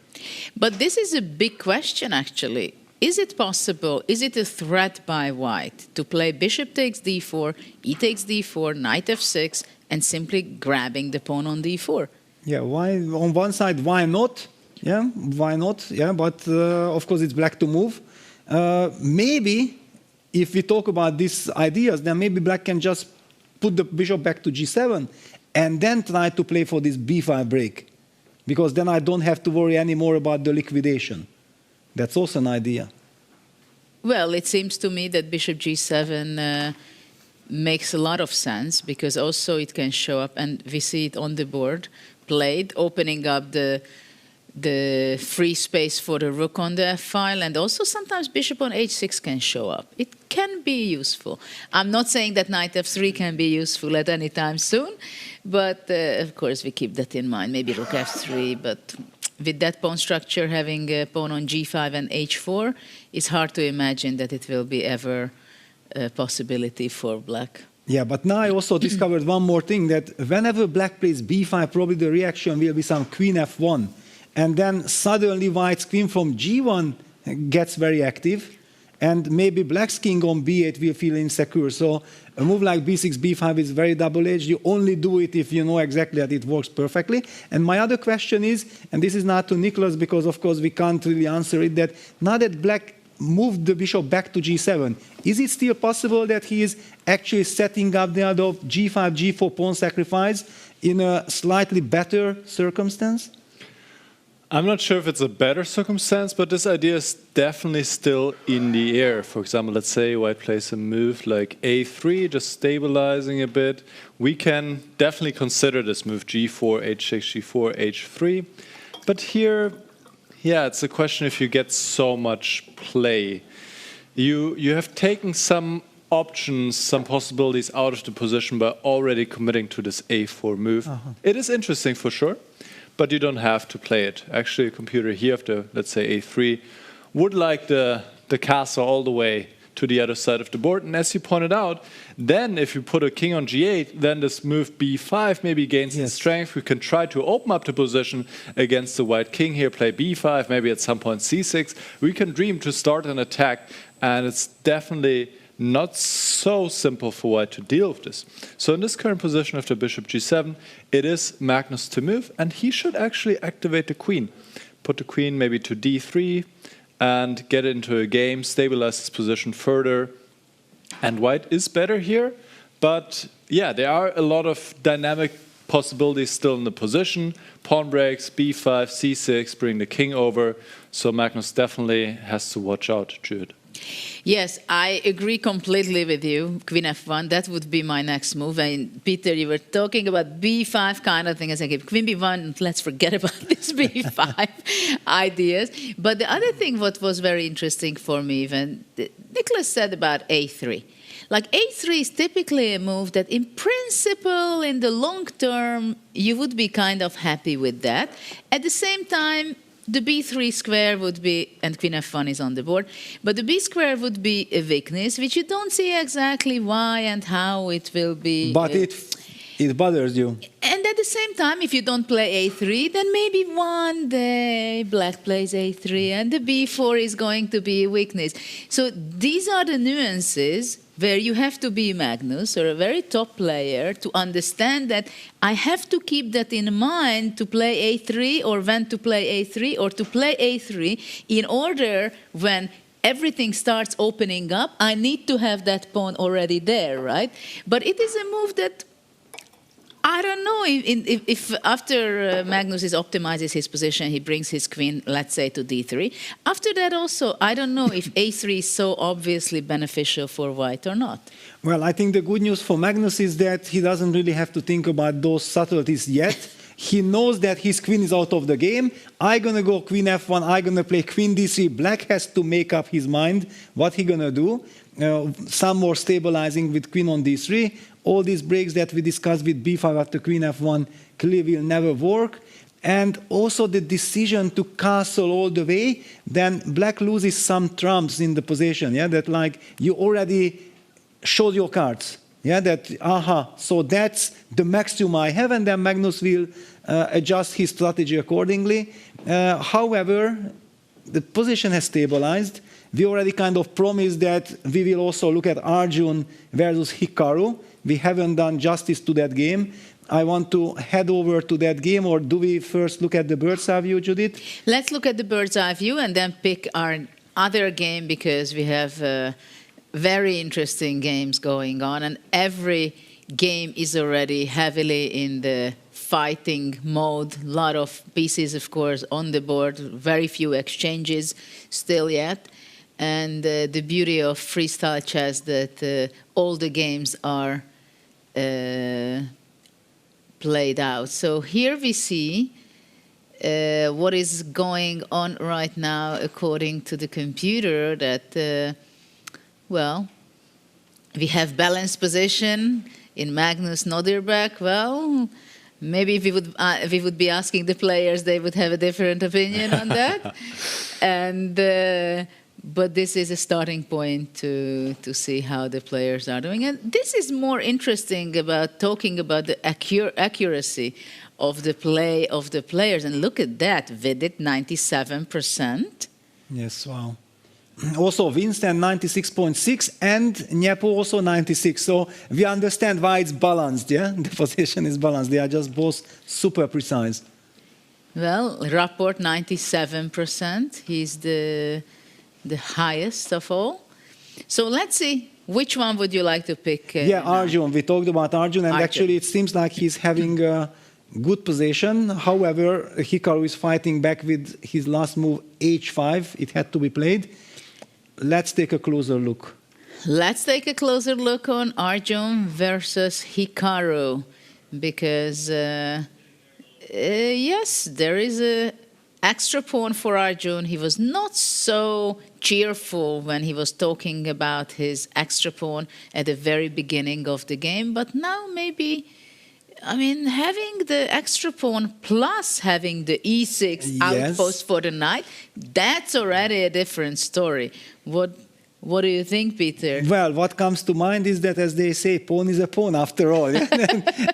S10: But this is a big question, actually. Is it possible, is it a threat by white to play bishop takes d4, e takes d4, knight f6, and simply grabbing the pawn on d4?
S11: Yeah, why? On one side, why not? Yeah, why not? Yeah, but of course it's black to move. Maybe, if we talk about these ideas, then maybe black can just put the bishop back to g7 and then try to play for this b5 break. Because then I don't have to worry anymore about the liquidation. That's also an idea.
S10: Well, it seems to me that bishop g7 makes a lot of sense because also it can show up, and we see it on the board, played, opening up the free space for the rook on the f-file, and also sometimes bishop on h6 can show up. It can be useful. I'm not saying that knight f3 can be useful at any time soon, but of course we keep that in mind. Maybe rook f3, but with that pawn structure, having a pawn on g5 and h4, it's hard to imagine that it will be ever a possibility for black.
S11: Yeah, but now I also discovered one more thing, that whenever black plays b5, probably the reaction will be some queen f1. And then suddenly white's queen from g1 gets very active, and maybe black's king on b8 will feel insecure. So a move like b6, b5 is very double-edged. You only do it if you know exactly that it works perfectly. And my other question is, and this is not to Nicholas because of course we can't really answer it, that now that black moved the bishop back to g7, is it still possible that he is actually setting up the other g5, g4 pawn sacrifice in a slightly better circumstance?
S12: I'm not sure if it's a better circumstance, but this idea is definitely still in the air. For example, let's say white plays a move like a3, just stabilizing a bit. We can definitely consider this move g4, h6, g4, h3. But here, yeah, it's a question if you get so much play. You have taken some options, some possibilities out of the position by already committing to this a4 move. It is interesting for sure, but you don't have to play it. Actually, a computer here after, let's say, a3 would like the castle all the way to the other side of the board. And as you pointed out, then if you put a king on g8, then this move b5 maybe gains in strength. We can try to open up the position against the white king here, play b5, maybe at some point c6. We can dream to start an attack, and it's definitely not so simple for white to deal with this. So in this current position after bishop g7, it is Magnus to move, and he should actually activate the queen. Put the queen maybe to d3 and get into a game, stabilize his position further. And white is better here, but yeah, there are a lot of dynamic possibilities still in the position. Pawn breaks, b5, c6, bring the king over. So Magnus definitely has to watch out, Jude.
S10: Yes, I agree completely with you. Queen f1, that would be my next move. And Peter, you were talking about b5 kind of thing. I said, queen b1, let's forget about this b5 ideas. But the other thing what was very interesting for me, even Nicholas said about a3. Like a3 is typically a move that in principle, in the long term, you would be kind of happy with that. At the same time, the b3 square would be, and queen f1 is on the board, but the b square would be a weakness, which you don't see exactly why and how it will be.
S11: But it bothers you.
S10: And at the same time, if you don't play a3, then maybe one day black plays a3 and the b4 is going to be a weakness. So these are the nuances where you have to be Magnus or a very top player to understand that I have to keep that in mind to play a3 or when to play a3 or to play a3 in order when everything starts opening up, I need to have that pawn already there, right? But it is a move that I don't know if after Magnus optimizes his position, he brings his queen, let's say, to d3. After that also, I don't know if a3 is so obviously beneficial for white or not.
S11: Well, I think the good news for Magnus is that he doesn't really have to think about those subtleties yet. He knows that his queen is out of the game. I'm going to go queen f1. I'm going to play queen d3. Black has to make up his mind what he's going to do. Some more stabilizing with queen on d3. All these breaks that we discussed with b5 after queen f1 clearly will never work. and also the decision to castle all the way, then black loses some trumps in the position, yeah, that like you already showed your cards, yeah, that, so that's the maximum I have, and then Magnus will adjust his strategy accordingly. However, the position has stabilized. We already kind of promised that we will also look at Arjun versus Hikaru. We haven't done justice to that game. I want to head over to that game, or do we first look at the bird's eye view, Judith?
S10: Let's look at the bird's eye view and then pick our other game, because we have very interesting games going on, and every game is already heavily in the fighting mode. A lot of pieces, of course, on the board, very few exchanges still yet. And the beauty of freestyle chess that all the games are played out. So here we see what is going on right now according to the computer, that, well, we have balanced position in Magnus Nodirbek. Well, maybe if we would be asking the players, they would have a different opinion on that. And but this is a starting point to see how the players are doing. And this is more interesting about talking about the accuracy of the play of the players. And look at that, Vidit 97%.
S11: Yes, wow. Also Vincent 96.6 and Nepo also 96. So we understand why it's balanced, yeah? The position is balanced. They are just both super precise.
S10: Well, Rapport 97%. He's the highest of all. So let's see, which one would you like to pick?
S11: Yeah, Arjun. We talked about Arjun, and actually it seems like he's having a good position. However, Hikaru is fighting back with his last move, h5. It had to be played. Let's take a closer look.
S10: Let's take a closer look on Arjun versus Hikaru, because yes, there is a extra pawn for Arjun. He was not so cheerful when he was talking about his extra pawn at the very beginning of the game, but now maybe, I mean, having the extra pawn plus having the e6 outpost for the knight, that's already a different story. What do you think, Peter?
S11: Well, what comes to mind is that, as they say, pawn is a pawn after all.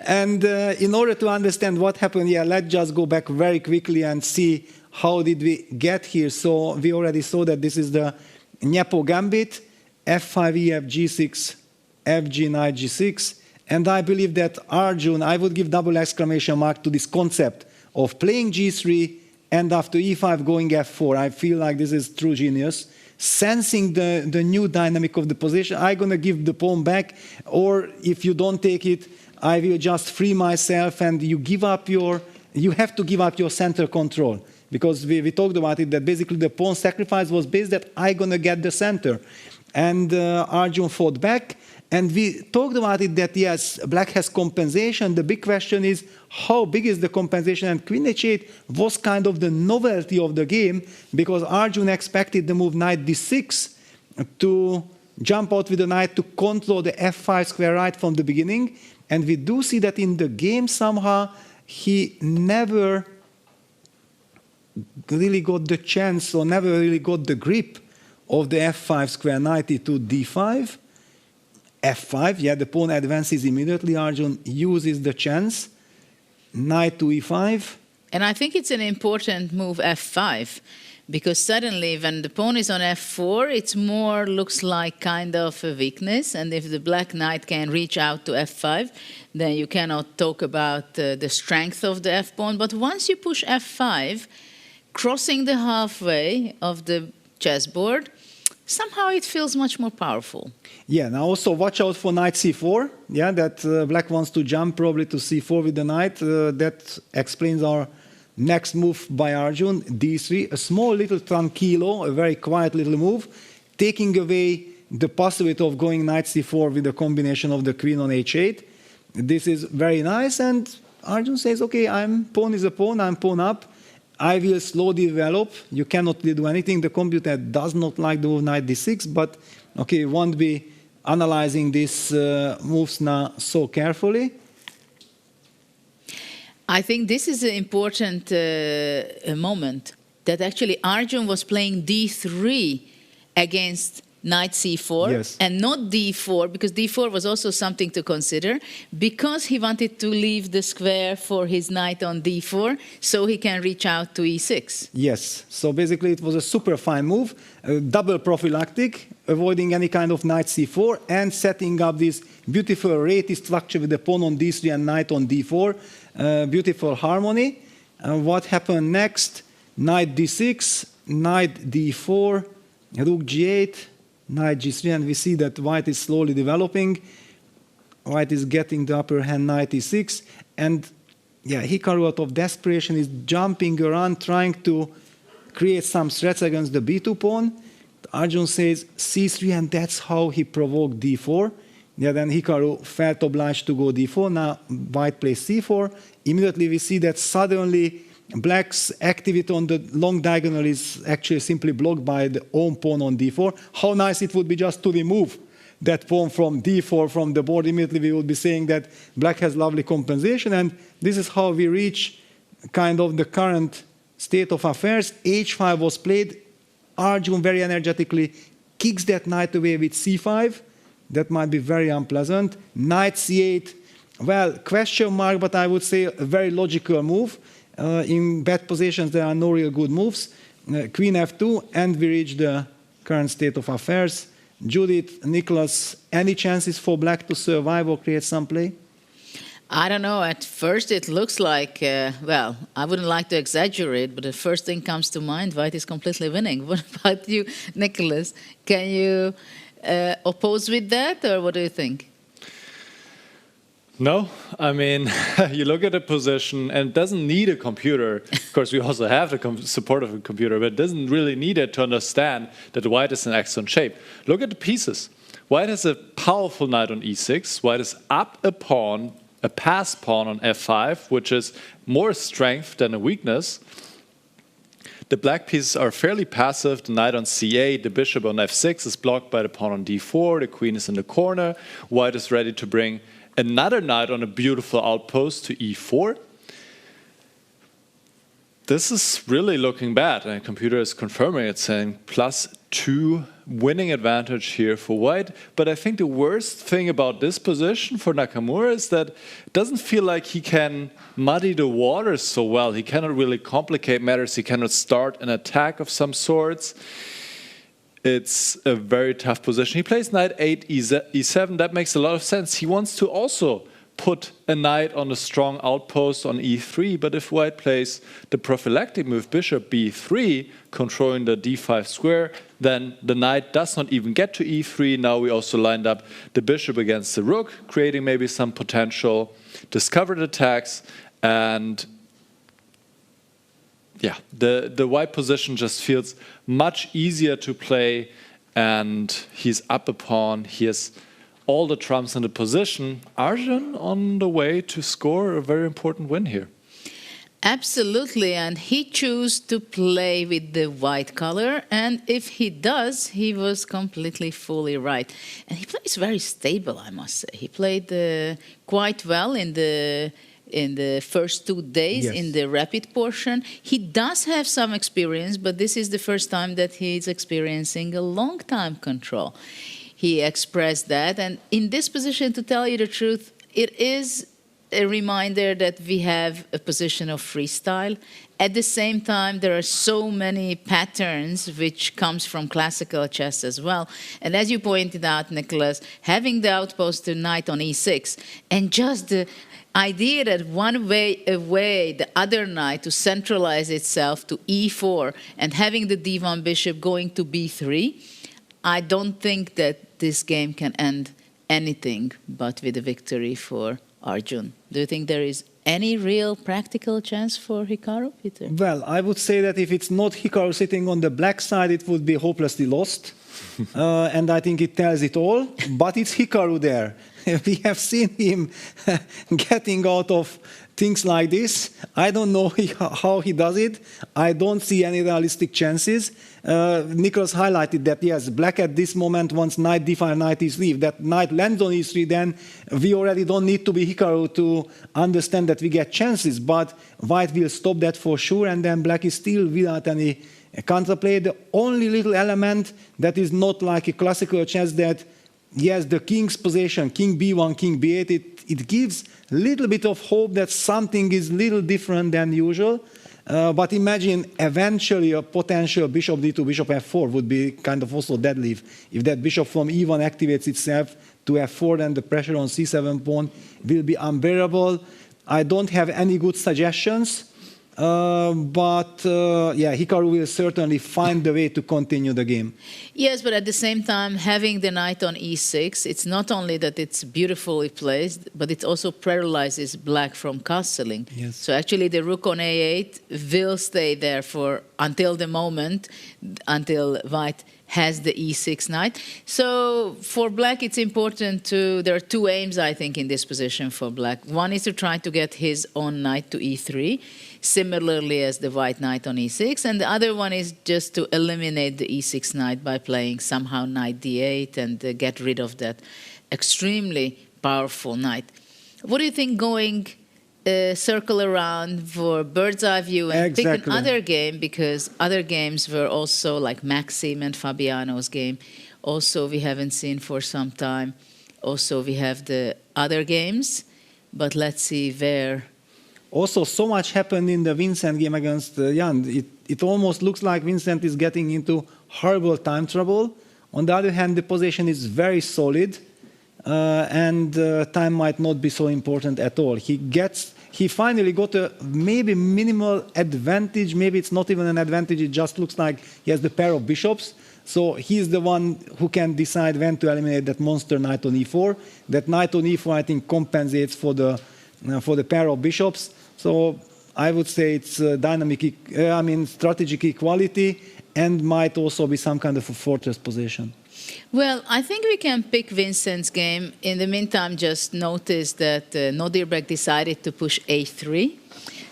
S11: And in order to understand what happened, let's just go back very quickly and see how did we get here. So we already saw that this is the Nepo gambit, f5, ef, g6, fg, knight, g6. And I believe that Arjun, I would give double exclamation mark to this concept of playing g3 and after e5 going f4. I feel like this is true genius. Sensing the new dynamic of the position, I'm going to give the pawn back, or if you don't take it, I will just free myself, and you have to give up your center control. Because we talked about it, that basically the pawn sacrifice was based that I'm going to get the center. And Arjun fought back. And we talked about it that, yes, black has compensation. The big question is, how big is the compensation? And queen h8 was kind of the novelty of the game, because Arjun expected the move knight d6 to jump out with the knight to control the f5 square right from the beginning. And we do see that in the game somehow he never really got the chance, or never really got the grip of the f5 square, knight e2 d5. f5, the pawn advances immediately. Arjun uses the chance. Knight to e5.
S10: And I think it's an important move, f5, because suddenly when the pawn is on f4, it more looks like kind of a weakness. And if the black knight can reach out to f5, then you cannot talk about the strength of the f-pawn. But once you push f5, crossing the halfway of the chessboard, somehow it feels much more powerful.
S11: Yeah, now also watch out for knight c4. Yeah, that black wants to jump probably to c4 with the knight. That explains our next move by Arjun, d3. A small little tranquillo, a very quiet little move, taking away the possibility of going knight c4 with a combination of the queen on h8. This is very nice, and Arjun says, okay, pawn is a pawn, I'm pawn up. I will slowly develop. You cannot really do anything. The computer does not like the move knight d6, but okay, won't be analyzing these moves now so carefully.
S10: I think this is an important moment, that actually Arjun was playing d3 against knight c4
S11: Yes.
S10: and not d4, because d4 was also something to consider, because he wanted to leave the square for his knight on d4 so he can reach out to e6.
S11: Yes, so basically it was a super fine move, double prophylactic, avoiding any kind of knight c4 and setting up this beautiful rate structure with the pawn on d3 and knight on d4, beautiful harmony. What happened next? Knight d6, knight d4, rook g8, knight g3, and we see that white is slowly developing. White is getting the upper hand, knight e6, and yeah, Hikaru out of desperation is jumping around, trying to create some threats against the b2 pawn. Arjun says c3, and that's how he provoked d4. Yeah, then Hikaru felt obliged to go d4. Now white plays c4. Immediately we see that suddenly black's activity on the long diagonal is actually simply blocked by the own pawn on d4. How nice it would be just to remove that pawn from d4 from the board. Immediately we would be saying that black has lovely compensation, and this is how we reach kind of the current state of affairs. h5 was played. Arjun very energetically kicks that knight away with c5. That might be very unpleasant. Knight c8, well, question mark, but I would say a very logical move. In bad positions, there are no real good moves. Queen f2, and we reach the current state of affairs. Judith, Nicholas, any chances for black to survive or create some play?
S10: I don't know. At first, it looks like, well, I wouldn't like to exaggerate, but the first thing comes to mind, white is completely winning. What about you, Nicholas? Can you oppose with that, or what do you think?
S12: No, I mean, you look at the position, and it doesn't need a computer. Of course, we also have the support of a computer, but it doesn't really need it to understand that white is in excellent shape. Look at the pieces. White has a powerful knight on e6. White is up a pawn, a passed pawn on f5, which is more strength than a weakness. The black pieces are fairly passive. The knight on c8, the bishop on f6 is blocked by the pawn on d4. The queen is in the corner. White is ready to bring another knight on a beautiful outpost to e4. This is really looking bad, and the computer is confirming it, saying +2 winning advantage here for white. But I think the worst thing about this position for Nakamura is that it doesn't feel like he can muddy the waters so well. He cannot really complicate matters. He cannot start an attack of some sorts. It's a very tough position. He plays knight 8, e7. That makes a lot of sense. He wants to also put a knight on a strong outpost on e3, but if white plays the prophylactic move, bishop b3, controlling the d5 square, then the knight does not even get to e3. Now we also lined up the bishop against the rook, creating maybe some potential discovered attacks, and yeah, the white position just feels much easier to play, and he's up a pawn. He has all the trumps in the position. Arjun on the way to score a very important win here.
S10: Absolutely, and he chose to play with the white color, and if he does, he was completely fully right. And he plays very stable, I must say. He played quite well in the first 2 days,
S11: Yes.
S10: in the rapid portion. He does have some experience, but this is the first time that he's experiencing a long time control. He expressed that, and in this position, to tell you the truth, it is a reminder that we have a position of freestyle. At the same time, there are so many patterns which comes from classical chess as well. And as you pointed out, Nicholas, having the outpost to knight on e6, and just the idea that one way away the other knight to centralize itself to e4 and having the d1 bishop going to b3, I don't think that this game can end anything but with a victory for Arjun. Do you think there is any real practical chance for Hikaru, Peter?
S11: Well, I would say that if it's not Hikaru sitting on the black side, it would be hopelessly lost. and I think it tells it all. But it's Hikaru there. We have seen him getting out of things like this. I don't know how he does it. I don't see any realistic chances. Nicholas highlighted that, yes, black at this moment wants knight d5, knight e3. If that knight lands on e3, then we already don't need to be Hikaru to understand that we get chances. But white will stop that for sure, and then black is still without any counterplay. The only little element that is not like a classical chess that, yes, the king's position, king b1, king b8, it gives a little bit of hope that something is a little different than usual. But imagine eventually a potential bishop d2, bishop f4 would be kind of also deadly. If that bishop from e1 activates itself to f4, then the pressure on c7 pawn will be unbearable. I don't have any good suggestions. But Hikaru will certainly find the way to continue the game.
S10: Yes, but at the same time, having the knight on e6, it's not only that it's beautifully placed, but it also paralyzes black from castling.
S11: Yes.
S10: So actually the rook on a8 will stay there until the moment, until white has the e6 knight. So for black, it's important there are two aims, I think, in this position for black. One is to try to get his own knight to e3, similarly as the white knight on e6, and the other one is just to eliminate the e6 knight by playing somehow knight d8 and get rid of that extremely powerful knight. What do you think going circle around for bird's eye view and pick another game, because other games were also like Maxime and Fabiano's game. Also, we haven't seen for some time. Also, we have the other games, but let's see where.
S11: Also, so much happened in the Vincent game against Jan. It almost looks like Vincent is getting into horrible time trouble. On the other hand, the position is very solid, and time might not be so important at all. He finally got a maybe minimal advantage. Maybe it's not even an advantage. It just looks like he has the pair of bishops. So he's the one who can decide when to eliminate that monster knight on e4. That knight on e4, I think, compensates for the pair of bishops. So I would say it's strategic equality, and might also be some kind of a fortress position.
S10: Well, I think we can pick Vincent's game. In the meantime, just notice that Nodirbek decided to push a3.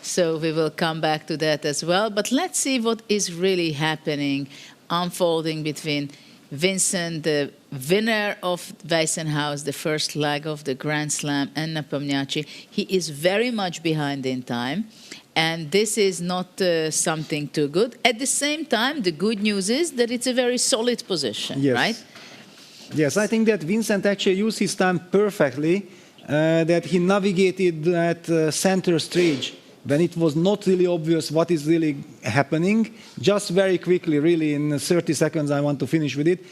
S10: So we will come back to that as well. But let's see what is really happening, unfolding between Vincent, the winner of Weissenhaus, the first leg of the Grand Slam, and Nepomniachtchi. He is very much behind in time. And this is not something too good. At the same time, the good news is that it's a very solid position, right?
S11: Yes, I think that Vincent actually used his time perfectly, that he navigated that center stage when it was not really obvious what is really happening. Just very quickly, really, in 30 seconds, I want to finish with it.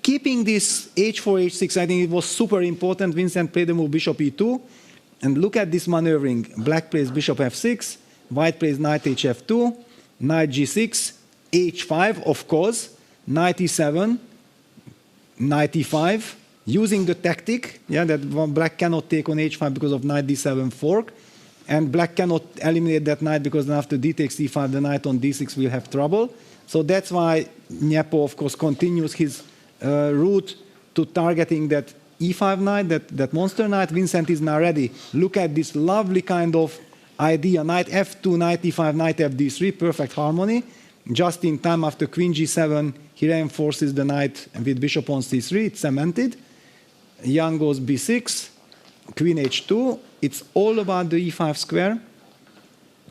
S11: Keeping this h4, h6, I think it was super important. Vincent played the move bishop e2. And look at this maneuvering. Black plays bishop f6, white plays knight hf2, knight g6, h5, of course, knight e7, knight e5, using the tactic, that black cannot take on h5 because of knight d7 fork, and black cannot eliminate that knight because then after d takes e5, the knight on d6 will have trouble. So that's why Nepo, of course, continues his route to targeting that e5 knight, that monster knight. Vincent is now ready. Look at this lovely kind of idea. Knight f2, knight e5, knight fd3, perfect harmony. Just in time after queen g7, he reinforces the knight with bishop on c3. It's cemented. Jan goes b6, queen h2. It's all about the e5 square.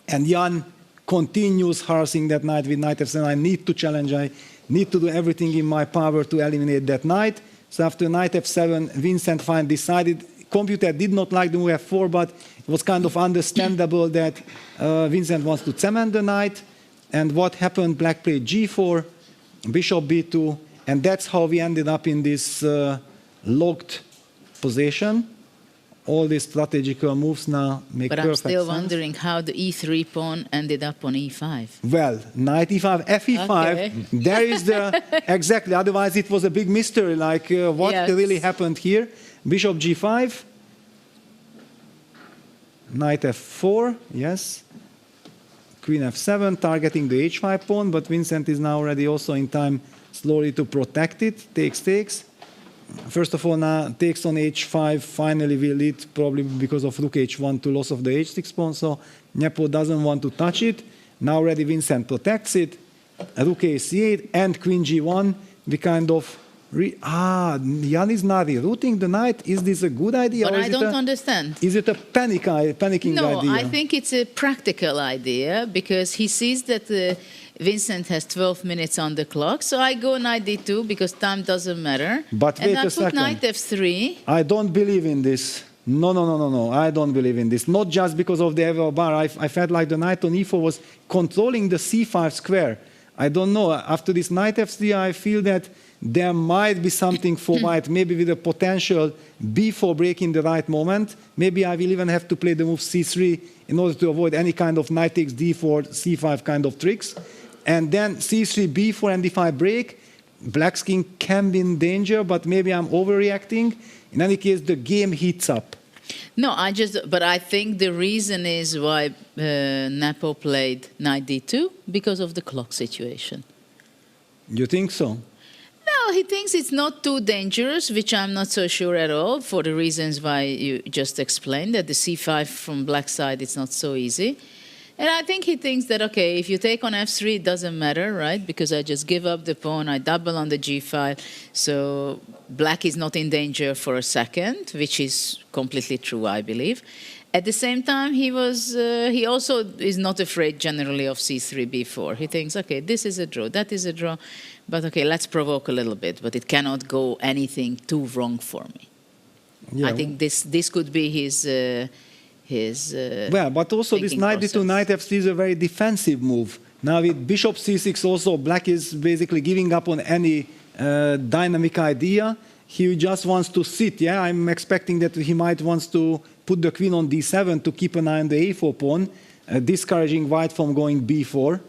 S11: And Jan continues harassing that knight with knight f7. I need to challenge. I need to do everything in my power to eliminate that knight. So after knight f7, Vincent finally decided. Computer did not like the move f4, but it was kind of understandable that Vincent wants to cement the knight. And what happened? Black played g4, bishop b2, and that's how we ended up in this locked position. All these strategical moves now make perfect sense.
S10: But I'm still wondering how the e3 pawn ended up on e5.
S11: Well, knight e5, fe5, okay. There is the... Exactly, otherwise it was a big mystery, like what really happened here. Bishop g5, knight f4, yes. Queen f7, targeting the h5 pawn, but Vincent is now already also in time slowly to protect it, takes. First of all, now takes on h5, finally will lead, probably because of rook h1 to loss of the h6 pawn, so Nepo doesn't want to touch it. Now ready Vincent protects it, rook a8 and queen g1, we kind of, Jan is not rerouting the knight. Is this a good idea?
S10: But I don't understand.
S11: Is it a panicking idea?
S10: No, I think it's a practical idea because he sees that Vincent has 12 minutes on the clock, so I go knight d2 because time doesn't matter.
S11: But wait
S10: and I
S11: a second.
S10: put knight f3.
S11: I don't believe in this. No. I don't believe in this. Not just because of the Ever bar. I felt like the knight on e4 was controlling the c5 square. I don't know. After this knight f3, I feel that there might be something for white, maybe with a potential b4 break in the right moment. Maybe I will even have to play the move c3 in order to avoid any kind of knight takes d4, c5 kind of tricks. And then c3, b4, and if I break, black's king can be in danger, but maybe I'm overreacting. In any case, the game heats up.
S10: No, but I think the reason is why Nepo played knight d2 because of the clock situation.
S11: You think so?
S10: No, he thinks it's not too dangerous, which I'm not so sure at all, for the reasons why you just explained, that the c5 from black side is not so easy. And I think he thinks that, okay, if you take on f3, it doesn't matter, right? Because I just give up the pawn, I double on the g5, so black is not in danger for a second, which is completely true, I believe. At the same time, he also is not afraid generally of c3, b4. He thinks, okay, this is a draw, that is a draw, but okay, let's provoke a little bit, but it cannot go anything too wrong for me. Yeah. I think this could be his
S11: well, but also this knight d2, knight f3 is a very defensive move. Now with bishop c6 also, black is basically giving up on any dynamic idea. He just wants to sit, yeah? I'm expecting that he might want to put the queen on d7 to keep an eye on the a4 pawn, discouraging white from going b4.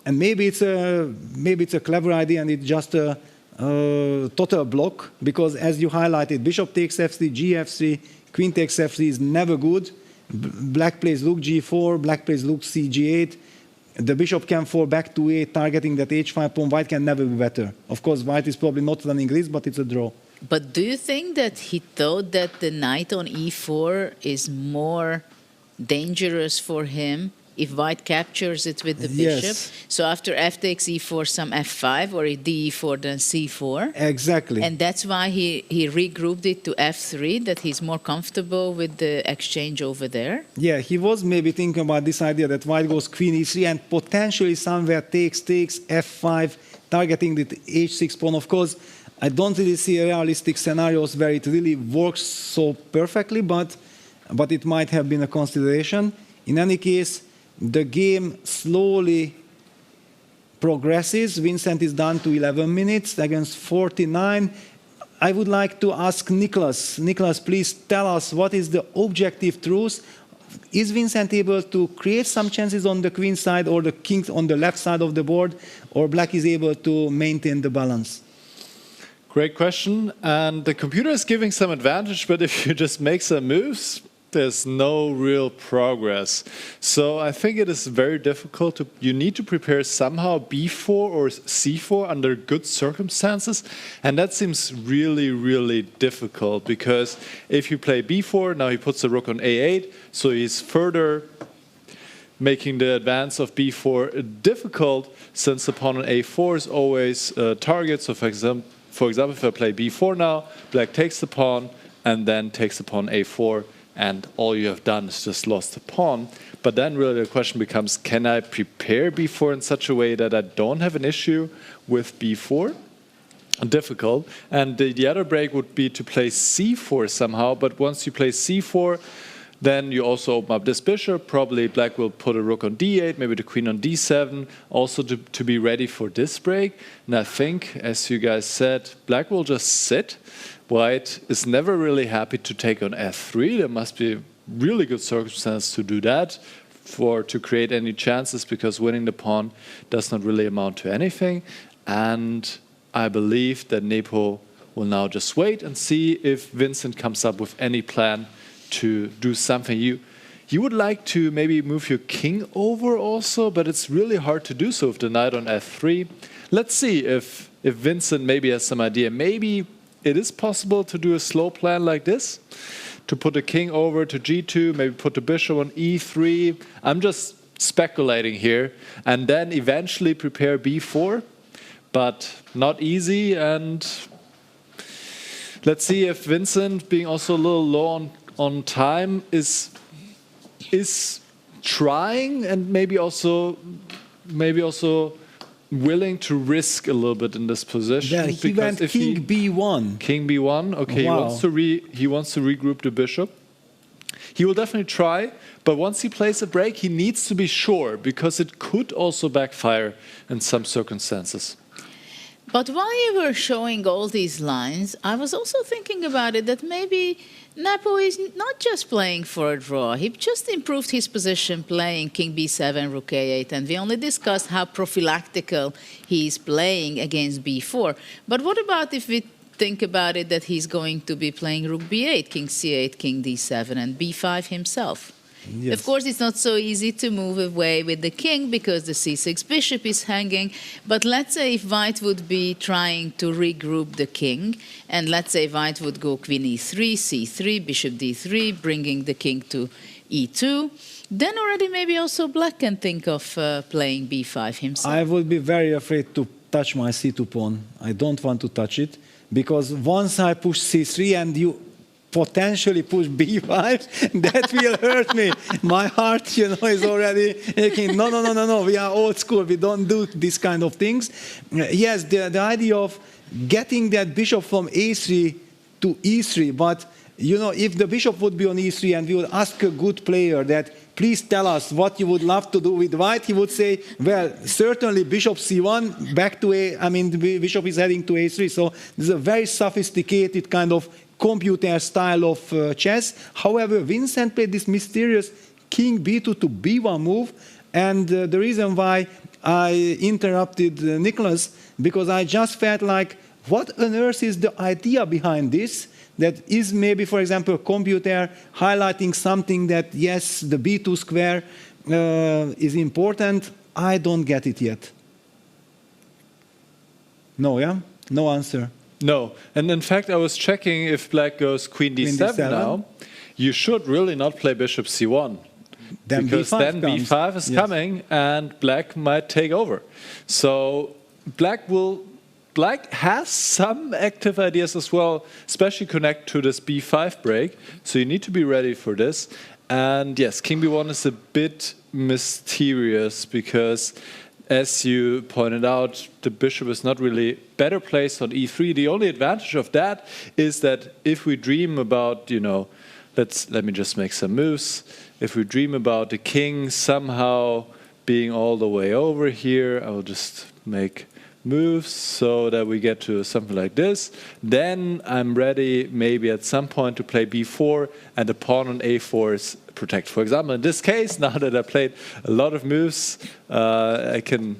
S11: And maybe it's a clever idea and it's just a total block, because as you highlighted, bishop takes f3, g f3, queen takes f3 is never good. Black plays rook g4, black plays rook cg8. The bishop can fall back to a8, targeting that h5 pawn. White can never be better. Of course, white is probably not running risk, but it's a draw.
S10: But do you think that he thought that the knight on e4 is more dangerous for him if white captures it with the bishop?
S11: Yes.
S10: So after f takes e4, some f5, or d4, then c4?
S11: Exactly.
S10: And that's why he regrouped it to f3, that he's more comfortable with the exchange over there?
S11: Yeah, he was maybe thinking about this idea that white goes queen e3 and potentially somewhere takes f5, targeting the h6 pawn. Of course, I don't really see realistic scenarios where it really works so perfectly, but it might have been a consideration. In any case, the game slowly progresses. Vincent is down to 11 minutes against 49. I would like to ask Nicholas. Nicholas, please tell us what is the objective truth. Is Vincent able to create some chances on the queen side or the king on the left side of the board, or black is able to maintain the balance?
S12: Great question. And the computer is giving some advantage, but if you just make some moves, there's no real progress. So I think it is very difficult you need to prepare somehow b4 or c4 under good circumstances. And that seems really, really difficult, because if you play b4, now he puts the rook on a8, so he's further making the advance of b4 difficult, since the pawn on a4 is always a target. So for example, if I play b4 now, black takes the pawn and then takes the pawn a4, and all you have done is just lost the pawn. But then really the question becomes, can I prepare b4 in such a way that I don't have an issue with b4? Difficult. And the other break would be to play c4 somehow, but once you play c4, then you also open up this bishop. Probably black will put a rook on d8, maybe the queen on d7, also to be ready for this break. And I think, as you guys said, black will just sit. White is never really happy to take on f3. There must be really good circumstance to do that, to create any chances, because winning the pawn does not really amount to anything. And I believe that Nepo will now just wait and see if Vincent comes up with any plan to do something. You would like to maybe move your king over also, but it's really hard to do so with the knight on f3. Let's see if if Vincent maybe has some idea. Maybe it is possible to do a slow plan like this, to put the king over to g2, maybe put the bishop on e3. I'm just speculating here, and then eventually prepare b4, but not easy. And let's see if Vincent, being also a little low on time, is trying and maybe also willing to risk a little bit in this position.
S11: Yeah, he went king b1.
S12: King b1. Okay,
S11: wow.
S12: He wants to regroup the bishop. He will definitely try, but once he plays a break, he needs to be sure, because it could also backfire in some circumstances.
S10: But while you were showing all these lines, I was also thinking about it, that maybe Nepo is not just playing for a draw. He just improved his position playing king b7, rook a8, and we only discussed how prophylactical he's playing against b4. But what about if we think about it that he's going to be playing rook b8, king c8, king d7, and b5 himself? Yes. Of course, it's not so easy to move away with the king because the c6 bishop is hanging. But let's say if white would be trying to regroup the king, and let's say white would go queen e3, c3, bishop d3, bringing the king to e2, then already maybe also black can think of playing b5 himself.
S11: I would be very afraid to touch my c2 pawn. I don't want to touch it, because once I push c3 and you potentially push b5, that will hurt me. My heart, is already thinking, no, we are old school, we don't do this kind of things. Yes, the idea of getting that bishop from a3 to e3, but, if the bishop would be on e3 and we would ask a good player that, please tell us what you would love to do with white, he would say, well, certainly bishop c1, back to the bishop is heading to a3, so this is a very sophisticated kind of computer style of chess. However, Vincent played this mysterious king b2 to b1 move, and the reason why I interrupted Nicholas, because I just felt like, what on earth is the idea behind this? That is maybe, for example, a computer highlighting something that, yes, the b2 square is important. I don't get it yet. No, yeah? No answer.
S12: No, and in fact, I was checking if black goes queen d7 now. You should really not play bishop c1,
S11: then
S12: because
S11: b5
S12: then
S11: comes.
S12: b5 is coming, and black might take over. So black has some active ideas as well, especially connect to this b5 break. So you need to be ready for this. And yes, king b1 is a bit mysterious, because as you pointed out, the bishop is not really better placed on e3. The only advantage of that is that if we dream about, let me just make some moves. If we dream about the king somehow being all the way over here, I will just make moves so that we get to something like this. Then I'm ready maybe at some point to play b4, and the pawn on a4 is protect. For example, in this case, now that I played a lot of moves, I can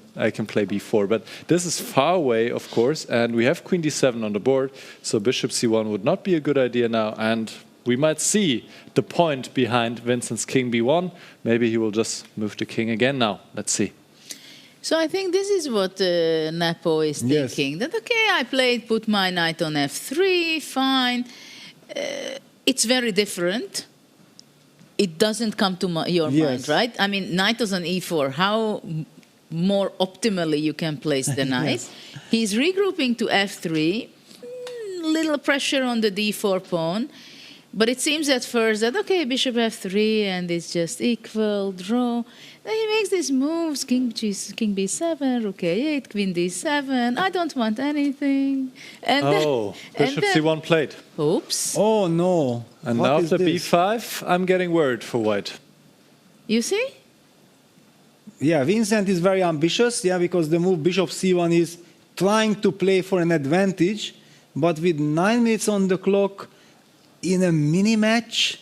S12: play b4. But this is far away, of course, and we have queen d7 on the board, so bishop c1 would not be a good idea now, and we might see the point behind Vincent's king b1. Maybe he will just move the king again now. Let's see.
S10: So I think this is what Nepo is thinking. That, okay, I put my knight on f3, fine. It's very different. It doesn't come to your mind, right? I mean, knight is on e4. How more optimally you can place the knight. He's regrouping to f3. Little pressure on the d4 pawn. But it seems at first that, okay, bishop f3, and it's just equal, draw. Then he makes these moves, king b7, rook a8, queen d7. I don't want anything. And
S12: bishop c1 played.
S10: Oops.
S11: Oh, no.
S12: And now after b5, I'm getting worried for white.
S10: You see?
S11: Yeah, Vincent is very ambitious, because the move bishop c1 is trying to play for an advantage, but with 9 minutes on the clock, in a mini-match,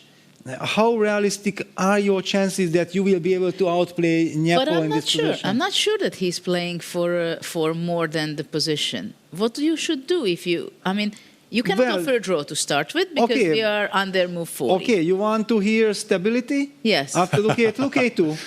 S11: how realistic are your chances that you will be able to outplay Nepo in this position?
S10: I'm not sure that he's playing for more than the position. What you should do if you... I mean, you cannot offer a draw to start with, because we are under move 40.
S11: Okay, you want to hear stability?
S10: Yes.
S11: After look a2.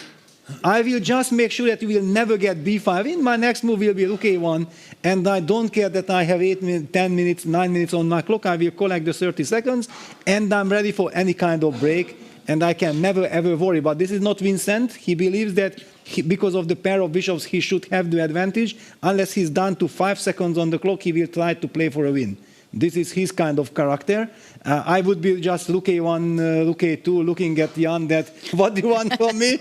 S11: I will just make sure that you will never get b5 in. My next move will be rook a1, and I don't care that I have 8 minutes, 10 minutes, 9 minutes on my clock. I will collect the 30 seconds, and I'm ready for any kind of break, and I can never ever worry. But this is not Vincent. He believes that because of the pair of bishops, he should have the advantage. Unless he's down to 5 seconds on the clock, he will try to play for a win. This is his kind of character. I would be just rook a1, rook a2, looking at Jan that, what do you want from me?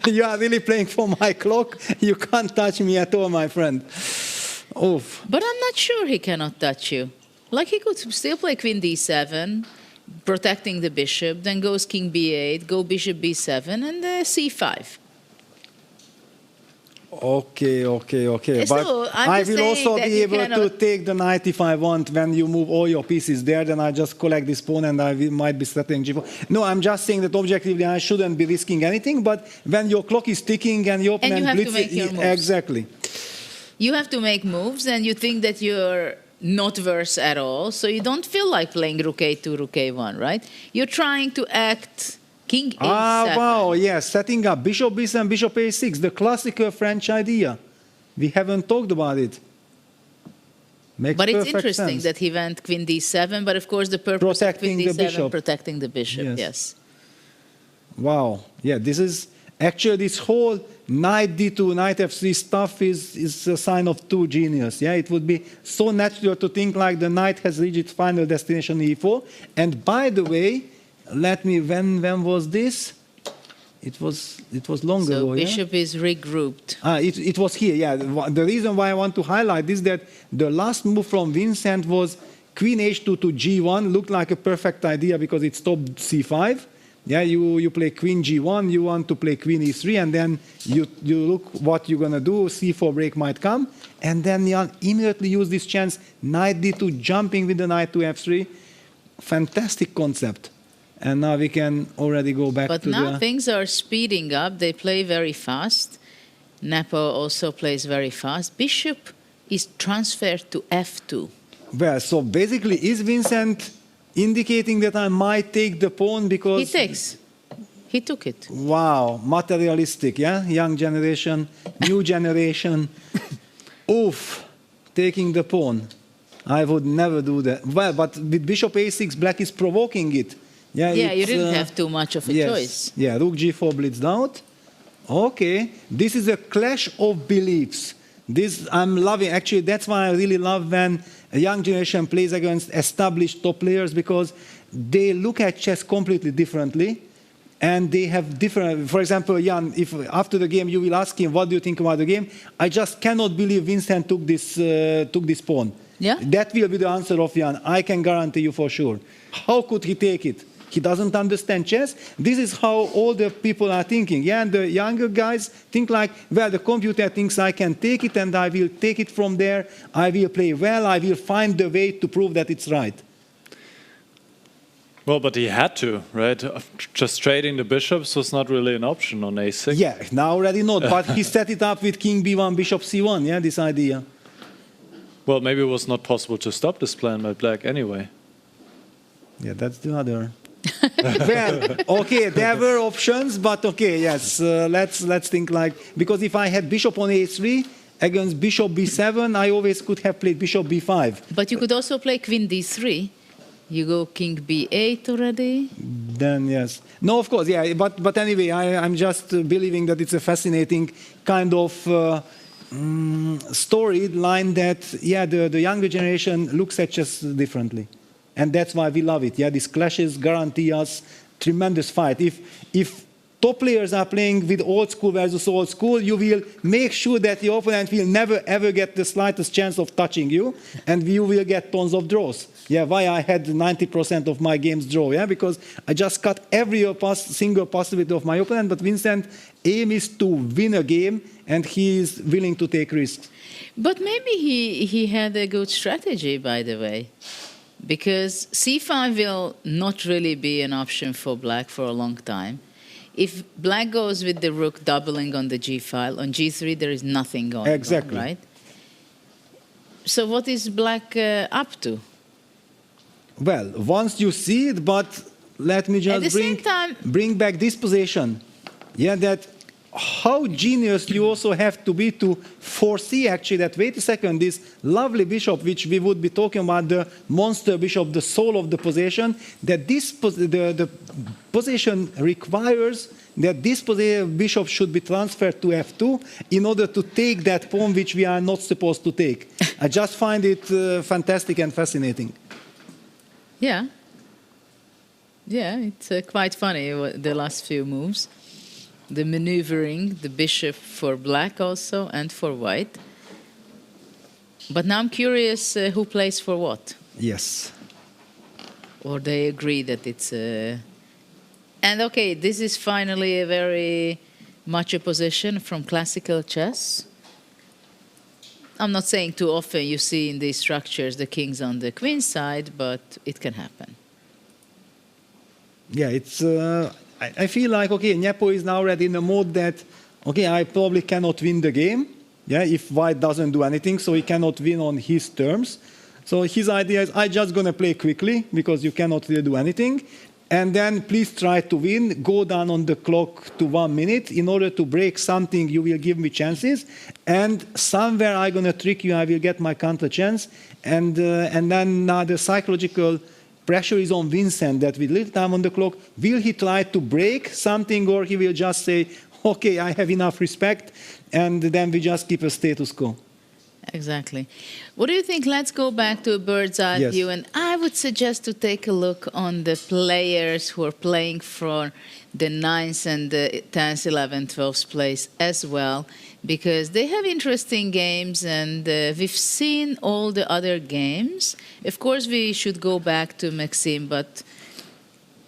S11: You are really playing for my clock. You can't touch me at all, my friend. Oof.
S10: But I'm not sure he cannot touch you. Like he could still play queen d7, protecting the bishop, then goes king b8, go bishop b7, and c5.
S11: Okay.
S10: So,
S11: but I will also be able to take the knight if I want. When you move all your pieces there, then I just collect this pawn and I might be threatening g4. No, I'm just saying that objectively I shouldn't be risking anything. But when your clock is ticking and your opponent blitzes, exactly.
S10: You have to make moves, and you think that you're not worse at all, so you don't feel like playing rook a2, rook a1, right? You're trying to act king a7.
S11: Wow, yes, setting up bishop b7, bishop a6, the classical French idea. We haven't talked about it.
S10: But it's interesting that he went queen d7, but of course the purpose of queen d7, protecting the bishop, yes.
S11: Wow, yeah, this is, actually this whole knight d2, knight f3 stuff is a sign of true genius. Yeah, it would be so natural to think like the knight has reached its final destination e4. And by the way, let me, when was this? It was long ago.
S10: So bishop is regrouped.
S11: It was here, yeah. The reason why I want to highlight this is that the last move from Vincent was queen h2 to g1. Looked like a perfect idea because it stopped c5. Yeah, you play queen g1, you want to play queen e3, and then you look what you're going to do, c4 break might come, and then Jan immediately use this chance, knight d2, jumping with the knight to f3. Fantastic concept. And now we can already go back to the...
S10: But now things are speeding up. They play very fast. Nepo also plays very fast. Bishop is transferred to f2.
S11: Well, so basically, is Vincent indicating that I might take the pawn because...
S10: He takes. He took it.
S11: Wow, materialistic, yeah? Young generation, new generation. Oof, taking the pawn. I would never do that. Well, but with bishop a6, black is provoking it.
S10: Yeah, you didn't have too much of a choice.
S11: Yeah, rook g4 blitzed out. Okay, this is a clash of beliefs. This I'm loving. Actually, that's why I really love when a young generation plays against established top players, because they look at chess completely differently, and they have different. For example, Jan, if after the game you will ask him, "What do you think about the game?" I just cannot believe Vincent took this pawn.
S10: Yeah,
S11: that will be the answer of Jan. I can guarantee you for sure. How could he take it? He doesn't understand chess. This is how all the people are thinking. Yeah, and the younger guys think like, well, the computer thinks I can take it and I will take it from there. I will play well. I will find the way to prove that it's right.
S12: Well, but he had to, right? Just trading the bishops was not really an option on a6.
S11: Yeah, now already not. But he set it up with king b1, bishop c1, yeah, this idea.
S12: Well, maybe it was not possible to stop this plan by black anyway.
S11: Yeah, that's the other... Well, okay, there were options, but okay, yes, let's think like, because if I had bishop on a3 against bishop b7, I always could have played bishop b5.
S10: But you could also play queen d3. You go king b8 already.
S11: Then yes, no, of course, yeah, but anyway, I'm just believing that it's a fascinating kind of storyline that the younger generation looks at chess differently. And that's why we love it. Yeah, these clashes guarantee us tremendous fight. If top players are playing with old school versus old school, you will make sure that your opponent will never ever get the slightest chance of touching you, and you will get tons of draws. Yeah, why I had 90% of my games draw? Yeah, because I just cut every single possibility of my opponent. But Vincent aim is to win a game, and he is willing to take risks.
S10: But maybe he had a good strategy, by the way. Because c5 will not really be an option for black for a long time. If black goes with the rook doubling on the g file, on g3 there is nothing going on, right? So what is black up to?
S11: Well, once you see it, but let me just bring back this position. Yeah, that how genius you also have to be to foresee actually that, wait a second, this lovely bishop, which we would be talking about, the monster bishop, the soul of the position, that the position requires that this bishop should be transferred to f2 in order to take that pawn which we are not supposed to take. I just find it fantastic and fascinating.
S10: Yeah. Yeah, it's quite funny, the last few moves. The maneuvering, the bishop for black also, and for white. But now I'm curious who plays for what.
S11: Yes.
S10: Or they agree that it's... And okay, this is finally a very much a position from classical chess. I'm not saying too often you see in these structures the king's on the queen's side, but it can happen.
S11: Yeah, it's... I feel like, okay, Nepo is now already in a mode that, okay, I probably cannot win the game, yeah, if white doesn't do anything, so he cannot win on his terms. So his idea is, I'm just going to play quickly, because you cannot really do anything, and then please try to win, go down on the clock to 1 minute. In order to break something, you will give me chances, and somewhere I'm going to trick you, I will get my counter chance, and then now the psychological pressure is on Vincent that with little time on the clock, will he try to break something, or he will just say, okay, I have enough respect, and then we just keep a status quo?
S10: Exactly. What do you think? Let's go back to a bird's eye view, and I would suggest to take a look on the players who are playing for the 9th and the 10th, 11th, 12th place as well, because they have interesting games, and we've seen all the other games. Of course, we should go back to Maxime, but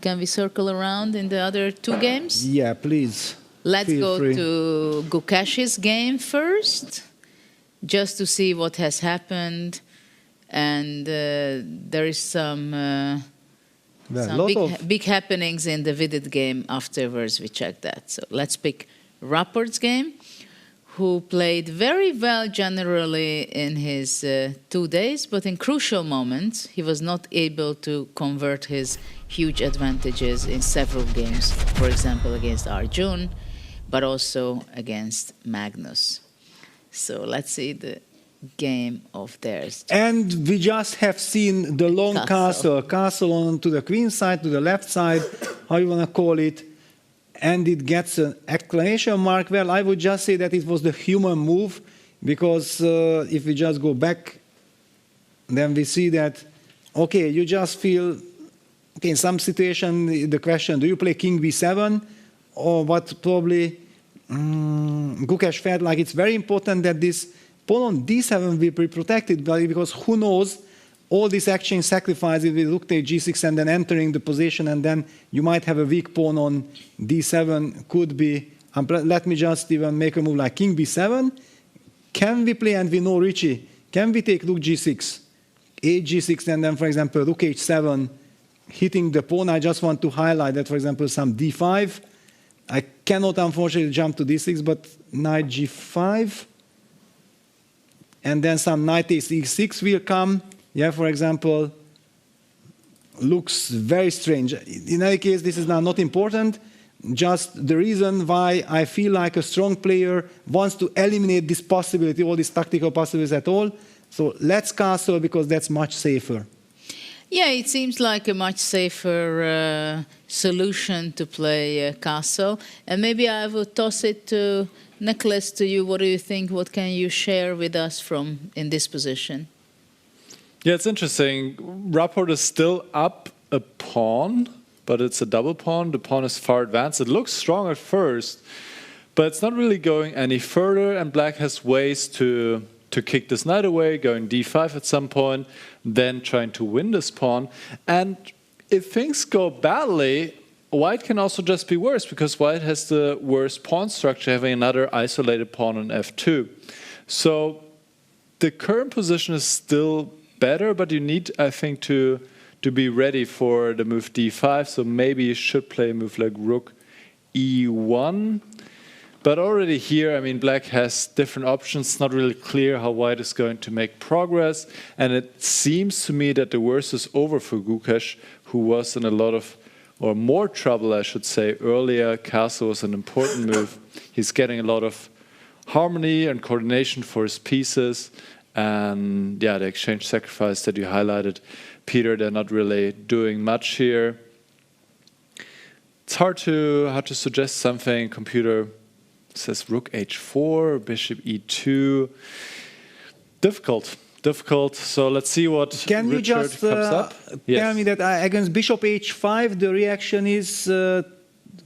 S10: can we circle around in the other 2 games?
S11: Yeah, please.
S10: Let's go to Gukesh's game first, just to see what has happened. And there is some big happenings in the Vidit game afterwards. We checked that. So let's pick Rapport's game, who played very well generally in his 2 days, but in crucial moments, he was not able to convert his huge advantages in several games, for example, against Arjun, but also against Magnus. So let's see the game of theirs.
S11: And we just have seen the long castle on to the queen side, to the left side, how you want to call it, and it gets an exclamation mark. Well, I would just say that it was the human move, because if we just go back, then we see that, okay, you just feel, okay, in some situation, the question, do you play king b7, or what probably Gukesh felt like it's very important that this pawn on d7 will be protected, because who knows, all this exchange sacrifices with rook takes g6 and then entering the position, and then you might have a weak pawn on d7 could be, let me just even make a move like king b7. Can we play, and we know Richie, can we take rook g6, h6, and then, for example, rook h7, hitting the pawn? I just want to highlight that, for example, some d5. I cannot, unfortunately, jump to d6, but knight g5. And then some knight e6 will come. Yeah, for example, looks very strange. In any case, this is now not important. Just the reason why I feel like a strong player wants to eliminate this possibility, all these tactical possibilities at all. So let's castle, because that's much safer.
S10: Yeah, it seems like a much safer solution to play castle. And maybe I will toss it to Nicholas, to you. What do you think? What can you share with us from in this position?
S12: Yeah, it's interesting. Rapport is still up a pawn, but it's a double pawn. The pawn is far advanced. It looks strong at first, but it's not really going any further, and black has ways to kick this knight away, going d5 at some point, then trying to win this pawn. And if things go badly, white can also just be worse, because white has the worst pawn structure, having another isolated pawn on f2. So the current position is still better, but you need, I think, to be ready for the move d5. So maybe you should play a move like rook e1. But already here, I mean, black has different options. It's not really clear how white is going to make progress. And it seems to me that the worst is over for Gukesh, who was in a lot of or more trouble, I should say. Earlier, castle was an important move. He's getting a lot of harmony and coordination for his pieces. And yeah, the exchange sacrifice that you highlighted, Peter, they're not really doing much here. It's hard to suggest something. Computer says rook h4, bishop e2. Difficult. So let's see what
S11: Can you
S12: Richard
S11: just
S12: comes up.
S11: tell me that against bishop h5, the reaction is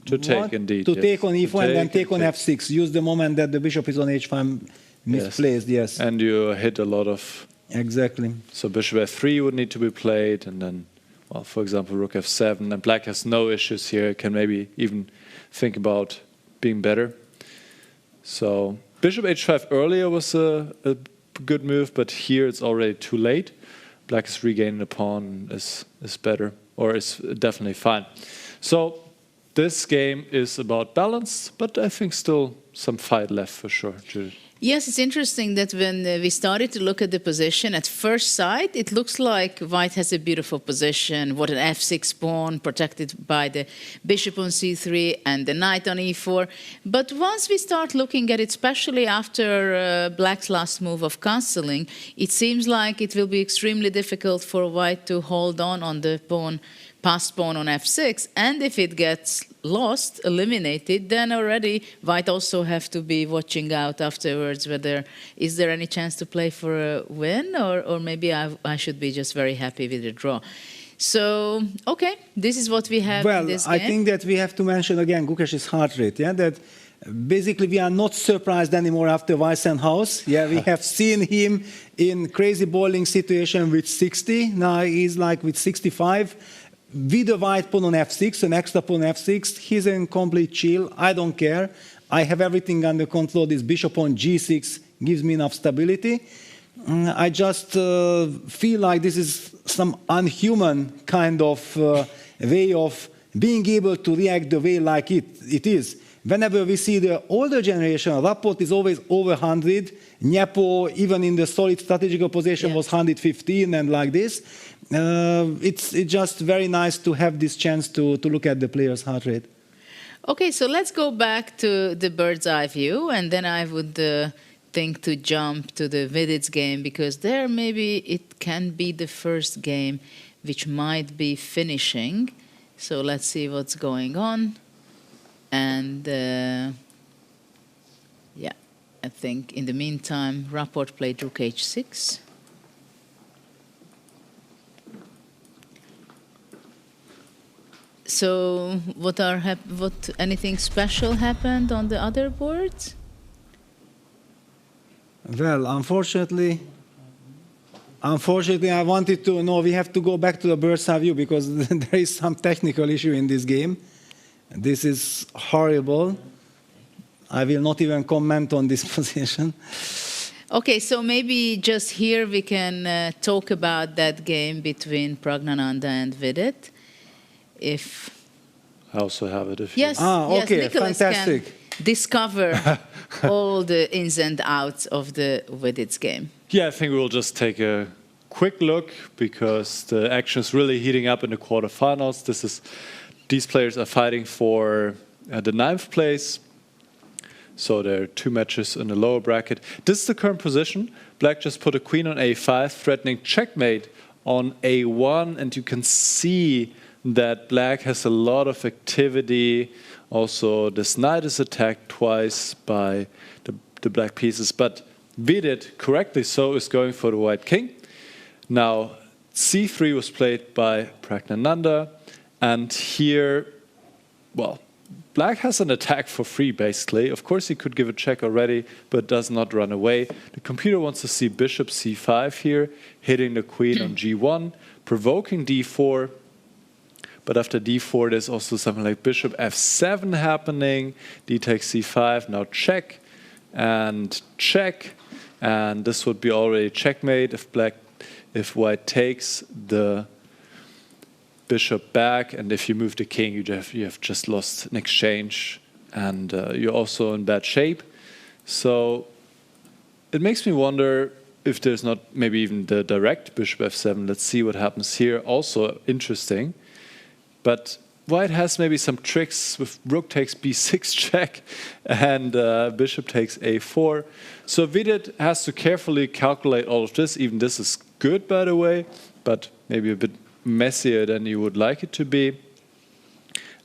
S12: To take, indeed.
S11: to
S12: yes.
S11: take on e4 and then take on
S12: take.
S11: f6. Use the moment that the bishop is on h5 misplaced. Yes.
S12: And you hit a lot of...
S11: Exactly.
S12: So bishop f3 would need to be played, and then, well, for example, rook f7. And black has no issues here, can maybe even think about being better. So bishop h5 earlier was a good move, but here it's already too late. Black is regaining a pawn, is better, or is definitely fine. So this game is about balance, but I think still some fight left for sure, Judith.
S10: Yes, it's interesting that when we started to look at the position, at first sight, it looks like white has a beautiful position. What an f6 pawn protected by the bishop on c3 and the knight on e4. But once we start looking at it, especially after black's last move of castling, it seems like it will be extremely difficult for white to hold on the pawn, passed pawn on f6, and if it gets lost, eliminated, then already white also have to be watching out afterwards whether is there any chance to play for a win, or maybe I should be just very happy with the draw. So, okay, this is what we have in this game.
S11: I think that we have to mention again Gukesh's heart rate, yeah, that basically we are not surprised anymore after Weissenhaus. Yeah, we have seen him in crazy bowling situation with 60, now he's like with 65. With a white pawn on f6, an extra pawn on f6, he's in complete chill. I don't care. I have everything under control. This bishop on g6 gives me enough stability. I just feel like this is some unhuman kind of way of being able to react the way like it is. Whenever we see the older generation, Rapport is always over 100. Nepo, even in the solid strategical position, was 115 and like this. It's just very nice to have this chance to look at the player's heart rate.
S10: Okay, so let's go back to the bird's eye view, and then I would think to jump to the Vidit's game, because there maybe it can be the first game which might be finishing. So let's see what's going on. And yeah, I think in the meantime, Rapport played rook h6. So, what anything special happened on the other boards?
S11: Well, unfortunately, I wanted to know. We have to go back to the bird's eye view because there is some technical issue in this game. This is horrible. I will not even comment on this position.
S10: Okay, so maybe just here we can talk about that game between Praggnanandhaa and Vidit. If
S12: I also have it. If
S10: yes,
S11: okay,
S10: Nicholas
S11: fantastic.
S10: Can discover all the ins and outs of the Vidit's game.
S12: Yeah, I think we'll just take a quick look because the action is really heating up in the quarterfinals. These players are fighting for the 9th place. So there are 2 matches in the lower bracket. This is the current position. Black just put a queen on a5, threatening checkmate on a1, and you can see that black has a lot of activity. Also, this knight is attacked twice by the black pieces, but Vidit, correctly so, is going for the white king. Now, c3 was played by Praggnanandhaa, and here, well, black has an attack for free, basically. Of course, he could give a check already, but does not run away. The computer wants to see bishop c5 here, hitting the queen on g1, provoking d4. But after d4, there's also something like bishop f7 happening. D takes c5, now check, and this would be already checkmate if white takes the bishop back, and if you move the king, you have just lost an exchange, and you're also in bad shape. So it makes me wonder if there's not maybe even the direct bishop f7. Let's see what happens here. Also interesting. But White has maybe some tricks with rook takes b6 check and bishop takes a4. So Vidit has to carefully calculate all of this. Even this is good, by the way, but maybe a bit messier than you would like it to be.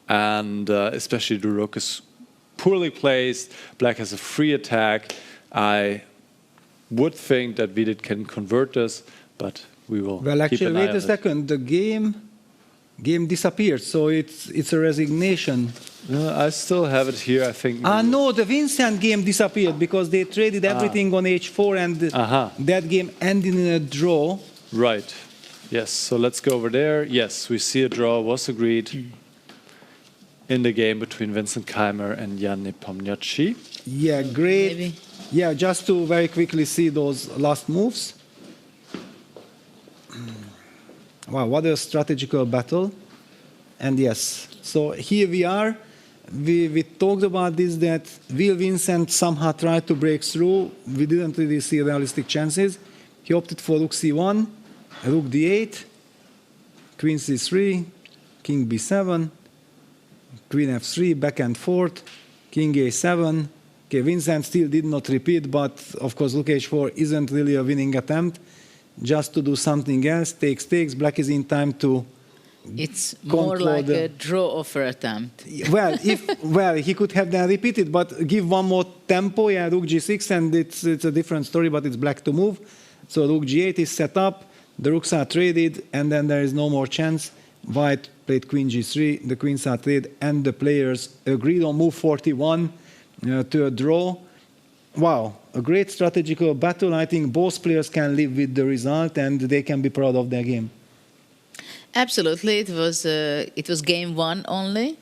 S12: And especially the rook is poorly placed. Black has a free attack. I would think that Vidit can convert this, but we will
S11: Well,
S12: keep
S11: actually,
S12: an eye
S11: wait
S12: on
S11: a
S12: it.
S11: second. The game disappeared, so it's a resignation.
S12: I still have it here, I think.
S11: No, the Vincent game disappeared because they traded everything on h4 and that game ended in a draw.
S12: Right. Yes, so let's go over there. Yes, we see a draw was agreed in the game between Vincent Keymer and Jan Nepomniachtchi.
S11: Yeah, great. Yeah, just to very quickly see those last moves. Wow, what a strategical battle. And yes, so here we are. We talked about this, that will Vincent somehow try to break through. We didn't really see realistic chances. He opted for rook c1, rook d8, queen c3, king b7, queen f3, back and forth, king a7. Okay, Vincent still did not repeat, but of course rook h4 isn't really a winning attempt. Just to do something else, takes, black is in time to
S10: It's more like a draw offer attempt.
S11: Well, he could have then repeated, but give one more tempo, yeah, rook g6, and it's a different story, but it's black to move. So rook g8 is set up, the rooks are traded, and then there is no more chance. White played queen g3, the queens are traded, and the players agreed on move 41 to a draw. Wow, a great strategical battle. I think both players can live with the result, and they can be proud of their game.
S10: Absolutely, it was game one only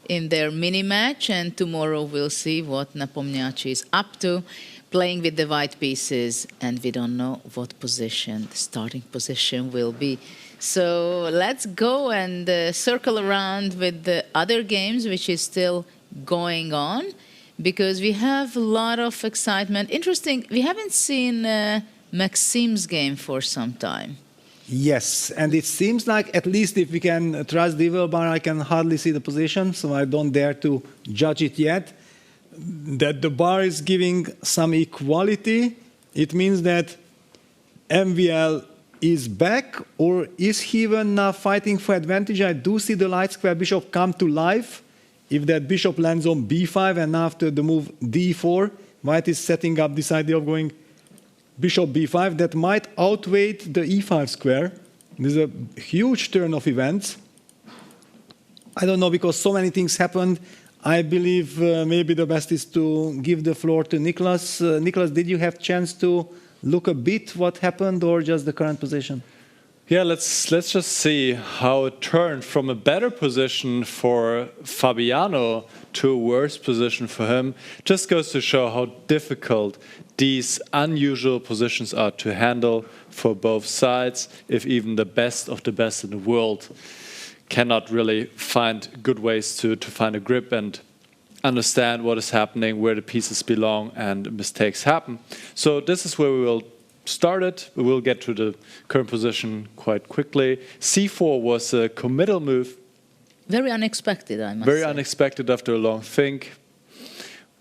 S10: in their mini match, and tomorrow we'll see what Nepomniachtchi is up to, playing with the white pieces, and we don't know what position the starting position will be. So let's go and circle around with the other games, which is still going on, because we have a lot of excitement. Interesting, we haven't seen Maxime's game for some time.
S11: Yes, and it seems like, at least if we can trust the evil bar, I can hardly see the position, so I don't dare to judge it yet, that the bar is giving some equality. It means that MVL is back, or is he even now fighting for advantage? I do see the light square bishop come to life. If that bishop lands on b5, and after the move d4, white is setting up this idea of going bishop b5, that might outweigh the e5 square. There's a huge turn of events. I don't know, because so many things happened. I believe maybe the best is to give the floor to Nicholas. Nicholas, did you have chance to look a bit what happened, or just the current position?
S12: Yeah, let's just see how it turned from a better position for Fabiano to a worse position for him. Just goes to show how difficult these unusual positions are to handle for both sides, if even the best of the best in the world cannot really find good ways to find a grip and understand what is happening, where the pieces belong, and mistakes happen. So this is where we will start it. We will get to the current position quite quickly. c4 was a committal move.
S10: Very unexpected, I must say.
S12: Very unexpected after a long think.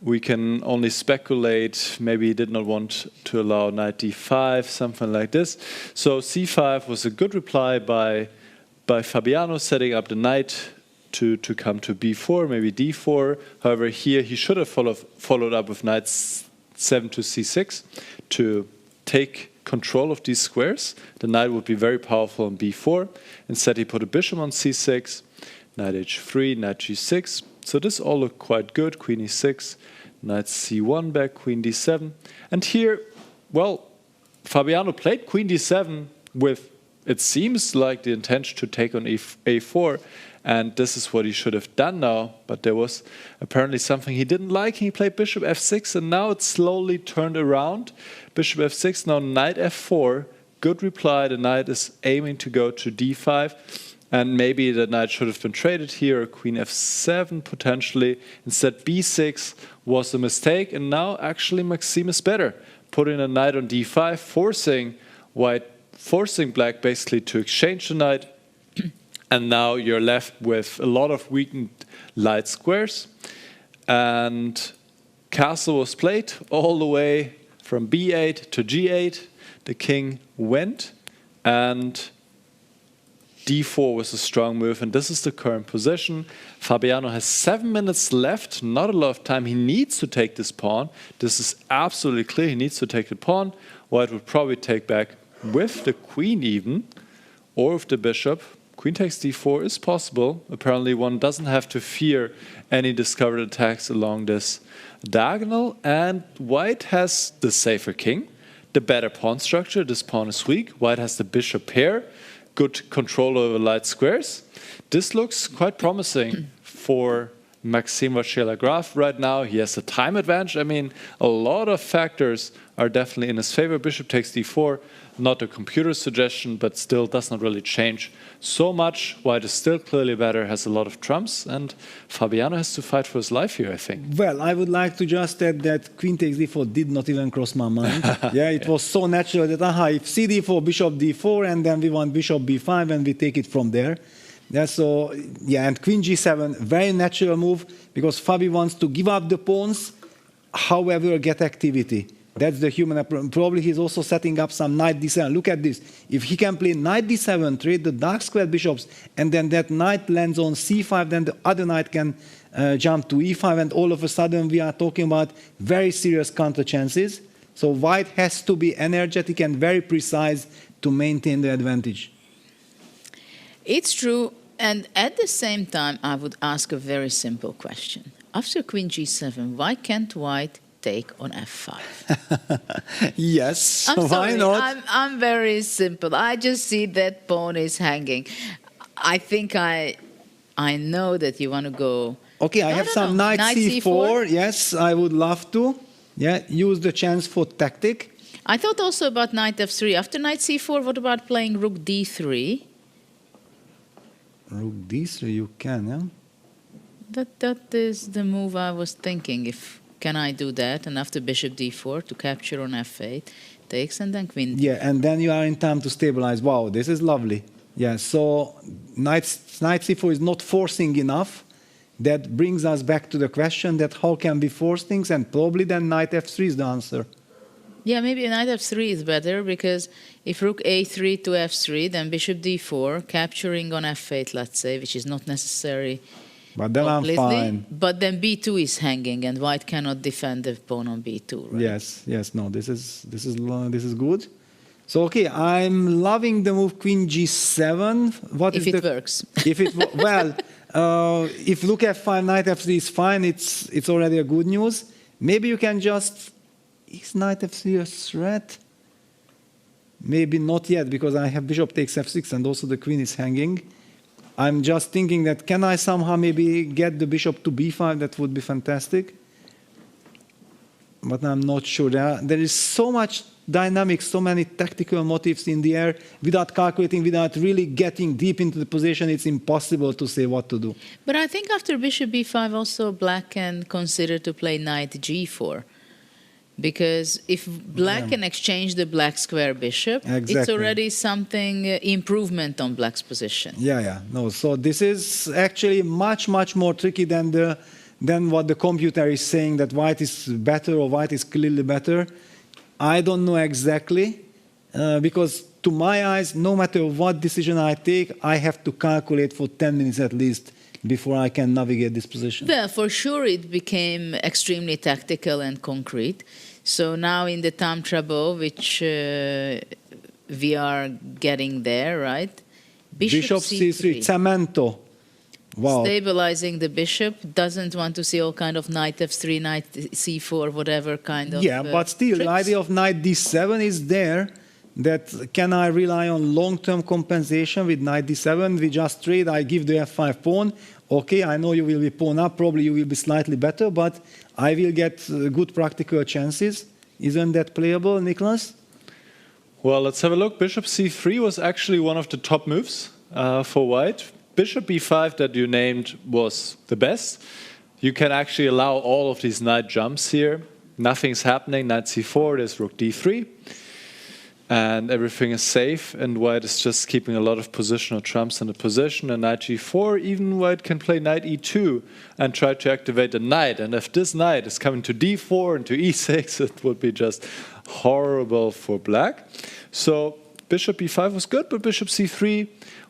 S12: We can only speculate. Maybe he did not want to allow knight d5, something like this. So c5 was a good reply by Fabiano, setting up the knight to come to b4, maybe d4. However, here he should have followed up with knight 7 to c6 to take control of these squares. The knight would be very powerful on b4. Instead, he put a bishop on c6, knight h3, knight g6. So this all looked quite good. Queen e6, knight c1 back, queen d7. And here, well, Fabiano played queen d7 with, it seems like, the intention to take on a4. And this is what he should have done now. But there was apparently something he didn't like. He played bishop f6, and now it's slowly turned around. Bishop f6, now knight f4. Good reply. The knight is aiming to go to d5. And maybe the knight should have been traded here. Queen f7 potentially. Instead, b6 was a mistake. And now actually Maxime is better. Putting a knight on d5, forcing black basically to exchange the knight. And now you're left with a lot of weakened light squares. And castle was played all the way from b8 to g8. The king went, and d4 was a strong move, and this is the current position. Fabiano has 7 minutes left, not a lot of time. He needs to take this pawn. This is absolutely clear. He needs to take the pawn. White would probably take back with the queen even, or with the bishop. Queen takes d4 is possible. Apparently one doesn't have to fear any discovered attacks along this diagonal, and white has the safer king, the better pawn structure. This pawn is weak. White has the bishop pair, good control over light squares. This looks quite promising for Maxime Vachier-Lagrave right now. He has a time advantage. I mean, a lot of factors are definitely in his favor. Bishop takes d4, not a computer suggestion, but still does not really change so much. White is still clearly better, has a lot of trumps, and Fabiano has to fight for his life here, I think.
S11: Well, I would like to just add that queen takes d4 did not even cross my mind. Yeah, it was so natural that, if cd4, bishop d4, and then we want bishop b5, and we take it from there. Yeah, so, yeah, and queen g7, very natural move, because Fabi wants to give up the pawns, however, get activity. That's the human approach. Probably he's also setting up some knight d7. Look at this. If he can play knight d7, trade the dark square bishops, and then that knight lands on c5, then the other knight can jump to e5, and all of a sudden we are talking about very serious counter chances. So white has to be energetic and very precise to maintain the advantage.
S10: It's true. And at the same time, I would ask a very simple question. After queen g7, why can't white take on f5?
S11: Yes,
S10: I'm sorry,
S11: why not?
S10: I'm very simple. I just see that pawn is hanging. I think I know that you want to go.
S11: Okay, I have some knight c4. Yes, I would love to. Yeah, use the chance for tactic.
S10: I thought also about knight f3. After knight c4, what about playing rook d3?
S11: Rook d3, you can, yeah?
S10: That is the move I was thinking. Can I do that? And after bishop d4 to capture on f8, takes, and then queen.
S11: Yeah, and then you are in time to stabilize. Wow, this is lovely. Yeah, so knight c4 is not forcing enough. That brings us back to the question that how can we force things, and probably then knight f3 is the answer.
S10: Yeah, maybe knight f3 is better, because if rook a3 to f3, then bishop d4, capturing on f8, let's say, which is not necessary.
S11: But then completely. I'm fine.
S10: But then b2 is hanging, and white cannot defend the pawn on b2, right?
S11: Yes, no, this is good. So okay, I'm loving the move queen g7.
S10: If it works.
S11: If it well, if rook f5, knight f3 is fine, it's already a good news. Maybe you can just. Is knight f3 a threat? Maybe not yet, because I have bishop takes f6 and also the queen is hanging. I'm just thinking that can I somehow maybe get the bishop to b5? That would be fantastic. But I'm not sure. There is so much dynamics, so many tactical motives in the air. Without calculating, without really getting deep into the position, it's impossible to say what to do.
S10: But I think after bishop b5 also black can consider to play knight g4. Because if black can exchange the black square bishop, it's already something, improvement on black's position.
S11: Yeah. No, so this is actually much more tricky than what the computer is saying, that white is better or white is clearly better. I don't know exactly, because to my eyes, no matter what decision I take, I have to calculate for 10 minutes at least before I can navigate this position.
S10: Well, for sure it became extremely tactical and concrete. So now in the time trouble, which we are getting there, right?
S11: Bishop c3, cemento. Wow.
S10: Stabilizing the bishop, doesn't want to see all kind of knight f3, knight c4, whatever kind of
S11: but still,
S10: tricks.
S11: The idea of knight d7 is there. That can I rely on long-term compensation with knight d7? We just trade, I give the f5 pawn. Okay, I know you will be pawn up, probably you will be slightly better, but I will get good practical chances. Isn't that playable, Nicholas?
S12: Well, let's have a look. Bishop c3 was actually one of the top moves for white. Bishop b5 that you named was the best. You can actually allow all of these knight jumps here. Nothing's happening. Knight c4, there's rook d3. and everything is safe, and white is just keeping a lot of positional trumps in the position, and knight g4, even white can play knight e2 and try to activate the knight, and if this knight is coming to d4 and to e6, it would be just horrible for black. So bishop b5 was good, but bishop c3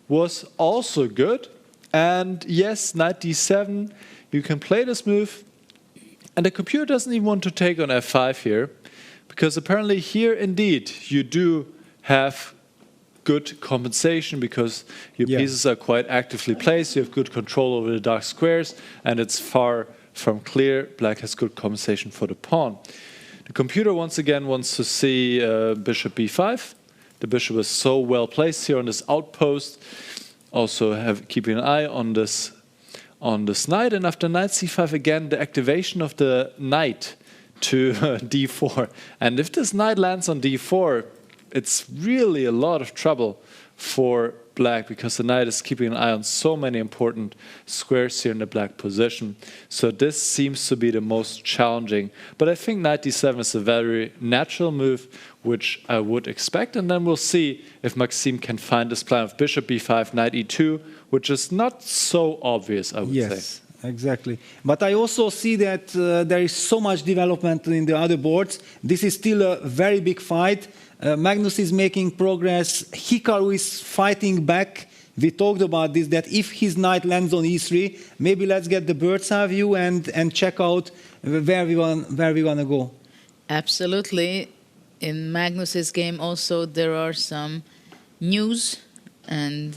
S12: was also good, and yes, knight d7, you can play this move, and the computer doesn't even want to take on f5 here, because apparently here, indeed, you do have good compensation because your pieces are quite actively placed, you have good control over the dark squares, and it's far from clear. Black has good compensation for the pawn. The computer, once again, wants to see bishop b5. The bishop is so well placed here on this outpost. Also keeping an eye on this knight, and after knight c5, again, the activation of the knight to d4. And if this knight lands on d4, it's really a lot of trouble for black because the knight is keeping an eye on so many important squares here in the black position. So this seems to be the most challenging. But I think knight d7 is a very natural move, which I would expect. And then we'll see if Maxime can find this plan of bishop b5, knight e2, which is not so obvious, I would say.
S11: Yes, exactly. But I also see that there is so much development in the other boards. This is still a very big fight. Magnus is making progress. Hikaru is fighting back. We talked about this, that if his knight lands on e3, maybe let's get the bird's eye view and check out where we want to go.
S10: Absolutely. In Magnus's game also there are some news, and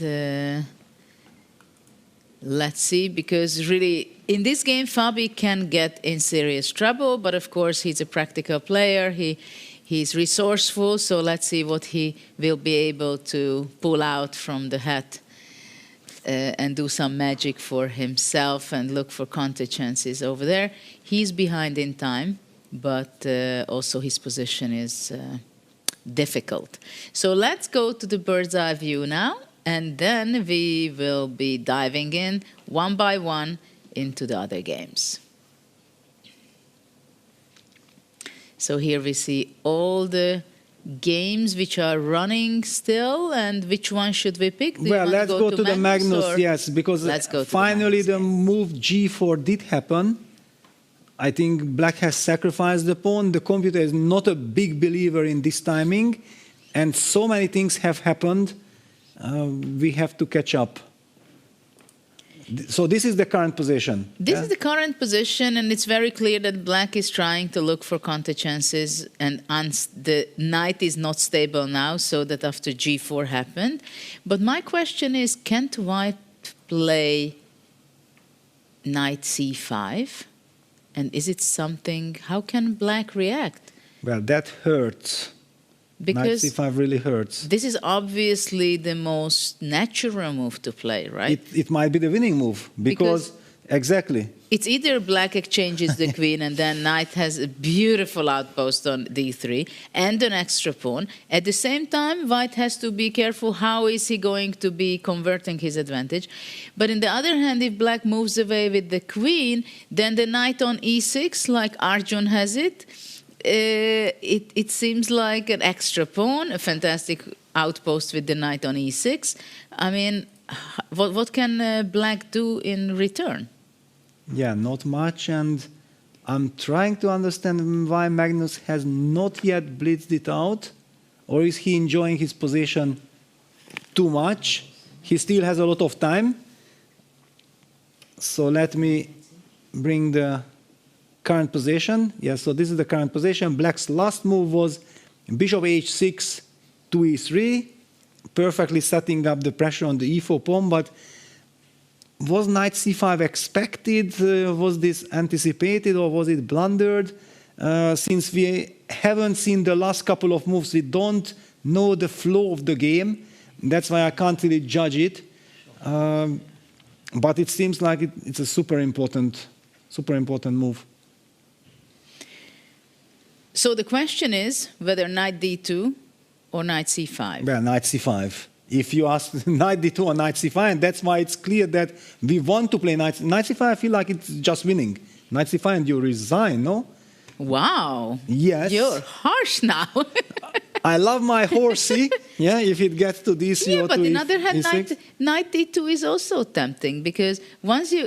S10: let's see, because really in this game Fabi can get in serious trouble, but of course he's a practical player, he's resourceful, so let's see what he will be able to pull out from the hat and do some magic for himself and look for counter chances over there. He's behind in time, but also his position is difficult. So let's go to the bird's eye view now, and then we will be diving in one by one into the other games. So here we see all the games which are running still, and which one should we pick?
S11: Well, let's go to the Magnus, yes, because finally the move g4 did happen. I think black has sacrificed the pawn. The computer is not a big believer in this timing, and so many things have happened. We have to catch up. So this is the current position.
S10: This is the current position, and it's very clear that black is trying to look for counter chances, and the knight is not stable now, so that after g4 happened. But my question is, can't white play knight c5? And is it something, how can black react?
S11: Well, that hurts.
S10: Because
S11: knight c5 really hurts.
S10: This is obviously the most natural move to play, right?
S11: It might be the winning move, because exactly.
S10: It's either black exchanges the queen and then knight has a beautiful outpost on d3 and an extra pawn. At the same time, white has to be careful how is he going to be converting his advantage. But on the other hand, if black moves away with the queen, then the knight on e6, like Arjun has it, it seems like an extra pawn, a fantastic outpost with the knight on e6. I mean, what can black do in return?
S11: Yeah, not much, and I'm trying to understand why Magnus has not yet blitzed it out, or is he enjoying his position too much? He still has a lot of time. So let me bring the current position. Yeah, so this is the current position. Black's last move was bishop h6 to e3, perfectly setting up the pressure on the e4 pawn, but was knight c5 expected? Was this anticipated, or was it blundered? Since we haven't seen the last couple of moves, we don't know the flow of the game. That's why I can't really judge it. But it seems like it's a super important move.
S10: So the question is whether knight d2 or knight c5.
S11: Well, knight c5. If you ask knight d2 or knight c5, and that's why it's clear that we want to play knight c5, I feel like it's just winning. Knight c5 and you resign, no?
S10: Wow.
S11: Yes.
S10: You're harsh now.
S11: I love my horsey. Yeah, if it gets to d3
S10: Yeah,
S11: or
S10: but
S11: to
S10: on the other hand,
S11: e6.
S10: knight d2 is also tempting because once you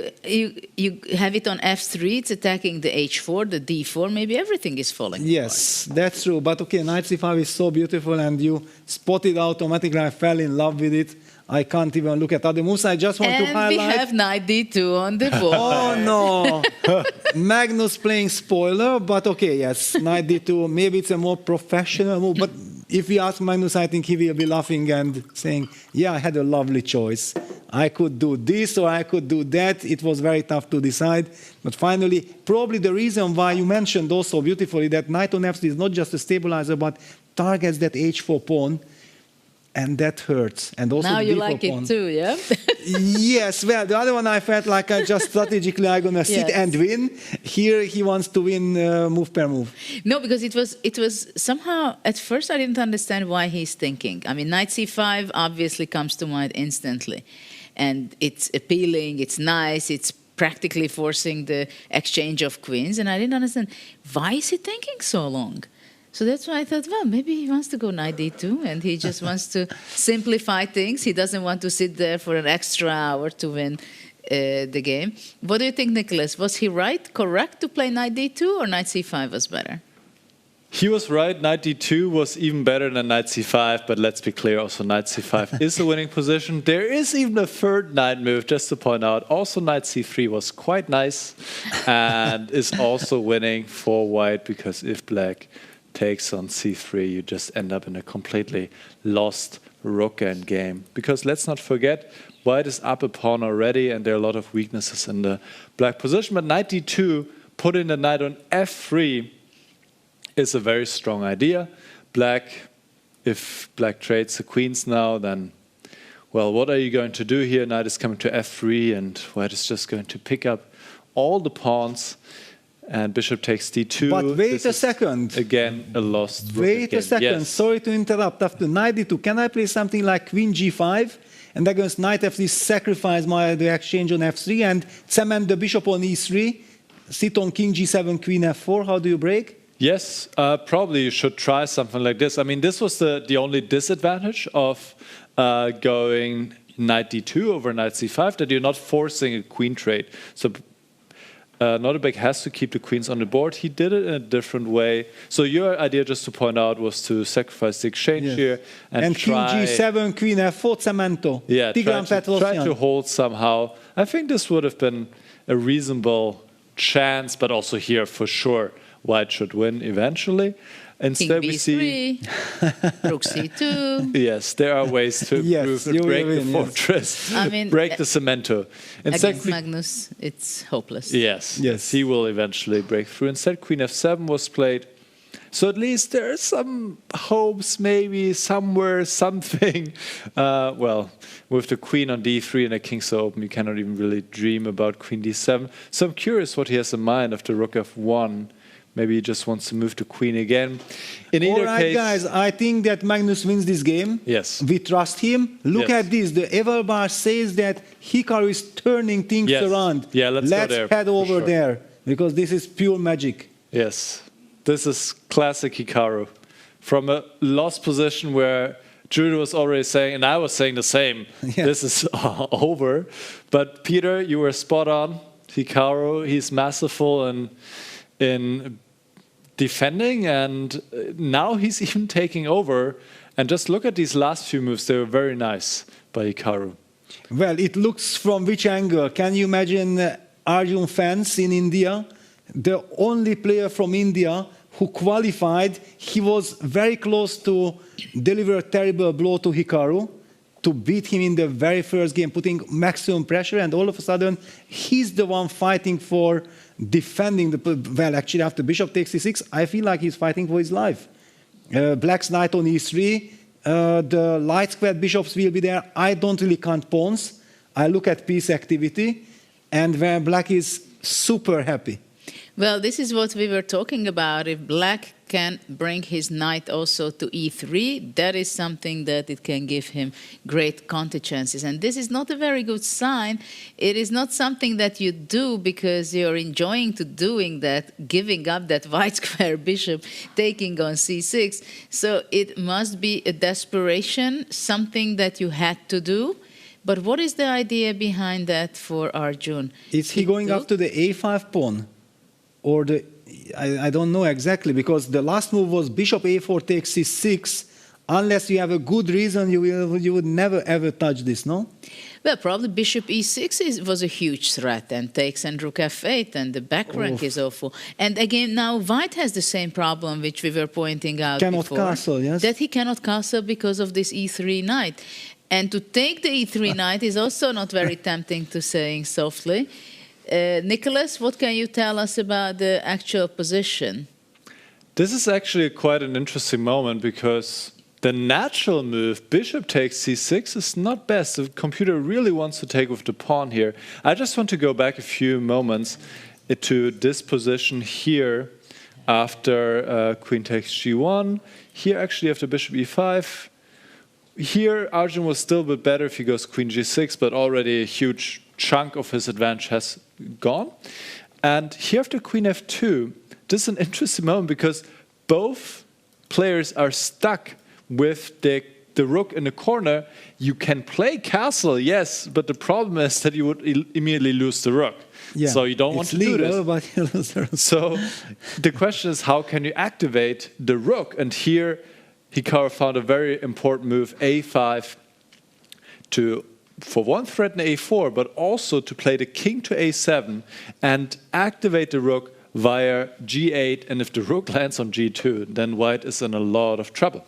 S10: have it on f3, it's attacking the h4, the d4, maybe everything is falling
S11: Yes, that's true. But okay, knight c5 is so beautiful and you spot it automatically. I fell in love with it. I can't even look at other moves. I just want to
S10: And
S11: highlight.
S10: we have knight d2 on the board.
S11: Oh no! Magnus playing spoiler, but okay, yes, knight d2. Maybe it's a more professional move. But if we ask Magnus, I think he will be laughing and saying, "Yeah, I had a lovely choice. I could do this or I could do that." It was very tough to decide. But finally, probably the reason why you mentioned also beautifully that knight on f3 is not just a stabilizer, but targets that h4 pawn. And that hurts. And also
S10: Now
S11: the
S10: you
S11: d4
S10: like
S11: pawn.
S10: it too, yeah?
S11: Yes, well, the other one I felt like I just strategically I'm going to sit
S10: Yes.
S11: and win. Here he wants to win move per move.
S10: No, because it was somehow, at first I didn't understand why he's thinking. I mean, knight c5 obviously comes to mind instantly. And it's appealing, it's nice, it's practically forcing the exchange of queens. And I didn't understand, why is he thinking so long? So that's why I thought, well, maybe he wants to go knight d2 and he just wants to simplify things. He doesn't want to sit there for an extra hour to win the game. What do you think, Nicholas? Was he correct to play knight d2 or knight c5 was better?
S12: He was right. Knight d2 was even better than knight c5, but let's be clear, also knight c5 is a winning position. There is even a third knight move, just to point out. Also knight c3 was quite nice and is also winning for white, because if black takes on c3, you just end up in a completely lost rook endgame. Because let's not forget, white is up a pawn already, and there are a lot of weaknesses in the black position. But knight d2, putting the knight on f3, is a very strong idea. If black trades the queens now, then, well, what are you going to do here? Knight is coming to f3, and white is just going to pick up all the pawns. And bishop takes d2.
S11: But wait a second.
S12: Again, a lost rook
S11: Wait
S12: again.
S11: a second.
S12: Yes.
S11: Sorry to interrupt. After knight d2, can I play something like queen g5? And against knight f3, sacrifice the exchange on f3 and cement the bishop on e3? Sit on king g7, queen f4. How do you break?
S12: Yes, probably you should try something like this. I mean, this was the only disadvantage of going knight d2 over knight c5, that you're not forcing a queen trade. So Nodirbek has to keep the queens on the board. He did it in a different way. So your idea, just to point out, was to sacrifice the exchange here and try...
S11: king g7, queen f4, cemento.
S12: Yeah, try to hold somehow. I think this would have been a reasonable chance, but also here, for sure, white should win eventually. Instead, we see
S10: rook c2.
S12: Yes, there are ways to improve, break the fortress,
S10: I mean,
S12: break the cemento.
S10: Against Magnus, it's hopeless.
S12: Yes, he will eventually break through. Instead, queen f7 was played. So at least there are some hopes, maybe somewhere, something. Well, with the queen on d3 and a king so open, you cannot even really dream about queen d7. So I'm curious what he has in mind after rook f1. Maybe he just wants to move to queen again. In either case,
S11: guys, I think that Magnus wins this game.
S12: Yes.
S11: We trust him. Look at this. The Everbar says that Hikaru is turning things around.
S12: Yeah, let's go there.
S11: Head over there, because this is pure magic.
S12: Yes. This is classic Hikaru. From a lost position where Jude was already saying, and I was saying the same, this is over. But Peter, you were spot on. Hikaru, he's masterful in defending, and now he's even taking over. And just look at these last few moves. They were very nice by Hikaru.
S11: Well, it looks from which angle? Can you imagine Arjun fans in India? The only player from India who qualified, he was very close to deliver a terrible blow to Hikaru, to beat him in the very first game, putting maximum pressure, and all of a sudden, he's the one fighting for defending well, actually, after bishop takes e6, I feel like he's fighting for his life. Black's knight on e3, the light squared bishops will be there. I don't really count pawns. I look at piece activity, and where black is super happy.
S10: Well, this is what we were talking about. If black can bring his knight also to e3, that is something that it can give him great counter chances. And this is not a very good sign. It is not something that you do because you're enjoying to doing that, giving up that white square bishop, taking on c6. So it must be a desperation, something that you had to do. But what is the idea behind that for Arjun?
S11: Is he going after the a5 pawn? Or the, I don't know exactly, because the last move was bishop a4 takes c6. Unless you have a good reason, you would never ever touch this, no?
S10: Well, probably bishop e6 was a huge threat, and takes and rook f8, and the back rank is awful. And again, now white has the same problem which we were pointing out
S11: cannot
S10: before.
S11: Castle, yes.
S10: That he cannot castle because of this e3 knight. And to take the e3 knight is also not very tempting, to saying softly. Nicholas, what can you tell us about the actual position?
S12: This is actually quite an interesting moment because the natural move, bishop takes c6, is not best. The computer really wants to take with the pawn here. I just want to go back a few moments to this position here after queen takes g1. Here actually after bishop e5. Here, Arjun was still a bit better if he goes queen g6, but already a huge chunk of his advantage has gone. And here after queen f2, this is an interesting moment because both players are stuck with the rook in the corner. You can play castle, yes, but the problem is that you would immediately lose the rook. Yeah, so you don't want to do this.
S11: But you lose the rook.
S12: So the question is, how can you activate the rook? And here, Hikaru found a very important move, a5, to, for one, threaten a4, but also to play the king to a7 and activate the rook via g8. And if the rook lands on g2, then white is in a lot of trouble.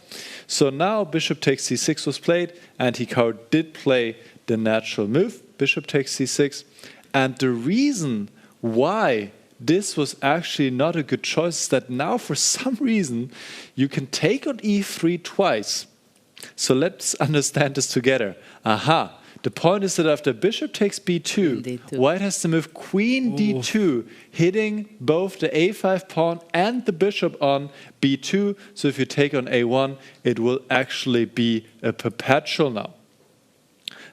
S12: So now bishop takes c6 was played, and Hikaru did play the natural move, bishop takes c6. And the reason why this was actually not a good choice is that now, for some reason, you can take on e3 twice. So let's understand this together. Aha. The point is that after bishop takes b2, white has to move queen d2, hitting both the a5 pawn and the bishop on b2. So if you take on a1, it will actually be a perpetual now.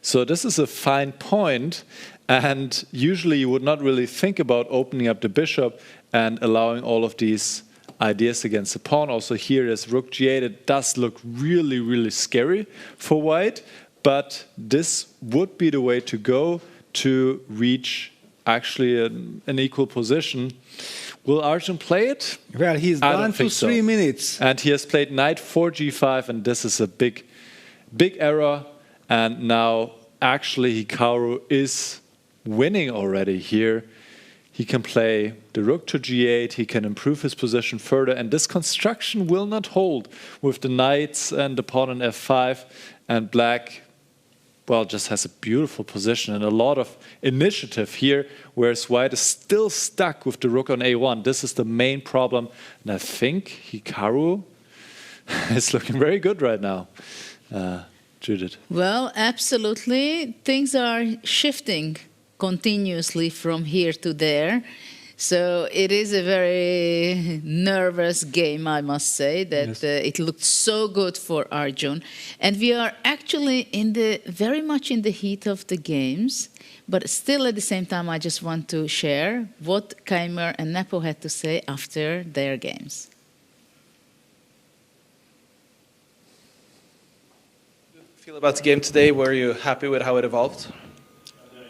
S12: So this is a fine point. And usually you would not really think about opening up the bishop and allowing all of these ideas against the pawn. Also here as rook g8, it does look really, really scary for white. But this would be the way to go to reach actually an equal position. Will Arjun play it?
S11: Well, he's down to 3 minutes.
S12: And he has played knight 4 g5, and this is a big, big error. And now actually Hikaru is winning already here. He can play the rook to g8, he can improve his position further, and this construction will not hold with the knights and the pawn on f5, and black, well, just has a beautiful position and a lot of initiative here, whereas white is still stuck with the rook on a1. This is the main problem, and I think Hikaru is looking very good right now. Judith.
S10: Well, absolutely. Things are shifting continuously from here to there. So it is a very nervous game, I must say, that it looked so good for Arjun. And we are actually very much in the heat of the games, but still at the same time I just want to share what Keymer and Nepo had to say after their games.
S5: Feel about the game today? Were you happy with how it evolved?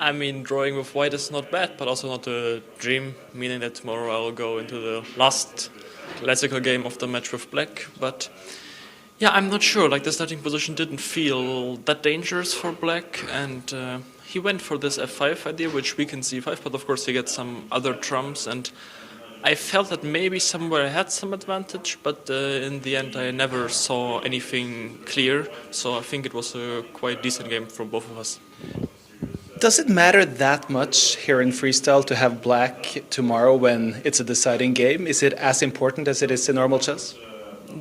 S5: I mean, drawing with white is not bad, but also not a dream, meaning that tomorrow I will go into the last classical game of the match with black. But yeah, I'm not sure. Like, the starting position didn't feel that dangerous for black, and he went for this f5 idea, which weakens c5, but of course he gets some other trumps, and I felt that maybe somewhere I had some advantage, but in the end I never saw anything clear, so I think it was a quite decent game from both of us.
S9: Does it matter that much here in Freestyle to have black tomorrow when it's a deciding game? Is it as important as it is in normal chess?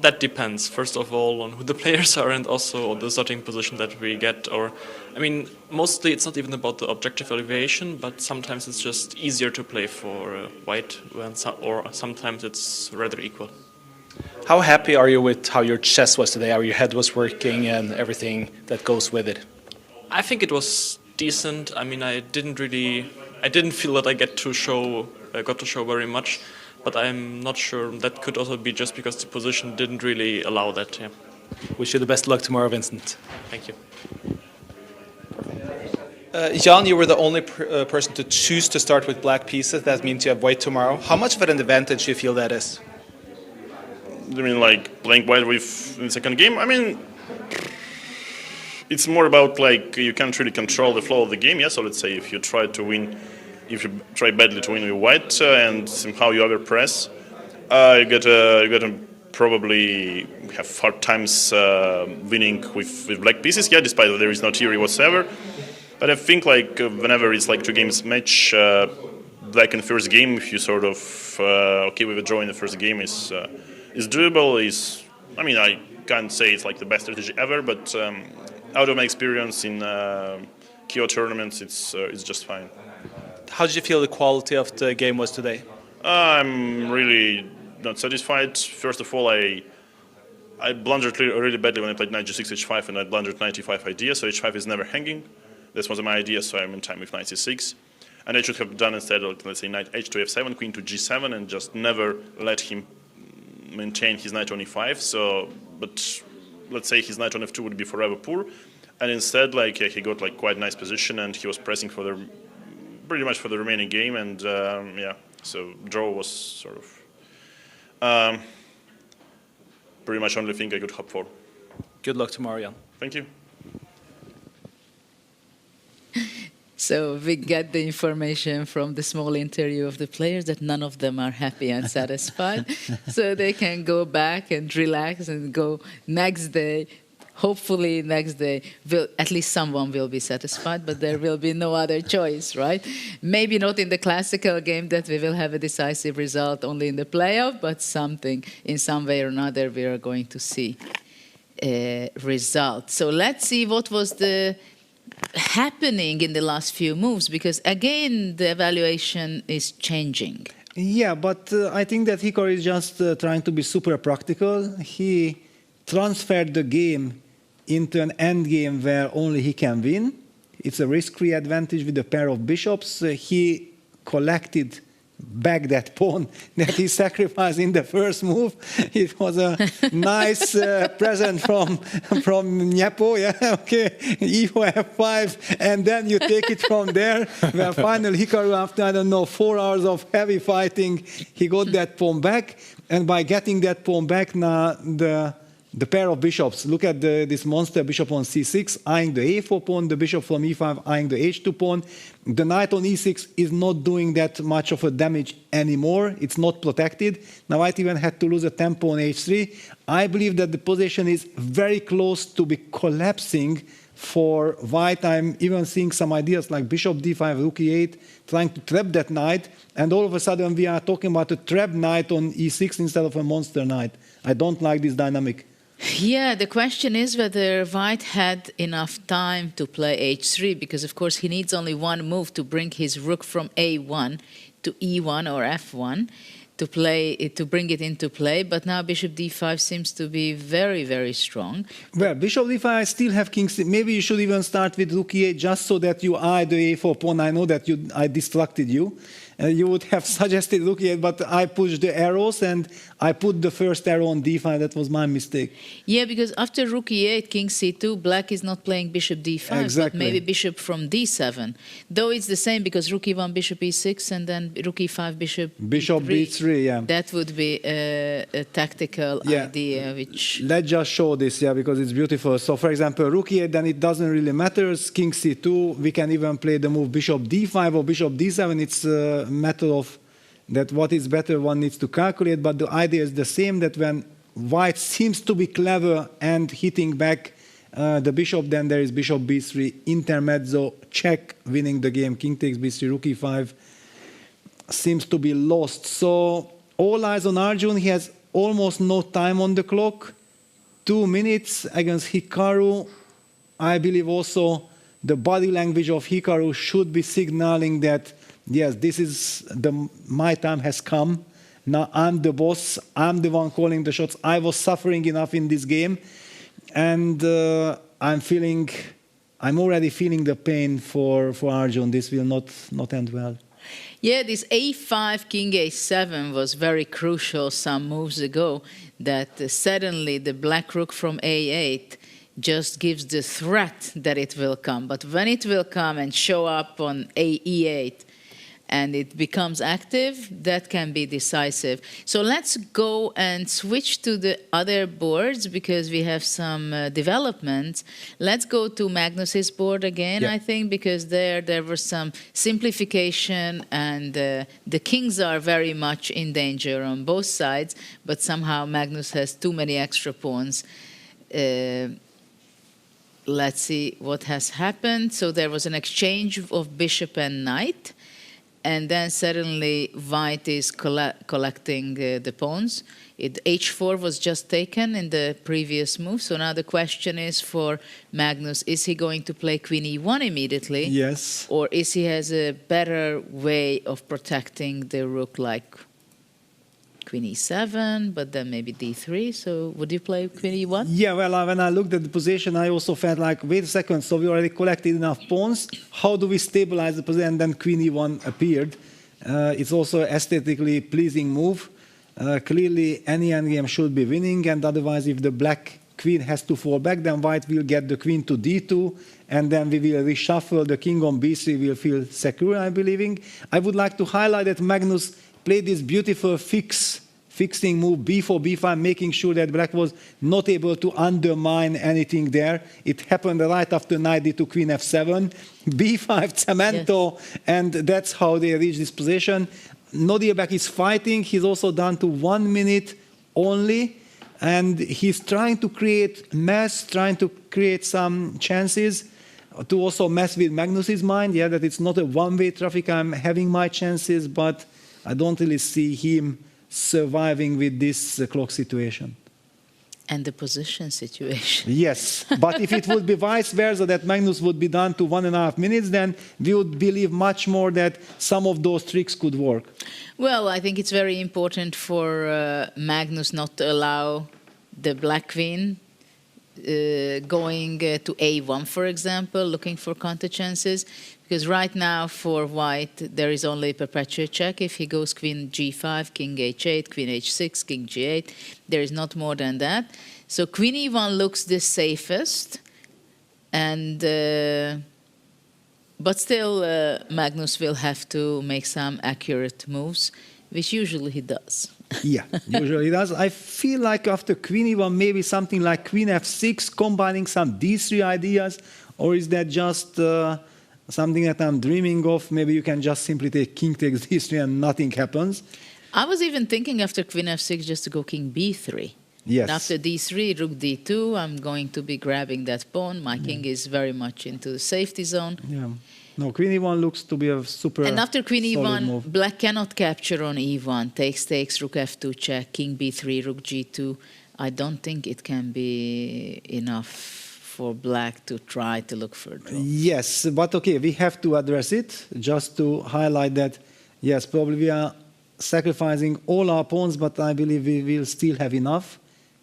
S17: That depends, first of all, on who the players are and also on the starting position that we get. Or, I mean, mostly it's not even about the objective elevation, but sometimes it's just easier to play for white, or sometimes it's rather equal.
S9: How happy are you with how your chess was today, how your head was working and everything that goes with it?
S5: I think it was decent. I mean, I didn't feel that I got to show very much, but I'm not sure. That could also be just because the position didn't really allow that. Yeah.
S9: Wish you the best luck tomorrow, Vincent.
S5: Thank you.
S9: Jan, you were the only person to choose to start with black pieces. That means you have white tomorrow. How much of an advantage do you feel that is?
S18: I mean, like playing white with in the second game. I mean, it's more about like you can't really control the flow of the game. Yeah, so let's say if you try badly to win with white and somehow you overpress, you get to probably have hard times winning with black pieces. Yeah, despite that there is no theory whatsoever. But I think like whenever it's like 2 games match, like in the first game, if you sort of okay with a draw in the first game is doable. I mean, I can't say it's like the best strategy ever, but out of my experience in KO tournaments, it's just fine.
S9: How did you feel the quality of the game was today?
S18: I'm really not satisfied. First of all, I blundered really badly when I played knight g6 h5, and I blundered knight e5 idea, so h5 is never hanging. This was my idea, so I'm in time with knight c6. And I should have done instead, let's say, knight h to f7, queen to g7, and just never let him maintain his knight on e5. So, but let's say his knight on f2 would be forever poor. And instead, like he got like quite nice position, and he was pressing for pretty much for the remaining game. And yeah, so draw was sort of pretty much only thing I could hope for.
S9: Good luck tomorrow, Jan.
S18: Thank you.
S10: So we get the information from the small interview of the players that none of them are happy and satisfied. So they can go back and relax and go next day. Hopefully next day, at least someone will be satisfied, but there will be no other choice, right? Maybe not in the classical game that we will have a decisive result only in the playoff, but something, in some way or another, we are going to see a result. So let's see what was the happening in the last few moves, because again the evaluation is changing.
S11: Yeah, but I think that Hikaru is just trying to be super practical. He transferred the game into an endgame where only he can win. It's a risk-free advantage with a pair of bishops. He collected back that pawn that he sacrificed in the first move. It was a nice present from Nepo, yeah, okay, e4 f5, and then you take it from there, where finally Hikaru, after, I don't know, 4 hours of heavy fighting, he got that pawn back, and by getting that pawn back, now the pair of bishops, look at this monster bishop on c6, eyeing the a4 pawn, the bishop from e5 eyeing the h2 pawn. The knight on e6 is not doing that much of a damage anymore. It's not protected. Now white even had to lose a tempo on h3. I believe that the position is very close to be collapsing for white. I'm even seeing some ideas like bishop d5, rook e8, trying to trap that knight. And all of a sudden we are talking about a trapped knight on e6 instead of a monster knight. I don't like this dynamic.
S10: Yeah, the question is whether white had enough time to play h3, because of course he needs only one move to bring his rook from a1 to e1 or f1 to bring it into play. But now bishop d5 seems to be very, very strong.
S11: Well, bishop d5, I still have king c. Maybe you should even start with rook e8 just so that you eye the a4 pawn. I know that I distracted you. You would have suggested rook e8, but I pushed the arrows and I put the first arrow on d5. That was my mistake.
S10: Yeah, because after rook e8, king c2, black is not playing bishop d5,
S11: exactly.
S10: But maybe bishop from d7. Though it's the same, because rook e1, bishop e6, and then rook e5, bishop
S11: b3, yeah.
S10: That would be a tactical idea, which...
S11: Let's just show this, yeah, because it's beautiful. So, for example, rook e8, then it doesn't really matter. King c2, we can even play the move bishop d5 or bishop d7. It's matter of that what is better one needs to calculate, but the idea is the same, that when white seems to be clever and hitting back the bishop, then there is bishop b3, intermezzo, check, winning the game, king takes b3, rook e5 seems to be lost. So all eyes on Arjun. He has almost no time on the clock, 2 minutes against Hikaru. I believe also the body language of Hikaru should be signaling that yes, this is my time has come. Now I'm the boss. I'm the one calling the shots. I was suffering enough in this game, and I'm already feeling the pain for Arjun. This will not end well.
S10: Yeah, this a5, king a7 was very crucial some moves ago, that suddenly the black rook from a8 just gives the threat that it will come. But when it will come and show up on e8 and it becomes active, that can be decisive. So let's go and switch to the other boards because we have some developments. Let's go to Magnus's board again, I think, because there was some simplification and the kings are very much in danger on both sides, but somehow Magnus has too many extra pawns. Let's see what has happened. So there was an exchange of bishop and knight. And then suddenly white is collecting the pawns. h4 was just taken in the previous move. So now the question is for Magnus, is he going to play queen e1 immediately?
S11: Yes.
S10: Or is he has a better way of protecting the rook, like queen e7, but then maybe d3? So would you play queen e1?
S11: Yeah, well, when I looked at the position, I also felt like, wait a second, so we already collected enough pawns. How do we stabilize the position? And then queen e1 appeared. It's also an aesthetically pleasing move. Clearly, any endgame should be winning, and otherwise, if the black queen has to fall back, then white will get the queen to d2, and then we will reshuffle. The king on b3 will feel secure, I believe. I would like to highlight that Magnus played this beautiful fixing move, b4, b5, making sure that black was not able to undermine anything there. It happened right after knight d2, queen f7, b5, cemento, and that's how they reached this position. Nodirbek is fighting. He's also down to 1 minute only, and he's trying to create mess, trying to create some chances to also mess with Magnus's mind, that it's not a one-way traffic. I'm having my chances, but I don't really see him surviving with this clock situation.
S10: And the position situation.
S11: Yes, but if it would be vice versa, that Magnus would be down to 1.5 minutes, then we would believe much more that some of those tricks could work.
S10: Well, I think it's very important for Magnus not to allow the black queen going to a1, for example, looking for counter chances. Because right now for white, there is only a perpetual check. If he goes queen g5, king h8, queen h6, king g8, there is not more than that. So queen e1 looks the safest. And but still, Magnus will have to make some accurate moves, which usually he does.
S11: Yeah, usually he does. I feel like after queen e1, maybe something like queen f6, combining some d3 ideas, or is that just something that I'm dreaming of? Maybe you can just simply take king takes d3 and nothing happens.
S10: I was even thinking after queen f6 just to go king b3.
S11: Yes.
S10: And after d3, rook d2, I'm going to be grabbing that pawn. My king is very much into the safety zone.
S11: Yeah. No, queen e1 looks to be a super
S10: And after queen e1,
S11: move.
S10: black cannot capture on e1. Takes, rook f2 check, king b3, rook g2. I don't think it can be enough for black to try to look for a draw.
S11: Yes, but okay, we have to address it, just to highlight that, yes, probably we are sacrificing all our pawns, but I believe we will still have enough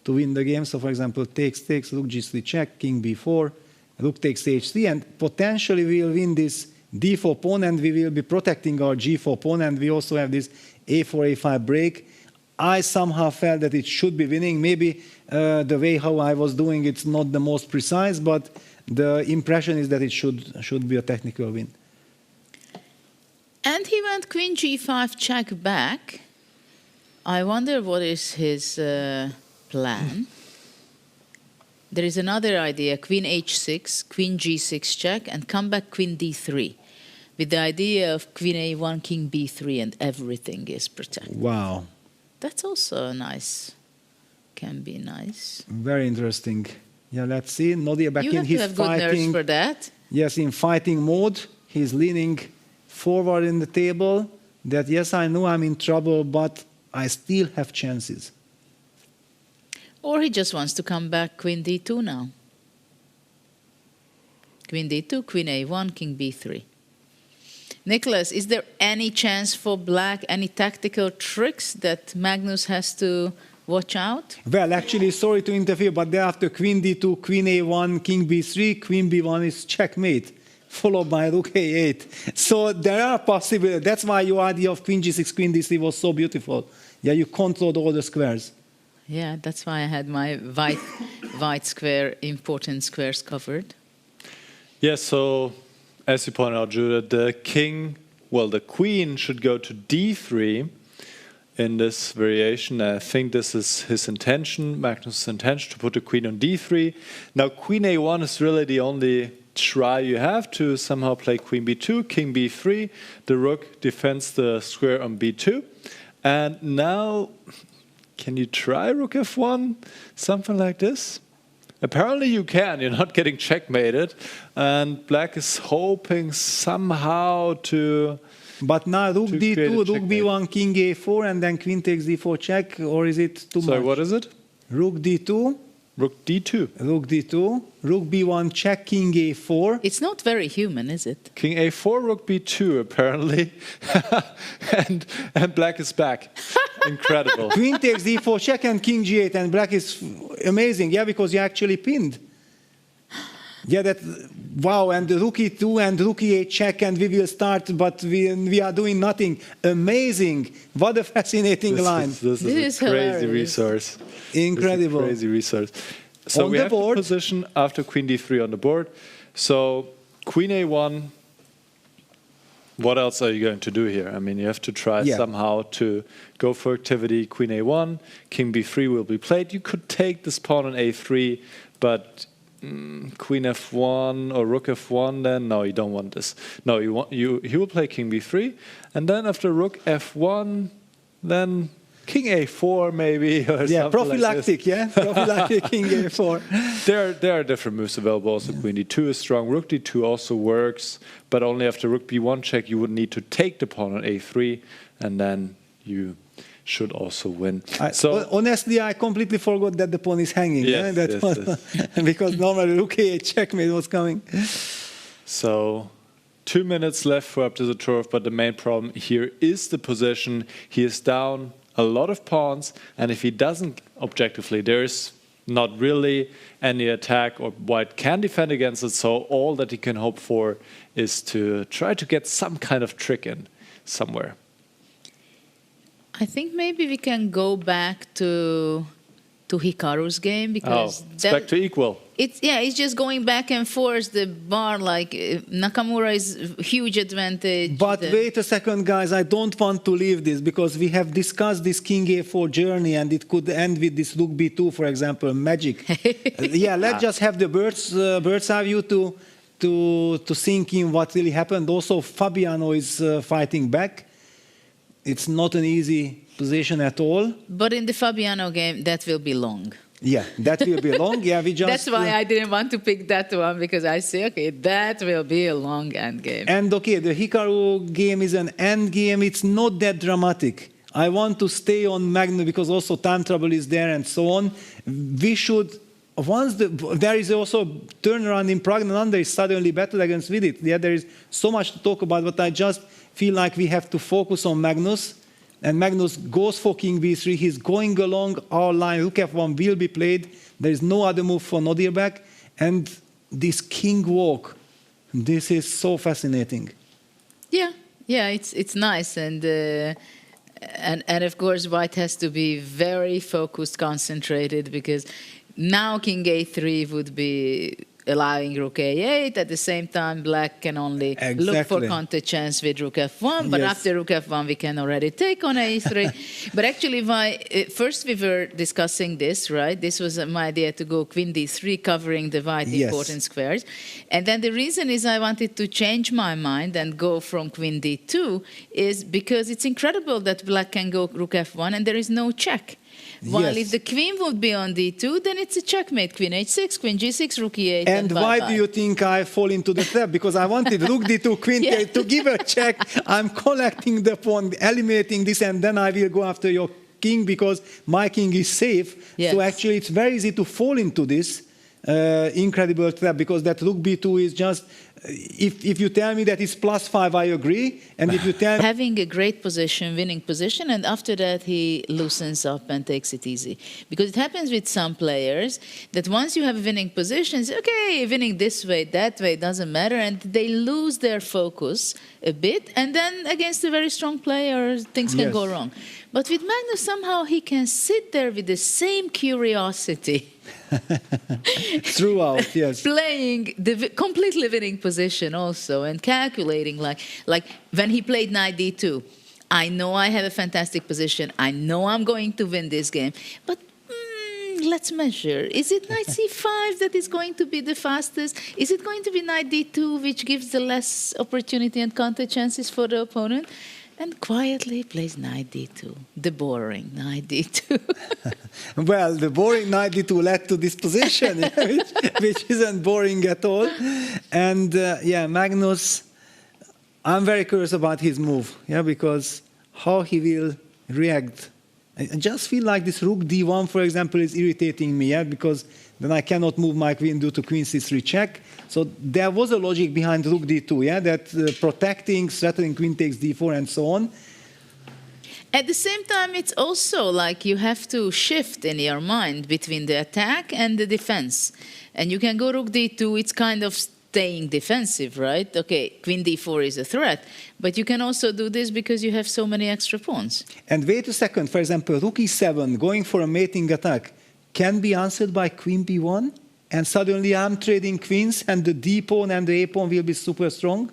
S11: to win the game. So, for example, takes, rook g3 check, king b4, rook takes h3, and potentially we will win this d4 pawn, and we will be protecting our g4 pawn, and we also have this a4, a5 break. I somehow felt that it should be winning. Maybe the way how I was doing it's not the most precise, but the impression is that it should be a technical win.
S10: And he went queen g5 check back. I wonder what is his plan. There is another idea, queen h6, queen g6 check, and come back queen d3, with the idea of queen a1, king b3, and everything is protected.
S11: Wow.
S10: That's also nice. Can be nice.
S11: Very interesting. Yeah, let's see. Nodirbek
S10: You
S11: in
S10: have
S11: his
S10: to have good nerves
S11: fighting.
S10: for that.
S11: Yes, in fighting mode, he's leaning forward in the table. That yes, I know I'm in trouble, but I still have chances.
S10: Or he just wants to come back queen d2 now. Queen d2, queen a1, king b3. Nicholas, is there any chance for black, any tactical tricks that Magnus has to watch out?
S11: Well, actually, sorry to interfere, but thereafter Queen D2, Queen A1, King B3, Queen B1 is checkmate, followed by Rook A8. So there are possibilities. That's why your idea of Queen G6, Queen D3 was so beautiful. Yeah, you controlled all the squares.
S10: Yeah, that's why I had my white square, important squares covered.
S12: Yeah, so as you pointed out, Judith, the queen should go to D3 in this variation. I think this is his intention, Magnus' intention, to put the queen on D3. Now, Queen A1 is really the only try you have to somehow play Queen B2, King B3. The rook defends the square on B2. And now, can you try Rook F1? Something like this? Apparently you can. You're not getting checkmated. And black is hoping somehow to...
S11: But now Rook D2, Rook B1, King A4, and then Queen takes D4 check, or is it too much?
S12: Sorry, what is it?
S11: Rook D2.
S12: Rook D2.
S11: Rook D2. Rook B1 check, King A4.
S10: It's not very human, is it?
S12: King A4, Rook B2, apparently. and black is back. Incredible.
S11: Queen takes D4 check and King G8, and black is amazing. Yeah, because you actually pinned. Yeah, that, wow, and the Rook E2 and Rook E8 check, and we will start, but we are doing nothing. Amazing. What a fascinating line.
S12: This is a crazy resource.
S11: Incredible.
S12: Crazy resource. So
S11: on
S12: we
S11: the
S12: have
S11: board.
S12: the position after Queen D3 on the board. So Queen A1, what else are you going to do here? I mean, you have to try somehow to go for activity. Queen A1, King B3 will be played. You could take this pawn on A3, but Queen F1 or Rook F1, then no, you don't want this. No, he will play King B3, and then after Rook F1, then King A4 maybe, or something
S11: prophylactic,
S12: like this.
S11: Prophylactic King A4.
S12: There are different moves available. Also, Queen D2 is strong. Rook D2 also works, but only after Rook B1 check you would need to take the pawn on A3, and then you should also win.
S11: Honestly, I completely forgot that the pawn is hanging.
S12: Yes,
S11: because normally Rook A8 checkmate was coming.
S12: So 2 minutes left for Abdusattorov, but the main problem here is the position. He is down a lot of pawns, and if he doesn't objectively, there's not really any attack or white can defend against it, so all that he can hope for is to try to get some kind of trick in somewhere.
S10: I think maybe we can go back to Hikaru's game, because
S12: it's back to equal.
S10: It's just going back and forth. The bar, like Nakamura is huge advantage.
S11: But wait a second, guys. I don't want to leave this, because we have discussed this King A4 journey, and it could end with this Rook B2, for example, magic. Let's just have the bird's eye view to sink in what really happened. Also, Fabiano is fighting back. It's not an easy position at all.
S10: But in the Fabiano game, that will be long.
S11: Yeah, that will be long. Yeah, we just.
S10: That's why I didn't want to pick that one, because I say, okay, that will be a long end game.
S11: And okay, the Hikaru game is an end game. It's not that dramatic. I want to stay on Magnus because also time trouble is there and so on. We should. There is also a turnaround in Praggnanandhaa is suddenly better against Vidit. Yeah, there is so much to talk about, but I just feel like we have to focus on Magnus. And Magnus goes for King B3. He's going along our line. Rook F1 will be played. There is no other move for Nodirbek. And this king walk, this is so fascinating.
S10: Yeah, it's nice. And of course, white has to be very focused, concentrated, because now King A3 would be allowing Rook A8. At the same time, black can only look for counter chance with Rook F1. But after Rook F1, we can already take on A3. But actually, first we were discussing this, right? This was my idea to go Queen D3, covering the white important squares. And then the reason is I wanted to change my mind and go from Queen D2 is because it's incredible that black can go Rook F1 and there is no check. While if the queen would be on D2, then it's a checkmate. Queen H6, Queen G6, Rook E8.
S11: And why do you think I fall into the trap? Because I wanted Rook D2, Queen K to give a check. I'm collecting the pawn, eliminating this, and then I will go after your king because my king is safe. So actually, it's very easy to fall into this incredible trap, because that Rook B2 is just if you tell me that it's +5, I agree. And if you tell
S10: having a great position, winning position, and after that he loosens up and takes it easy. Because it happens with some players that once you have winning positions, okay, winning this way, that way, doesn't matter, and they lose their focus a bit, and then against a very strong player, things can go wrong. But with Magnus, somehow he can sit there with the same curiosity.
S11: Throughout, yes.
S10: Playing the completely winning position also and calculating like when he played knight d2. I know I have a fantastic position. I know I'm going to win this game. But let's measure. Is it knight c5 that is going to be the fastest? Is it going to be knight d2, which gives the less opportunity and counter chances for the opponent? And quietly plays knight d2, the boring knight d2.
S11: Well, the boring knight d2 led to this position, which isn't boring at all. And yeah, Magnus, I'm very curious about his move, because how he will react. I just feel like this rook d1, for example, is irritating me, because then I cannot move my queen due to queen c3 check. So there was a logic behind rook d2, that protecting, threatening queen takes d4 and so on.
S10: At the same time, it's also like you have to shift in your mind between the attack and the defense. And you can go rook d2, it's kind of staying defensive, right? Okay, queen d4 is a threat, but you can also do this because you have so many extra pawns.
S11: And wait a second, for example, rook e7, going for a mating attack, can be answered by queen b1, and suddenly I'm trading queens, and the d pawn and the a pawn will be super strong.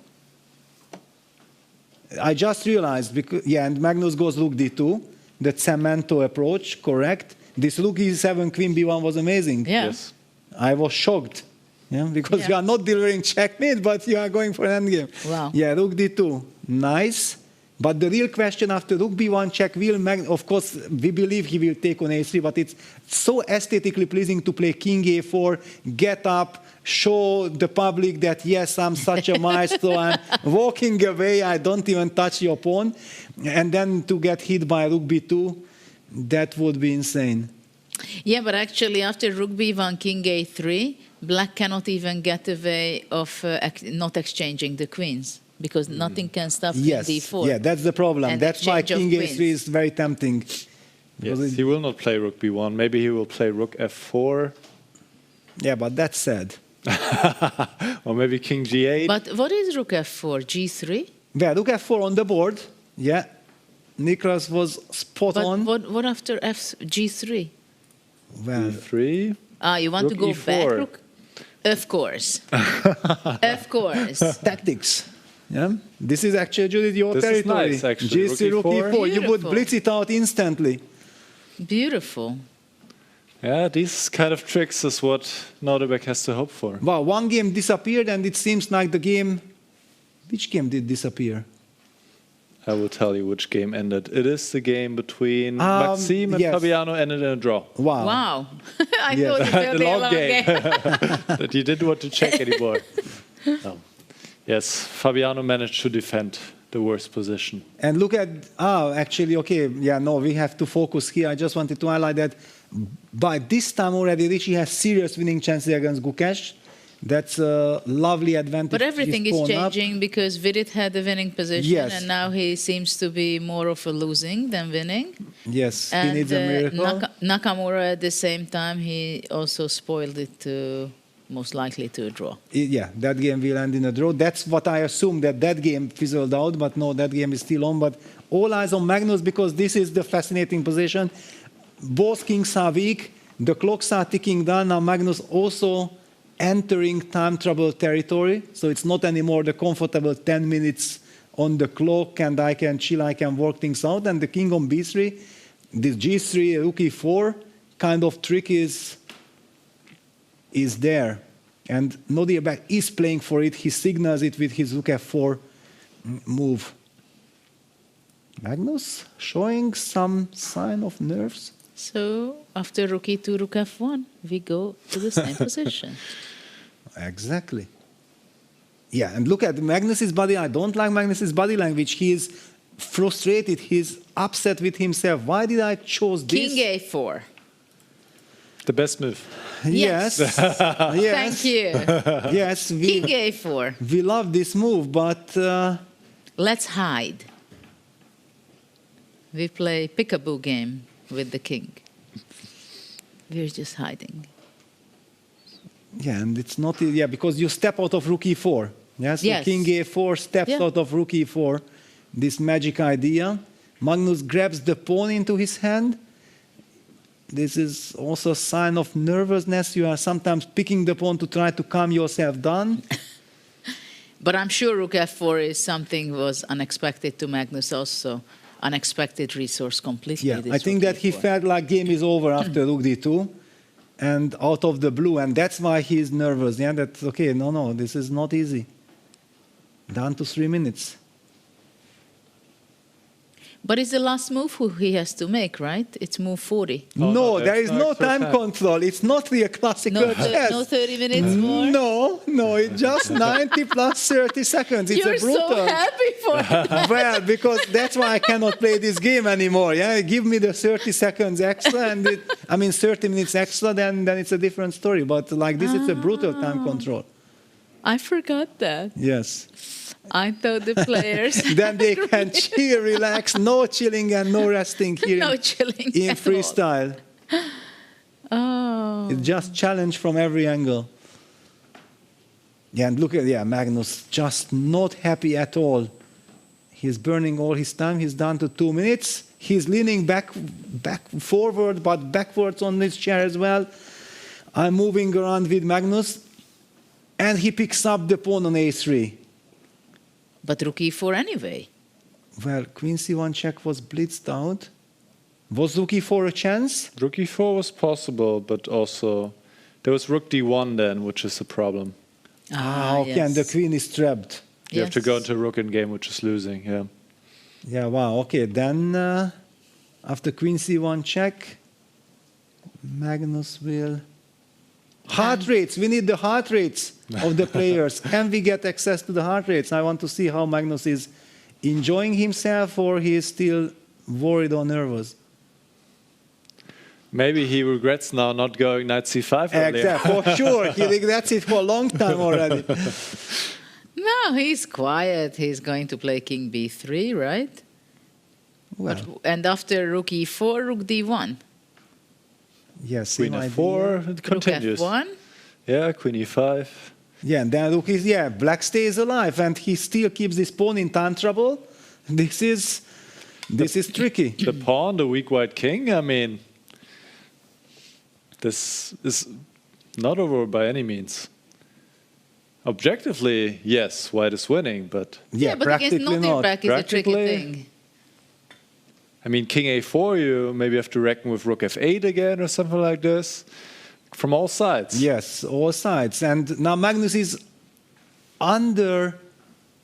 S11: I just realized, because, and Magnus goes rook d2, the cemento approach, correct. This rook e7, queen b1 was amazing.
S10: Yeah. Yes.
S11: I was shocked, because you are not delivering checkmate, but you are going for an endgame.
S10: Wow.
S11: Yeah, rook d2, nice. But the real question after rook b1 check of course, we believe he will take on a3, but it's so aesthetically pleasing to play king a4, get up, show the public that, yes, I'm such a maestro, I'm walking away, I don't even touch your pawn. And then to get hit by rook b2, that would be insane.
S10: Yeah, but actually after rook b1, king a3, black cannot even get away of not exchanging the queens. Because nothing can stop d4.
S11: Yeah, that's the problem.
S10: And
S11: that's why king a3 is very tempting.
S12: Yes, he will not play rook b1. Maybe he will play rook f4.
S11: Yeah, but that's sad.
S12: Or maybe king g8.
S10: But what is rook f4? G3?
S11: Yeah, rook f4 on the board. Yeah, Niklas was spot on.
S10: What after g3?
S11: Well,
S12: e3.
S10: You want to go
S12: e4.
S10: back, rook? Of course. Of course.
S11: Tactics. Yeah, this is actually, Judith, your
S12: this
S11: territory.
S12: Is nice, actually.
S11: G3, rook e4. You would blitz it out instantly.
S10: Beautiful.
S12: Yeah, these kind of tricks is what Nodirbek has to hope for.
S11: Wow, one game disappeared, and it seems like the game... Which game did disappear?
S12: I will tell you which game ended. It is the game between Maxime and Fabiano ended in a draw.
S11: Wow.
S10: Wow. I thought it would be a long game.
S12: That you didn't want to check anymore. No. Yes, Fabiano managed to defend the worst position.
S11: And look at, actually, okay, we have to focus here. I just wanted to highlight that by this time already, Ricci has serious winning chances against Gukesh. That's a lovely advantage.
S10: But everything is changing because Vidit had the winning position, and now he seems to be more of a losing than winning.
S11: Yes,
S10: and
S11: he needs a miracle.
S10: Nakamura at the same time, he also spoiled it to most likely to a draw.
S11: Yeah, that game will end in a draw. That's what I assume, that game fizzled out, but no, that game is still on. But all eyes on Magnus because this is the fascinating position. Both kings are weak. The clocks are ticking down. Now Magnus also entering time trouble territory. So it's not anymore the comfortable 10 minutes on the clock and I can chill, I can work things out. And the king on b3, this g3, rook e4 kind of trick is there. And Nodirbek is playing for it. He signals it with his rook f4 move. Magnus showing some sign of nerves.
S10: So after rook e2, rook f1, we go to the same position.
S11: Exactly. Yeah, and look at Magnus's body. I don't like Magnus's body language. He is frustrated. He's upset with himself. Why did I choose this?
S10: King a4.
S12: The best move.
S11: Yes. Yes.
S10: Thank you.
S11: Yes.
S10: King A4.
S11: We love this move, but...
S10: Let's hide. We play peekaboo game with the king. We're just hiding.
S11: Yeah, and it's not... Yeah, because you step out of rook e4. Yes?
S10: Yes.
S11: So king a4 steps out of rook e4. This magic idea. Magnus grabs the pawn into his hand. This is also a sign of nervousness. You are sometimes picking the pawn to try to calm yourself down.
S10: But I'm sure rook f4 is something was unexpected to Magnus also. Unexpected resource completely.
S11: Yeah, I think that he felt like game is over after rook d2 and out of the blue, and that's why he's nervous. Yeah, that's okay. No, this is not easy. Down to 3 minutes.
S10: But it's the last move who he has to make, right? It's move 40.
S11: No, there is no time control. It's not the classical chess.
S10: No 30 minutes more?
S11: No, it's just 90 plus 30 seconds. It's
S10: You're
S11: a brutal.
S10: so happy for that.
S11: Well, because that's why I cannot play this game anymore. Yeah, give me the 30 seconds extra, and 30 minutes extra, then it's a different story. But like this, it's a brutal time control.
S10: I forgot that.
S11: Yes.
S10: I thought the players...
S11: Then they can chill, relax, no chilling and no resting here
S10: no chilling
S11: in freestyle.
S10: Oh.
S11: It's just challenge from every angle. Yeah, and look at, Magnus just not happy at all. He's burning all his time. He's down to 2 minutes. He's leaning back forward, but backwards on his chair as well. I'm moving around with Magnus. And he picks up the pawn on a3.
S10: But rook e4 anyway.
S11: Well, queen c1 check was blitzed out. Was rook e4 a chance?
S12: Rook e4 was possible, but also there was rook d1 then, which is a problem.
S11: Okay, and the queen is trapped.
S12: You have to go into rook in game, which is losing, yeah.
S11: Yeah, wow, okay. Then after queen c1 check, Magnus will... Heart rates. We need the heart rates of the players. Can we get access to the heart rates? I want to see how Magnus is enjoying himself or he is still worried or nervous.
S12: Maybe he regrets now not going knight c5 earlier.
S11: Exactly, for sure. He regrets it for a long time already.
S10: No, he's quiet. He's going to play king b3, right?
S11: Well.
S10: And after rook e4, rook d1.
S11: Yes,
S12: queen f4, it continues.
S10: Rook f1.
S12: Yeah, queen e5.
S11: Yeah, and then rook is, black stays alive and he still keeps this pawn in time trouble. This is tricky.
S12: The pawn, the weak white king, I mean, this is not over by any means. Objectively, yes, white is winning, but...
S10: Yeah, but against Nodirbek is a tricky thing.
S12: I mean, king a4, you maybe have to reckon with rook f8 again or something like this. From all sides.
S11: Yes, all sides. And now Magnus is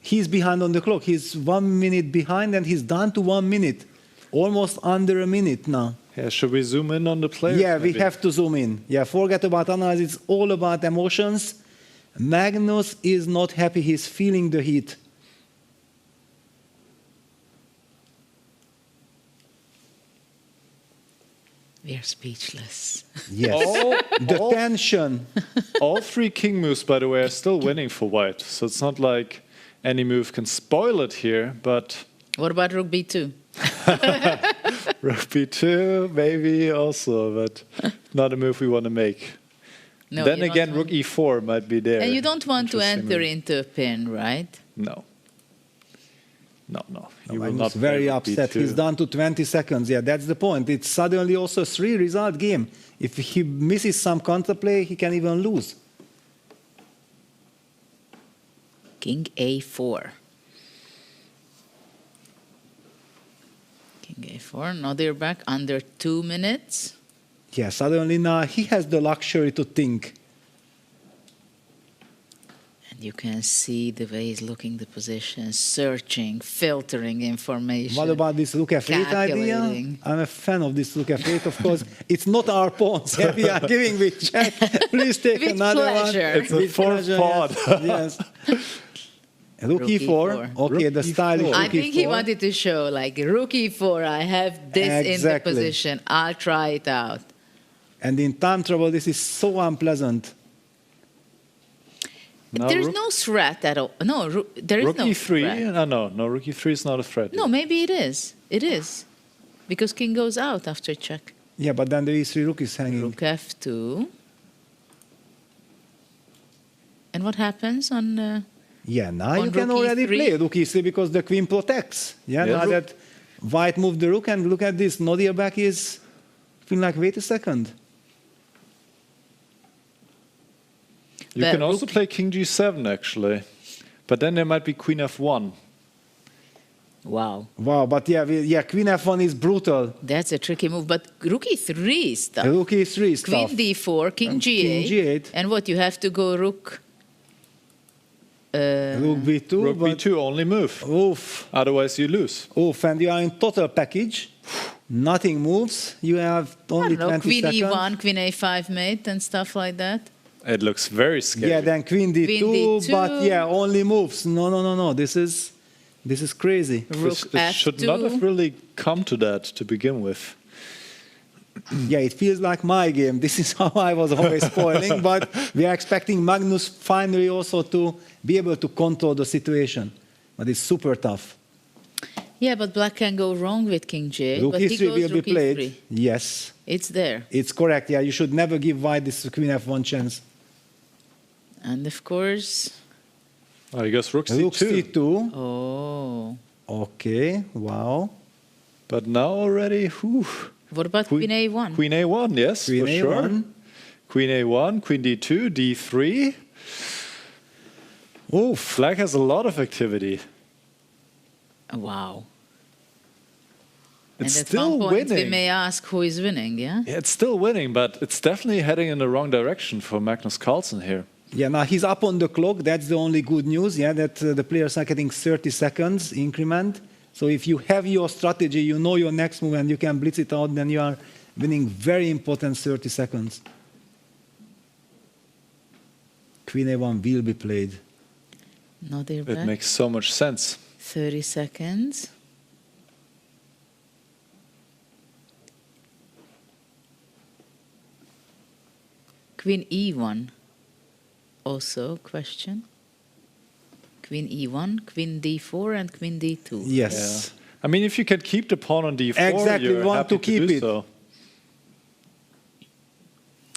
S11: he's behind on the clock. He's 1 minute behind and he's down to 1 minute. Almost under a minute now.
S12: Yeah, should we zoom in on the players?
S11: Yeah,
S12: maybe?
S11: we have to zoom in. Yeah, forget about analysis. It's all about emotions. Magnus is not happy. He's feeling the heat.
S10: We are speechless.
S11: Yes. The tension.
S12: All 3 king moves, by the way, are still winning for white. So it's not like any move can spoil it here, but...
S10: What about rook b2?
S12: Rook b2, maybe also, but not a move we want to make.
S10: No,
S12: then again, rook e4 might be there.
S10: And you don't want to enter into a pin, right?
S12: No. No.
S11: He will not very upset. He's down to 20 seconds. Yeah, that's the point. It's suddenly also a 3-result game. If he misses some counterplay, he can even lose.
S10: King a4. King a4. Nodirbek under 2 minutes.
S11: Yeah, suddenly now he has the luxury to think.
S10: You can see the way he's looking the position, searching, filtering information.
S11: What about this rook f8 idea? I'm a fan of this rook f8. Of course, it's not our pawns. We are giving with check. Please take
S10: with
S11: another
S10: pleasure.
S11: one.
S12: It's a fourth pawn.
S11: Yes. Rook e4. Okay,
S12: rook
S11: the style is rook
S10: I think he
S11: e4.
S10: wanted to show, like, rook e4, I have this in the position. I'll try it out.
S11: And in time trouble, this is so unpleasant.
S10: There's no threat at all. No, there is
S12: Rook
S10: no
S12: e3?
S10: threat.
S12: No, rook e3 is not a threat.
S10: No, maybe it is. It is. Because king goes out after check.
S11: Yeah, but then the e3 rook is hanging.
S10: Rook f2. And what happens on...
S11: Yeah, now
S10: on
S11: you can
S10: rook
S11: already
S10: e3?
S11: play rook e3 because the queen protects. Yeah,
S12: Yeah,
S11: now
S12: rook-
S11: that white moved the rook, and look at this. Nodirbek is feeling like, wait a second.
S12: You
S10: But
S12: can also play king g7, actually. But then there might be queen f1.
S10: Wow.
S11: Wow, but yeah, queen f1 is brutal.
S10: That's a tricky move. But rook e3 is tough.
S11: Rook e3 is
S10: Queen
S11: tough.
S10: d4, king
S11: And
S10: g8.
S11: king g8.
S10: And what, you have to go rook...
S11: Rook b2.
S12: Rook
S11: but
S12: b2, only move.
S11: Oof.
S12: Otherwise you lose.
S11: Oof, and you are in total package. Nothing moves. You have
S10: I
S11: only
S10: don't know,
S11: 20
S10: queen
S11: seconds.
S10: e1, queen a5 mate and stuff like that.
S12: It looks very scary.
S11: Yeah, then queen d2,
S10: Queen d2.
S11: but yeah, only moves. No. This is crazy.
S12: It should not have really come to that to begin with.
S11: Yeah, it feels like my game. This is how I was always spoiling, but we are expecting Magnus finally also to be able to control the situation. But it's super tough.
S10: Yeah, but black can go wrong with king g8.
S11: Rook
S10: but he
S11: e3
S10: goes
S11: will be
S10: rook
S11: played.
S10: e3.
S11: Yes.
S10: It's there.
S11: It's correct. Yeah, you should never give white this queen f1 chance.
S10: And of course...
S12: Oh, he goes rook c2.
S11: Rook c2.
S10: Oh.
S11: Okay, wow.
S12: But now already, whew.
S10: What about queen a1?
S12: Queen a1, yes,
S11: Queen
S12: for
S11: a1.
S12: sure. Queen a1, queen d2, d3.
S11: Oof.
S12: Black has a lot of activity.
S10: Wow.
S12: It's
S10: and at
S12: still
S10: one point
S12: winning.
S10: we may ask who is winning, yeah?
S12: Yeah, it's still winning, but it's definitely heading in the wrong direction for Magnus Carlsen here.
S11: Yeah, now he's up on the clock. That's the only good news, yeah, that the players are getting 30 seconds increment. So if you have your strategy, you know your next move, and you can blitz it out, then you are winning very important 30 seconds. Queen a1 will be played.
S10: Nodirbek.
S12: It makes so much sense.
S10: 30 seconds. Queen e1. Also question. Queen e1, queen d4, and queen d2.
S11: Yes.
S12: Yeah. I mean, if you can keep the pawn on d4,
S11: Exactly,
S12: you're
S11: want
S12: happy
S11: to keep
S12: do
S11: it.
S12: so.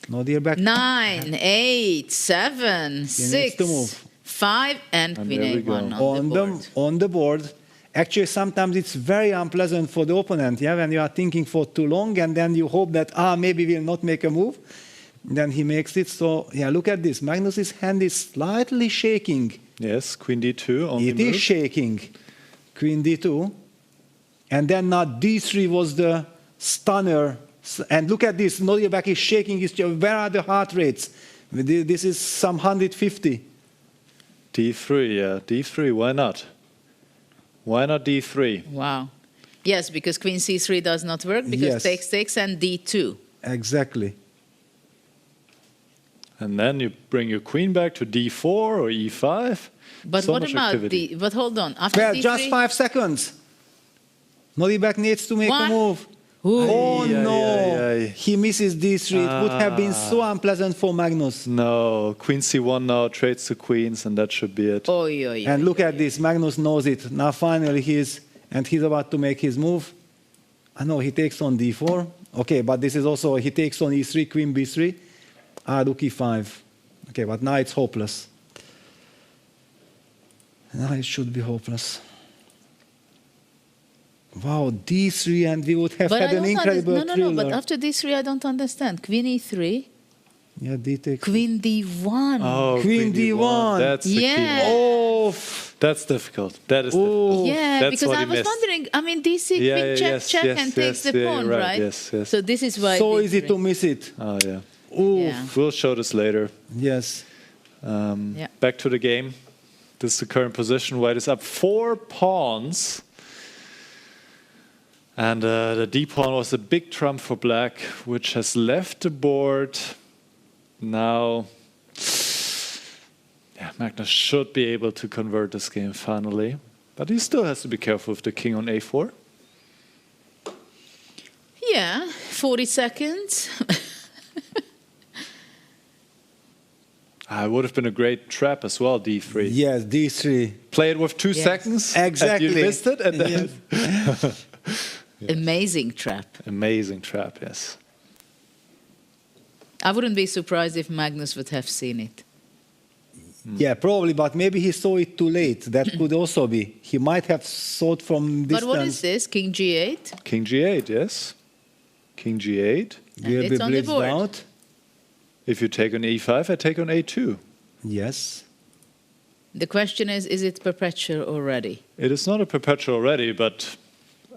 S11: Nodirbek.
S10: 9, 8, 7,
S11: needs
S10: 6,
S11: to move.
S10: 5, and queen
S12: there we
S10: a1
S12: go.
S10: on the board.
S11: On the board. Actually, sometimes it's very unpleasant for the opponent, yeah, when you are thinking for too long, and then you hope that, maybe we'll not make a move. Then he makes it. So, yeah, look at this. Magnus's hand is slightly shaking.
S12: Yes, queen d2 only
S11: It is shaking. Queen d2. And then now d3 was the stunner. And look at this. Nodirbek is shaking his chair. Where are the heart rates? This is some 150.
S12: d3, yeah, d3, why not? Why not d3?
S10: Wow. Yes, because queen c3 does not work, because
S11: Yes.
S10: takes and d2.
S11: Exactly.
S12: And then you bring your queen back to d4 or e5.
S10: But
S12: So
S10: what
S12: much
S10: about
S12: activity.
S10: but hold on. After
S11: Well,
S10: d3,
S11: just 5 seconds. Nodirbek needs to make
S10: One.
S11: a move.
S10: Ooh.
S11: Oh,
S12: Ay,
S11: no.
S12: ay, ay.
S11: He misses d3. It would have been so unpleasant for Magnus.
S12: No, queen c1 now trades to queens, and that should be it.
S10: Oy, oy,
S11: And look at this. Magnus knows it. Now finally he's about to make his move. I know he takes on d4. Okay, but this is also, he takes on e3, queen b3. Rook e5. Okay, but now it's hopeless. Now it should be hopeless. Wow, d3, and we would have
S10: but
S11: had
S10: I
S11: an
S10: don't
S11: incredible
S10: understand. No,
S11: thriller.
S10: but after d3 I don't understand. Queen e3,
S11: Yeah, d takes.
S10: queen d1.
S12: Oh,
S11: Queen d1.
S12: That's the key.
S10: Yeah.
S11: Oh,
S12: That's difficult. That is difficult.
S10: Yeah,
S12: That's
S10: because
S12: what
S10: I
S12: he
S10: was
S12: missed.
S10: wondering, I mean, DC,
S12: Yeah,
S10: queen
S12: yeah,
S10: check,
S12: yes,
S10: check,
S12: yes,
S10: and
S12: yes,
S10: takes the
S12: yeah,
S10: pawn,
S12: you're right,
S10: right?
S12: yes, yes.
S10: So this is why.
S11: so
S10: d3.
S11: easy to miss it.
S12: Oh, yeah.
S11: Ooh,
S10: Yeah.
S12: We'll show this later.
S11: yes.
S10: Yeah.
S12: Back to the game. This is the current position. White is up 4 pawns. And the d pawn was a big trump for black, which has left the board. Now, yeah, Magnus should be able to convert this game finally. But he still has to be careful with the king on a4.
S10: Yeah, 40 seconds.
S12: would have been a great trap as well, d3.
S11: Yes, d3.
S12: Play it with 2 seconds.
S11: Exactly.
S12: And you missed it. And then
S11: Yes.
S10: Amazing trap.
S12: Amazing trap, yes.
S10: I wouldn't be surprised if Magnus would have seen it.
S11: Yeah, probably, but maybe he saw it too late. That could also be. He might have saw it from distance.
S10: But what is this? King g8?
S12: King g8, yes. King g8.
S10: And it's on the board.
S11: Out.
S12: If you take on e5, I take on a2.
S11: Yes.
S10: The question is it perpetual already?
S12: It is not a perpetual already, but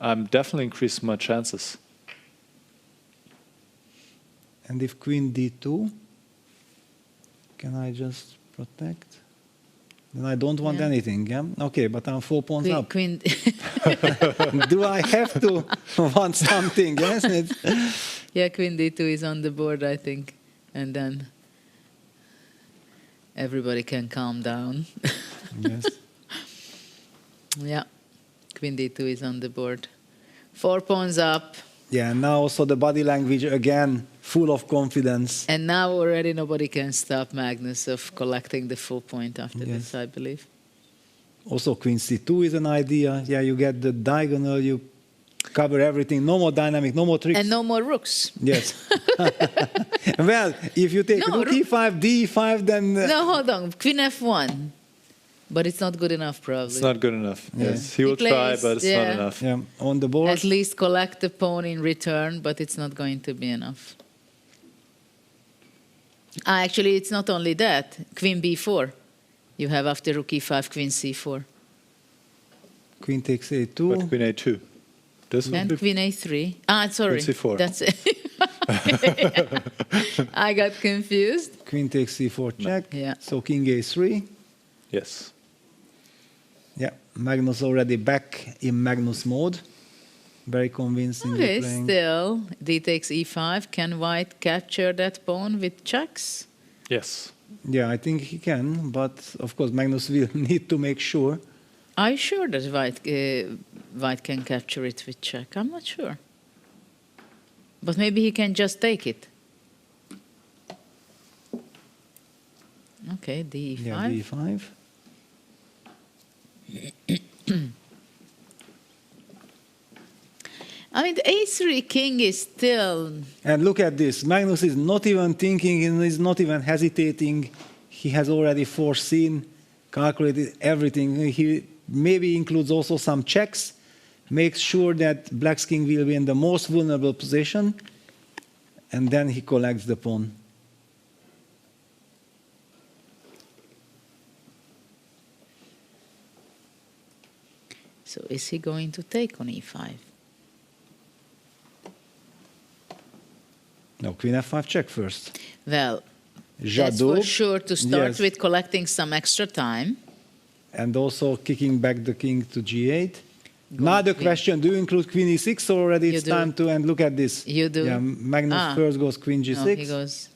S12: I'm definitely increasing my chances.
S11: And if queen d2, can I just protect? Then I don't want anything, yeah? Okay, but I'm 4 pawns up.
S10: Queen.
S11: Do I have to want something? Yes.
S10: Yeah, queen d2 is on the board, I think. And then everybody can calm down.
S11: Yes.
S10: Yeah, queen d2 is on the board. 4 pawns up.
S11: Yeah, now also the body language again, full of confidence.
S10: And now already nobody can stop Magnus of collecting the full point after this, I believe.
S11: Also queen c2 is an idea. Yeah, you get the diagonal, you cover everything. No more dynamic, no more tricks.
S10: And no more rooks.
S11: Yes. Well, if you take rook e5, d5, then...
S10: No, hold on. Queen f1. But it's not good enough, probably.
S12: It's not good enough. Yes, he will try, but it's not enough.
S11: Yeah, on the board.
S10: At least collect the pawn in return, but it's not going to be enough. Actually, it's not only that. Queen b4. You have after rook e5, queen c4.
S11: Queen takes a2.
S12: But queen a2.
S10: And queen a3. Ah, sorry.
S12: Queen c4.
S10: That's it. I got confused.
S11: Queen takes c4 check.
S10: Yeah.
S11: So king a3.
S12: Yes.
S11: Yeah, Magnus already back in Magnus mode. Very convincingly
S10: Okay,
S11: playing.
S10: still, d takes e5. Can white capture that pawn with checks?
S12: Yes.
S11: Yeah, I think he can, but of course Magnus will need to make sure.
S10: Are you sure that white can capture it with check? I'm not sure. But maybe he can just take it. Okay, d5.
S11: Yeah, d5.
S10: I mean, the a3 king is still...
S11: And look at this. Magnus is not even thinking and is not even hesitating. He has already foreseen, calculated everything. He maybe includes also some checks, makes sure that Black's king will be in the most vulnerable position, and then he collects the pawn.
S10: So is he going to take on e5?
S11: No, queen f5 check first.
S10: Well, that's
S11: Jadot.
S10: for sure to start
S11: Yes.
S10: with collecting some extra time.
S11: And also kicking back the king to g8. Now the question, do you include queen e6 or already it's
S10: do.
S11: time to, and look at this.
S10: You do.
S11: Yeah, Magnus first goes queen g6.
S10: No, he goes...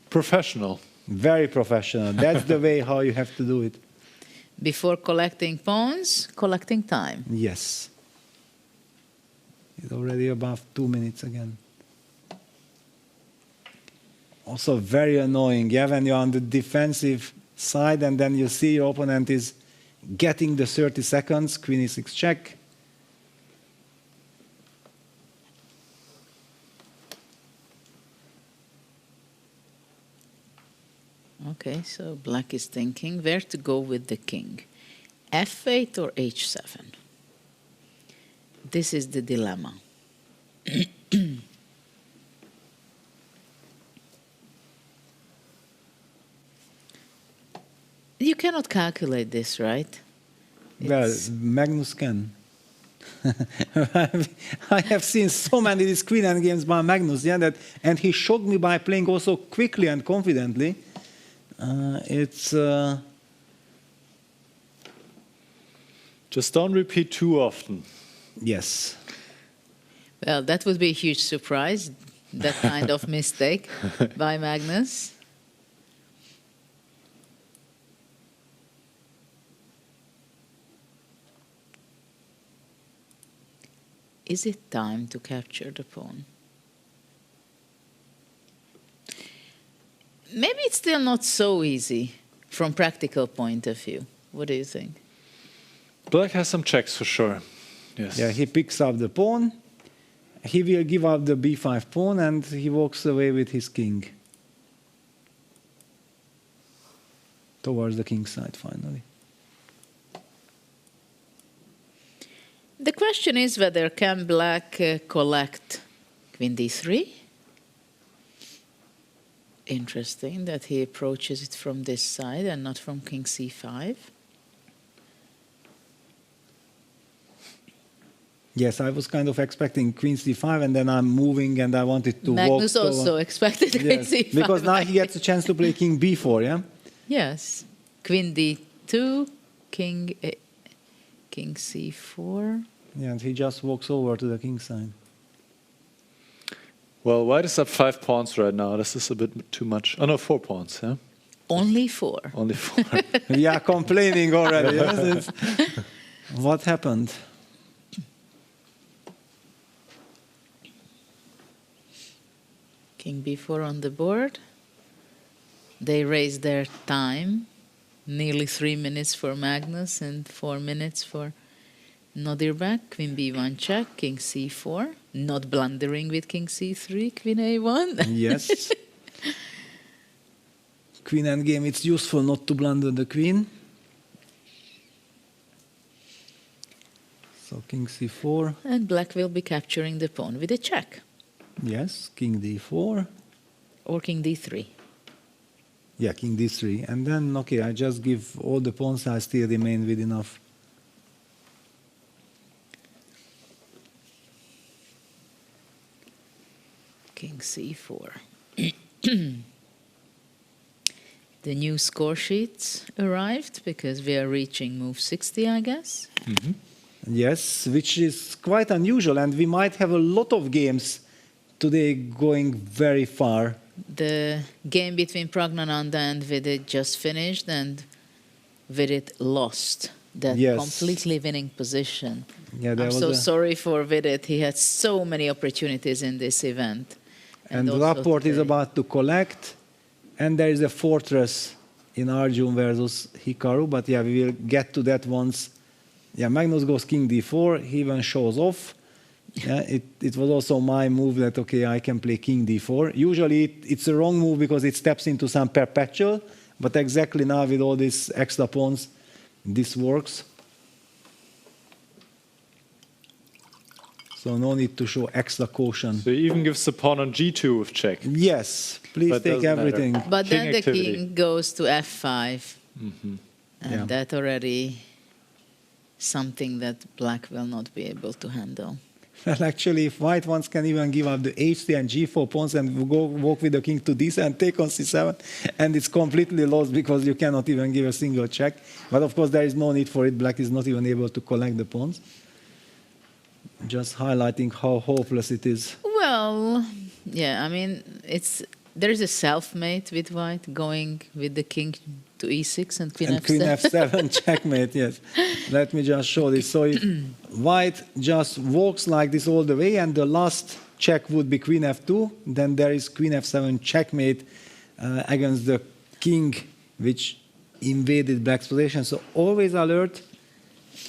S12: Professional.
S11: Very professional. That's the way how you have to do it.
S10: Before collecting pawns, collecting time.
S11: Yes. It's already above 2 minutes again. Also very annoying, yeah, when you're on the defensive side and then you see your opponent is getting the 30 seconds, queen e6 check.
S10: Okay, so black is thinking where to go with the king. f8 or h7? This is the dilemma. You cannot calculate this, right?
S11: Well, Magnus can. I have seen so many these queen end games by Magnus, yeah, that, and he shocked me by playing also quickly and confidently.
S12: Just don't repeat too often.
S11: Yes.
S10: Well, that would be a huge surprise, that kind of mistake by Magnus. Is it time to capture the pawn? maybe it's still not so easy from practical point of view. What do you think?
S12: Black has some checks for sure. Yes.
S11: Yeah, he picks up the pawn. He will give up the b5 pawn, and he walks away with his king towards the king side finally.
S10: The question is whether can black collect queen d3. Interesting that he approaches it from this side and not from king c5.
S11: Yes, I was kind of expecting queen c5, and then I'm moving, and I wanted to
S10: Magnus
S11: walk.
S10: also expected queen c5.
S11: Because now he gets a chance to play king b4, yeah?
S10: Yes. Queen d2, king c4.
S11: Yeah, and he just walks over to the king side.
S12: Well, white is up 5 pawns right now. This is a bit too much. Oh no, 4 pawns, yeah?
S10: Only 4.
S12: Only 4.
S11: We are complaining already. Yes? What happened?
S10: King b4 on the board. They raise their time. Nearly 3 minutes for Magnus and 4 minutes for Nodirbek. Queen b1 check, king c4. Not blundering with king c3, queen a1.
S11: Yes. Queen endgame, it's useful not to blunder the queen. So king c4.
S10: And black will be capturing the pawn with a check.
S11: Yes, king d4.
S10: Or king d3.
S11: Yeah, king d3. And then, okay, I just give all the pawns, I still remain with enough.
S10: King c4. The new score sheets arrived because we are reaching move 60, I guess.
S11: Mm-hmm. Yes, which is quite unusual, and we might have a lot of games today going very far.
S10: The game between Praggnanandhaa and Vidit just finished, and Vidit lost that completely winning position.
S11: Yeah,
S10: I'm so sorry for Vidit. He had so many opportunities in this event.
S11: And Rapport is about to collect, and there is a fortress in Arjun versus Hikaru, but yeah, we will get to that once. Yeah, Magnus goes king d4, he even shows off. Yeah, it was also my move that, okay, I can play king d4. Usually it's a wrong move because it steps into some perpetual, but exactly now with all these extra pawns, this works. So no need to show extra caution.
S12: So he even gives the pawn on g2 with check.
S11: Yes, please take everything.
S10: But then the king goes to f5.
S12: Mm-hmm.
S10: And that already something that black will not be able to handle.
S11: Well, actually, if white ones can even give up the h3 and g4 pawns and go walk with the king to d7 and take on c7, and it's completely lost because you cannot even give a single check. But of course, there is no need for it. Black is not even able to collect the pawns. Just highlighting how hopeless it is.
S10: Well, yeah, I mean, there is a self-mate with white going with the king to e6 and queen
S11: and
S10: f7.
S11: Queen f7 checkmate, yes. Let me just show this. So if white just walks like this all the way, and the last check would be queen f2, then there is queen f7 checkmate against the king, which invaded black's position. So always alert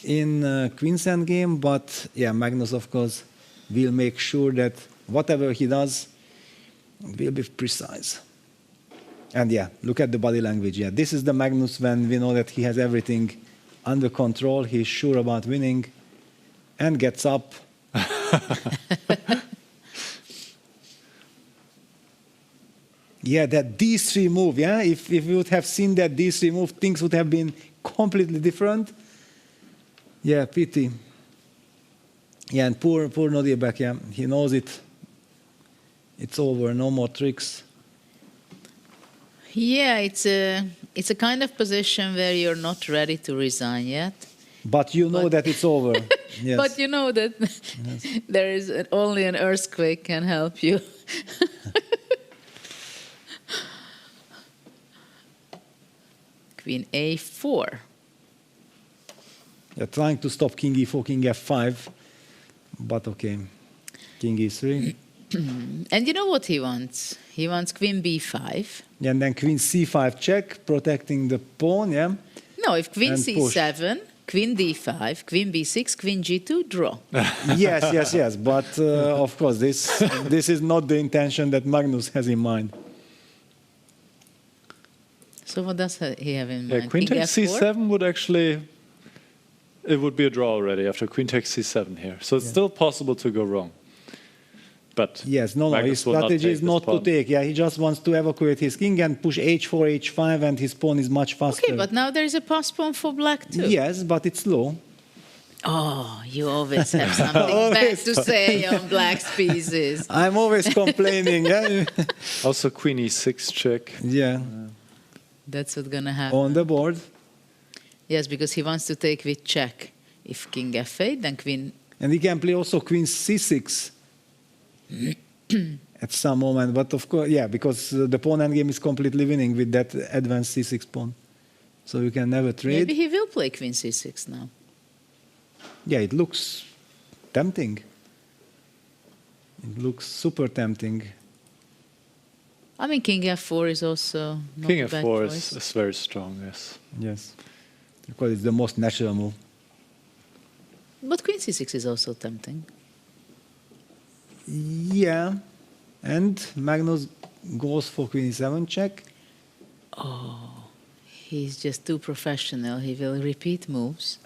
S11: in queen's endgame, but yeah, Magnus, of course, will make sure that whatever he does will be precise. And yeah, look at the body language. Yeah, this is the Magnus when we know that he has everything under control. He's sure about winning and gets up. Yeah, that d3 move, yeah? If we would have seen that d3 move, things would have been completely different. Yeah, pity. Yeah, and poor Nodirbek, yeah, he knows it. It's over, no more tricks.
S10: Yeah, it's a kind of position where you're not ready to resign yet.
S11: But you know that it's over. Yes.
S10: But you know that there is only an earthquake can help you. Queen a4.
S11: They're trying to stop king e4, king f5. But okay, king e3.
S10: And you know what he wants? He wants queen b5.
S11: Yeah, and then queen c5 check, protecting the pawn, yeah?
S10: No, if queen
S11: And
S10: c7, queen d5, queen b6, queen g2, draw.
S11: Yes. But of course, this is not the intention that Magnus has in mind.
S10: So what does he have in mind?
S12: Yeah, queen takes
S10: F4?
S12: c7 would actually... It would be a draw already after queen takes c7 here. So it's still possible to go wrong. But
S11: yes, no,
S12: Magnus
S11: his
S12: will
S11: strategy is
S12: take
S11: not
S12: this
S11: to
S12: pawn.
S11: take. Yeah, he just wants to evacuate his king and push h4, h5, and his pawn is much faster.
S10: Okay, but now there is a pass pawn for black too.
S11: Yes, but it's low.
S10: Oh, you always have something bad to say on black's pieces.
S11: I'm always complaining. Yeah.
S12: Also queen e6 check.
S11: Yeah.
S10: That's what's gonna happen.
S11: On the board.
S10: Yes, because he wants to take with check. If king f8, then queen...
S11: And he can play also queen c6 at some moment. But of course, yeah, because the pawn endgame is completely winning with that advanced c6 pawn. So you can never trade.
S10: Maybe he will play queen c6 now.
S11: Yeah, it looks tempting. It looks super tempting.
S10: I mean, king f4 is also not
S12: King
S10: a bad
S12: f4
S10: choice.
S12: is very strong, yes.
S11: Yes. Because it's the most natural move.
S10: But queen c6 is also tempting.
S11: Yeah. And Magnus goes for queen e7 check.
S10: Oh, he's just too professional. He will repeat moves.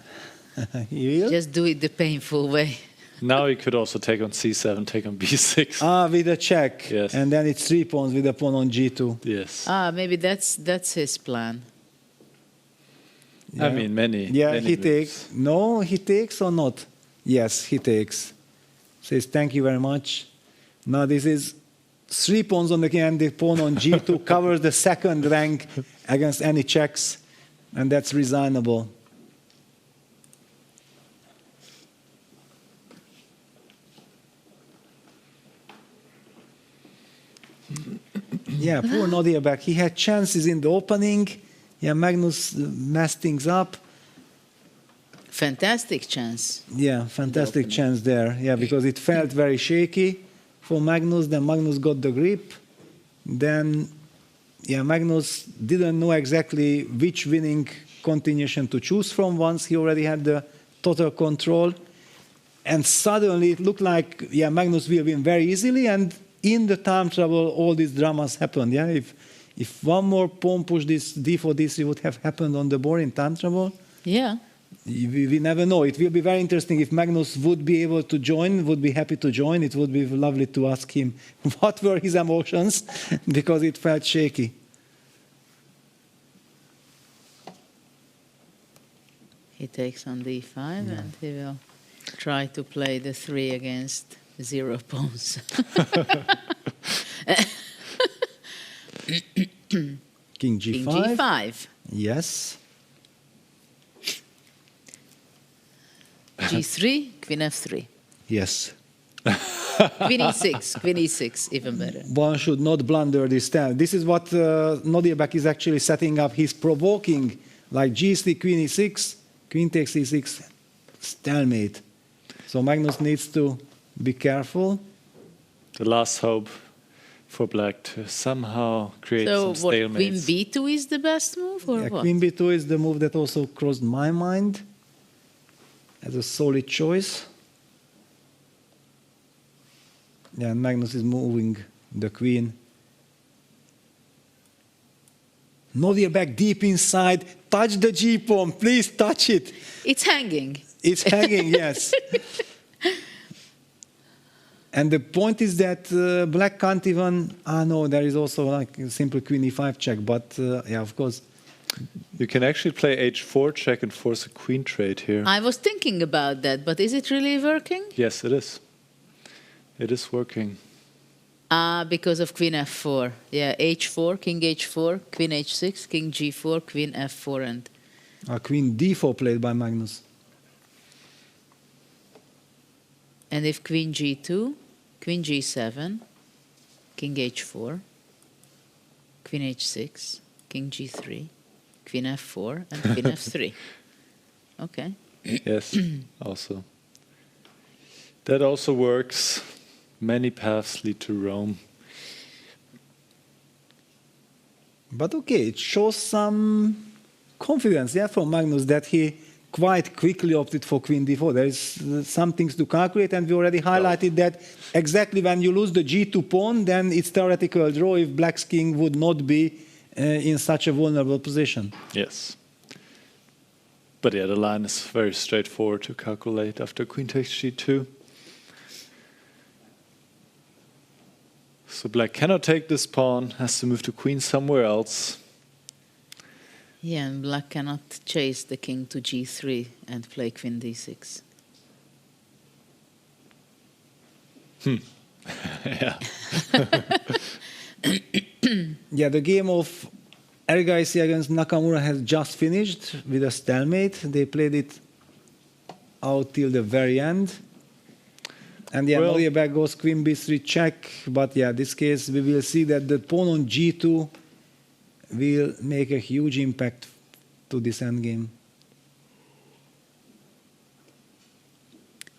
S11: He will?
S10: Just do it the painful way.
S12: Now he could also take on c7, take on b6.
S11: Ah, with a check.
S12: Yes.
S11: And then it's 3 pawns with a pawn on g2.
S12: Yes.
S10: Maybe that's his plan.
S11: Yeah.
S12: I mean, many.
S11: Yeah,
S12: many
S11: he
S12: moves.
S11: takes. No, he takes or not? Yes, he takes. Says, thank you very much. Now this is 3 pawns on the king and the pawn on g2 covers the second rank against any checks. And that's resignable. Yeah, poor Nodirbek. He had chances in the opening. Yeah, Magnus messed things up.
S10: Fantastic chance.
S11: Yeah, fantastic chance there. Yeah, because it felt very shaky for Magnus. Then Magnus got the grip. Then, yeah, Magnus didn't know exactly which winning continuation to choose from once he already had the total control. And suddenly it looked like, yeah, Magnus will win very easily. And in the time trouble, all these dramas happened. Yeah, if one more pawn push this d4, d3 would have happened on the board in time trouble.
S10: Yeah.
S11: We never know. It will be very interesting if Magnus would be able to join, would be happy to join. It would be lovely to ask him what were his emotions, because it felt shaky.
S10: He takes on d5 and he will try to play the 3 against 0 pawns.
S11: King g5.
S10: King g5.
S11: Yes.
S10: g3, queen f3.
S11: Yes.
S10: Queen e6, queen e6, even better.
S11: One should not blunder this time. This is what Nodirbek is actually setting up. He's provoking, like g3, queen e6, queen takes e6, stalemate. So Magnus needs to be careful.
S12: The last hope for black to somehow create
S10: So
S12: some
S10: what,
S12: stalemates.
S10: queen b2 is the best move, or
S11: Yeah,
S10: what?
S11: queen b2 is the move that also crossed my mind as a solid choice. Yeah, and Magnus is moving the queen. Nodirbek deep inside. Touch the g-pawn, please touch it.
S10: It's hanging.
S11: It's hanging, yes. And the point is that black can't even... no, there is also like a simple queen e5 check, but yeah, of course.
S12: You can actually play h4 check and force a queen trade here.
S10: I was thinking about that, but is it really working?
S12: Yes, it is. It is working.
S10: Because of queen f4. Yeah, h4, king h4, queen h6, king g4, queen f4, and...
S11: Queen d4 played by Magnus.
S10: And if queen g2, queen g7, king h4, queen h6, king g3, queen f4, and queen f3. Okay.
S12: Yes, also. That also works. Many paths lead to Rome.
S11: But okay, it shows some confidence, yeah, from Magnus that he quite quickly opted for Queen D4. There is some things to calculate, and we already highlighted that exactly when you lose the G2 pawn, then it's theoretical draw if Black's king would not be in such a vulnerable position.
S12: Yes. But yeah, the line is very straightforward to calculate after Queen takes G2. So Black cannot take this pawn, has to move to Queen somewhere else.
S10: Yeah, and Black cannot chase the king to G3 and play Queen D6.
S12: Yeah.
S11: Yeah, the game of Erigaisi against Nakamura has just finished with a stalemate. They played it out till the very end. And yeah, Nodirbek goes Queen B3 check. But yeah, this case we will see that the pawn on G2 will make a huge impact to this endgame.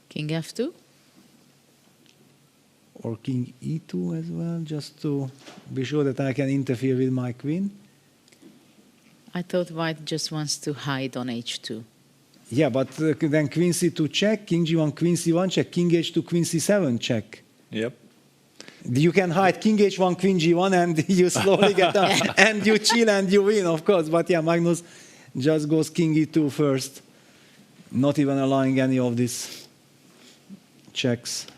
S10: King F2?
S11: Or King E2 as well, just to be sure that I can interfere with my queen.
S10: I thought White just wants to hide on H2.
S11: Yeah, but then Queen C2 check, King G1, Queen C1 check, King H2, Queen C7 check.
S12: Yep.
S11: You can hide King H1, Queen G1, and you slowly get up, and you chill and you win, of course. But yeah, Magnus just goes King E2 first, not even allowing any of these checks.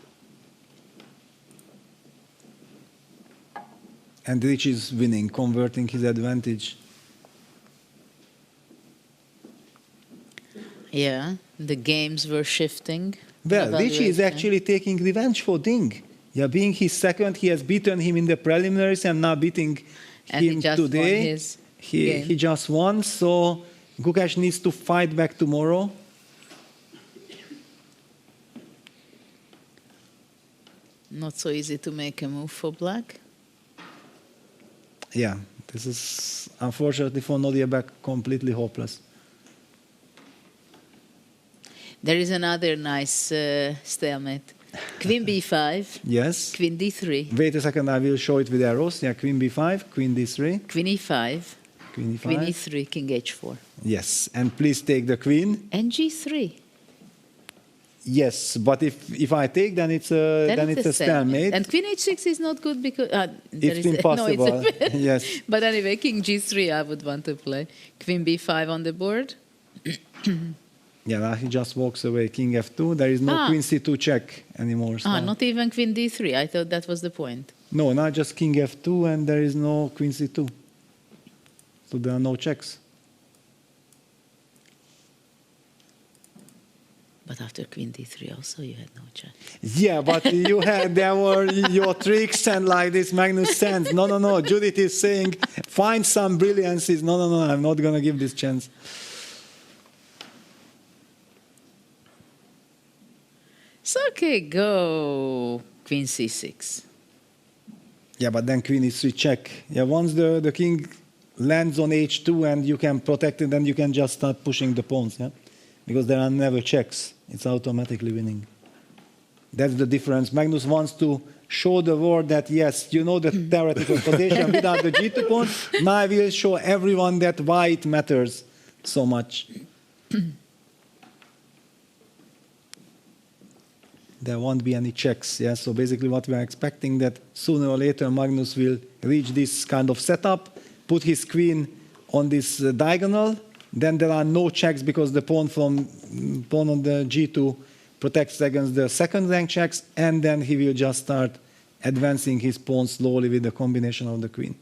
S11: And Rich is winning, converting his advantage.
S10: Yeah, the games were shifting.
S11: Well, Rich is actually taking revenge for Ding. Yeah, being his second, he has beaten him in the preliminaries and now beating him today. He just won, so Gukesh needs to fight back tomorrow.
S10: Not so easy to make a move for Black.
S11: Yeah, this is unfortunately for Nodirbek completely hopeless.
S10: There is another nice stalemate. Queen B5.
S11: Yes.
S10: Queen D3.
S11: Wait a second, I will show it with arrows. Yeah, Queen B5, Queen D3.
S10: Queen E5.
S11: Queen E5.
S10: Queen E3, King H4.
S11: Yes, and please take the queen.
S10: And G3.
S11: Yes, but if I take, then it's a stalemate.
S10: And Queen H6 is not good because
S11: it's impossible.
S10: No, it's
S11: yes.
S10: But anyway, King G3 I would want to play. Queen B5 on the board.
S11: Yeah, now he just walks away. King F2. There is no Queen C2 check anymore.
S10: Not even Queen D3. I thought that was the point.
S11: No, now just King F2 and there is no Queen C2. So there are no checks.
S10: But after Queen D3 also you had no check.
S11: Yeah, but there were your tricks and like this Magnus sense. No. Judith is saying, find some brilliances. No, I'm not going to give this chance.
S10: So, okay, go Queen C6.
S11: Yeah, but then Queen E3 check. Yeah, once the king lands on H2 and you can protect it, then you can just start pushing the pawns, yeah? Because there are never checks. It's automatically winning. That's the difference. Magnus wants to show the world that, yes, you know the theoretical position without the G2 pawn. Now I will show everyone that why it matters so much. There won't be any checks. Yeah? So basically what we are expecting that sooner or later Magnus will reach this kind of setup, put his queen on this diagonal, then there are no checks because the pawn on the G2 protects against the second rank checks, and then he will just start advancing his pawn slowly with the combination of the queen.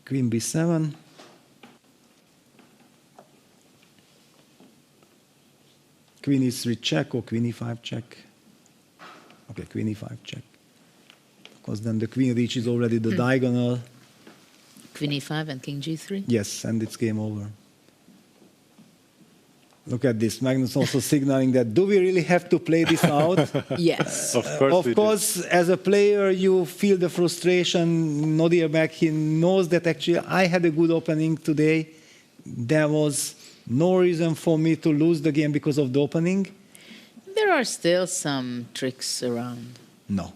S11: Queen B7. Queen E3 check or Queen E5 check. Okay, Queen E5 check. Because then the queen reaches already the diagonal.
S10: Queen E5 and King G3?
S11: Yes, and it's game over. Look at this. Magnus also signaling that, do we really have to play this out?
S10: Yes.
S11: Of course, as a player, you feel the frustration. Nodirbek, he knows that actually I had a good opening today. There was no reason for me to lose the game because of the opening.
S10: There are still some tricks around.
S11: No.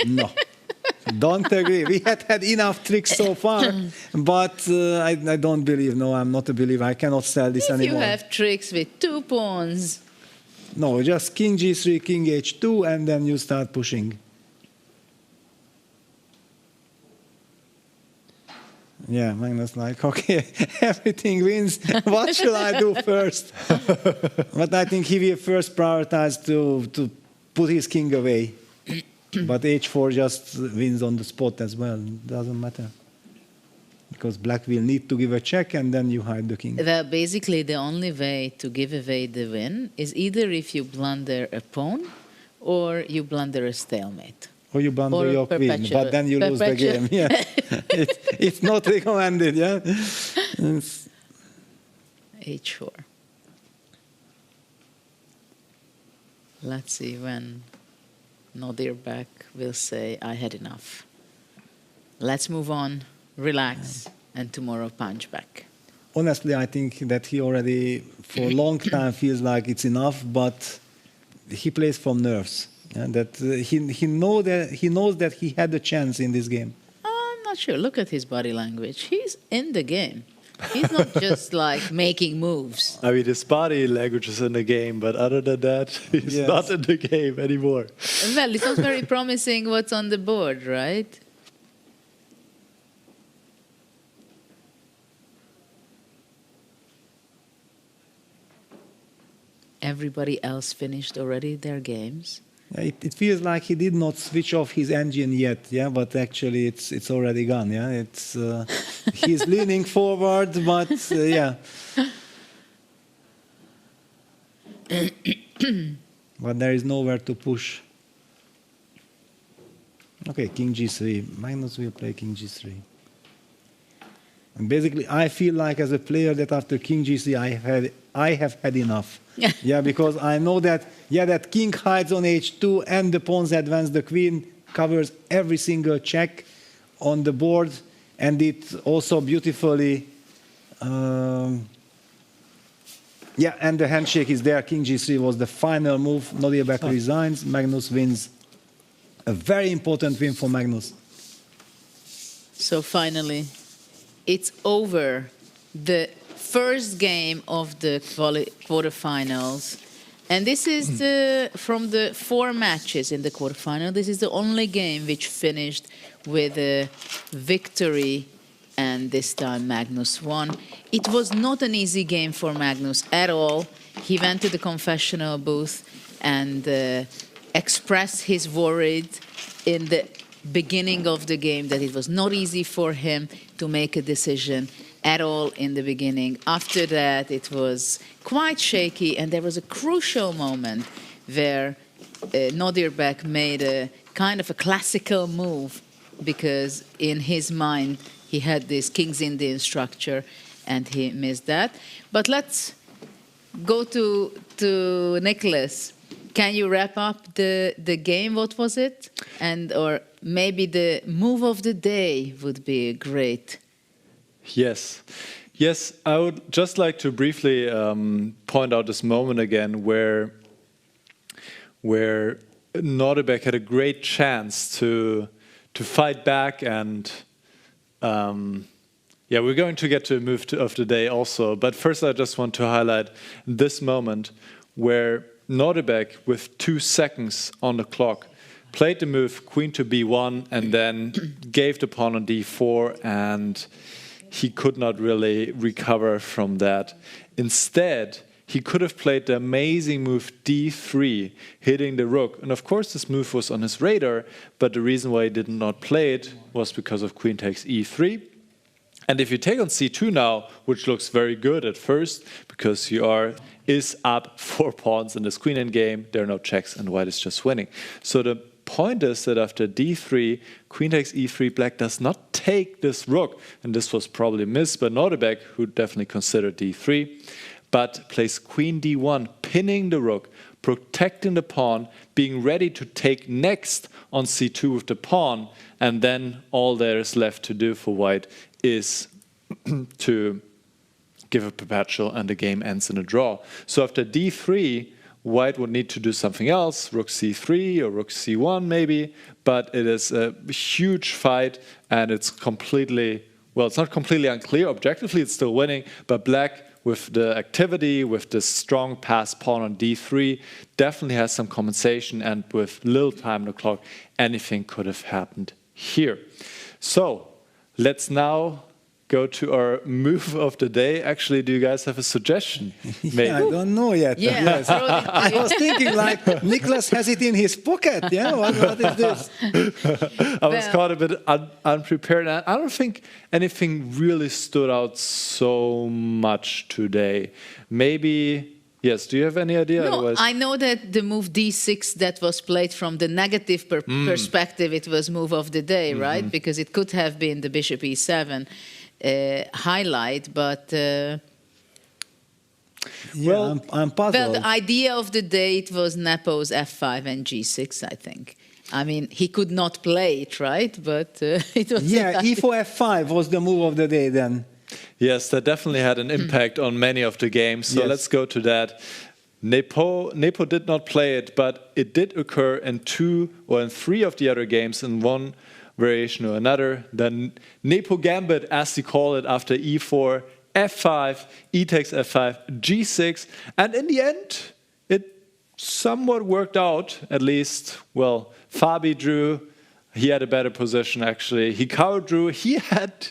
S11: No. Don't agree. We had enough tricks so far, but I don't believe. No, I'm not a believer. I cannot sell this anymore.
S10: You have tricks with 2 pawns.
S11: No, just king g3, king h2, and then you start pushing. Yeah, Magnus like, okay, everything wins. What shall I do first? But I think he will first prioritize to put his king away. But h4 just wins on the spot as well. Doesn't matter. Because black will need to give a check and then you hide the king.
S10: Well, basically the only way to give away the win is either if you blunder a pawn or you blunder a stalemate.
S11: Or you blunder your queen, but then you lose the game. Yeah, it's not recommended. Yeah.
S10: h4. Let's see when Nodirbek will say, I had enough. Let's move on, relax, and tomorrow punch back.
S11: Honestly, I think that he already, for a long time, feels like it's enough, but he plays from nerves. Yeah, that he knows that he had a chance in this game.
S10: I'm not sure. Look at his body language. He's in the game. He's not just like making moves.
S12: I mean, his body language is in the game, but other than that, he's not in the game anymore.
S10: Well, it's not very promising what's on the board, right? Everybody else finished already their games.
S11: It feels like he did not switch off his engine yet, yeah, but actually it's already gone, yeah. It's he's leaning forward, but yeah. But there is nowhere to push. Okay, king g3. Magnus will play king g3. And basically, I feel like as a player that after king g3, I have had enough. Yeah, because I know that, that king hides on h2 and the pawns advance, the queen covers every single check on the board, and it also beautifully, and the handshake is there. King g3 was the final move. Nodirbek resigns. Magnus wins. A very important win for Magnus.
S10: So finally, it's over. The first game of the quarterfinals, and this is from the 4 matches in the quarterfinal. This is the only game which finished with a victory, and this time Magnus won. It was not an easy game for Magnus at all. He went to the confessional booth and expressed his worry in the beginning of the game that it was not easy for him to make a decision at all in the beginning. After that, it was quite shaky, and there was a crucial moment where Nodirbek made a kind of a classical move, because in his mind he had this King's Indian structure and he missed that. But let's go to Nicholas. Can you wrap up the game? What was it? And or maybe the move of the day would be great.
S12: Yes. Yes, I would just like to briefly point out this moment again where Nodirbek had a great chance to fight back, and we're going to get to a move of the day also. But first I just want to highlight this moment where Nodirbek, with 2 seconds on the clock, played the move queen to b1 and then gave the pawn on d4, and he could not really recover from that. Instead, he could have played the amazing move d3, hitting the rook. And of course, this move was on his radar, but the reason why he did not play it was because of queen takes e3. And if you take on c2 now, which looks very good at first, because is up 4 pawns in this queen endgame, there are no checks, and white is just winning. So the point is that after d3, queen takes e3, black does not take this rook, and this was probably missed by Nodirbek, who definitely considered d3, but plays queen d1, pinning the rook, protecting the pawn, being ready to take next on c2 with the pawn, and then all there is left to do for white is to give a perpetual, and the game ends in a draw. So after d3, White would need to do something else, rook c3 or rook c1 maybe, but it is a huge fight and it's completely, well, it's not completely unclear. Objectively, it's still winning, but black, with the activity, with the strong passed pawn on d3, definitely has some compensation, and with little time on the clock, anything could have happened here. So let's now go to our move of the day. Actually, do you guys have a suggestion?
S11: Yeah, I don't know yet.
S10: Yeah,
S11: Yes. I was thinking like Niklas has it in his pocket. Yeah, what is this?
S12: I was caught a bit unprepared. I don't think anything really stood out so much today. Maybe, yes, do you have any idea?
S10: No,
S12: Otherwise,
S10: I know that the move d6 that was played from the negative perspective, it was move of the day, right? Because it could have been the bishop e7 highlight, but
S11: well, I'm puzzled.
S10: Well, the idea of the day, it was Nepo's f5 and g6, I think. I mean, he could not play it, right? But it was...
S11: Yeah, e4 f5 was the move of the day then.
S12: yes, that definitely had an impact on many of the games. So let's go to that. Nepo did not play it, but it did occur in 2 or in 3 of the other games in one variation or another. Then Nepo Gambit, as they call it, after e4, f5, e takes f5, g6, and in the end, it somewhat worked out, at least. Well, Fabi drew, he had a better position actually. Hikaru drew, he had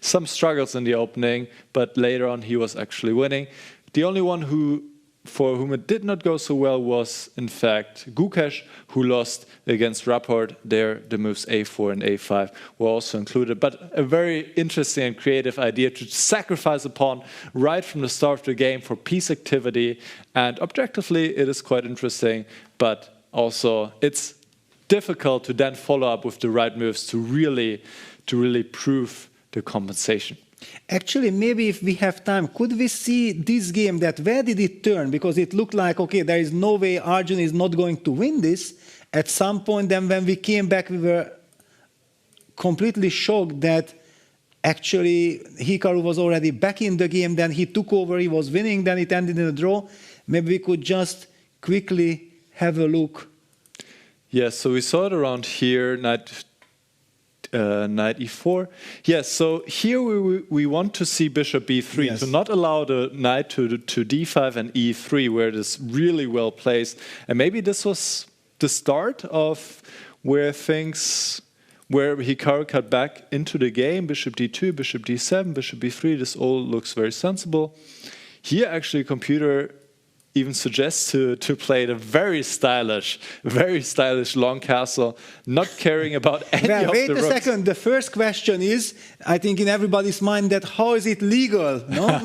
S12: some struggles in the opening, but later on he was actually winning. The only one for whom it did not go so well was, in fact, Gukesh, who lost against Rapport. There, the moves a4 and a5 were also included. But a very interesting and creative idea to sacrifice a pawn right from the start of the game for piece activity. And objectively, it is quite interesting, but also it's difficult to then follow up with the right moves to really prove the compensation.
S11: Actually, maybe if we have time, could we see this game, that where did it turn? Because it looked like, okay, there is no way Arjun is not going to win this. At some point, then when we came back, we were completely shocked that actually Hikaru was already back in the game. Then he took over, he was winning, then it ended in a draw. Maybe we could just quickly have a look.
S12: Yes, so we saw it around here, knight e4. Yes, so here we want to see bishop b3, to not allow the knight to d5 and e3, where it is really well placed. And maybe this was the start of where Hikaru cut back into the game, bishop d2, bishop d7, bishop b3. This all looks very sensible. Here, actually, computer even suggests to play the very stylish long castle, not caring about any of the
S11: wait a
S12: rooks.
S11: second. The first question is, I think in everybody's mind, that how is it legal? No?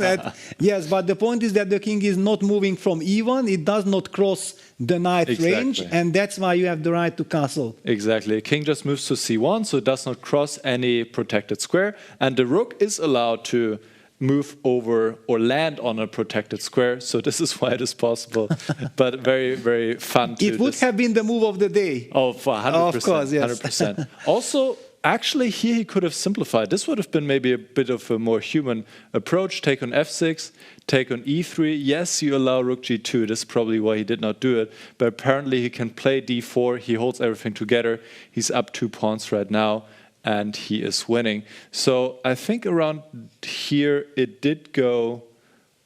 S11: Yes, but the point is that the king is not moving from e1. It does not cross the knight range, and that's why you have the right to castle.
S12: Exactly. King just moves to c1, so it does not cross any protected square, and the rook is allowed to move over or land on a protected square. So this is why it is possible, but very, very fun.
S11: It would have been the move of the day.
S12: Oh, for 100%.
S11: Of course, yes.
S12: 100%. Also, actually, here he could have simplified. This would have been maybe a bit of a more human approach. Take on f6, take on e3. Yes, you allow rook g2. This is probably why he did not do it. But apparently he can play d4. He holds everything together. He's up 2 pawns right now, and he is winning. So I think around here it did go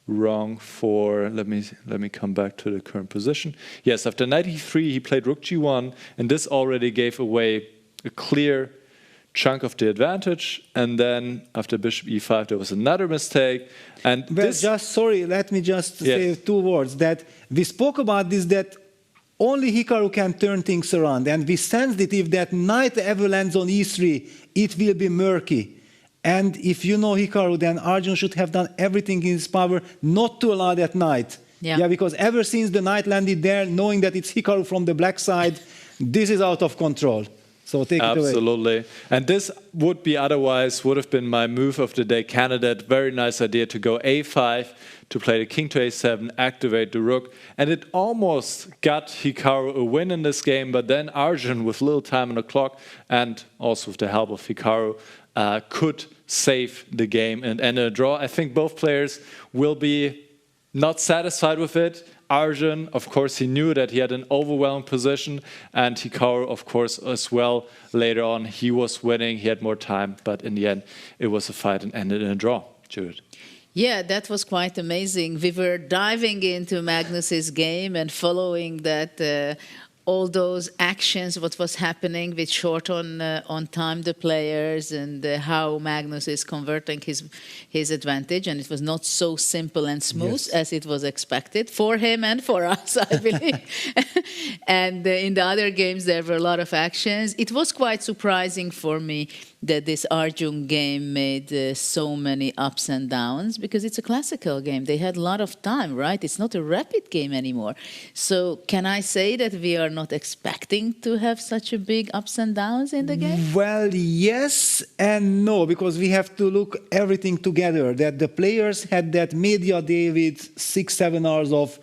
S12: wrong for, let me come back to the current position. Yes, after knight e3 he played rook g1, and this already gave away a clear chunk of the advantage. And then after bishop e5 there was another mistake. And
S11: well, let me just say 2 words. That we spoke about this, that only Hikaru can turn things around, and we sensed that if that knight ever lands on e3, it will be murky. And if you know Hikaru, then Arjun should have done everything in his power not to allow that knight. Yeah, because ever since the knight landed there, knowing that it's Hikaru from the black side, this is out of control. So take it away.
S12: Absolutely. And this would have been my move of the day candidate. Very nice idea to go a5, to play the king to a7, activate the rook. And it almost got Hikaru a win in this game, but then Arjun, with little time on the clock, and also with the help of Hikaru, could save the game and end a draw. I think both players will be not satisfied with it. Arjun, of course, he knew that he had an overwhelming position, and Hikaru, of course, as well. Later on, he was winning, he had more time, but in the end, it was a fight and ended in a draw. Judith.
S10: Yeah, that was quite amazing. We were diving into Magnus's game and following that all those actions, what was happening with short on time the players, and how Magnus is converting his advantage, and it was not so simple and smooth as it was expected for him and for us, I believe. And in the other games there were a lot of actions. It was quite surprising for me that this Arjun game made so many ups and downs, because it's a classical game. They had a lot of time, right? It's not a rapid game anymore. So can I say that we are not expecting to have such a big ups and downs in the game?
S11: Well, yes and no, because we have to look everything together. That the players had that media day with 6-7 hours of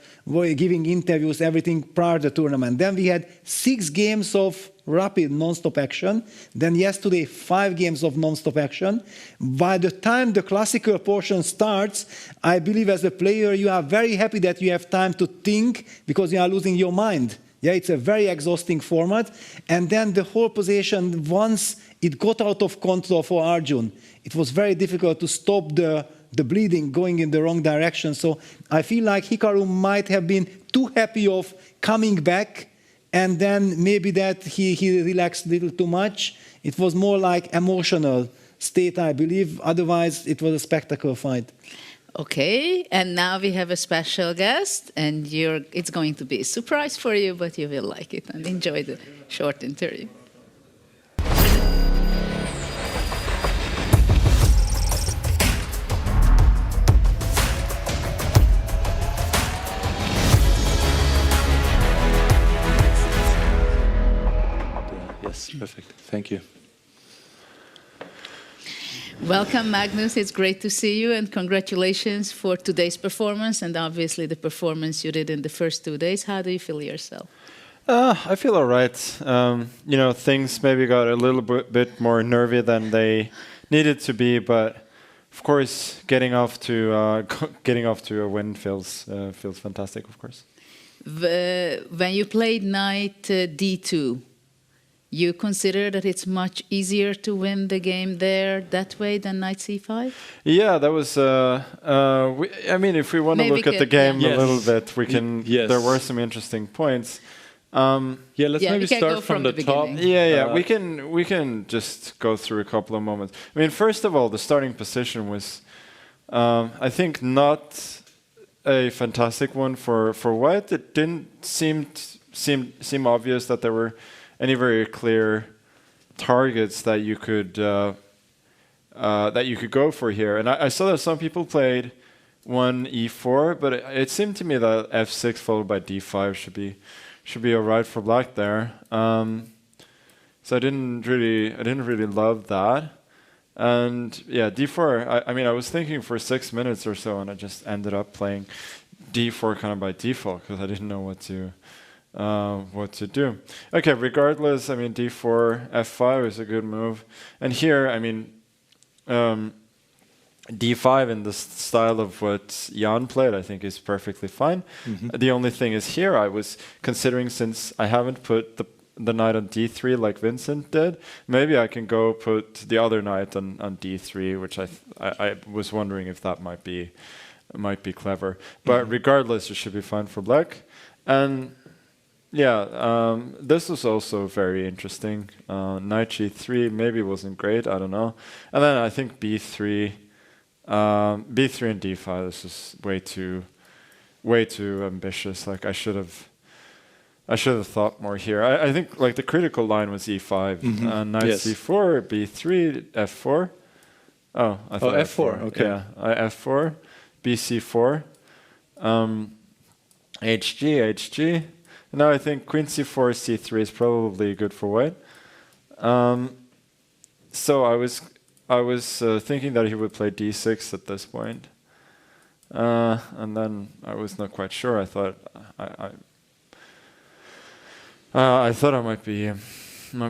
S11: giving interviews, everything prior to the tournament. Then we had 6 games of rapid non-stop action. Then yesterday, 5 games of non-stop action. By the time the classical portion starts, I believe as a player you are very happy that you have time to think, because you are losing your mind. Yeah, it's a very exhausting format. And then the whole position, once it got out of control for Arjun, it was very difficult to stop the bleeding going in the wrong direction. So I feel like Hikaru might have been too happy of coming back, and then maybe that he relaxed a little too much. It was more like emotional state, I believe. Otherwise, it was a spectacle fight.
S10: Okay, and now we have a special guest, and it's going to be a surprise for you, but you will like it and enjoy the short interview.
S12: Yes, perfect. Thank you.
S10: Welcome, Magnus. It's great to see you, and congratulations for today's performance, and obviously the performance you did in the first 2 days. How do you feel yourself?
S1: I feel all right. You know, things maybe got a little bit more nervy than they needed to be, but of course, getting off to a win feels fantastic. Of course.
S10: When you played knight D2, you consider that it's much easier to win the game there that way than knight c5?
S1: Yeah, that was. I mean, if we want to look at the game a little bit, we can.
S12: Yes.
S1: There were some interesting points.
S12: Let's maybe start from the top.
S1: Yeah. We can just go through a couple of moments. I mean, first of all, the starting position was, I think, not a fantastic one for White. It didn't seem obvious that there were any very clear targets that you could go for here. And I saw that some people played 1 e4, but it seemed to me that f6 followed by d5 should be all right for black there. So I didn't really love that. And yeah, d4. I mean, I was thinking for 6 minutes or so, and I just ended up playing d4 kind of by default because I didn't know what to do. Okay, regardless, I mean, d4, f5 is a good move. And here, I mean, d5 in the style of what Jan played, I think is perfectly fine. The only thing is here, I was considering, since I haven't put the knight on d3 like Vincent did, maybe I can go put the other knight on d3, which I was wondering if that might be clever. But regardless, it should be fine for black. And yeah, this was also very interesting. Knight g3 maybe wasn't great, I don't know. And then I think b3 and d5. This is way too ambitious. Like I should have thought more here. I think like the critical line was e5, knight c4, b3, f4. Oh, I thought
S12: f4. Okay.
S1: Yeah, f4, bc4, hg. Now I think queen c4, c3 is probably good for white. So I was thinking that he would play d6 at this point, and then I was not quite sure. I thought I might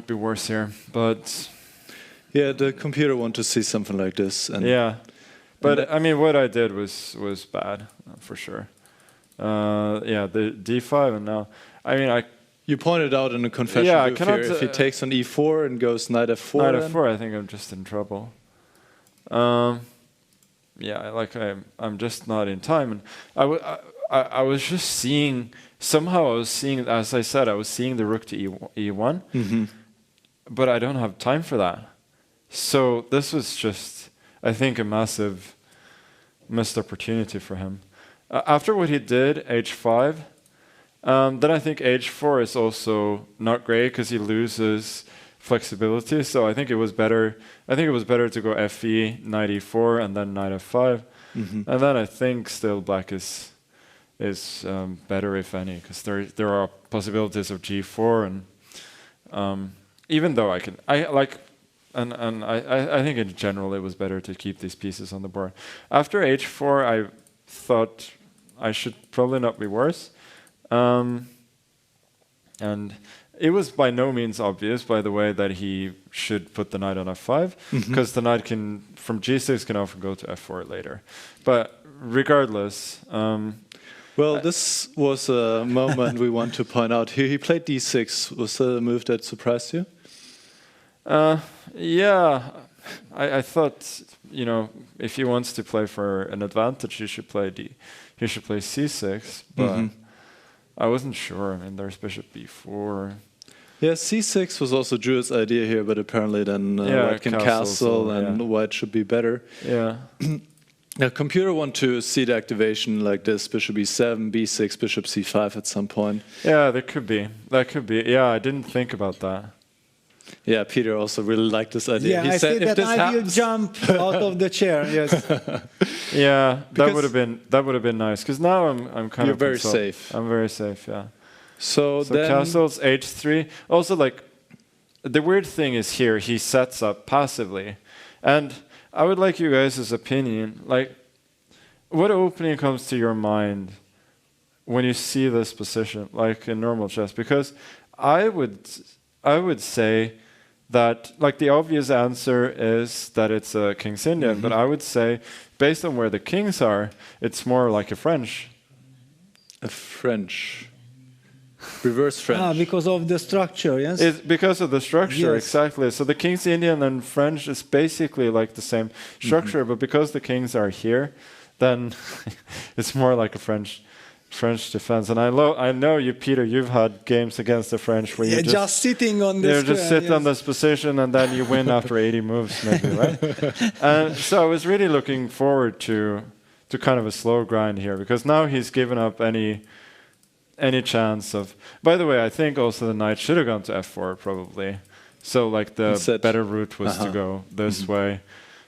S1: be worse here, but
S12: yeah, the computer wanted to see something like this. And
S1: yeah, but I mean, what I did was bad for sure. Yeah, the d5, and now, I mean,
S12: You pointed out in the confession
S1: I
S12: move
S1: cannot,
S12: here, if he takes on e4 and goes knight f4.
S1: Knight
S12: then?
S1: f4, I think I'm just in trouble. Yeah, like I'm just not in time, and I was just seeing, somehow I was seeing, as I said, I was seeing the rook to e1, but I don't have time for that. So this was just, I think, a massive missed opportunity for him. After what he did, h5, then I think h4 is also not great because he loses flexibility. So I think it was better. I think it was better to go fe, knight e4, and then knight f5, and then I think still black is better, if any, because there are possibilities of g4, and even though I think in general it was better to keep these pieces on the board. After h4, I thought I should probably not be worse. And it was by no means obvious, by the way, that he should put the knight on f5, because the knight can, from g6, can often go to f4 later. But regardless...
S12: well, this was a moment we want to point out. He played d6. Was that a move that surprised you?
S1: Yeah, I thought, you know, if he wants to play for an advantage, he should play c6, but I wasn't sure. I mean, there's bishop b4.
S12: Yeah, c6 was also Drew's idea here, but apparently then white can castle and white should be better.
S1: Yeah.
S12: Now, computer want to see the activation like this: bishop e7, b6, bishop c5 at some point.
S1: Yeah, that could be. That could be. Yeah, I didn't think about that.
S12: Yeah, Peter also really liked this idea.
S11: Yeah,
S12: he
S11: I
S12: said,
S11: said that I will jump out of the chair. Yes.
S1: Yeah, that would have been nice, because now I'm kind
S12: You're
S1: of
S12: very safe.
S1: I'm very safe. Yeah.
S12: So then
S1: castles h3. Also, like, the weird thing is here he sets up passively, and I would like you guys' opinion. Like, what opening comes to your mind when you see this position, like in normal chess? Because I would say that, like, the obvious answer is that it's a King's Indian, but I would say, based on where the kings are, it's more like a French.
S12: A French. Reverse French.
S11: Ah, because of the structure, yes?
S1: It's because of the structure,
S11: Yes.
S1: exactly. So the King's Indian and French is basically like the same structure, but because the kings are here, then it's more like a French defense. And I know you, Peter, you've had games against the French where you
S11: just sitting on this.
S1: just sit on this position and then you win after 80 moves, maybe, right? And so I was really looking forward to kind of a slow grind here, because now he's given up any chance of... By the way, I think also the knight should have gone to f4 probably. So like the better route was to go this way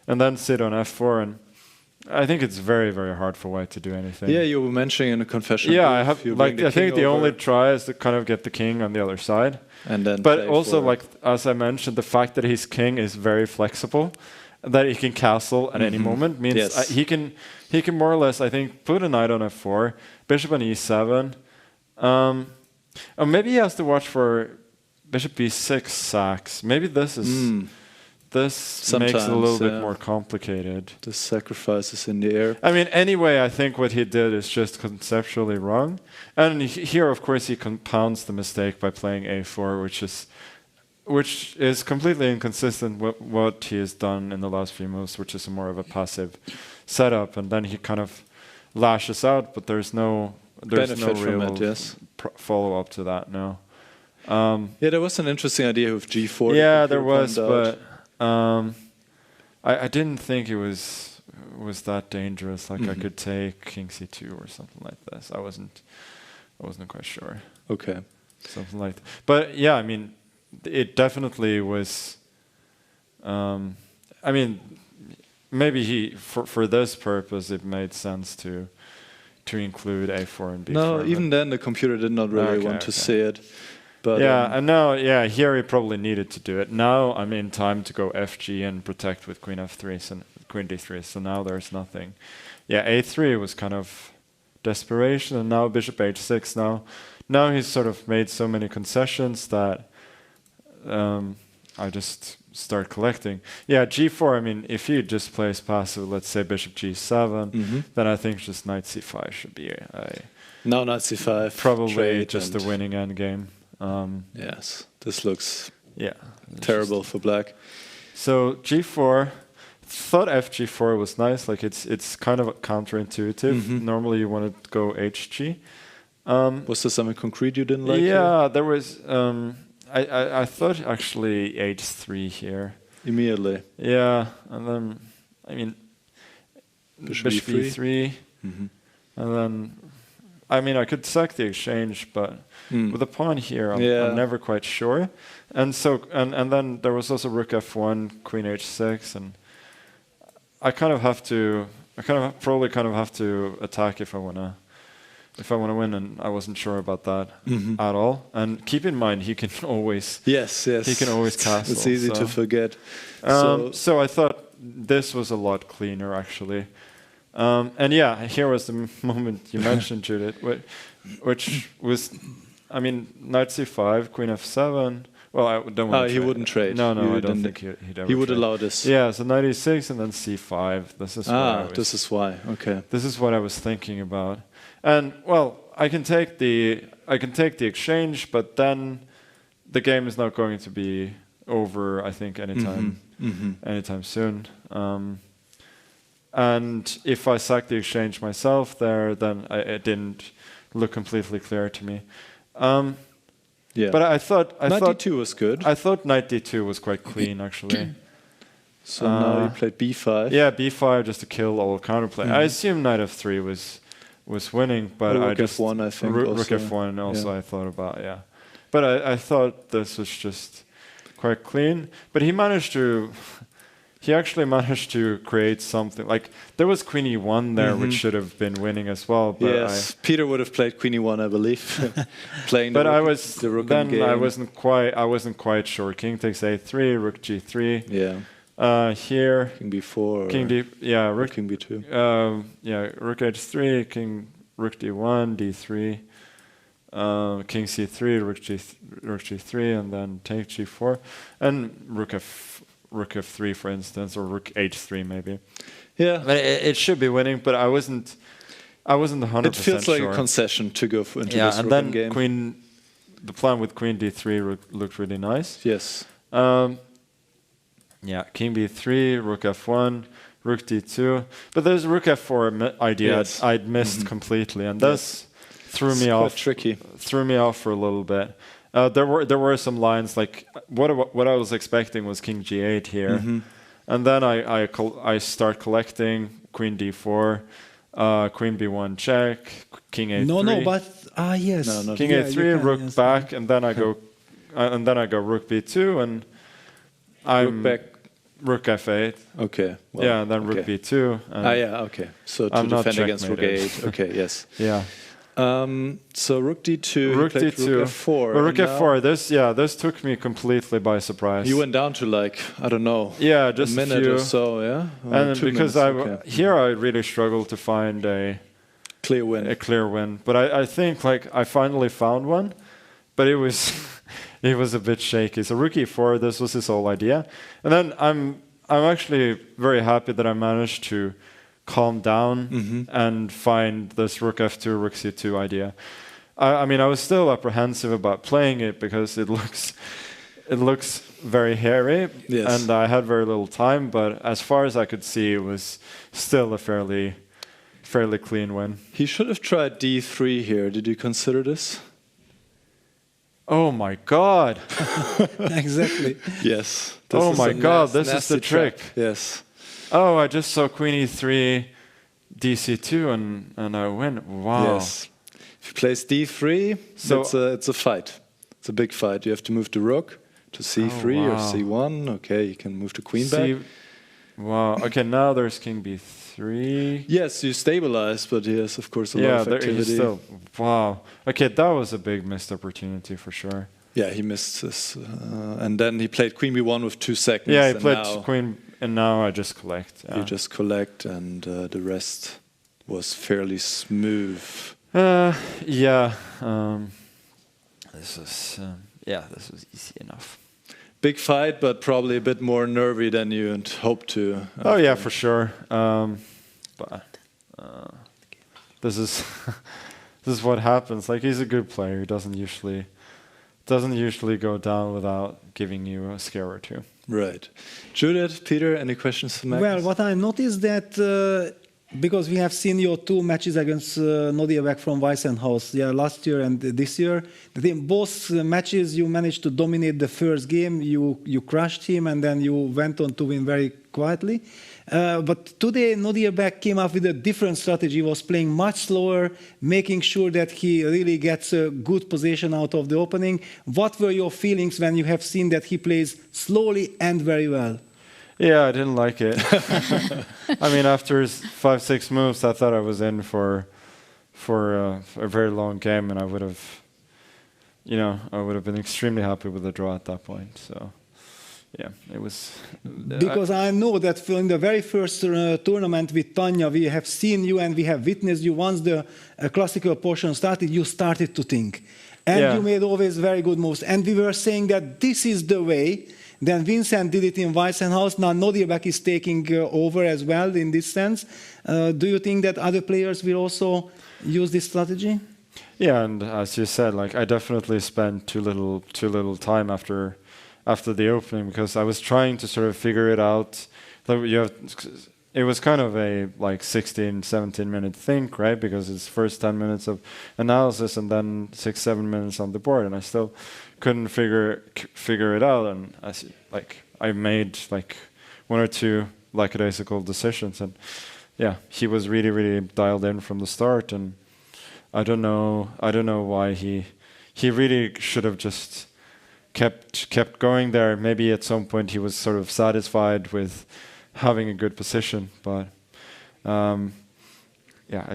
S1: and then sit on f4, and I think it's very, very hard for white to do anything.
S12: Yeah, you were mentioning in the confession.
S1: Yeah, I have. Like, I think the only try is to kind of get the king on the other side,
S12: and then.
S1: But also, like as I mentioned, the fact that his king is very flexible, that he can castle at any moment, means he can more or less, I think, put a knight on f4, bishop on e7. Or maybe he has to watch for bishop b6 sacks. Maybe this is. This makes it a little bit more complicated.
S12: The sacrifices in the air.
S1: I mean, anyway, I think what he did is just conceptually wrong. And here, of course, he compounds the mistake by playing a4, which is completely inconsistent with what he has done in the last few moves, which is more of a passive setup. And then he kind of lashes out, but there's no real follow-up to that, no.
S12: Yeah, there was an interesting idea with g4.
S1: Yeah, there was, but... I didn't think it was that dangerous. Like I could take king c2 or something like this. I wasn't quite sure.
S12: Okay,
S1: something like that. But yeah, I mean, it definitely was. I mean, maybe for this purpose it made sense to include a4 and b4.
S12: No, even then the computer did not really want to see it. But
S1: yeah, and now, here he probably needed to do it. Now I'm in time to go fg and protect with queen f3 and queen d3. So now there's nothing. Yeah, a3 was kind of desperation, and now bishop h6. Now he's sort of made so many concessions that I just start collecting. Yeah, g4. I mean, if he just plays passive, let's say bishop g7, then I think just knight c5 should be
S12: Now knight c5.
S1: Probably
S12: trade
S1: just the winning endgame.
S12: Yes, this looks
S1: yeah
S12: terrible for black.
S1: So g4. Thought fg4 was nice. Like it's kind of counterintuitive. Normally you want to go hg.
S12: Was there something concrete you didn't like?
S1: Yeah, there was. I thought actually h3 here.
S12: Immediately.
S1: Yeah, and then I mean bishop e3, and then I mean I could sack the exchange, but with the pawn here, I'm never quite sure. And so and then there was also rook f1, queen h6, and I probably have to attack if I wanna win, and I wasn't sure about that at all. And keep in mind, he can always he can always castle.
S12: It's easy to forget.
S1: So I thought this was a lot cleaner actually. And yeah, here was the moment you mentioned, Judith, which was, I mean, knight c5, queen f7. Well, I don't want to
S12: he wouldn't trade.
S1: No, I don't think he'd ever
S12: He would
S1: trade.
S12: allow this.
S1: Yeah, so knight e6 and then c5. This is
S12: this is why. Okay.
S1: This is what I was thinking about. And well, I can take the exchange, but then the game is not going to be over, I think, anytime soon. And if I sack the exchange myself there, then it didn't look completely clear to me.
S12: Yeah.
S1: But I thought
S12: knight d2 was good.
S1: I thought knight d2 was quite clean actually.
S12: So now you played b5.
S1: Yeah, b5 just to kill all counterplay. I assume knight f3 was winning, but
S12: rook
S1: I just
S12: f1, I think.
S1: rook f1 also I thought about, yeah. But I thought this was just quite clean. But he actually managed to create something. Like there was queen e1 there, which should have been winning as well. But
S12: yes, Peter would have played queen e1, I believe, playing.
S1: But
S12: the rook game.
S1: I wasn't quite sure. King takes a3, rook g3.
S12: Yeah.
S1: Here.
S12: King b4.
S1: King d. Yeah. Rook
S12: king b2.
S1: Yeah. Rook h3. King rook d1, d3. King c3, rook g3, and then take g4, and rook f3, for instance, or rook h3 maybe.
S12: Yeah,
S1: but it should be winning, but I wasn't 100%
S12: It feels like a concession to go into this
S1: and then game. The plan with queen d3 looked really nice.
S12: Yes.
S1: Yeah, king b3, rook f1, rook d2, but there's rook f4 idea I'd missed completely, and this threw me off.
S12: Tricky.
S1: Threw me off for a little bit. There were some lines like what I was expecting was king g8 here, and then I start collecting queen d4, queen b1 check, king a3.
S11: Yes.
S1: No, king a3, rook back, and then I go rook b2, and I'm
S12: rook back.
S1: Rook f8.
S12: Okay.
S1: Well, yeah, and then rook b2.
S12: Okay. So to defend against rook a8. Okay. Yes.
S1: Yeah.
S12: So rook d2,
S1: rook
S12: d2, rook f4.
S1: Well, rook f4. This took me completely by surprise.
S12: You went down to
S1: just
S12: a minute
S1: or
S12: so, yeah.
S1: And because here I really struggled to find a
S12: clear win.
S1: But I think I finally found one, but it was it was a bit shaky. So rook e4. This was his whole idea, and then I'm actually very happy that I managed to calm down and find this rook f2, rook c2 idea. I mean, I was still apprehensive about playing it because it looks very hairy, and I had very little time. But as far as I could see, it was still a fairly clean win.
S12: He should have tried d3 here. Did you consider this?
S1: Oh my God!
S12: Exactly. Yes.
S1: Oh my God! This is the trick.
S12: Yes.
S1: Oh, I just saw queen e3, dc2, and I win. Wow.
S12: Yes. If he plays d3, so it's a fight. It's a big fight. You have to move the rook to c3 or c1. Okay, you can move the queen back.
S1: Wow. Okay, now there's king b3.
S12: Yes, you stabilize, but he has, of course, a lot of activity.
S1: Wow. Okay, that was a big missed opportunity for sure.
S12: Yeah, he missed this. And then he played queen b1 with 2 seconds.
S1: Yeah, he played queen... And now I just collect.
S12: You just collect, and the rest was fairly smooth.
S1: Yeah. This was easy enough.
S12: Big fight, but probably a bit more nervy than you had hoped to.
S1: Oh yeah, for sure. But this is this is what happens. Like, he's a good player. He doesn't usually go down without giving you a scare or two.
S12: Right. Judith, Peter, any questions for Magnus?
S11: Well, what I noticed that because we have seen your 2 matches against Nodirbek from Weissenhaus, last year and this year, that in both matches you managed to dominate the first game. You crushed him, and then you went on to win very quietly. But today, Nodirbek came up with a different strategy. He was playing much slower, making sure that he really gets a good position out of the opening. What were your feelings when you have seen that he plays slowly and very well?
S1: Yeah, I didn't like it. I mean, after 5-6 moves, I thought I was in for a very long game, and I would have been extremely happy with the draw at that point. So. Yeah, it was...
S11: Because I know that in the very first tournament with Tanya, we have seen you and we have witnessed you. Once the classical portion started, you started to think. And you made always very good moves. And we were saying that this is the way. Then Vincent did it in Weissenhaus. Now Nodirbek is taking over as well in this sense. Do you think that other players will also use this strategy?
S1: Yeah, and as you said, like, I definitely spent too little time after the opening, because I was trying to sort of figure it out. It was kind of a 16-17 minute think, right? Because it's first 10 minutes of analysis and then 6-7 minutes on the board, and I still couldn't figure it out. And I made 1 or 2 lackadaisical decisions, and yeah, he was really dialed in from the start. And I don't know why he really should have just kept going there. Maybe at some point he was sort of satisfied with having a good position, but I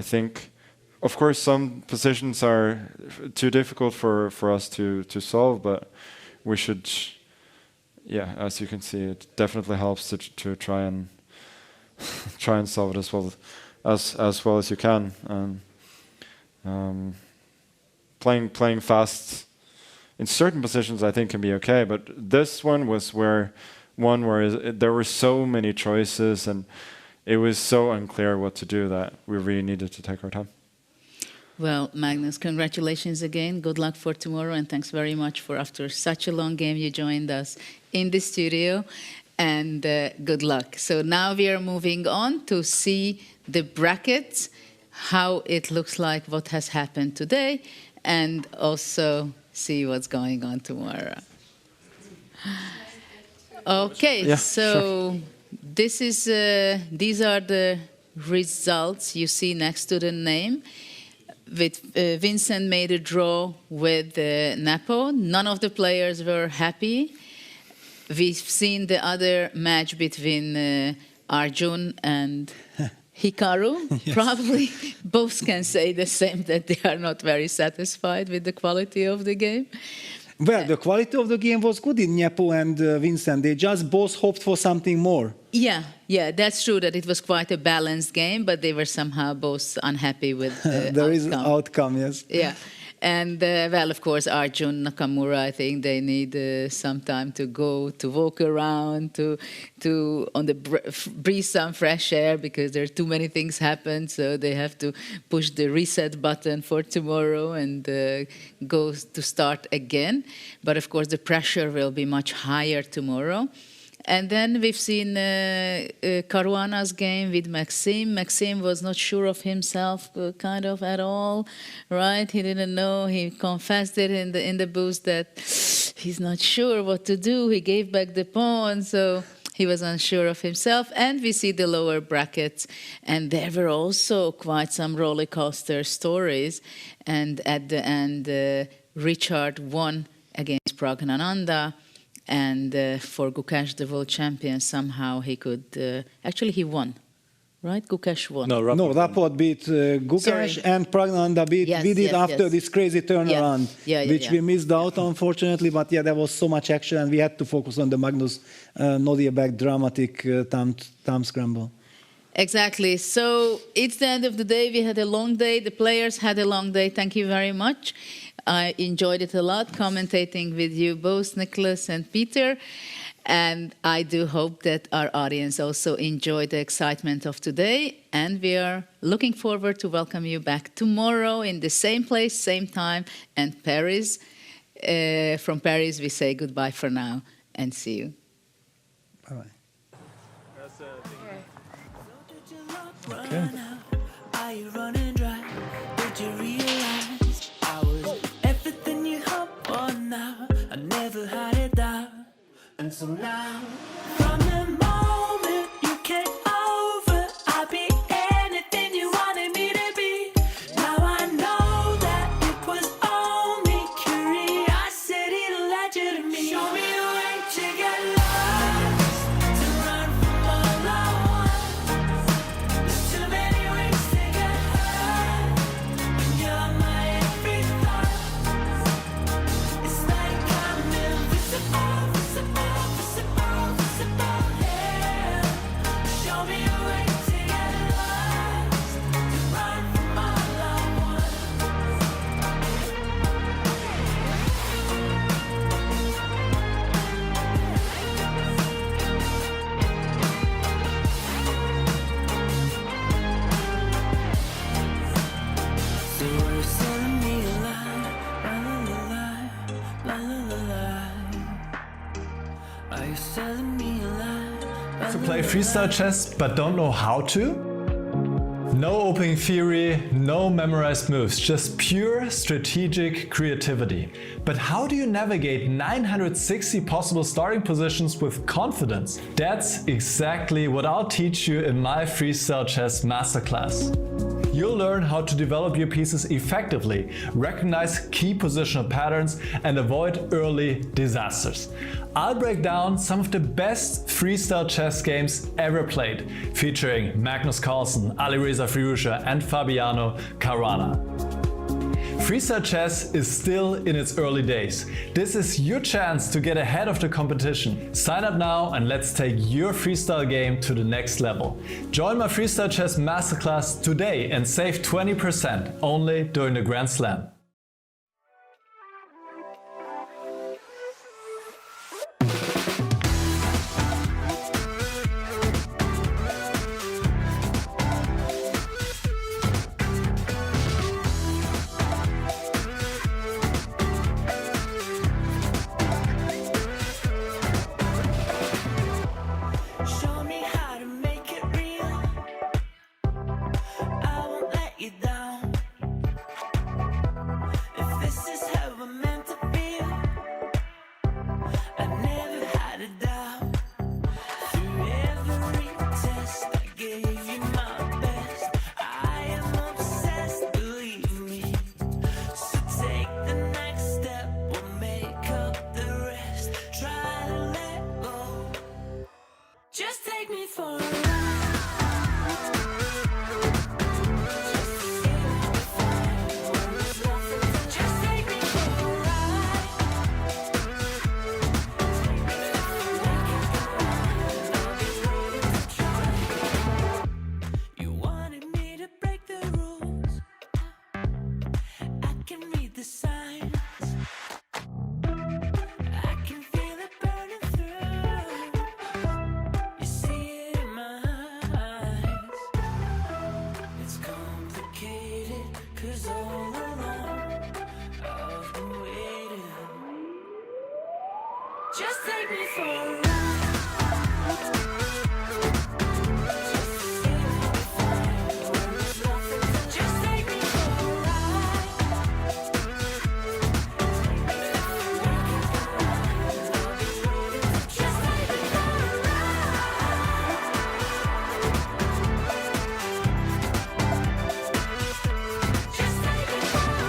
S1: think, of course, some positions are too difficult for us to solve, but we should, as you can see, it definitely helps to try and solve it as well as you can. And playing fast in certain positions, I think, can be okay, but this one was where there were so many choices, and it was so unclear what to do that we really needed to take our time.
S10: Well, Magnus, congratulations again. Good luck for tomorrow, and thanks very much for, after such a long game, you joined us in the studio, and good luck. So now we are moving on to see the brackets, how it looks like, what has happened today, and also see what's going on tomorrow. Okay, so these are the results you see next to the name. With Vincent made a draw with Nepo. None of the players were happy. We've seen the other match between Arjun and Hikaru. Yes. Probably both can say the same, that they are not very satisfied with the quality of the game.
S11: Well, the quality of the game was good in Nepo and Vincent. They just both hoped for something more.
S10: Yeah, that's true that it was quite a balanced game, but they were somehow both unhappy with the
S11: there is outcome, yes.
S10: Yeah. And, well, of course, Arjun Nakamura, I think they need some time to go, to walk around, to breathe some fresh air, because there are too many things happen, so they have to push the reset button for tomorrow and go to start again. But, of course, the pressure will be much higher tomorrow. And then we've seen Caruana's game with Maxime. Maxime was not sure of himself, kind of at all, right? He didn't know. He confessed it in the booth that he's not sure what to do. He gave back the pawn, so he was unsure of himself. And we see the lower brackets, and there were also quite some roller coaster stories. And at the end, Richard won against Praggnanandhaa. And for Gukesh, the world champion, somehow he could... actually, he won, right? Gukesh won.
S11: No, Rapport beat Gukesh, and Praggnanandhaa beat Vidit after this crazy turnaround, which we missed out, unfortunately. But yeah, there was so much action, and we had to focus on the Magnus Nodirbek dramatic time scramble.
S10: Exactly. So it's the end of the day. We had a long day. The players had a long day. Thank you very much. I enjoyed it a lot, commentating with you both, Nicholas and Peter. And I do hope that our audience also enjoyed the excitement of today. And we are looking forward to welcome you back tomorrow in the same place, same time, and Paris. From Paris, we say goodbye for now and see you.
S11: Bye-bye.
S13: Okay. Are you running dry? Did you realize I was everything you hope on now? I never had it down. And so now, from the moment you came over, I'll be anything you wanted me to be. Now I know that it was only curiosity that led you to me. Show me a way to get lost, to run from all I want. There's too many ways to get hurt, and you're my every thought. It's like I'm invisible. Show me a way to get lost, to run from all I want. So you're selling me a lie, la la la la, la la la. Are you selling me a lie?
S6: To play freestyle chess but don't know how to? No opening theory, no memorized moves, just pure strategic creativity. But how do you navigate 960 possible starting positions with confidence? That's exactly what I'll teach you in my Freestyle Chess Masterclass. You'll learn how to develop your pieces effectively, recognize key positional patterns, and avoid early disasters. I'll break down some of the best freestyle chess games ever played, featuring Magnus Carlsen, Alireza Firouzja, and Fabiano Caruana. Freestyle chess is still in its early days. This is your chance to get ahead of the competition. Sign up now and let's take your freestyle game to the next level. Join my Freestyle Chess Masterclass today and save 20% only during the Grand Slam.
S13: Show me how to make it real. I won't let you down. If this is how we're meant to feel, I never had a doubt. Through every test, I gave you my best. I am obsessed, believe me. So take the next step, we'll make up the rest. Try to let go. Just take me for a ride. Just take me for a ride. You wanted me to break the rules. I can read the signs. I can feel it burning through. You see it in my eyes. It's complicated, 'cause all along I've been waiting. Just take me for a ride.